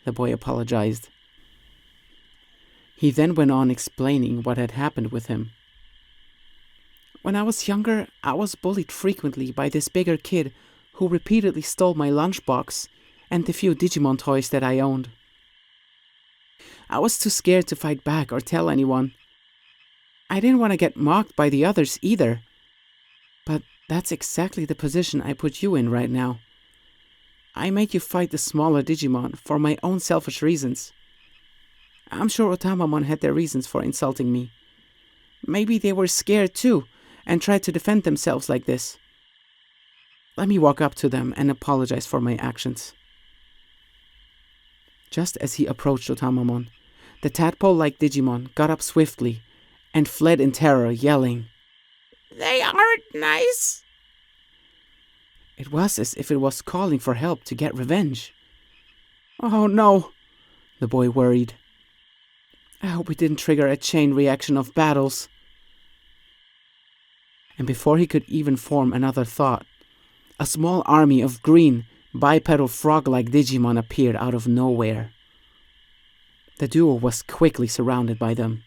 the boy apologized. He then went on explaining what had happened with him. "When I was younger, I was bullied frequently by this bigger kid who repeatedly stole my lunchbox and the few Digimon toys that I owned. I was too scared to fight back or tell anyone. I didn't want to get mocked by the others either. But that's exactly the position I put you in right now. I made you fight the smaller Digimon for my own selfish reasons. I'm sure Otamamon had their reasons for insulting me. Maybe they were scared too and tried to defend themselves like this. Let me walk up to them and apologize for my actions." Just as he approached Otamamon, the tadpole-like Digimon got up swiftly and fled in terror, yelling, "They aren't nice!" It was as if it was calling for help to get revenge. "Oh no," the boy worried. "I hope we didn't trigger a chain reaction of battles." And before he could even form another thought, a small army of green, bipedal frog-like Digimon appeared out of nowhere. The duo was quickly surrounded by them.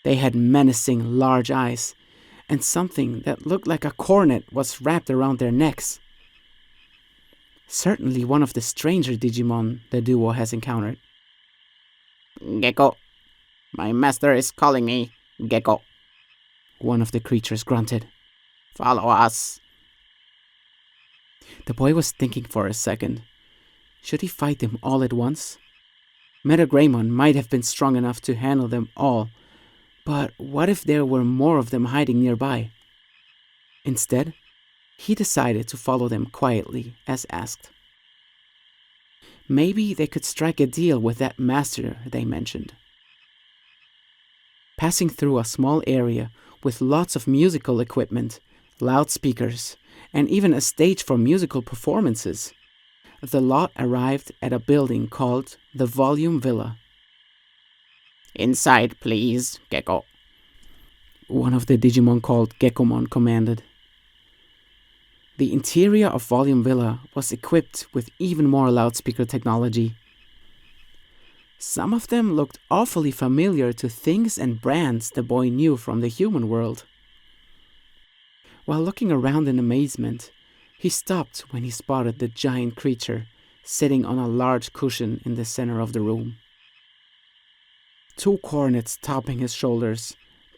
They had menacing large eyes, and something that looked like a cornet was wrapped around their necks. Certainly one of the stranger Digimon the duo has encountered. "Gecko," My master is calling me, Gecko. One of the creatures grunted. Follow us. The boy was thinking for a second. Should he fight them all at once? Metagreymon might have been strong enough to handle them all, but what if there were more of them hiding nearby? Instead, he decided to follow them quietly, as asked. Maybe they could strike a deal with that master they mentioned. Passing through a small area with lots of musical equipment, loudspeakers, and even a stage for musical performances, the lot arrived at a building called the Volume Villa. Inside, please, Gecko. One of the Digimon called Geckomon commanded. The interior of Volume Villa was equipped with even more loudspeaker technology. Some of them looked awfully familiar to things and brands the boy knew from the human world. While looking around in amazement, he stopped when he spotted the giant creature sitting on a large cushion in the center of the room. 2 cornets topping his shoulders,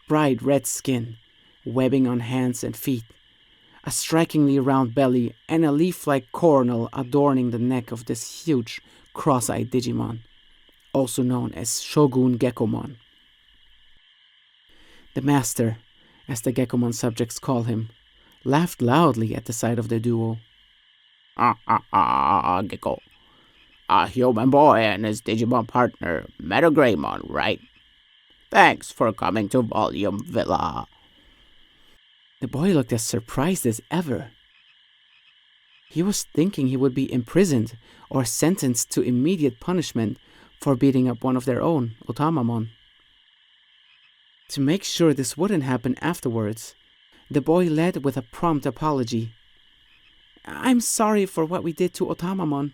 bright red skin, webbing on hands and feet, a strikingly round belly, and a leaf-like coronal adorning the neck of this huge, cross-eyed Digimon, also known as Shogun Geckomon. The master, as the Geckomon subjects call him, laughed loudly at the sight of the duo. Gecko. A human boy and his Digimon partner, Metagreymon, right? Thanks for coming to Volume Villa. The boy looked as surprised as ever. He was thinking he would be imprisoned or sentenced to immediate punishment for beating up one of their own, Otamamon. To make sure this wouldn't happen afterwards, the boy led with a prompt apology. "I'm sorry for what we did to Otamamon."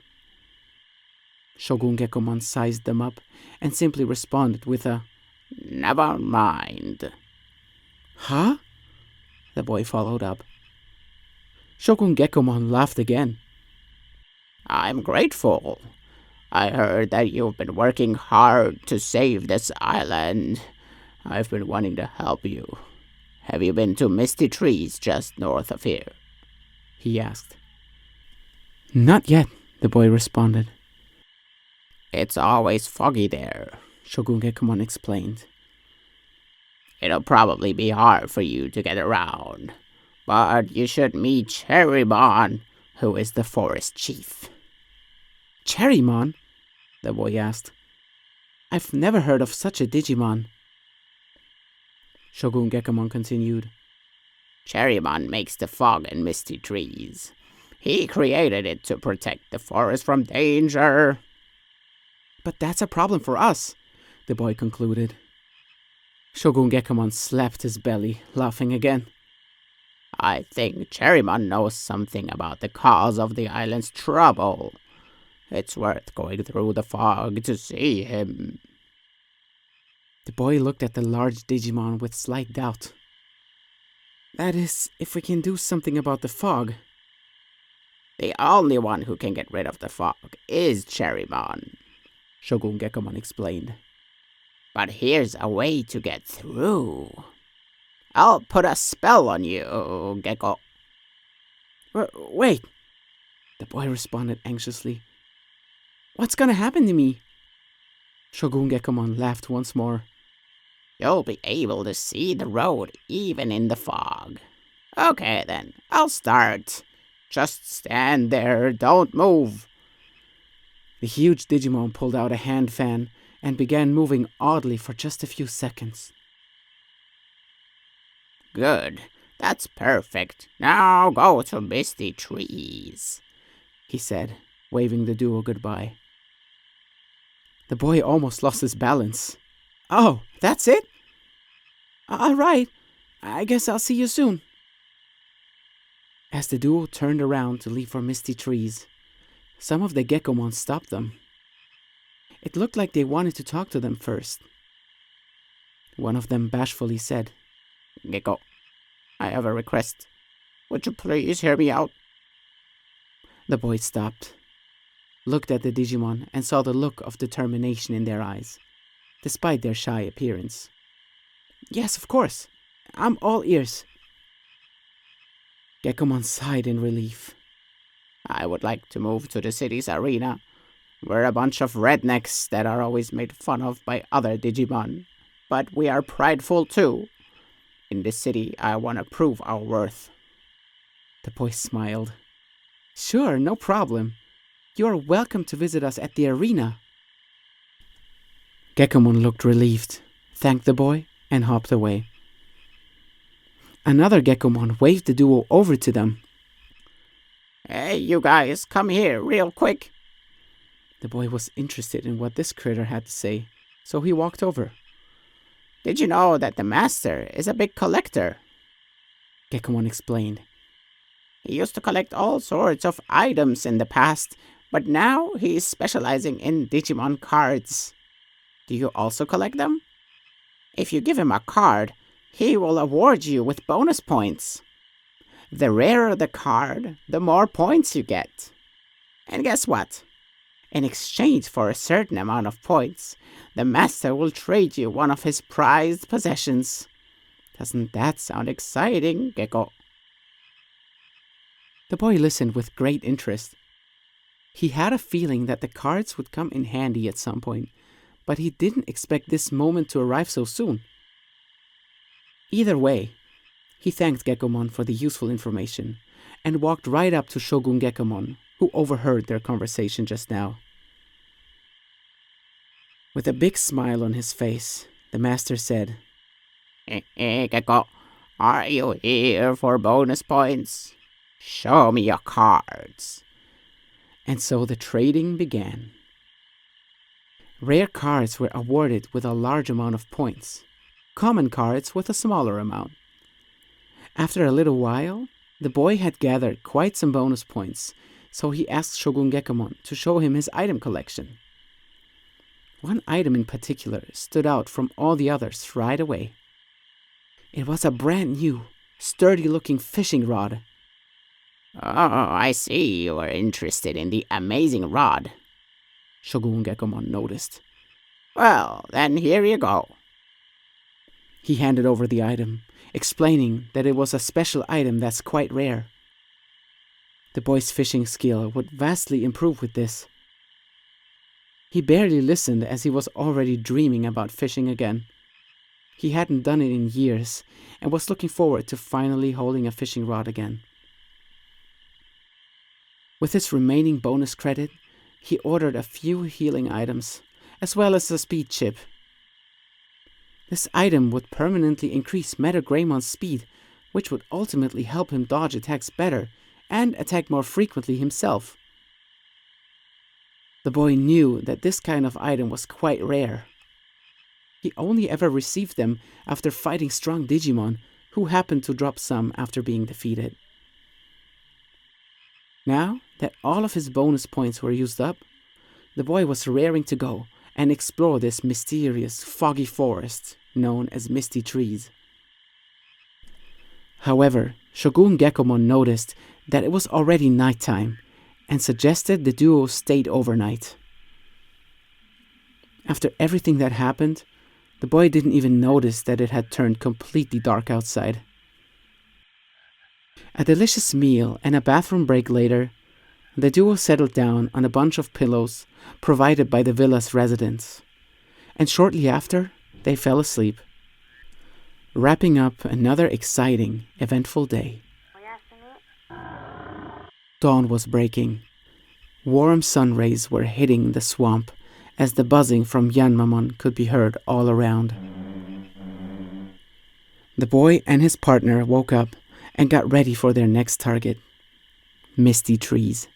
Shogun Geckomon sized them up and simply responded with a, "Never mind." "Huh?" the boy followed up. Shogun Geckomon laughed again. "I'm grateful. I heard that you've been working hard to save this island. I've been wanting to help you. Have you been to Misty Trees just north of here?" he asked. "Not yet," the boy responded. "It's always foggy there," Shogun Geckomon explained. "It'll probably be hard for you to get around, but you should meet Cherrymon, who is the forest chief." "Cherrymon?" the boy asked. "I've never heard of such a Digimon." Shogun Geckomon continued. "Cherrymon makes the fog in Misty Trees. He created it to protect the forest from danger." "But that's a problem for us," the boy concluded. Shogun Geckomon slapped his belly, laughing again. "I think Cherrymon knows something about the cause of the island's trouble. It's worth going through the fog to see him." The boy looked at the large Digimon with slight doubt. "That is, if we can do something about the fog." "The only one who can get rid of the fog is Cherrymon," Shogun Geckomon explained. "But here's a way to get through. I'll put a spell on you, Gecko." "Wait," the boy responded anxiously. "What's gonna happen to me?" Shogun Geckomon laughed once more. "You'll be able to see the road even in the fog. Okay then, I'll start. Just stand there, don't move." The huge Digimon pulled out a hand fan and began moving oddly for just a few seconds. "Good, that's perfect. Now go to Misty Trees," he said, waving the duo goodbye. The boy almost lost his balance. "Oh, that's it? All right, I guess I'll see you soon." As the duo turned around to leave for Misty Trees, some of the Geckomon stopped them. It looked like they wanted to talk to them first. One of them bashfully said, "Gecko, I have a request. Would you please hear me out?" The boy stopped, looked at the Digimon, and saw the look of determination in their eyes. despite their shy appearance. Yes, of course. I'm all ears. Gekomon sighed in relief. I would like to move to the city's arena. We're a bunch of rednecks that are always made fun of by other Digimon. But we are prideful too. In this city, I want to prove our worth. The boy smiled. Sure, no problem. You are welcome to visit us at the arena. Gekomon looked relieved, thanked the boy, and hopped away. Another Gekomon waved the duo over to them. Hey, you guys, come here real quick. The boy was interested in what this critter had to say, so he walked over. Did you know that the master is a big collector? Gekomon explained. He used to collect all sorts of items in the past, but now he is specializing in Digimon cards. Do you also collect them? If you give him a card, he will award you with bonus points. The rarer the card, the more points you get. And guess what? In exchange for a certain amount of points, the master will trade you one of his prized possessions. Doesn't that sound exciting, Gecko? The boy listened with great interest. He had a feeling that the cards would come in handy at some point, but he didn't expect this moment to arrive so soon. Either way, he thanked Gekomon for the useful information and walked right up to Shogun Gekomon, who overheard their conversation just now. With a big smile on his face, the master said, Gecko, are you here for bonus points? Show me your cards. And so the trading began. Rare cards were awarded with a large amount of points, common cards with a smaller amount. After a little while, the boy had gathered quite some bonus points, so he asked Shogun Gekomon to show him his item collection. One item in particular stood out from all the others right away. It was a brand new, sturdy-looking fishing rod. Oh, I see you are interested in the amazing rod, Shogun Gekomon noticed. Well, then here you go. He handed over the item, explaining that it was a special item that's quite rare. The boy's fishing skill would vastly improve with this. He barely listened as he was already dreaming about fishing again. He hadn't done it in years and was looking forward to finally holding a fishing rod again. With his remaining bonus credit, he ordered a few healing items, as well as a speed chip. This item would permanently increase Metagremon's speed, which would ultimately help him dodge attacks better and attack more frequently himself. The boy knew that this kind of item was quite rare. He only ever received them after fighting strong Digimon, who happened to drop some after being defeated. Now that all of his bonus points were used up, the boy was raring to go and explore this mysterious, foggy forest known as Misty Trees. However, Shogun Gekomon noticed that it was already nighttime and suggested the duo stayed overnight. After everything that happened, the boy didn't even notice that it had turned completely dark outside. A delicious meal and a bathroom break later, the duo settled down on a bunch of pillows provided by the villa's residents, and shortly after, they fell asleep, wrapping up another exciting, eventful day. Dawn was breaking. Warm sun rays were hitting the swamp as the buzzing from Yanmamon could be heard all around. The boy and his partner woke up and got ready for their next target, Misty Trees.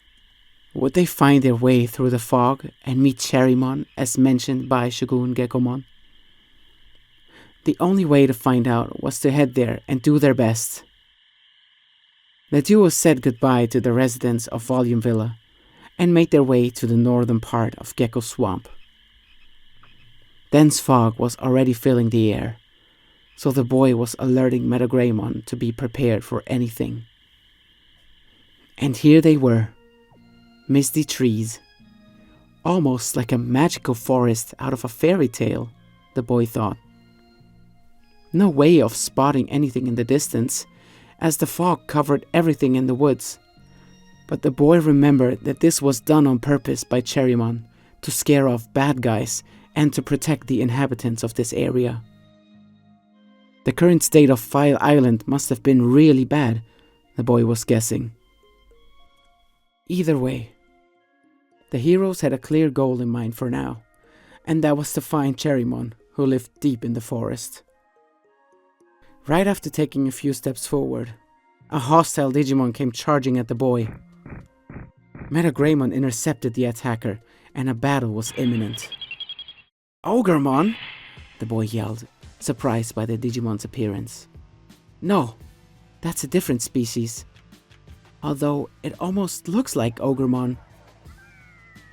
Would they find their way through the fog and meet Cherrymon as mentioned by Shogun Gekomon? The only way to find out was to head there and do their best. The duo said goodbye to the residents of Volume Villa and made their way to the northern part of Gecko Swamp. Dense fog was already filling the air, so the boy was alerting Metagreymon to be prepared for anything. And here they were, Misty Trees, almost like a magical forest out of a fairy tale. the boy thought. No way of spotting anything in the distance, as the fog covered everything in the woods. But the boy remembered that this was done on purpose by Cherrymon to scare off bad guys and to protect the inhabitants of this area. The current state of File Island must have been really bad, the boy was guessing. Either way, the heroes had a clear goal in mind for now, and that was to find Cherrymon, who lived deep in the forest. Right after taking a few steps forward, a hostile Digimon came charging at the boy. Metagreymon intercepted the attacker, and a battle was imminent. "Ogremon!" the boy yelled, surprised by the Digimon's appearance. "No, that's a different species. Although it almost looks like Ogremon."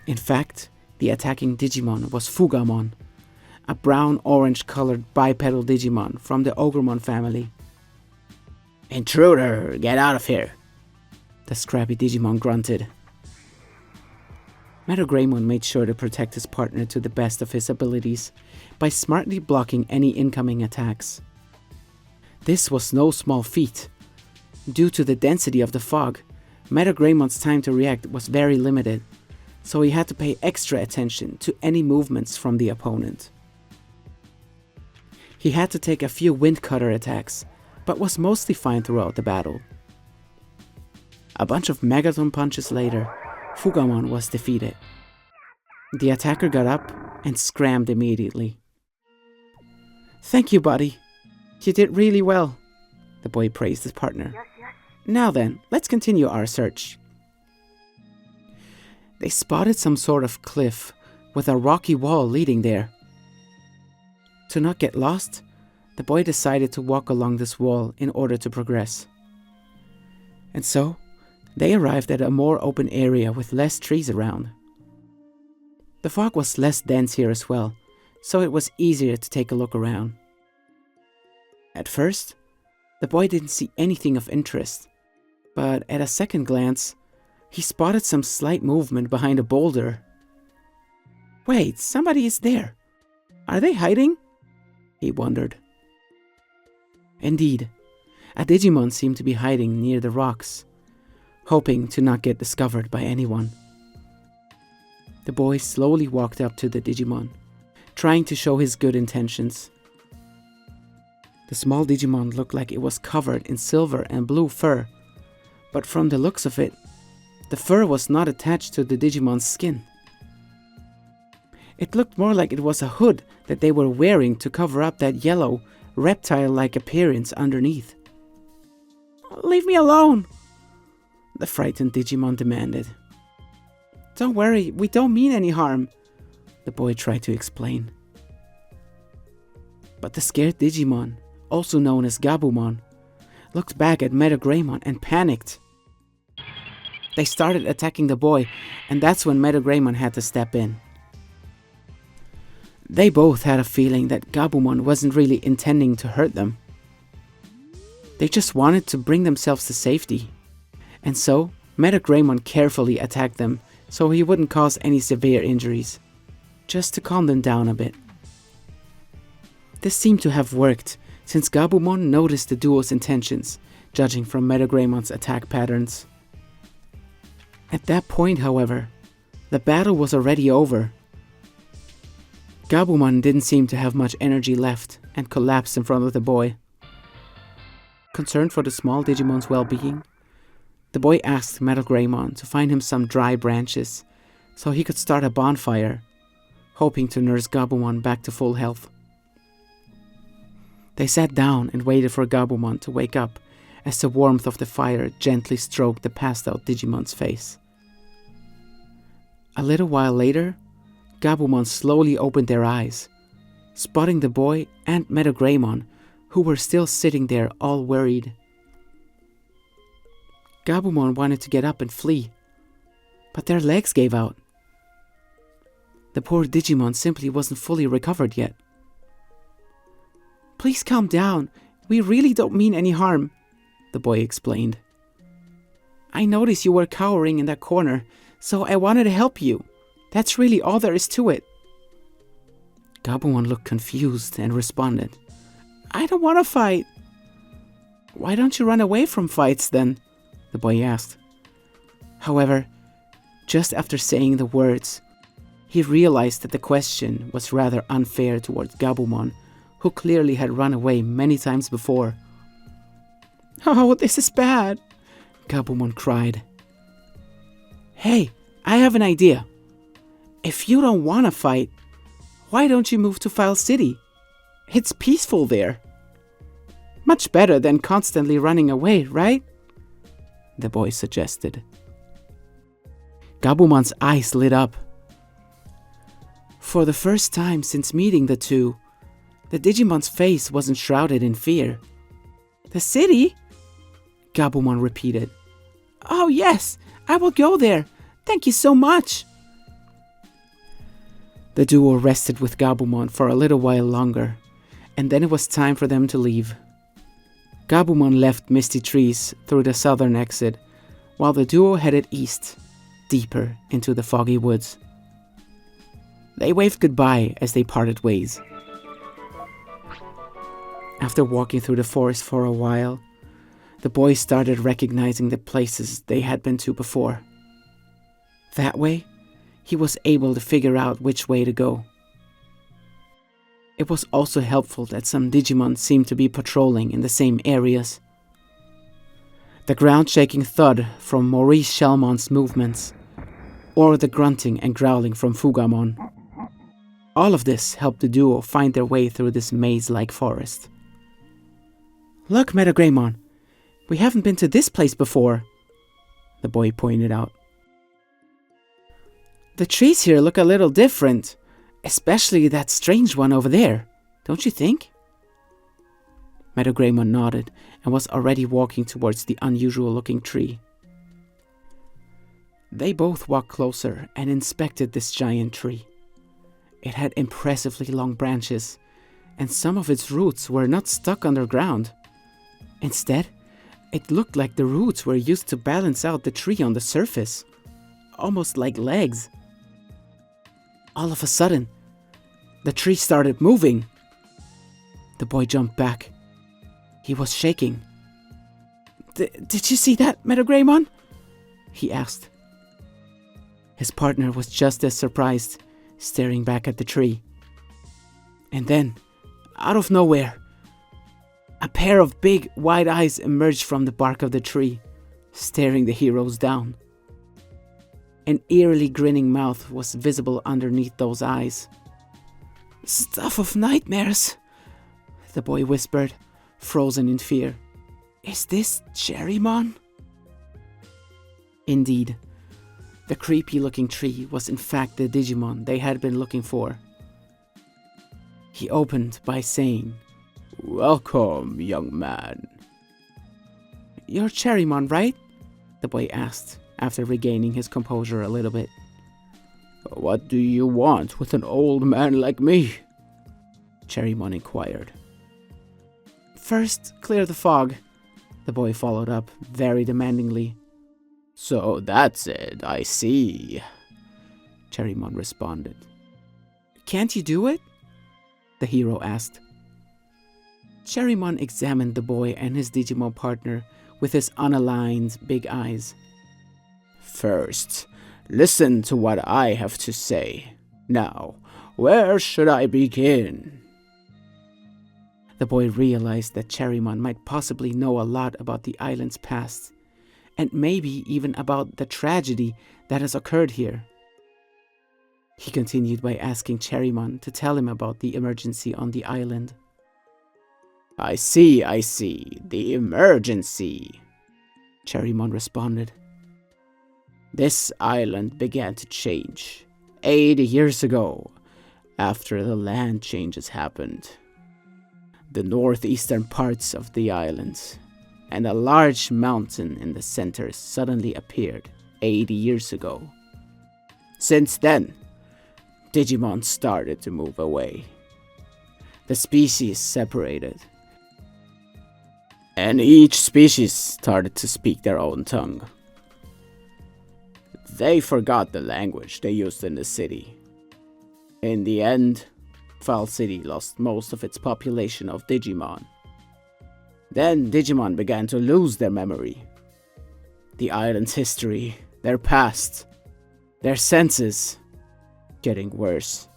In fact, the attacking Digimon was Fugamon, a brown-orange colored bipedal Digimon from the Ogremon family. "Intruder, get out of here!" the scrappy Digimon grunted. Metagreymon made sure to protect his partner to the best of his abilities by smartly blocking any incoming attacks. This was no small feat. Due to the density of the fog, Metagreymon's time to react was very limited, so he had to pay extra attention to any movements from the opponent. He had to take a few wind cutter attacks, but was mostly fine throughout the battle. A bunch of Megaton punches later, Fugamon was defeated. The attacker got up and scrammed immediately. "Thank you, buddy. You did really well," the boy praised his partner. "Now then, let's continue our search." They spotted some sort of cliff with a rocky wall leading there. To not get lost, the boy decided to walk along this wall in order to progress. And so, they arrived at a more open area with less trees around. The fog was less dense here as well, so it was easier to take a look around. At first, the boy didn't see anything of interest, but at a second glance, he spotted some slight movement behind a boulder. "Wait, somebody is there. Are they hiding?" he wondered. Indeed, a Digimon seemed to be hiding near the rocks, hoping to not get discovered by anyone. The boy slowly walked up to the Digimon, trying to show his good intentions. The small Digimon looked like it was covered in silver and blue fur, but from the looks of it, the fur was not attached to the Digimon's skin. It looked more like it was a hood that they were wearing to cover up that yellow, reptile-like appearance underneath. "Leave me alone!" the frightened Digimon demanded. "Don't worry, we don't mean any harm," the boy tried to explain. But the scared Digimon, also known as Gabumon, looked back at Metagreymon and panicked. They started attacking the boy, and that's when Metagreymon had to step in. They both had a feeling that Gabumon wasn't really intending to hurt them. They just wanted to bring themselves to safety. And so, Metagreymon carefully attacked them so he wouldn't cause any severe injuries, just to calm them down a bit. This seemed to have worked, since Gabumon noticed the duo's intentions, judging from Metagreymon's attack patterns. At that point, however, the battle was already over. Gabumon didn't seem to have much energy left and collapsed in front of the boy. Concerned for the small Digimon's well-being, the boy asked Metagreymon to find him some dry branches so he could start a bonfire, hoping to nurse Gabumon back to full health. They sat down and waited for Gabumon to wake up as the warmth of the fire gently stroked the passed-out Digimon's face. A little while later, Gabumon slowly opened their eyes, spotting the boy and Metagreymon, who were still sitting there all worried. Gabumon wanted to get up and flee, but their legs gave out. The poor Digimon simply wasn't fully recovered yet. "Please calm down, we really don't mean any harm," the boy explained. "I noticed you were cowering in that corner, so I wanted to help you. That's really all there is to it." Gabumon looked confused and responded, "I don't want to fight." "Why don't you run away from fights then?" the boy asked. However, just after saying the words, he realized that the question was rather unfair towards Gabumon, who clearly had run away many times before. "Oh, this is bad," Gabumon cried. "Hey, I have an idea. If you don't want to fight, why don't you move to File City? It's peaceful there." "Much better than constantly running away, right?" the boy suggested. Gabumon's eyes lit up. For the first time since meeting the two, the Digimon's face wasn't shrouded in fear. "The city?" Gabumon repeated. "Oh yes, I will go there. Thank you so much." The duo rested with Gabumon for a little while longer, and then it was time for them to leave. Gabumon left Misty Trees through the southern exit, while the duo headed east, deeper into the foggy woods. They waved goodbye as they parted ways. After walking through the forest for a while, the boys started recognizing the places they had been to before. That way, he was able to figure out which way to go. It was also helpful that some Digimon seemed to be patrolling in the same areas. The ground-shaking thud from Maurice Shelmon's movements, or the grunting and growling from Fugamon. All of this helped the duo find their way through this maze-like forest. "Look, Metagreymon, we haven't been to this place before," the boy pointed out. "The trees here look a little different, especially that strange one over there, don't you think?" Metagreymon nodded and was already walking towards the unusual-looking tree. They both walked closer and inspected this giant tree. It had impressively long branches, and some of its roots were not stuck underground. Instead, it looked like the roots were used to balance out the tree on the surface, almost like legs. All of a sudden, the tree started moving. The boy jumped back. He was shaking. Did you see that, Metagreymon?" he asked. His partner was just as surprised, staring back at the tree. And then, out of nowhere, a pair of big, wide eyes emerged from the bark of the tree, staring the heroes down. An eerily grinning mouth was visible underneath those eyes. "Stuff of nightmares," the boy whispered, frozen in fear. "Is this Cherrymon?" Indeed, the creepy-looking tree was in fact the Digimon they had been looking for. He opened by saying, "Welcome, young man." "You're Cherrymon, right?" the boy asked, after regaining his composure a little bit. "What do you want with an old man like me?" Cherrymon inquired. "First, clear the fog," the boy followed up, very demandingly. "So that's it, I see," Cherrymon responded. "Can't you do it?" the hero asked. Cherrymon examined the boy and his Digimon partner with his unaligned big eyes. "First, listen to what I have to say. Now, where should I begin?" The boy realized that Cherrymon might possibly know a lot about the island's past, and maybe even about the tragedy that has occurred here. He continued by asking Cherrymon to tell him about the emergency on the island. I see, the emergency," Cherrymon responded. "This island began to change 80 years ago, after the land changes happened. The northeastern parts of the island and a large mountain in the center suddenly appeared 80 years ago. Since then, Digimon started to move away. The species separated, and each species started to speak their own tongue. They forgot the language they used in the city. In the end, File City lost most of its population of Digimon. Then Digimon began to lose their memory. The island's history, their past, their senses, getting worse,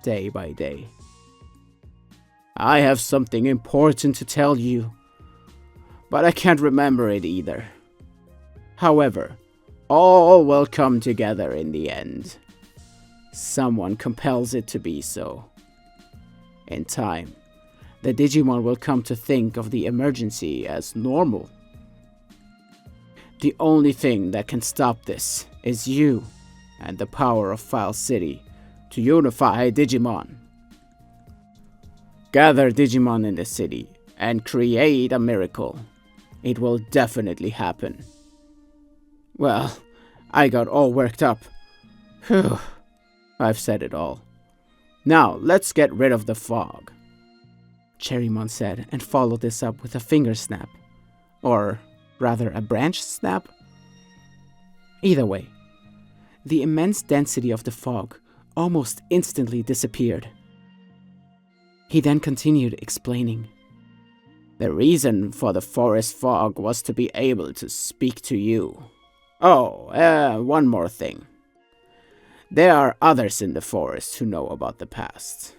day by day. I have something important to tell you, but I can't remember it either. However, all will come together in the end. Someone compels it to be so. In time, the Digimon will come to think of the emergency as normal. The only thing that can stop this is you and the power of File City to unify Digimon. Gather Digimon in the city and create a miracle. It will definitely happen. Well, I got all worked up. Phew, I've said it all. Now, let's get rid of the fog, Cherrymon said, and followed this up with a finger snap. Or rather, a branch snap? Either way, the immense density of the fog almost instantly disappeared. He then continued explaining. The reason for the forest fog was to be able to speak to you. Oh, one more thing. There are others in the forest who know about the past.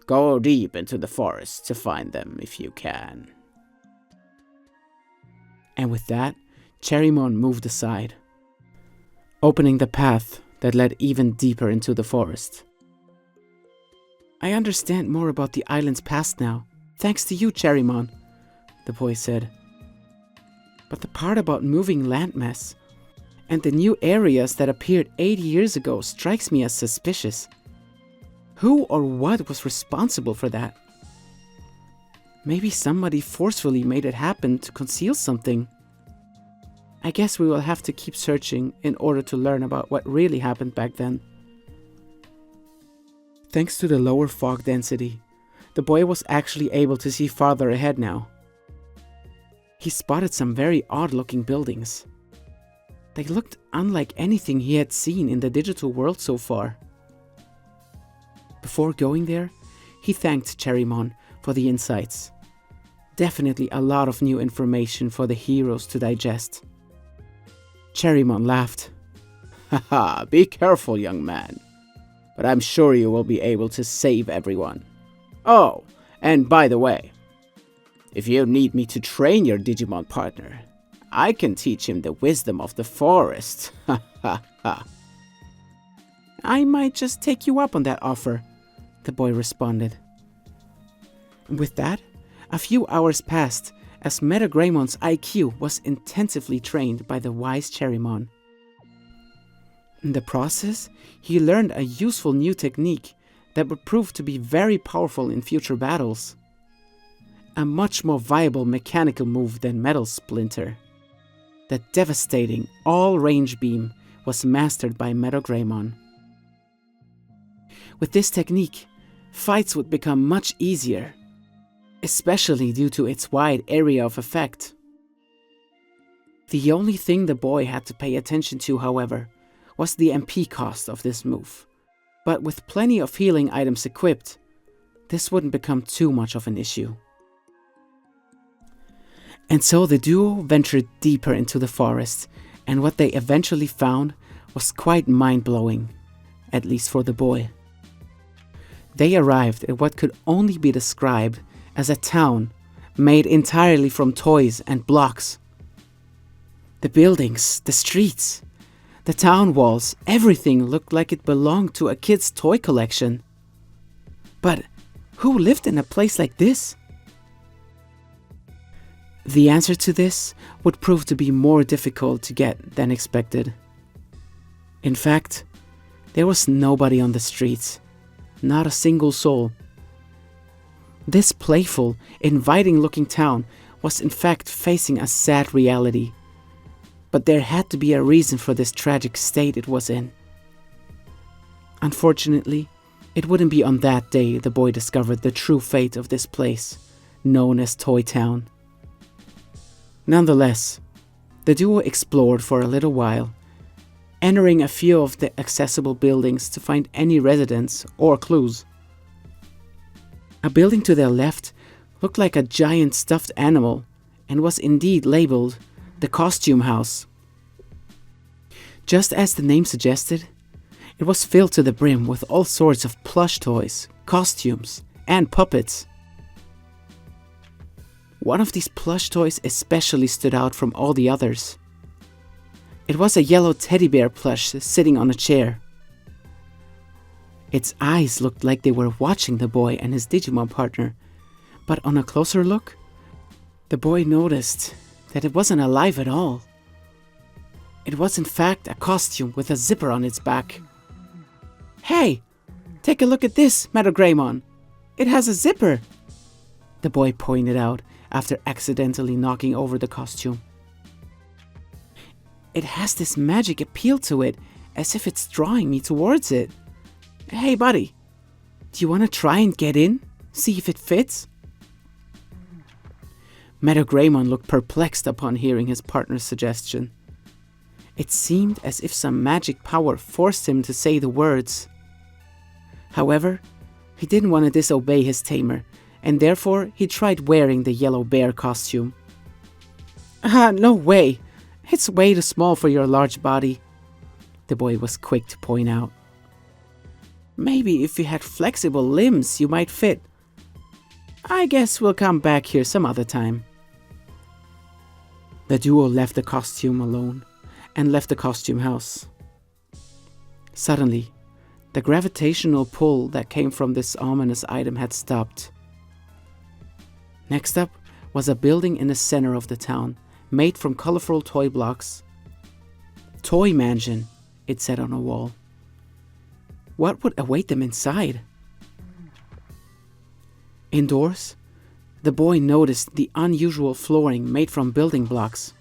Go deep into the forest to find them if you can. And with that, Cherrymon moved aside, opening the path that led even deeper into the forest. I understand more about the island's past now, thanks to you, Cherrymon, the boy said. But the part about moving landmass and the new areas that appeared 80 years ago strikes me as suspicious. Who or what was responsible for that? Maybe somebody forcefully made it happen to conceal something. I guess we will have to keep searching in order to learn about what really happened back then. Thanks to the lower fog density, the boy was actually able to see farther ahead now. He spotted some very odd-looking buildings. They looked unlike anything he had seen in the digital world so far. Before going there, he thanked Cherrymon for the insights. Definitely a lot of new information for the heroes to digest. Cherrymon laughed. Haha, be careful, young man. But I'm sure you will be able to save everyone. Oh, and by the way, if you need me to train your Digimon partner, I can teach him the wisdom of the forest. Ha ha ha. I might just take you up on that offer, the boy responded. With that, a few hours passed as Metagrammon's IQ was intensively trained by the wise Cherrymon. In the process, he learned a useful new technique that would prove to be very powerful in future battles. A much more viable mechanical move than Metal Splinter. The devastating all-range beam was mastered by Metagrammon. With this technique, fights would become much easier, especially due to its wide area of effect. The only thing the boy had to pay attention to, however, was the MP cost of this move. But with plenty of healing items equipped, this wouldn't become too much of an issue. And so the duo ventured deeper into the forest, and what they eventually found was quite mind-blowing, at least for the boy. They arrived at what could only be described as a town made entirely from toys and blocks. The buildings, the streets, the town walls, everything looked like it belonged to a kid's toy collection. But who lived in a place like this? The answer to this would prove to be more difficult to get than expected. In fact, there was nobody on the streets, not a single soul. This playful, inviting-looking town was in fact facing a sad reality, but there had to be a reason for this tragic state it was in. Unfortunately, it wouldn't be on that day the boy discovered the true fate of this place, known as Toy Town. Nonetheless, the duo explored for a little while, entering a few of the accessible buildings to find any residents or clues. A building to their left looked like a giant stuffed animal and was indeed labeled the Costume House. Just as the name suggested, it was filled to the brim with all sorts of plush toys, costumes, and puppets. One of these plush toys especially stood out from all the others. It was a yellow teddy bear plush sitting on a chair. Its eyes looked like they were watching the boy and his Digimon partner, but on a closer look, the boy noticed that it wasn't alive at all. It was in fact a costume with a zipper on its back. "Hey, take a look at this, Metagraemon. It has a zipper," the boy pointed out after accidentally knocking over the costume. "It has this magic appeal to it, as if it's drawing me towards it. Hey buddy, do you want to try and get in? See if it fits?" Metagraemon looked perplexed upon hearing his partner's suggestion. It seemed as if some magic power forced him to say the words. However, he didn't want to disobey his tamer, and therefore he tried wearing the yellow bear costume. No way! It's way too small for your large body," the boy was quick to point out. "Maybe if you had flexible limbs, you might fit. I guess we'll come back here some other time." The duo left the costume alone and left the costume house. Suddenly, the gravitational pull that came from this ominous item had stopped. Next up was a building in the center of the town, made from colorful toy blocks. "Toy Mansion," it said on a wall. What would await them inside? Indoors, the boy noticed the unusual flooring made from building blocks.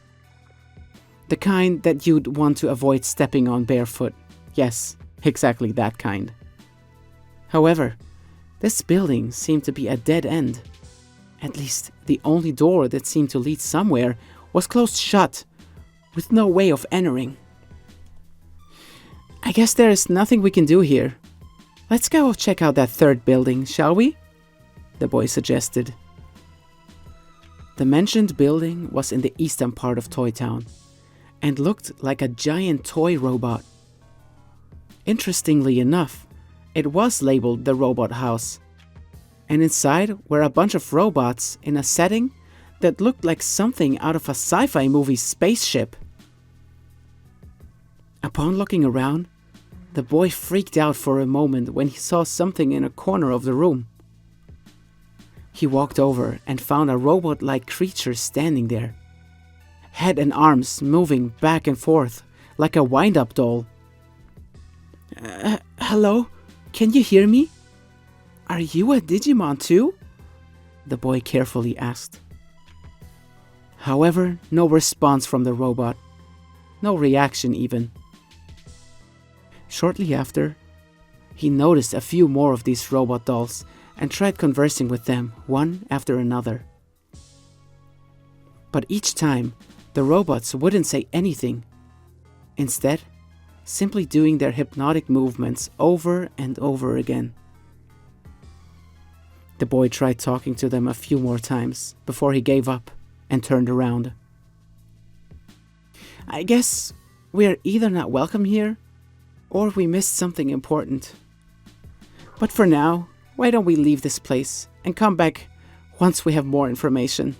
The kind that you'd want to avoid stepping on barefoot. Yes, exactly that kind. However, this building seemed to be a dead end. At least, the only door that seemed to lead somewhere was closed shut, with no way of entering. "I guess there is nothing we can do here. Let's go check out that third building, shall we?" the boy suggested. The mentioned building was in the eastern part of Toy Town, and looked like a giant toy robot. Interestingly enough, it was labeled the Robot House, and inside were a bunch of robots in a setting that looked like something out of a sci-fi movie spaceship. Upon looking around, the boy freaked out for a moment when he saw something in a corner of the room. He walked over and found a robot-like creature standing there, head and arms moving back and forth like a wind-up doll. Hello? Can you hear me? Are you a Digimon too?" the boy carefully asked. However, no response from the robot. No reaction even. Shortly after, he noticed a few more of these robot dolls and tried conversing with them one after another. But each time, the robots wouldn't say anything. Instead, simply doing their hypnotic movements over and over again. The boy tried talking to them a few more times before he gave up and turned around. "I guess we're either not welcome here, or we missed something important. But for now, why don't we leave this place and come back once we have more information?"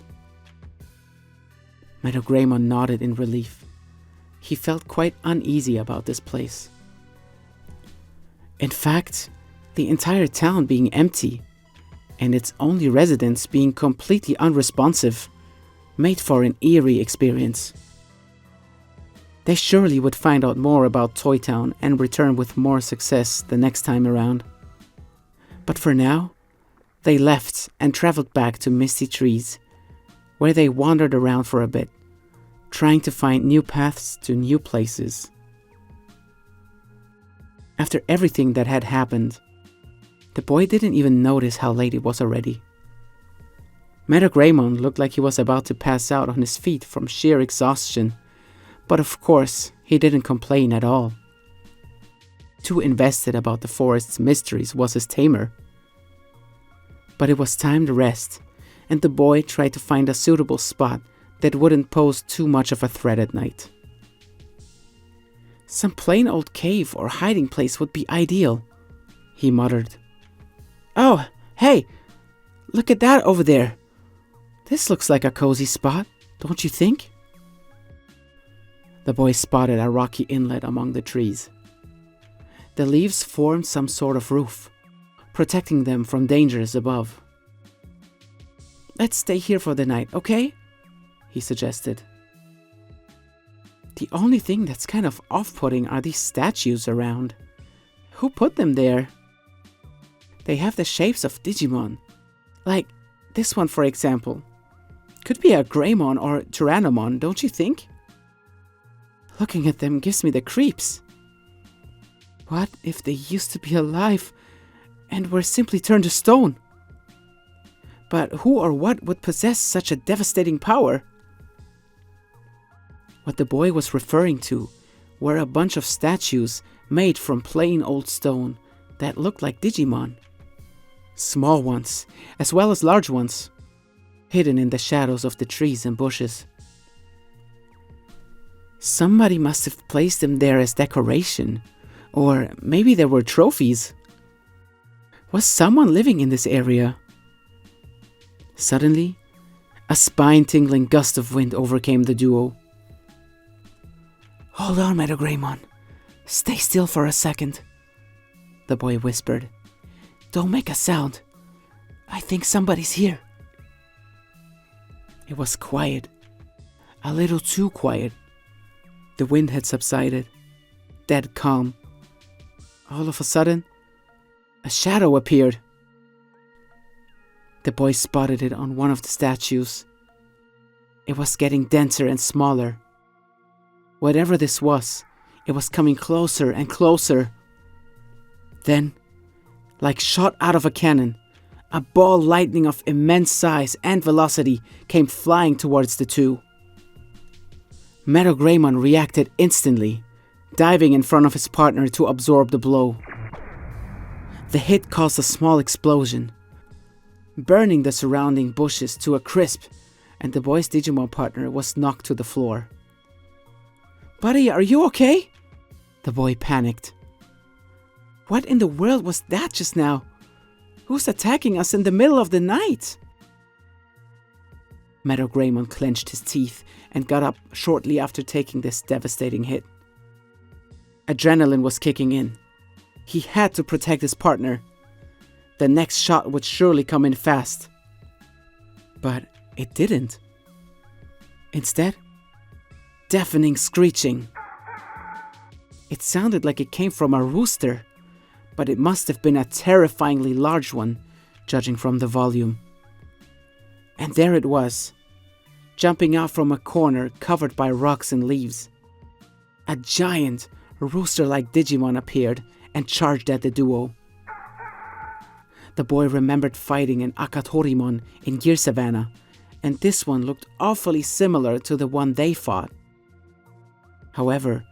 Metagraemon nodded in relief. He felt quite uneasy about this place. In fact, the entire town being empty, and its only residents being completely unresponsive, made for an eerie experience. They surely would find out more about Toy Town and return with more success the next time around. But for now, they left and traveled back to Misty Trees, where they wandered around for a bit, trying to find new paths to new places. After everything that had happened, the boy didn't even notice how late it was already. Metagraemon looked like he was about to pass out on his feet from sheer exhaustion, but of course, he didn't complain at all. Too invested about the forest's mysteries was his tamer. But it was time to rest, and the boy tried to find a suitable spot that wouldn't pose too much of a threat at night. Some plain old cave or hiding place would be ideal, he muttered. Oh, hey, look at that over there. This looks like a cozy spot, don't you think? The boy spotted a rocky inlet among the trees. The leaves formed some sort of roof, protecting them from dangers above. Let's stay here for the night, okay? He suggested. The only thing that's kind of off-putting are these statues around. Who put them there? They have the shapes of Digimon. Like this one, for example. Could be a Greymon or Tyrannomon, don't you think? Looking at them gives me the creeps. What if they used to be alive and were simply turned to stone? But who or what would possess such a devastating power? What the boy was referring to were a bunch of statues made from plain old stone that looked like Digimon. Small ones, as well as large ones, hidden in the shadows of the trees and bushes. Somebody must have placed them there as decoration, or maybe they were trophies. Was someone living in this area? Suddenly, a spine-tingling gust of wind overcame the duo. Hold on, Metagreymon. Stay still for a second, the boy whispered. Don't make a sound. I think somebody's here. It was quiet. A little too quiet. The wind had subsided. Dead calm. All of a sudden, a shadow appeared. The boy spotted it on one of the statues. It was getting denser and smaller. Whatever this was, it was coming closer and closer. Then, like shot out of a cannon, a ball lightning of immense size and velocity came flying towards the two. Metagreymon reacted instantly, diving in front of his partner to absorb the blow. The hit caused a small explosion, burning the surrounding bushes to a crisp, and the boy's Digimon partner was knocked to the floor. Buddy, are you okay? The boy panicked. What in the world was that just now? Who's attacking us in the middle of the night? Metagreymon clenched his teeth and got up shortly after taking this devastating hit. Adrenaline was kicking in. He had to protect his partner. The next shot would surely come in fast. But it didn't. Instead, deafening screeching. It sounded like it came from a rooster, but it must have been a terrifyingly large one, judging from the volume. And there it was, jumping out from a corner covered by rocks and leaves. A giant, rooster-like Digimon appeared and charged at the duo. The boy remembered fighting an Akatorimon in Gear Savannah, and this one looked awfully similar to the one they fought. However,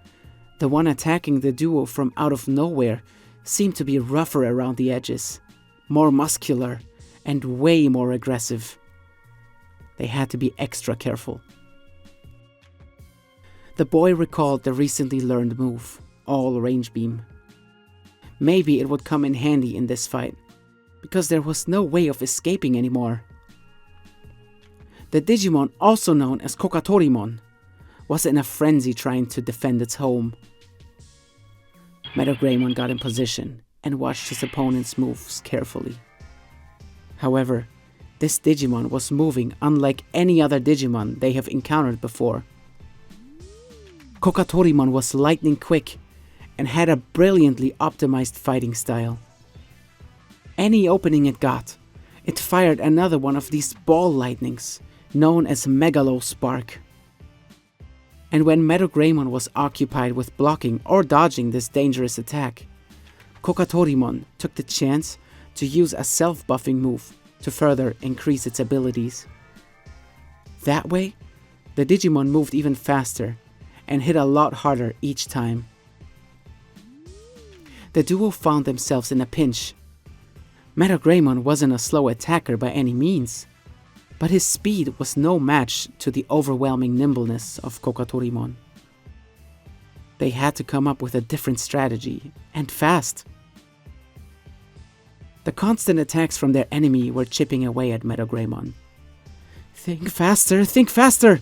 the one attacking the duo from out of nowhere seemed to be rougher around the edges, more muscular, and way more aggressive. They had to be extra careful. The boy recalled the recently learned move, All Range Beam. Maybe it would come in handy in this fight, because there was no way of escaping anymore. The Digimon, also known as Kokatorimon, was in a frenzy trying to defend its home. Metagreymon got in position and watched his opponent's moves carefully. However, this Digimon was moving unlike any other Digimon they have encountered before. Kokatorimon was lightning quick and had a brilliantly optimized fighting style. Any opening it got, it fired another one of these ball lightnings, known as Megalo Spark. And when Metagreymon was occupied with blocking or dodging this dangerous attack, Kokatorimon took the chance to use a self-buffing move to further increase its abilities. That way, the Digimon moved even faster and hit a lot harder each time. The duo found themselves in a pinch. Metagreymon wasn't a slow attacker by any means, but his speed was no match to the overwhelming nimbleness of Kokatorimon. They had to come up with a different strategy, and fast. The constant attacks from their enemy were chipping away at Metagreymon. Think faster, think faster!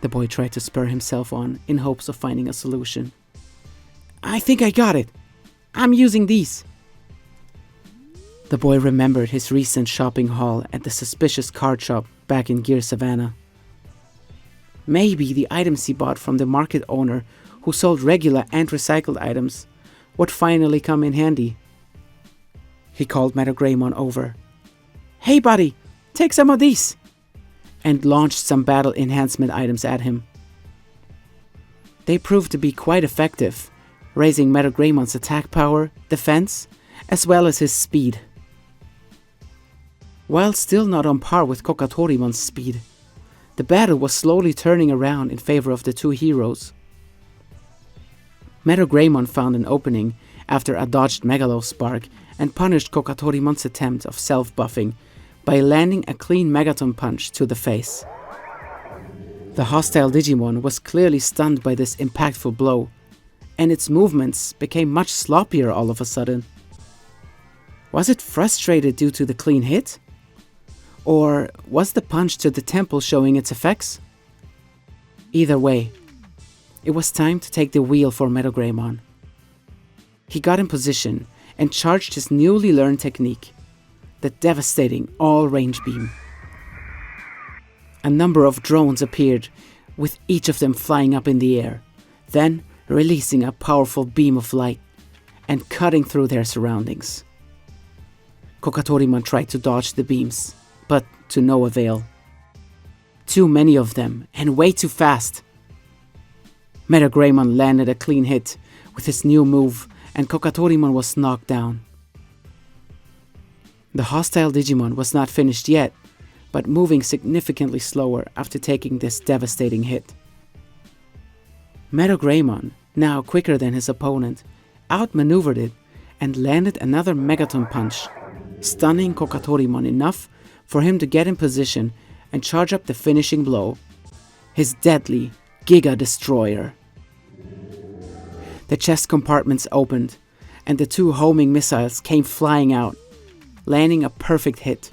The boy tried to spur himself on in hopes of finding a solution. I think I got it. I'm using these. The boy remembered his recent shopping haul at the suspicious card shop back in Gear Savannah. Maybe the items he bought from the market owner who sold regular and recycled items would finally come in handy. He called Metagreymon over. Hey buddy, take some of these! And launched some battle enhancement items at him. They proved to be quite effective, raising Metagreymon attack power, defense, as well as his speed. While still not on par with Kokatorimon's speed, the battle was slowly turning around in favor of the two heroes. Metagreymon found an opening after a dodged Megalospark and punished Kokatorimon's attempt of self-buffing by landing a clean Megaton punch to the face. The hostile Digimon was clearly stunned by this impactful blow, and its movements became much sloppier all of a sudden. Was it frustrated due to the clean hit? Or was the punch to the temple showing its effects? Either way, it was time to take the wheel for Metagreymon. He got in position and charged his newly learned technique, the devastating all-range beam. A number of drones appeared, with each of them flying up in the air, then releasing a powerful beam of light and cutting through their surroundings. Kokatorimon tried to dodge the beams, but to no avail. Too many of them, and way too fast. Metagreymon landed a clean hit with his new move, and Kokatorimon was knocked down. The hostile Digimon was not finished yet, but moving significantly slower after taking this devastating hit. Metagreymon, now quicker than his opponent, outmaneuvered it and landed another Megaton punch, stunning Kokatorimon enough for him to get in position and charge up the finishing blow, his deadly Giga Destroyer. The chest compartments opened, and the two homing missiles came flying out, landing a perfect hit.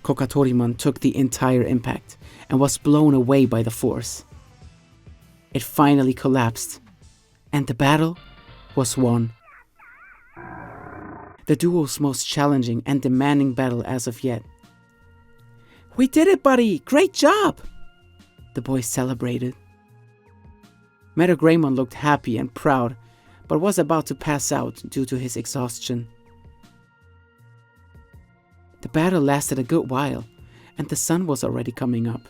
Kokatorimon took the entire impact and was blown away by the force. It finally collapsed, and the battle was won. The duo's most challenging and demanding battle as of yet. We did it, buddy! Great job! The boys celebrated. Metagreymon looked happy and proud, but was about to pass out due to his exhaustion. The battle lasted a good while, and the sun was already coming up.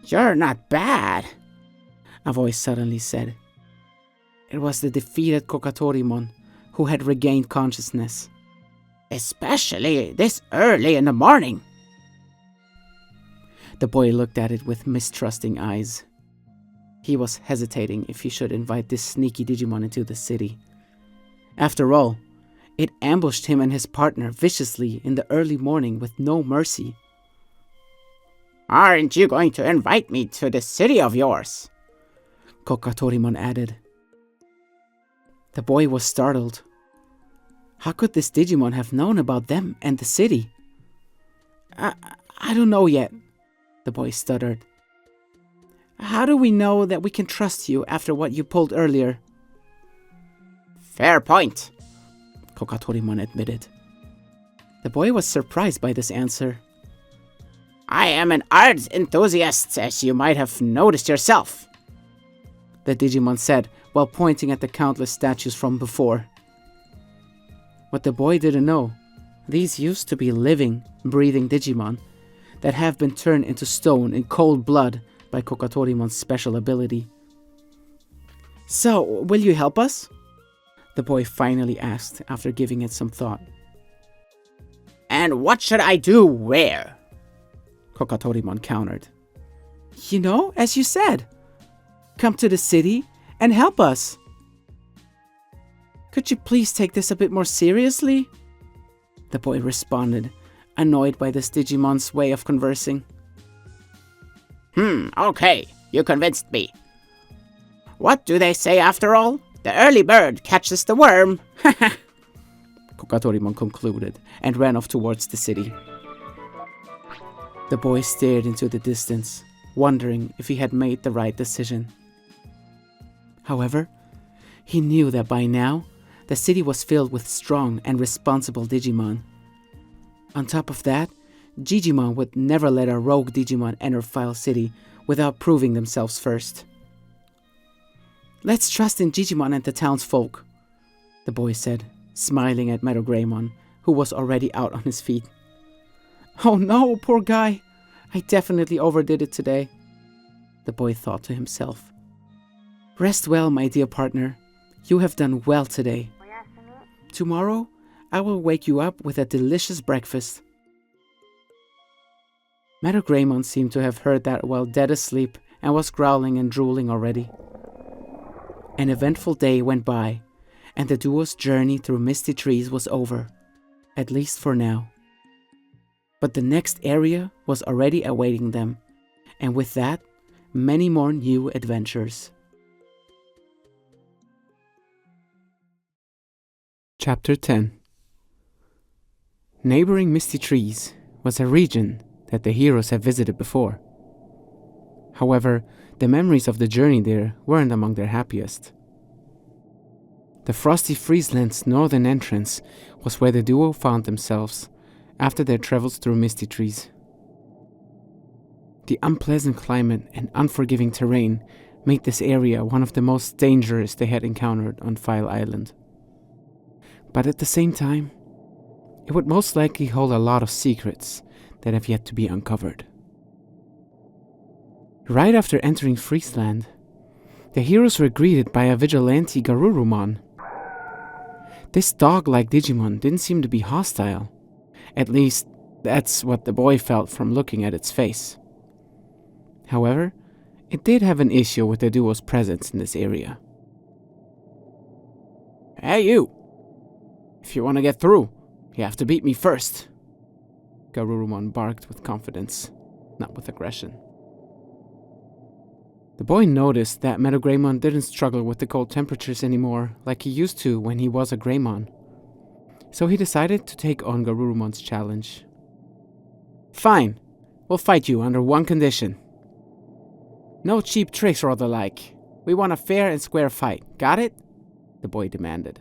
You're not bad, a voice suddenly said. It was the defeated Kokatorimon, who had regained consciousness. Especially this early in the morning. The boy looked at it with mistrusting eyes. He was hesitating if he should invite this sneaky Digimon into the city. After all, it ambushed him and his partner viciously in the early morning with no mercy. Aren't you going to invite me to the city of yours? Kokatorimon added. The boy was startled. How could this Digimon have known about them and the city? I don't know yet, the boy stuttered. How do we know that we can trust you after what you pulled earlier? Fair point, Kokatorimon admitted. The boy was surprised by this answer. I am an art enthusiast, as you might have noticed yourself, the Digimon said while pointing at the countless statues from before. What the boy didn't know, these used to be living, breathing Digimon that have been turned into stone in cold blood by Kokatorimon's special ability. So, will you help us? The boy finally asked after giving it some thought. And what should I do where? Kokatorimon countered. You know, as you said. Come to the city and help us. Could you please take this a bit more seriously? The boy responded, annoyed by this Digimon's way of conversing. Okay, you convinced me. What do they say after all? The early bird catches the worm. Kokatorimon concluded and ran off towards the city. The boy stared into the distance, wondering if he had made the right decision. However, he knew that by now, the city was filled with strong and responsible Digimon. On top of that, Digimon would never let a rogue Digimon enter File City without proving themselves first. Let's trust in Digimon and the townsfolk, the boy said, smiling at Metagreymon, who was already out on his feet. Oh no, poor guy. I definitely overdid it today, the boy thought to himself. Rest well, my dear partner. You have done well today. Tomorrow, I will wake you up with a delicious breakfast. Metagreymon seemed to have heard that while dead asleep and was growling and drooling already. An eventful day went by, and the duo's journey through misty trees was over, at least for now. But the next area was already awaiting them, and with that, many more new adventures. Chapter 10. Neighboring Misty Trees was a region that the heroes had visited before. However, the memories of the journey there weren't among their happiest. The frosty Friesland's northern entrance was where the duo found themselves after their travels through Misty Trees. The unpleasant climate and unforgiving terrain made this area one of the most dangerous they had encountered on File Island. But at the same time, it would most likely hold a lot of secrets that have yet to be uncovered. Right after entering Friesland, the heroes were greeted by a vigilante Garurumon. This dog-like Digimon didn't seem to be hostile. At least, that's what the boy felt from looking at its face. However, it did have an issue with the duo's presence in this area. Hey you! If you want to get through, you have to beat me first, Garurumon barked with confidence, not with aggression. The boy noticed that Metagreymon didn't struggle with the cold temperatures anymore like he used to when he was a Greymon. So he decided to take on Garurumon's challenge. Fine, we'll fight you under one condition. No cheap tricks or the like. We want a fair and square fight, got it? The boy demanded.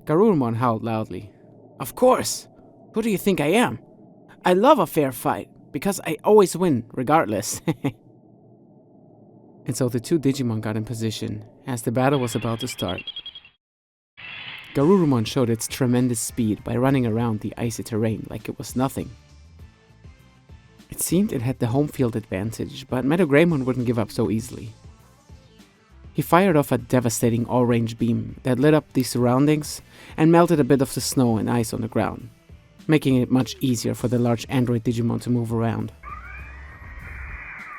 Garurumon howled loudly. Of course! Who do you think I am? I love a fair fight, because I always win, regardless. And so the two Digimon got in position as the battle was about to start. Garurumon showed its tremendous speed by running around the icy terrain like it was nothing. It seemed it had the home field advantage, but Metagreymon wouldn't give up so easily. He fired off a devastating all-range beam that lit up the surroundings and melted a bit of the snow and ice on the ground, making it much easier for the large android Digimon to move around.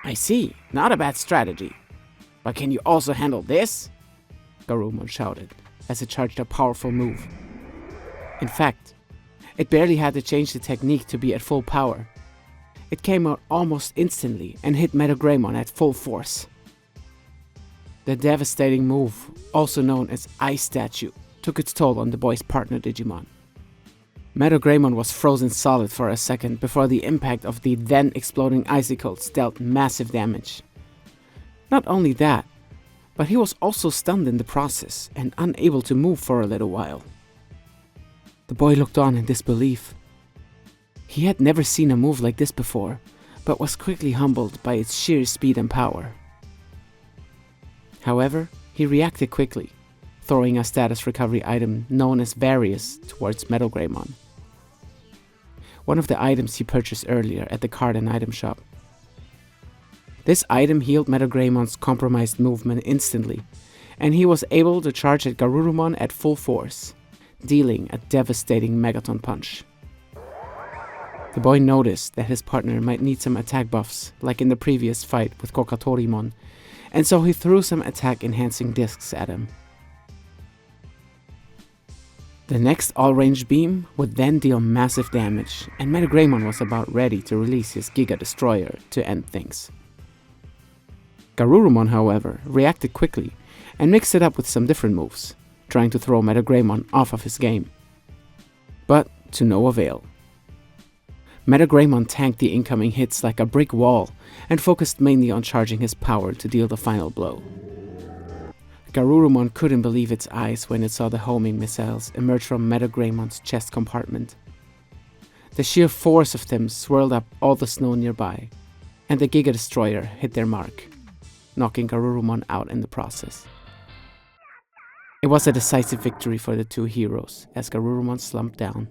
I see, not a bad strategy. But can you also handle this? Garurumon shouted as it charged a powerful move. In fact, it barely had to change the technique to be at full power. It came out almost instantly and hit Metagreymon at full force. The devastating move, also known as Ice Statue, took its toll on the boy's partner Digimon. Metagreymon was frozen solid for a second before the impact of the then exploding icicles dealt massive damage. Not only that, but he was also stunned in the process and unable to move for a little while. The boy looked on in disbelief. He had never seen a move like this before, but was quickly humbled by its sheer speed and power. However, he reacted quickly, throwing a status recovery item known as Various towards Metagreymon. One of the items he purchased earlier at the card and item shop. This item healed Metagreymon compromised movement instantly, and he was able to charge at Garurumon at full force, dealing a devastating Megaton punch. The boy noticed that his partner might need some attack buffs, like in the previous fight with Kokatorimon, and so he threw some attack-enhancing discs at him. The next all-range beam would then deal massive damage, and Metagreymon was about ready to release his Giga Destroyer to end things. Garurumon, however, reacted quickly and mixed it up with some different moves, trying to throw Metagreymon off of his game. But to no avail. Metagreymon tanked the incoming hits like a brick wall and focused mainly on charging his power to deal the final blow. Garurumon couldn't believe its eyes when it saw the homing missiles emerge from Metagremon's chest compartment. The sheer force of them swirled up all the snow nearby, and the Giga Destroyer hit their mark, knocking Garurumon out in the process. It was a decisive victory for the two heroes as Garurumon slumped down.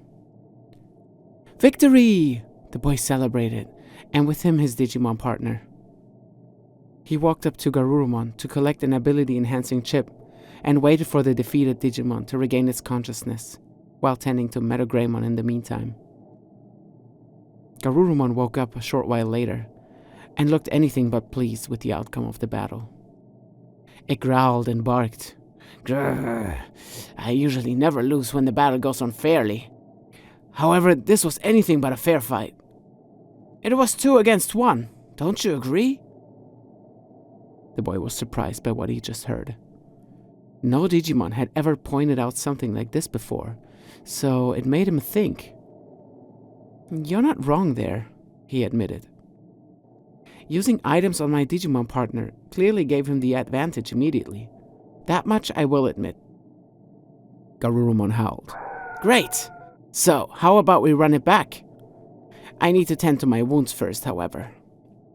Victory! The boy celebrated, and with him his Digimon partner. He walked up to Garurumon to collect an ability-enhancing chip and waited for the defeated Digimon to regain its consciousness, while tending to Metagreymon in the meantime. Garurumon woke up a short while later, and looked anything but pleased with the outcome of the battle. It growled and barked. "Grrr, I usually never lose when the battle goes on fairly. However, this was anything but a fair fight. It was 2 against 1, don't you agree?" The boy was surprised by what he just heard. No Digimon had ever pointed out something like this before, so it made him think. "You're not wrong there," he admitted. Using items on my Digimon partner clearly gave him the advantage immediately. That much I will admit. Garurumon howled. "Great! So, how about we run it back? I need to tend to my wounds first, however.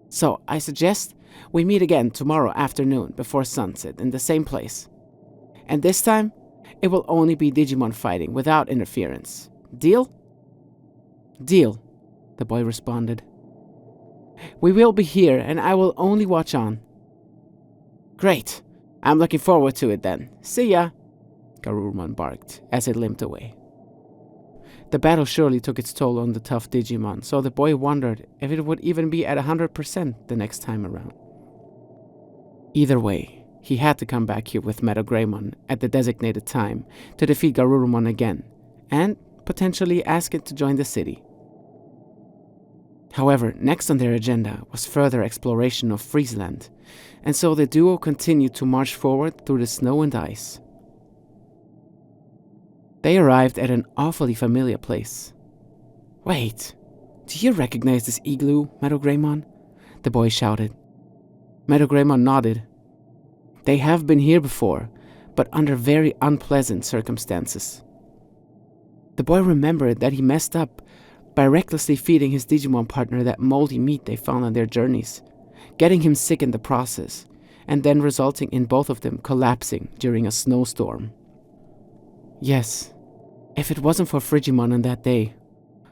So, I suggest we meet again tomorrow afternoon before sunset in the same place. And this time, it will only be Digimon fighting without interference. Deal?" "Deal," the boy responded. "We will be here and I will only watch on." "Great. I'm looking forward to it then. See ya," Garurumon barked as it limped away. The battle surely took its toll on the tough Digimon, so the boy wondered if it would even be at 100% the next time around. Either way, he had to come back here with Metagreymon at the designated time to defeat Garurumon again, and potentially ask it to join the city. However, next on their agenda was further exploration of Friesland, and so the duo continued to march forward through the snow and ice. They arrived at an awfully familiar place. "Wait, do you recognize this igloo, Metagreymon?" the boy shouted. Metagreymon nodded. They have been here before, but under very unpleasant circumstances. The boy remembered that he messed up by recklessly feeding his Digimon partner that moldy meat they found on their journeys, getting him sick in the process, and then resulting in both of them collapsing during a snowstorm. Yes, if it wasn't for Frigimon on that day,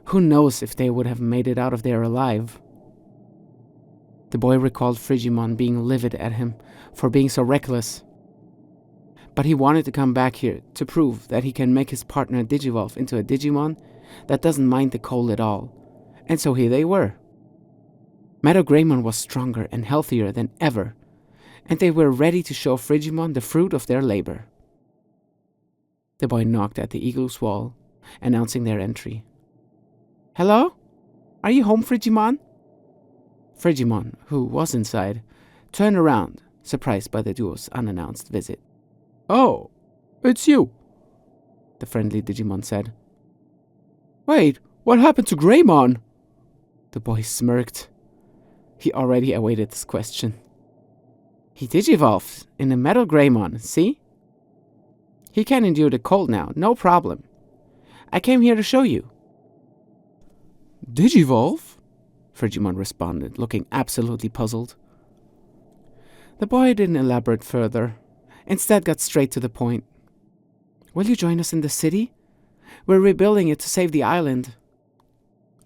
who knows if they would have made it out of there alive. The boy recalled Frigimon being livid at him for being so reckless. But he wanted to come back here to prove that he can make his partner Digivolve into a Digimon that doesn't mind the cold at all, and so here they were. Metagreymon was stronger and healthier than ever, and they were ready to show Frigimon the fruit of their labor. The boy knocked at the igloo's wall, announcing their entry. "Hello? Are you home, Frigimon?" Frigimon, who was inside, turned around, surprised by the duo's unannounced visit. "Oh, it's you," the friendly Digimon said. "Wait, what happened to Greymon?" The boy smirked. He already awaited this question. "He digivolved in a metal Greymon, see? He can endure the cold now, no problem. I came here to show you." "Digivolve?" Frigimon responded, looking absolutely puzzled. The boy didn't elaborate further, instead got straight to the point. "Will you join us in the city? We're rebuilding it to save the island."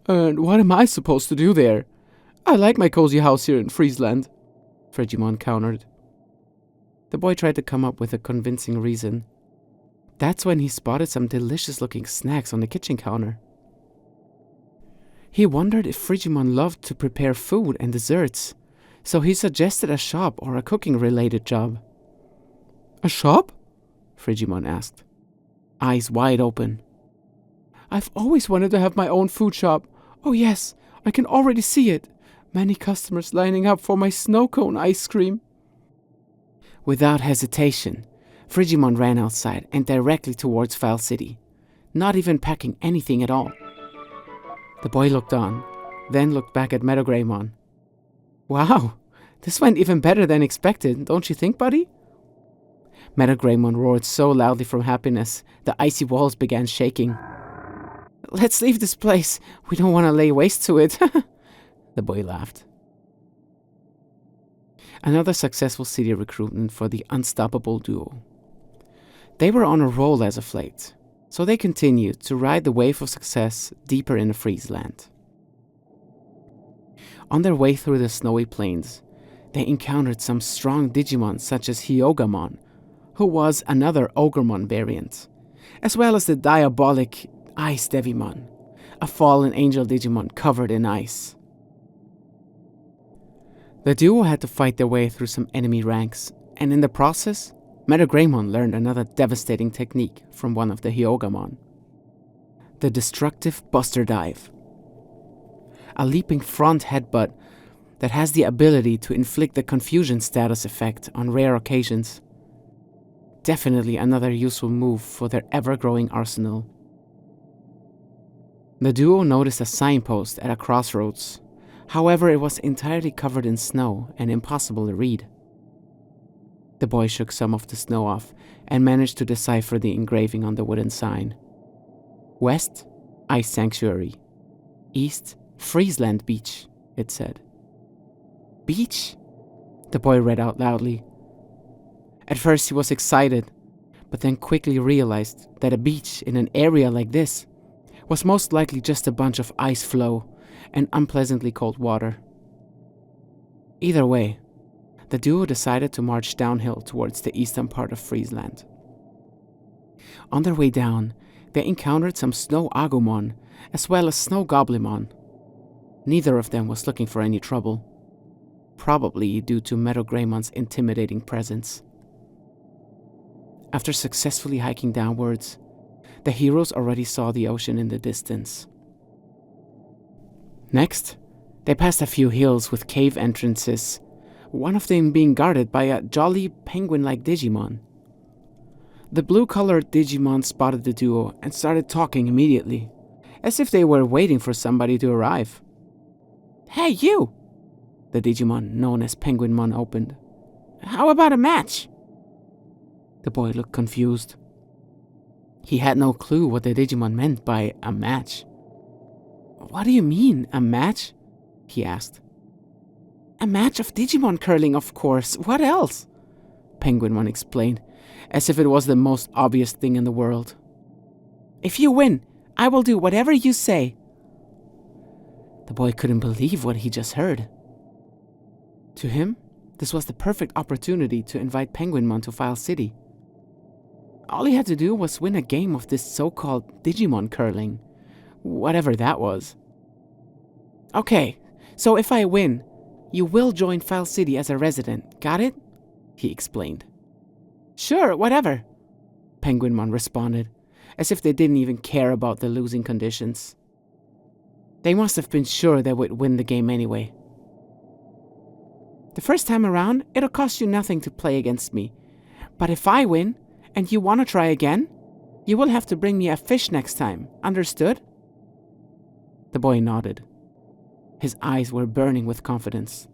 "And what am I supposed to do there? I like my cozy house here in Friesland," Frigimon countered. The boy tried to come up with a convincing reason. That's when he spotted some delicious-looking snacks on the kitchen counter. He wondered if Frigimon loved to prepare food and desserts, so he suggested a shop or a cooking-related job. "A shop?" Frigimon asked. eyes wide open. I've always wanted to have my own food shop. Oh yes, I can already see it. Many customers lining up for my snow cone ice cream. Without hesitation, Frigimon ran outside and directly towards Foul City, not even packing anything at all. The boy looked on, then looked back at Metagreymon. Wow, this went even better than expected, don't you think, buddy? Metagreymon roared so loudly from happiness, the icy walls began shaking. Let's leave this place. We don't want to lay waste to it. The boy laughed. Another successful city recruitment for the unstoppable duo. They were on a roll as of late, so they continued to ride the wave of success deeper in the Friesland. On their way through the snowy plains, they encountered some strong Digimon such as Hyogamon, who was another Ogremon variant, as well as the diabolic Ice Devimon, a fallen angel Digimon covered in ice. The duo had to fight their way through some enemy ranks, and in the process, Metagreymon learned another devastating technique from one of the Hyogamon. The destructive Buster Dive. A leaping front headbutt that has the ability to inflict the confusion status effect on rare occasions. Definitely another useful move for their ever-growing arsenal. The duo noticed a signpost at a crossroads. However, it was entirely covered in snow and impossible to read. The boy shook some of the snow off and managed to decipher the engraving on the wooden sign. West, Ice Sanctuary. East, Friesland Beach, it said. Beach? The boy read out loudly. At first he was excited, but then quickly realized that a beach in an area like this was most likely just a bunch of ice floe and unpleasantly cold water. Either way, the duo decided to march downhill towards the eastern part of Friesland. On their way down, they encountered some Snow Agumon as well as Snow Goblimon. Neither of them was looking for any trouble, probably due to Metagremon's intimidating presence. After successfully hiking downwards, the heroes already saw the ocean in the distance. Next, they passed a few hills with cave entrances, one of them being guarded by a jolly penguin-like Digimon. The blue-colored Digimon spotted the duo and started talking immediately, as if they were waiting for somebody to arrive. Hey, you! The Digimon known as Penguinmon opened. How about a match? The boy looked confused. He had no clue what the Digimon meant by a match. What do you mean, a match? He asked. A match of Digimon curling, of course. What else? Penguinmon explained, as if it was the most obvious thing in the world. If you win, I will do whatever you say. The boy couldn't believe what he just heard. To him, this was the perfect opportunity to invite Penguinmon to File City. All he had to do was win a game of this so-called Digimon curling, whatever that was. Okay, so if I win, you will join File City as a resident, got it? He explained. Sure, whatever, Penguinmon responded, as if they didn't even care about the losing conditions. They must have been sure they would win the game anyway. The first time around, it'll cost you nothing to play against me. But if I win, and you want to try again, you will have to bring me a fish next time, understood? The boy nodded. His eyes were burning with confidence.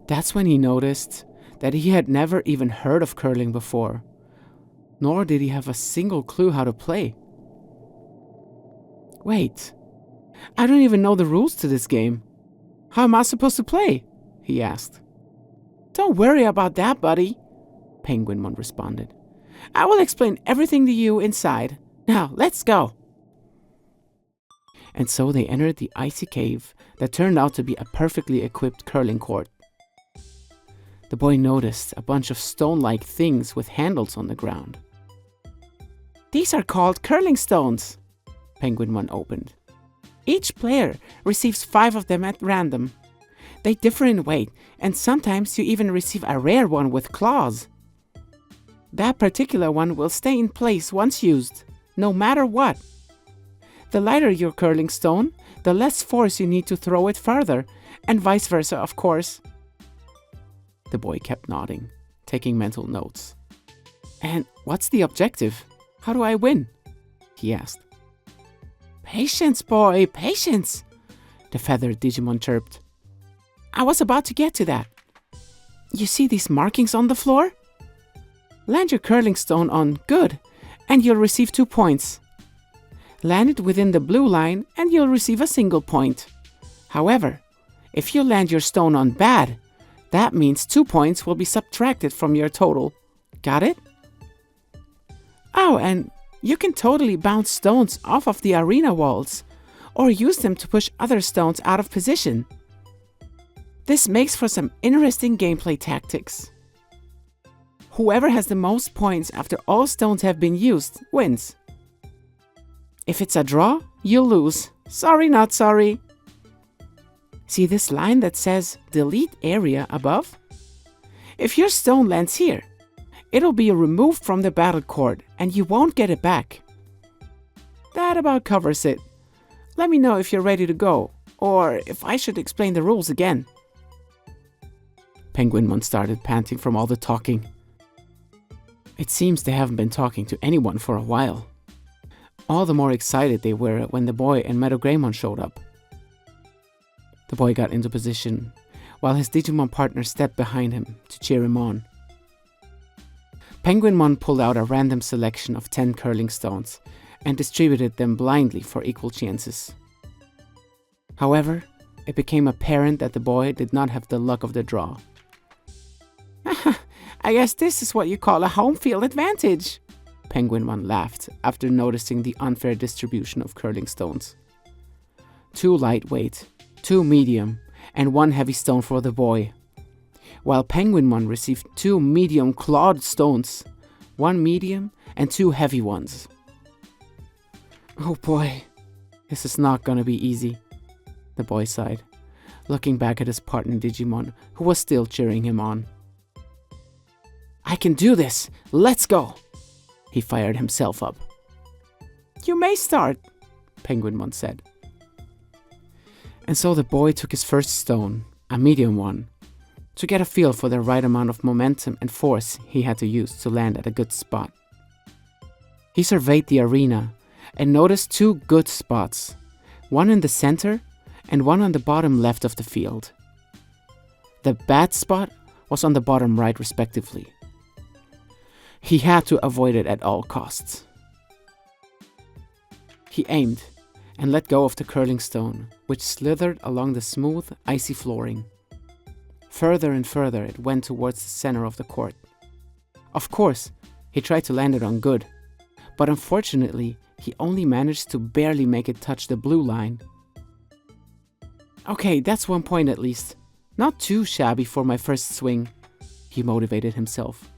That's when he noticed that he had never even heard of curling before, nor did he have a single clue how to play. Wait, I don't even know the rules to this game. How am I supposed to play? He asked. Don't worry about that, buddy, Penguinmon responded. I will explain everything to you inside. Now, let's go. And so they entered the icy cave that turned out to be a perfectly equipped curling court. The boy noticed a bunch of stone-like things with handles on the ground. These are called curling stones, Penguinmon opened. Each player receives 5 of them at random. They differ in weight, and sometimes you even receive a rare one with claws. That particular one will stay in place once used, no matter what. The lighter your curling stone, the less force you need to throw it further, and vice versa, of course. The boy kept nodding, taking mental notes. And what's the objective? How do I win? He asked. Patience, boy, patience, the feathered Digimon chirped. I was about to get to that. You see these markings on the floor? Land your curling stone on good, and you'll receive 2 points. Land it within the blue line, and you'll receive a single point. However, if you land your stone on bad, that means 2 points will be subtracted from your total. Got it? Oh, and you can totally bounce stones off of the arena walls, or use them to push other stones out of position. This makes for some interesting gameplay tactics. Whoever has the most points after all stones have been used wins. If it's a draw, you'll lose. Sorry, not sorry. See this line that says delete area above? If your stone lands here, it'll be removed from the battle court and you won't get it back. That about covers it. Let me know if you're ready to go, or if I should explain the rules again. Penguinmon started panting from all the talking. It seems they haven't been talking to anyone for a while. All the more excited they were when the boy and Metagreymon showed up. The boy got into position, while his Digimon partner stepped behind him to cheer him on. Penguinmon pulled out a random selection of 10 curling stones and distributed them blindly for equal chances. However, it became apparent that the boy did not have the luck of the draw. I guess this is what you call a home field advantage, Penguinmon laughed after noticing the unfair distribution of curling stones. 2 lightweight, 2 medium, and 1 heavy stone for the boy, while Penguinmon received 2 medium clawed stones, 1 medium and 2 heavy ones. Oh boy, this is not gonna be easy, the boy sighed, looking back at his partner Digimon, who was still cheering him on. I can do this! Let's go! He fired himself up. You may start, Penguinmon said. And so the boy took his first stone, a medium one, to get a feel for the right amount of momentum and force he had to use to land at a good spot. He surveyed the arena and noticed 2 good spots, one in the center and one on the bottom left of the field. The bad spot was on the bottom right respectively. He had to avoid it at all costs. He aimed and let go of the curling stone, which slithered along the smooth, icy flooring. Further and further it went towards the center of the court. Of course, he tried to land it on good, but unfortunately, he only managed to barely make it touch the blue line. Okay, that's 1 point at least. Not too shabby for my first swing, he motivated himself.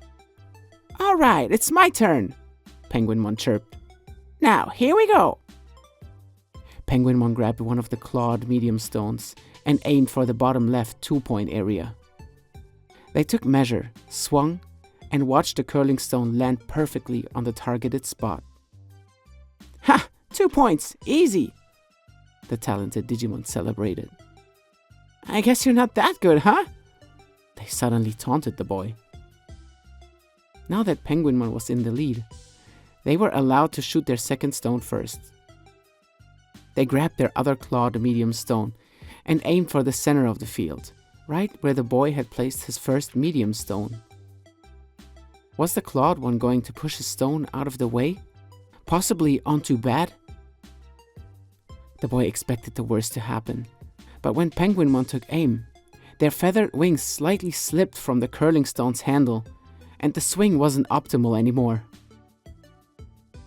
Alright, it's my turn, Penguinmon chirped. Now, here we go. Penguinmon grabbed one of the clawed medium stones and aimed for the bottom left 2-point area. They took measure, swung, and watched the curling stone land perfectly on the targeted spot. Ha! 2 points! Easy! The talented Digimon celebrated. I guess you're not that good, huh? They suddenly taunted the boy. Now that Penguinmon was in the lead, they were allowed to shoot their second stone first. They grabbed their other clawed medium stone and aimed for the center of the field, right where the boy had placed his first medium stone. Was the clawed one going to push his stone out of the way? Possibly onto bad? The boy expected the worst to happen, but when Penguinmon took aim, their feathered wings slightly slipped from the curling stone's handle, and the swing wasn't optimal anymore.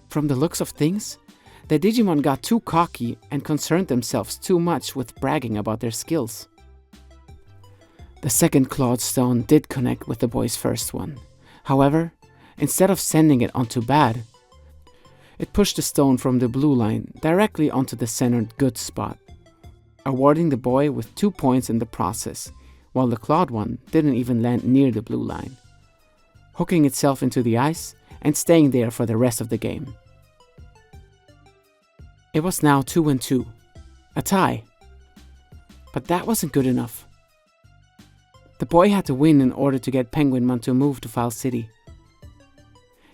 From the looks of things, the Digimon got too cocky and concerned themselves too much with bragging about their skills. The second clawed stone did connect with the boy's first one. However, instead of sending it onto bad, it pushed the stone from the blue line directly onto the centered good spot, awarding the boy with 2 points in the process, while the clawed one didn't even land near the blue line. hooking itself into the ice and staying there for the rest of the game. It was now 2-2, a tie. But that wasn't good enough. The boy had to win in order to get Penguinmon to move to Foul City.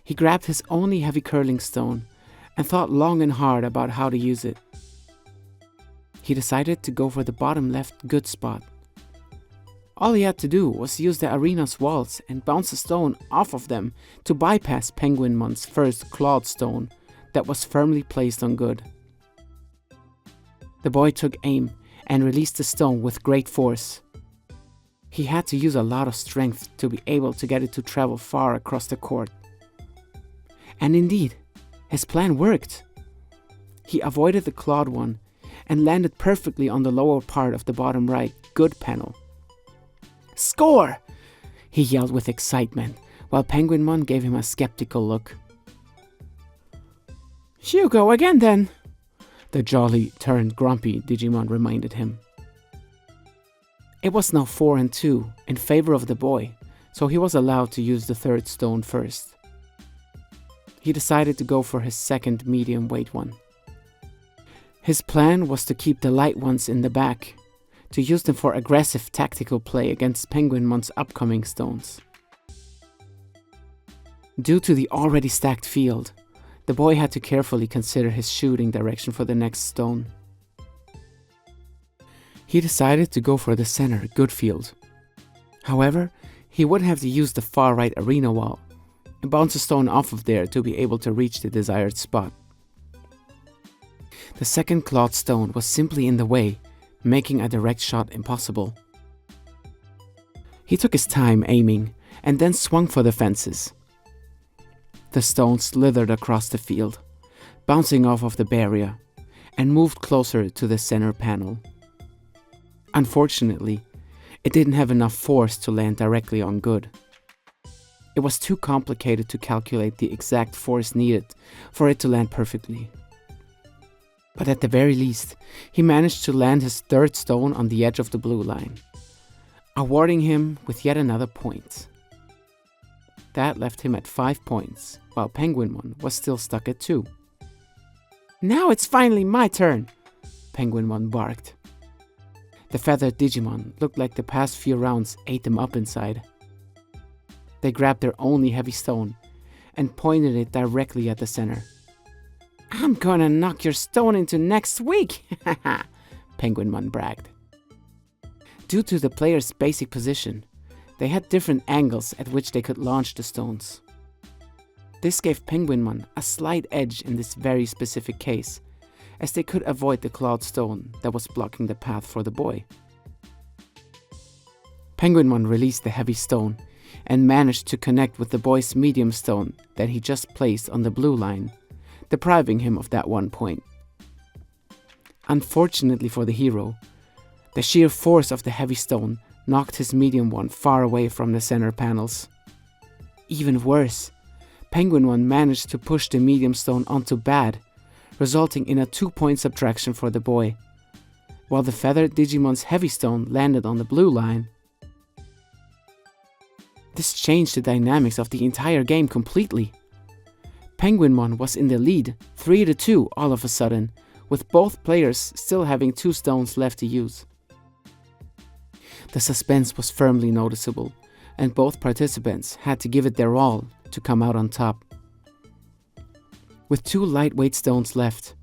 He grabbed his only heavy curling stone and thought long and hard about how to use it. He decided to go for the bottom left good spot. All he had to do was use the arena's walls and bounce a stone off of them to bypass Penguinmon's first clawed stone that was firmly placed on good. The boy took aim and released the stone with great force. He had to use a lot of strength to be able to get it to travel far across the court. And indeed, his plan worked. He avoided the clawed one and landed perfectly on the lower part of the bottom right good panel. "Score!" he yelled with excitement, while Penguinmon gave him a skeptical look. "You go again then," the jolly turned grumpy Digimon reminded him. It was now 4-2 in favor of the boy, so he was allowed to use the third stone first. He decided to go for his second medium weight one. His plan was to keep the light ones in the back, to use them for aggressive tactical play against Penguinmon's upcoming stones. Due to the already stacked field, the boy had to carefully consider his shooting direction for the next stone. He decided to go for the center good field. However, he would have to use the far right arena wall and bounce a stone off of there to be able to reach the desired spot. The second clawed stone was simply in the way, making a direct shot impossible. He took his time aiming and then swung for the fences. The stone slithered across the field, bouncing off of the barrier, and moved closer to the center panel. Unfortunately, it didn't have enough force to land directly on good. It was too complicated to calculate the exact force needed for it to land perfectly. But at the very least, he managed to land his third stone on the edge of the blue line, awarding him with yet another point. That left him at 5 points, while Penguinmon was still stuck at 2. "Now it's finally my turn," Penguinmon barked. The feathered Digimon looked like the past few rounds ate them up inside. They grabbed their only heavy stone and pointed it directly at the center. "I'm gonna knock your stone into next week," Penguinmon bragged. Due to the player's basic position, they had different angles at which they could launch the stones. This gave Penguinmon a slight edge in this very specific case, as they could avoid the clawed stone that was blocking the path for the boy. Penguinmon released the heavy stone and managed to connect with the boy's medium stone that he just placed on the blue line, depriving him of that 1 point. Unfortunately for the hero, the sheer force of the heavy stone knocked his medium one far away from the center panels. Even worse, Penguinmon managed to push the medium stone onto bad, resulting in a 2-point subtraction for the boy, while the feathered Digimon's heavy stone landed on the blue line. This changed the dynamics of the entire game completely. Penguinmon was in the lead 3-2 all of a sudden, with both players still having 2 stones left to use. The suspense was firmly noticeable, and both participants had to give it their all to come out on top. With 2 lightweight stones left,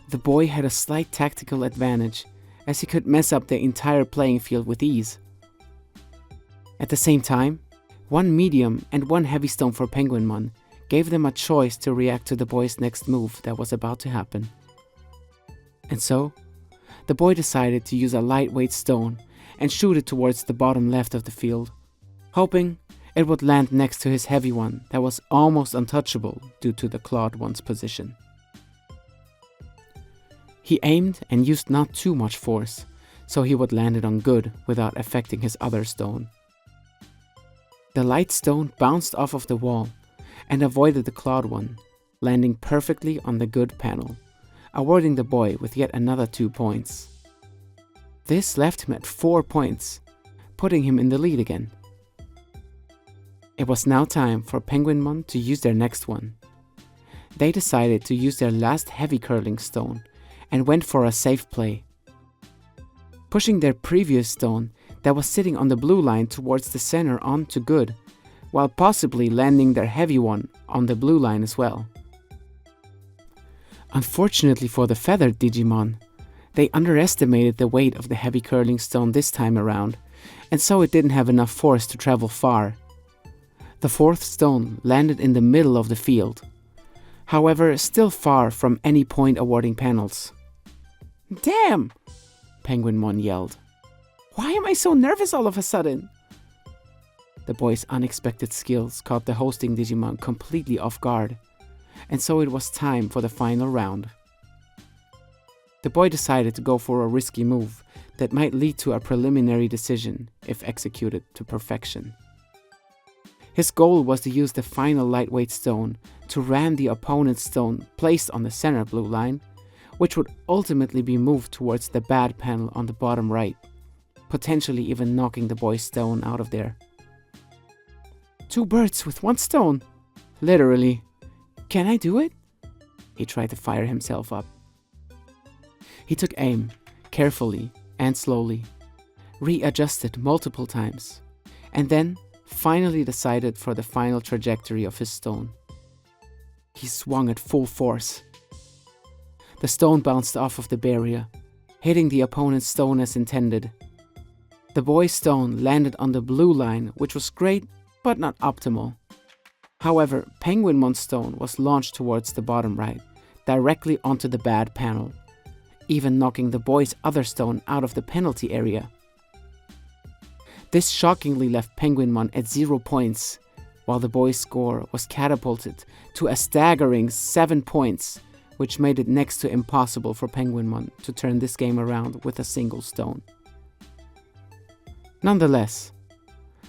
the boy had a slight tactical advantage, as he could mess up the entire playing field with ease. At the same time, 1 medium and 1 heavy stone for Penguinmon gave them a choice to react to the boy's next move that was about to happen. And so, the boy decided to use a lightweight stone and shoot it towards the bottom left of the field, hoping it would land next to his heavy one that was almost untouchable due to the clawed one's position. He aimed and used not too much force, so he would land it on good without affecting his other stone. The light stone bounced off of the wall and avoided the clawed one, landing perfectly on the good panel, awarding the boy with yet another 2 points. This left him at 4 points, putting him in the lead again. It was now time for Penguinmon to use their next one. They decided to use their last heavy curling stone and went for a safe play. Pushing their previous stone that was sitting on the blue line towards the center on to good, while possibly landing their heavy one on the blue line as well. Unfortunately for the feathered Digimon, they underestimated the weight of the heavy curling stone this time around, and so it didn't have enough force to travel far. The fourth stone landed in the middle of the field, however still far from any point awarding panels. Damn! Penguinmon yelled. Why am I so nervous all of a sudden? The boy's unexpected skills caught the hosting Digimon completely off guard, and so it was time for the final round. The boy decided to go for a risky move that might lead to a preliminary decision if executed to perfection. His goal was to use the final lightweight stone to ram the opponent's stone placed on the center blue line, which would ultimately be moved towards the bad panel on the bottom right, potentially even knocking the boy's stone out of there. 2 birds with 1 stone. Literally. Can I do it? He tried to fire himself up. He took aim, carefully and slowly, readjusted multiple times, and then finally decided for the final trajectory of his stone. He swung at full force. The stone bounced off of the barrier, hitting the opponent's stone as intended. The boy's stone landed on the blue line, which was great, but not optimal. However, Penguinmon's stone was launched towards the bottom right, directly onto the bad panel, even knocking the boy's other stone out of the penalty area. This shockingly left Penguinmon at 0 points, while the boy's score was catapulted to a staggering 7 points, which made it next to impossible for Penguinmon to turn this game around with a single stone. Nonetheless,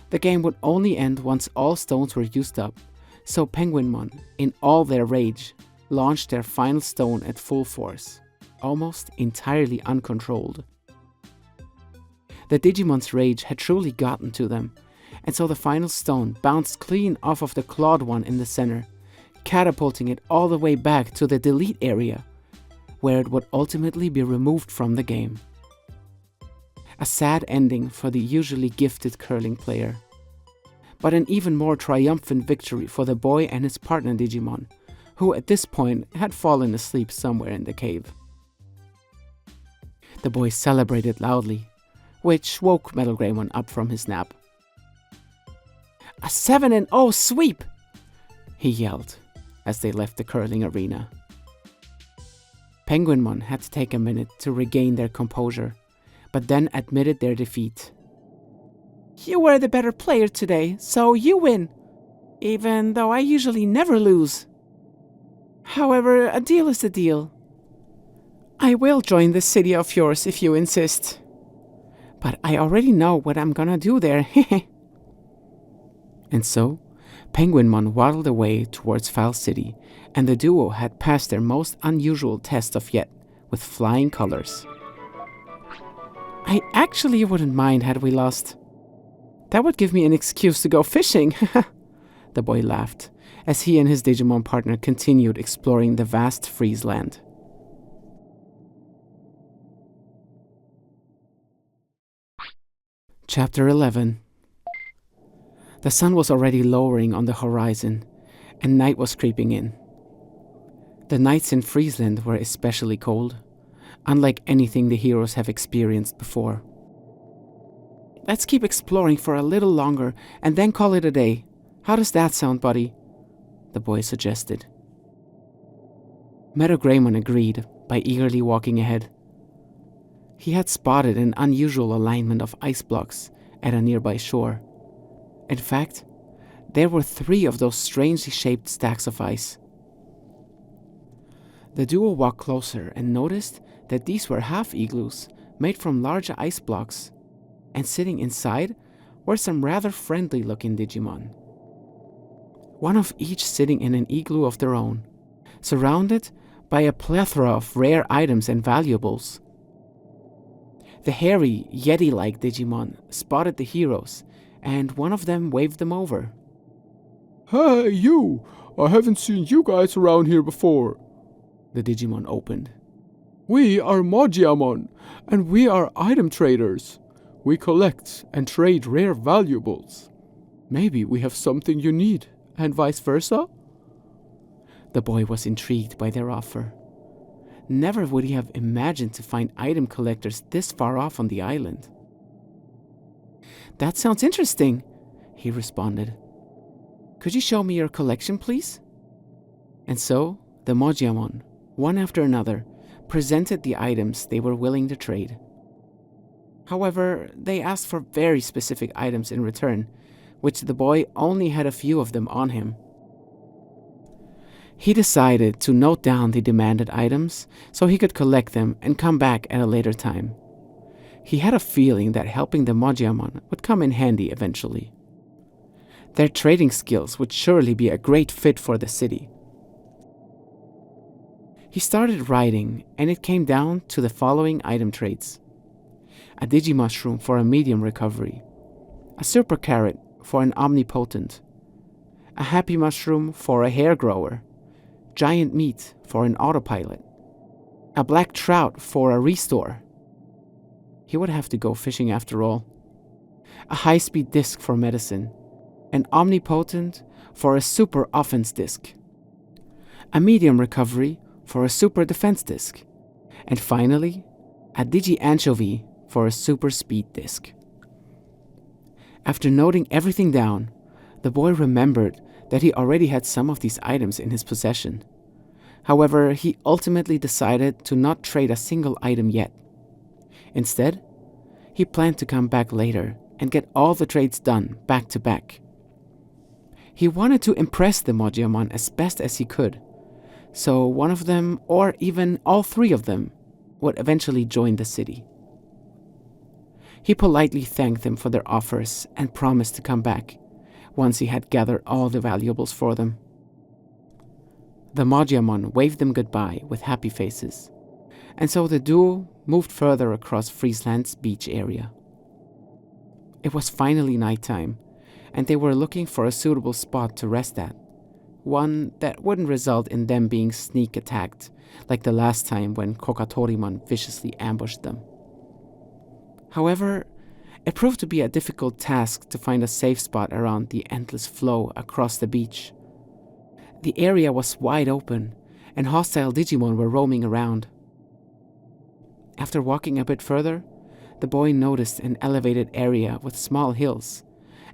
the game would only end once all stones were used up, so Penguinmon, in all their rage, launched their final stone at full force, almost entirely uncontrolled. The Digimon's rage had truly gotten to them, and so the final stone bounced clean off of the clawed one in the center, catapulting it all the way back to the delete area, where it would ultimately be removed from the game. A sad ending for the usually gifted curling player, but an even more triumphant victory for the boy and his partner Digimon, who at this point had fallen asleep somewhere in the cave. The boy celebrated loudly, which woke Metal Greymon up from his nap. A 7-0 sweep! He yelled as they left the curling arena. Penguinmon had to take a minute to regain their composure, but then admitted their defeat. You were the better player today, so you win, even though I usually never lose. However, a deal is a deal. I will join this city of yours if you insist. But I already know what I'm gonna do there. And so, Penguinmon waddled away towards Foul City, and the duo had passed their most unusual test of yet, with flying colors. I actually wouldn't mind had we lost. That would give me an excuse to go fishing. The boy laughed, as he and his Digimon partner continued exploring the vast Freeze Land. Chapter 11. The sun was already lowering on the horizon, and night was creeping in. The nights in Friesland were especially cold, unlike anything the heroes have experienced before. Let's keep exploring for a little longer and then call it a day. How does that sound, buddy? The boy suggested. Meadow Greymon agreed by eagerly walking ahead. He had spotted an unusual alignment of ice blocks at a nearby shore. In fact, there were 3 of those strangely shaped stacks of ice. The duo walked closer and noticed that these were half igloos made from larger ice blocks, and sitting inside were some rather friendly-looking Digimon. One of each sitting in an igloo of their own, surrounded by a plethora of rare items and valuables. The hairy, Yeti-like Digimon spotted the heroes, and one of them waved them over. Hey, you! I haven't seen you guys around here before. The Digimon opened. We are Mojiamon, and we are item traders. We collect and trade rare valuables. Maybe we have something you need, and vice versa? The boy was intrigued by their offer. Never would he have imagined to find item collectors this far off on the island. That sounds interesting, he responded. Could you show me your collection, please? And so, the Mojiamon, one after another, presented the items they were willing to trade. However, they asked for very specific items in return, which the boy only had a few of them on him. He decided to note down the demanded items so he could collect them and come back at a later time. He had a feeling that helping the Mojiamon would come in handy eventually. Their trading skills would surely be a great fit for the city. He started writing, and it came down to the following item trades. A Digimushroom for a medium recovery, a Super Carrot for an omnipotent, a Happy Mushroom for a hair grower, Giant Meat for an autopilot, a Black Trout for a restore. He would have to go fishing after all. A high-speed disc for medicine, an omnipotent for a super offense disc, a medium recovery for a super defense disc, and finally, a Digi-Anchovy for a super speed disc. After noting everything down, the boy remembered that he already had some of these items in his possession. However, he ultimately decided to not trade a single item yet. Instead, he planned to come back later and get all the trades done back to back. He wanted to impress the Mojiamon as best as he could, so one of them, or even all three of them, would eventually join the city. He politely thanked them for their offers and promised to come back once he had gathered all the valuables for them. The Mojiamon waved them goodbye with happy faces, and so the duo moved further across Friesland's beach area. It was finally nighttime, and they were looking for a suitable spot to rest at, one that wouldn't result in them being sneak attacked like the last time when Kokatorimon viciously ambushed them. However, it proved to be a difficult task to find a safe spot around the endless flow across the beach. The area was wide open, and hostile Digimon were roaming around. After walking a bit further, the boy noticed an elevated area with small hills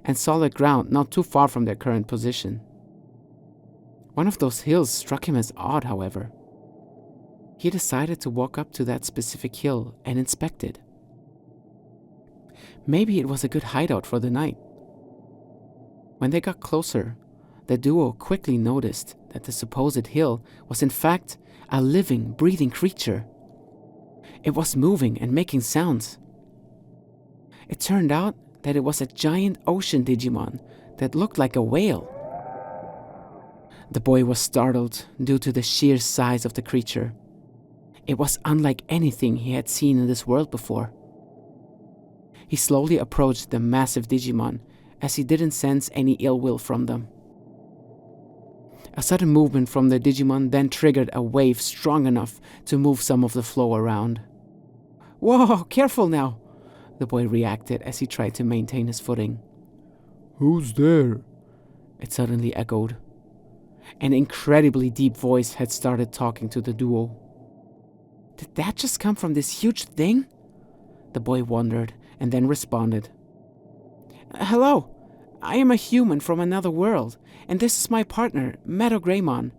and solid ground not too far from their current position. One of those hills struck him as odd, however. He decided to walk up to that specific hill and inspect it. Maybe it was a good hideout for the night. When they got closer, the duo quickly noticed that the supposed hill was in fact a living, breathing creature. It was moving and making sounds. It turned out that it was a giant ocean Digimon that looked like a whale. The boy was startled due to the sheer size of the creature. It was unlike anything he had seen in this world before. He slowly approached the massive Digimon as he didn't sense any ill will from them. A sudden movement from the Digimon then triggered a wave strong enough to move some of the flow around. "Whoa, careful now," the boy reacted as he tried to maintain his footing. Who's there? It suddenly echoed. An incredibly deep voice had started talking to the duo. Did that just come from this huge thing? The boy wondered and then responded. "Hello, I am a human from another world, and this is my partner, Meadow Greymon."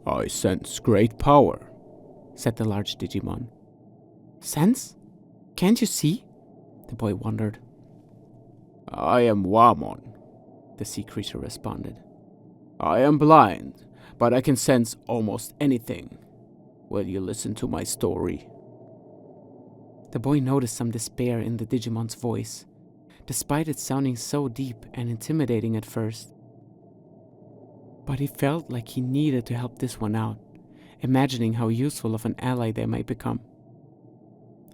I sense great power, said the large Digimon. Sense? Can't you see? The boy wondered. I am Wamon, the sea creature responded. I am blind, but I can sense almost anything. Will you listen to my story? The boy noticed some despair in the Digimon's voice, despite it sounding so deep and intimidating at first. But he felt like he needed to help this one out, imagining how useful of an ally they might become.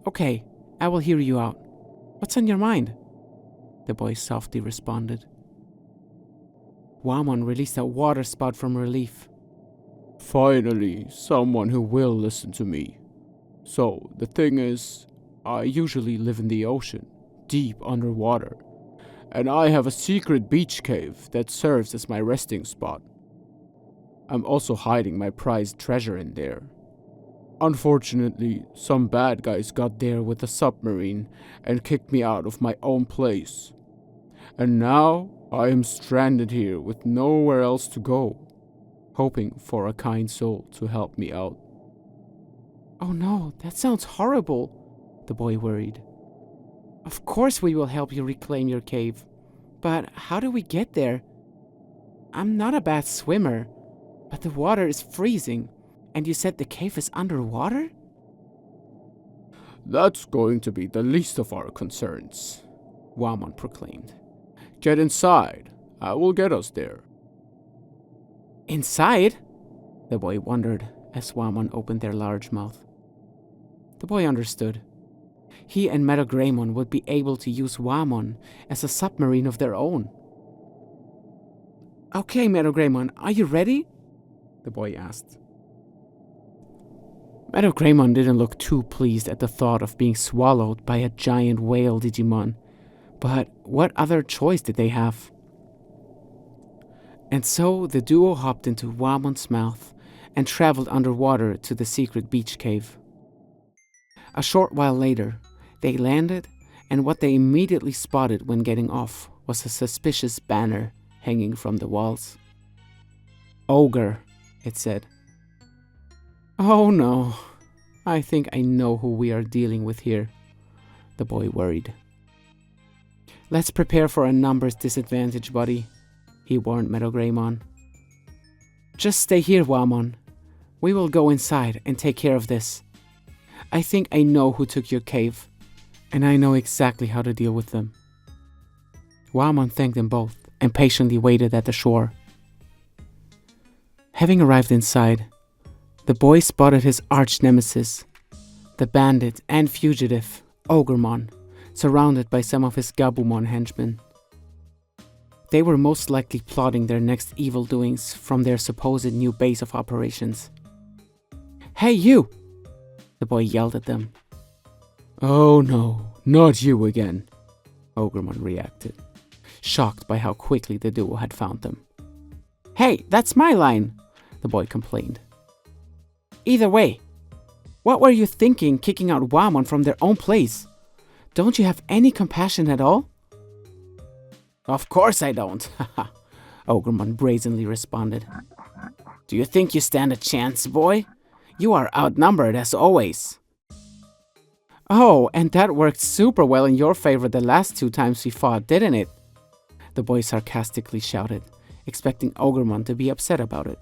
"Okay, I will hear you out. What's on your mind?" The boy softly responded. Wamon released a water spout from relief. Finally, someone who will listen to me. So, the thing is, I usually live in the ocean, deep underwater, and I have a secret beach cave that serves as my resting spot. I'm also hiding my prized treasure in there. Unfortunately, some bad guys got there with a submarine and kicked me out of my own place. And now I am stranded here with nowhere else to go, hoping for a kind soul to help me out. Oh no, that sounds horrible, the boy worried. Of course we will help you reclaim your cave, but how do we get there? I'm not a bad swimmer, but the water is freezing, and you said the cave is underwater? That's going to be the least of our concerns, Wamon proclaimed. Get inside. I will get us there. Inside? The boy wondered as Wamon opened their large mouth. The boy understood. He and Metagreymon would be able to use Wamon as a submarine of their own. Okay, Metagreymon, are you ready? The boy asked. Metagreymon didn't look too pleased at the thought of being swallowed by a giant whale Digimon, but what other choice did they have? And so the duo hopped into Wamon's mouth and traveled underwater to the secret beach cave. A short while later, they landed, and what they immediately spotted when getting off was a suspicious banner hanging from the walls. Ogre, it said. Oh no, I think I know who we are dealing with here, the boy worried. Let's prepare for a numbers disadvantage, buddy, he warned Metagreymon. Just stay here, Wamon. We will go inside and take care of this. I think I know who took your cave, and I know exactly how to deal with them. Wamon thanked them both and patiently waited at the shore. Having arrived inside, the boy spotted his arch-nemesis, the bandit and fugitive, Ogremon, surrounded by some of his Gabumon henchmen. They were most likely plotting their next evil doings from their supposed new base of operations. Hey you! The boy yelled at them. Oh no, not you again, Ogremon reacted, shocked by how quickly the duo had found them. Hey, that's my line, the boy complained. Either way, what were you thinking kicking out Wamon from their own place? Don't you have any compassion at all? Of course I don't, Ogremon brazenly responded. Do you think you stand a chance, boy? You are outnumbered as always. Oh, and that worked super well in your favor the last 2 times we fought, didn't it? The boy sarcastically shouted, expecting Ogremon to be upset about it.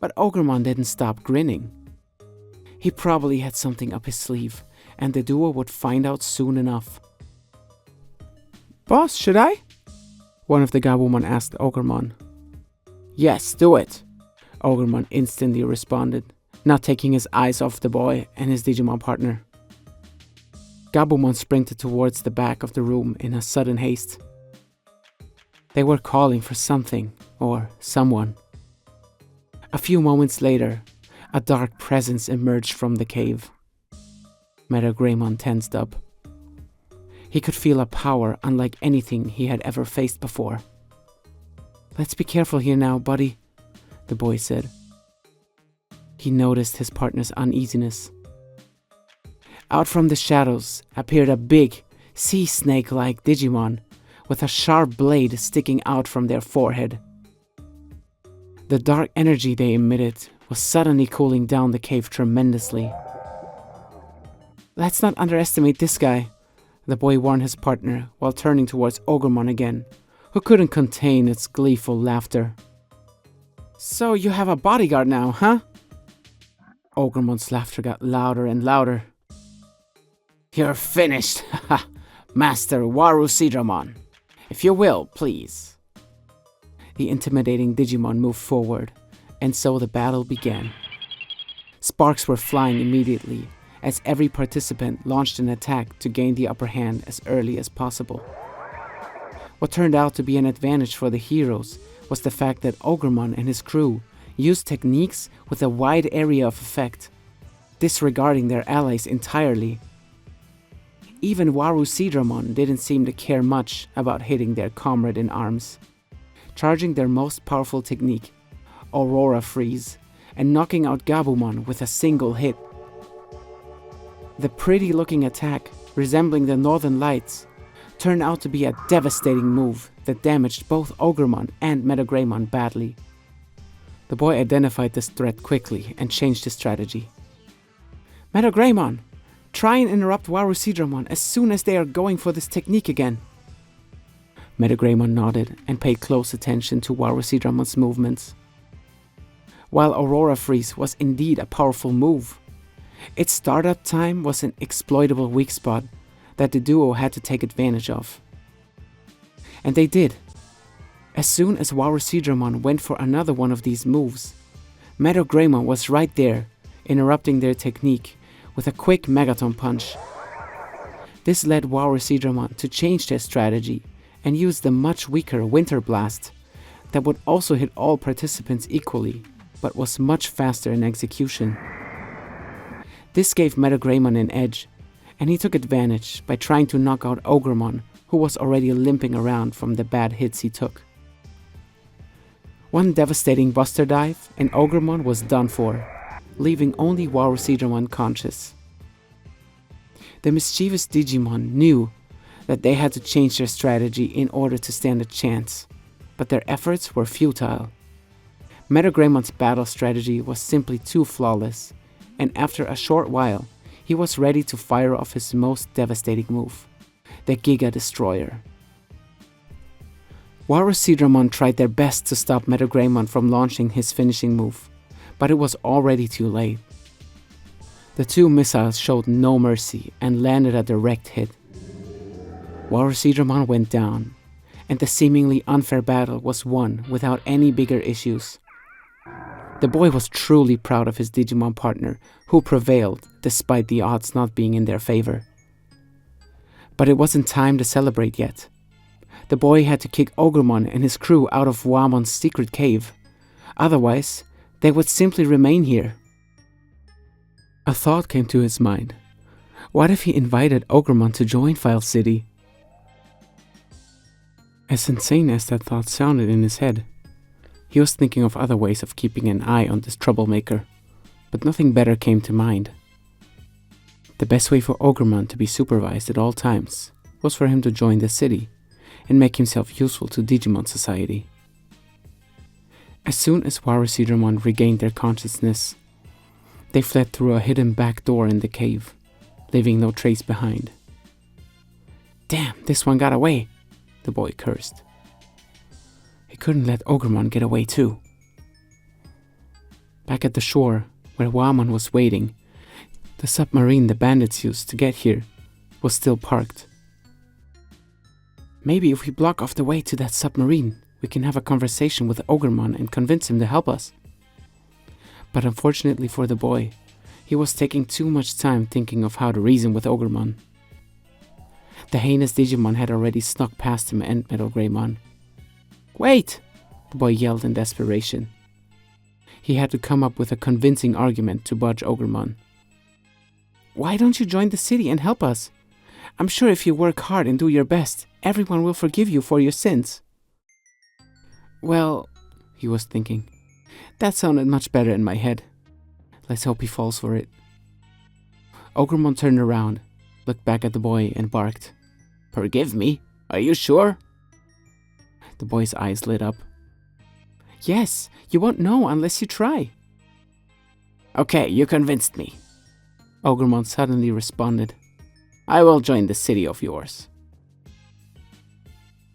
But Ogremon didn't stop grinning. He probably had something up his sleeve, and the duo would find out soon enough. Boss, should I? One of the Gabumon asked Ogremon. Yes, do it, Ogremon instantly responded, not taking his eyes off the boy and his Digimon partner. Gabumon sprinted towards the back of the room in a sudden haste. They were calling for something, or someone. A few moments later, a dark presence emerged from the cave. Metagreymon tensed up. He could feel a power unlike anything he had ever faced before. Let's be careful here now, buddy, the boy said. He noticed his partner's uneasiness. Out from the shadows appeared a big, sea snake-like Digimon with a sharp blade sticking out from their forehead. The dark energy they emitted was suddenly cooling down the cave tremendously. Let's not underestimate this guy, the boy warned his partner while turning towards Ogremon again, who couldn't contain its gleeful laughter. So you have a bodyguard now, huh? Ogremon's laughter got louder and louder. You're finished, haha, Master Warusidramon. If you will, please. The intimidating Digimon moved forward, and so the battle began. Sparks were flying immediately, as every participant launched an attack to gain the upper hand as early as possible. What turned out to be an advantage for the heroes was the fact that Ogremon and his crew used techniques with a wide area of effect, disregarding their allies entirely. Even Warusidramon didn't seem to care much about hitting their comrade in arms, charging their most powerful technique, Aurora Freeze, and knocking out Gabumon with a single hit. The pretty looking attack, resembling the Northern Lights, turned out to be a devastating move that damaged both Ogremon and Metagreymon badly. The boy identified this threat quickly and changed his strategy. Metagreymon, try and interrupt Warusidramon as soon as they are going for this technique again. Metagreymon nodded and paid close attention to Warusidramon's movements. While Aurora Freeze was indeed a powerful move, its startup time was an exploitable weak spot that the duo had to take advantage of. And they did. As soon as Warusidramon went for another one of these moves, Metagreymon was right there, interrupting their technique with a quick Megaton Punch. This led Warusidramon to change their strategy and use the much weaker Winter Blast that would also hit all participants equally, but was much faster in execution. This gave Metagreymon an edge, and he took advantage by trying to knock out Ogremon, who was already limping around from the bad hits he took. One devastating Buster Dive and Ogremon was done for, leaving only Warusidramon conscious. The mischievous Digimon knew that they had to change their strategy in order to stand a chance, but their efforts were futile. Metagremon's battle strategy was simply too flawless, and after a short while, he was ready to fire off his most devastating move, the Giga Destroyer. Warusidramon tried their best to stop Metagreymon from launching his finishing move, but it was already too late. The two missiles showed no mercy and landed a direct hit. Warusidramon went down, and the seemingly unfair battle was won without any bigger issues. The boy was truly proud of his Digimon partner, who prevailed despite the odds not being in their favor. But it wasn't time to celebrate yet. The boy had to kick Ogremon and his crew out of Wamon's secret cave. Otherwise, they would simply remain here. A thought came to his mind. What if he invited Ogremon to join File City? As insane as that thought sounded in his head, he was thinking of other ways of keeping an eye on this troublemaker, but nothing better came to mind. The best way for Ogremon to be supervised at all times was for him to join the city and make himself useful to Digimon society. As soon as Warusidramon regained their consciousness, they fled through a hidden back door in the cave, leaving no trace behind. Damn, this one got away, the boy cursed. He couldn't let Ogremon get away too. Back at the shore, where Wamon was waiting, the submarine the bandits used to get here was still parked. Maybe if we block off the way to that submarine, we can have a conversation with Ogremon and convince him to help us. But unfortunately for the boy, he was taking too much time thinking of how to reason with Ogremon. The heinous Digimon had already snuck past him and Metagreymon. Wait! The boy yelled in desperation. He had to come up with a convincing argument to budge Ogremon. Why don't you join the city and help us? I'm sure if you work hard and do your best, everyone will forgive you for your sins. Well, he was thinking, that sounded much better in my head. Let's hope he falls for it. Ogremon turned around, looked back at the boy and barked. Forgive me? Are you sure? The boy's eyes lit up. Yes, you won't know unless you try. Okay, you convinced me. Ogremon suddenly responded. I will join the city of yours.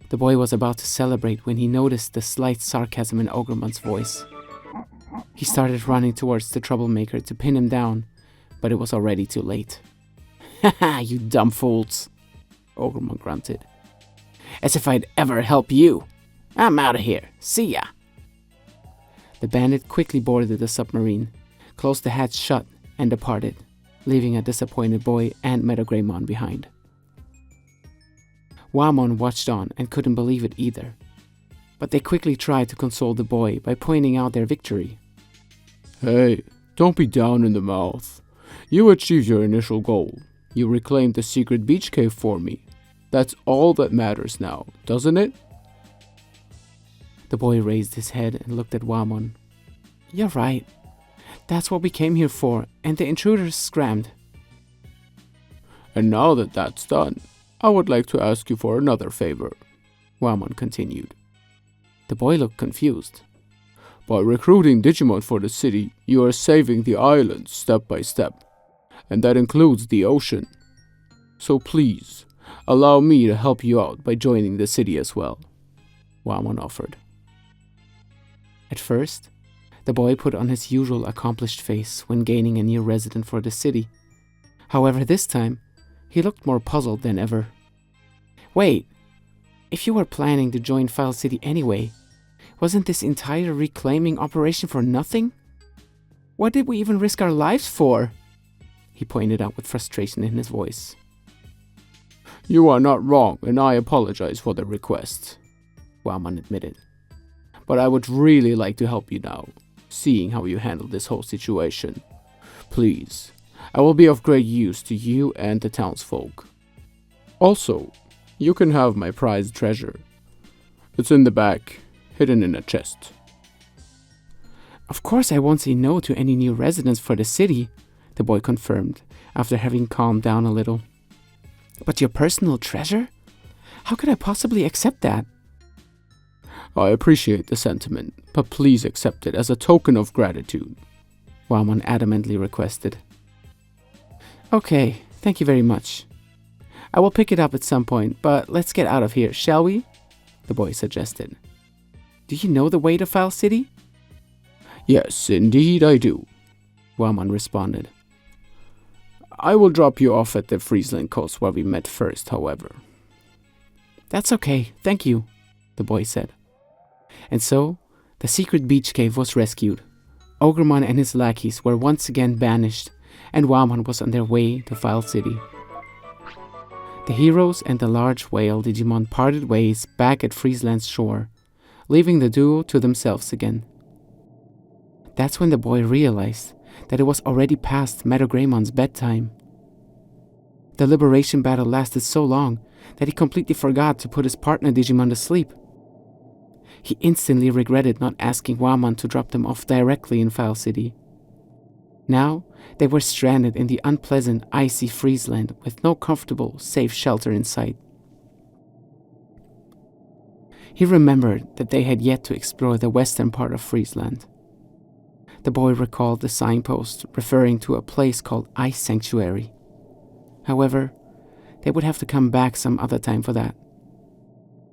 The boy was about to celebrate when he noticed the slight sarcasm in Ogremon's voice. He started running towards the troublemaker to pin him down, but it was already too late. Haha, you dumb fools, Ogremon grunted. As if I'd ever help you. I'm out of here. See ya. The bandit quickly boarded the submarine, closed the hatch shut, and departed, leaving a disappointed boy and Metagreymon behind. Wamon watched on and couldn't believe it either. But they quickly tried to console the boy by pointing out their victory. Hey, don't be down in the mouth. You achieved your initial goal. You reclaimed the secret beach cave for me. That's all that matters now, doesn't it? The boy raised his head and looked at Wamon. You're right. That's what we came here for, and the intruders scrammed. And now that that's done, I would like to ask you for another favor, Wamon continued. The boy looked confused. By recruiting Digimon for the city, you are saving the island step by step, and that includes the ocean. So please, allow me to help you out by joining the city as well, Wamon offered. At first, the boy put on his usual accomplished face when gaining a new resident for the city. However, this time, he looked more puzzled than ever. Wait, if you were planning to join File City anyway, wasn't this entire reclaiming operation for nothing? What did we even risk our lives for? He pointed out with frustration in his voice. You are not wrong, and I apologize for the request, Wamon admitted. But I would really like to help you now, seeing how you handle this whole situation. Please, I will be of great use to you and the townsfolk. Also, you can have my prized treasure. It's in the back, hidden in a chest. Of course I won't say no to any new residents for the city, the boy confirmed, after having calmed down a little. But your personal treasure? How could I possibly accept that? I appreciate the sentiment, but please accept it as a token of gratitude, Wamon adamantly requested. Okay, thank you very much. I will pick it up at some point, but let's get out of here, shall we? The boy suggested. Do you know the way to File City? Yes, indeed I do, Wamon responded. I will drop you off at the Friesland coast where we met first, however. That's okay, thank you, the boy said. And so, the secret beach cave was rescued. Ogremon and his lackeys were once again banished, and Wamon was on their way to File City. The heroes and the large whale Digimon parted ways back at Friesland's shore, leaving the duo to themselves again. That's when the boy realized that it was already past Metagremon's bedtime. The liberation battle lasted so long that he completely forgot to put his partner Digimon to sleep. He instantly regretted not asking Wamon to drop them off directly in File City. Now, they were stranded in the unpleasant, icy Friesland with no comfortable, safe shelter in sight. He remembered that they had yet to explore the western part of Friesland. The boy recalled the signpost referring to a place called Ice Sanctuary. However, they would have to come back some other time for that.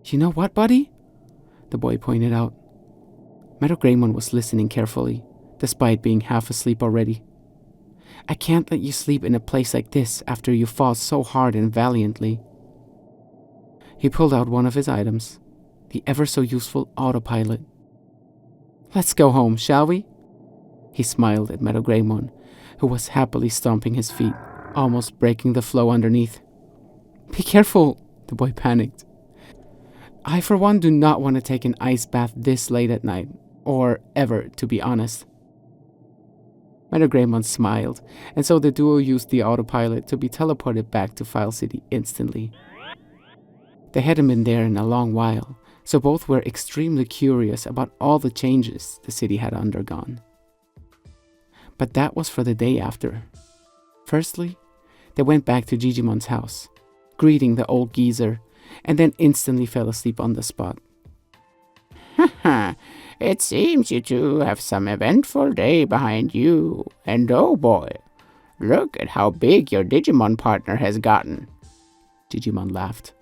You know what, buddy? The boy pointed out. Metagreymon was listening carefully, despite being half asleep already. I can't let you sleep in a place like this after you fought so hard and valiantly. He pulled out one of his items, the ever-so-useful autopilot. Let's go home, shall we? He smiled at Metagreymon, who was happily stomping his feet, almost breaking the flow underneath. Be careful, the boy panicked. I, for one, do not want to take an ice bath this late at night, or ever, to be honest. Metagreymon smiled, and so the duo used the autopilot to be teleported back to File City instantly. They hadn't been there in a long while, so both were extremely curious about all the changes the city had undergone. But that was for the day after. Firstly, they went back to Digimon's house, greeting the old geezer, and then instantly fell asleep on the spot. It seems you two have some eventful day behind you, and oh boy, look at how big your Digimon partner has gotten. Digimon laughed.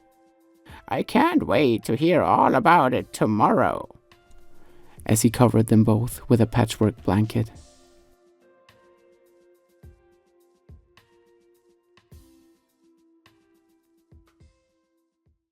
I can't wait to hear all about it tomorrow. As he covered them both with a patchwork blanket.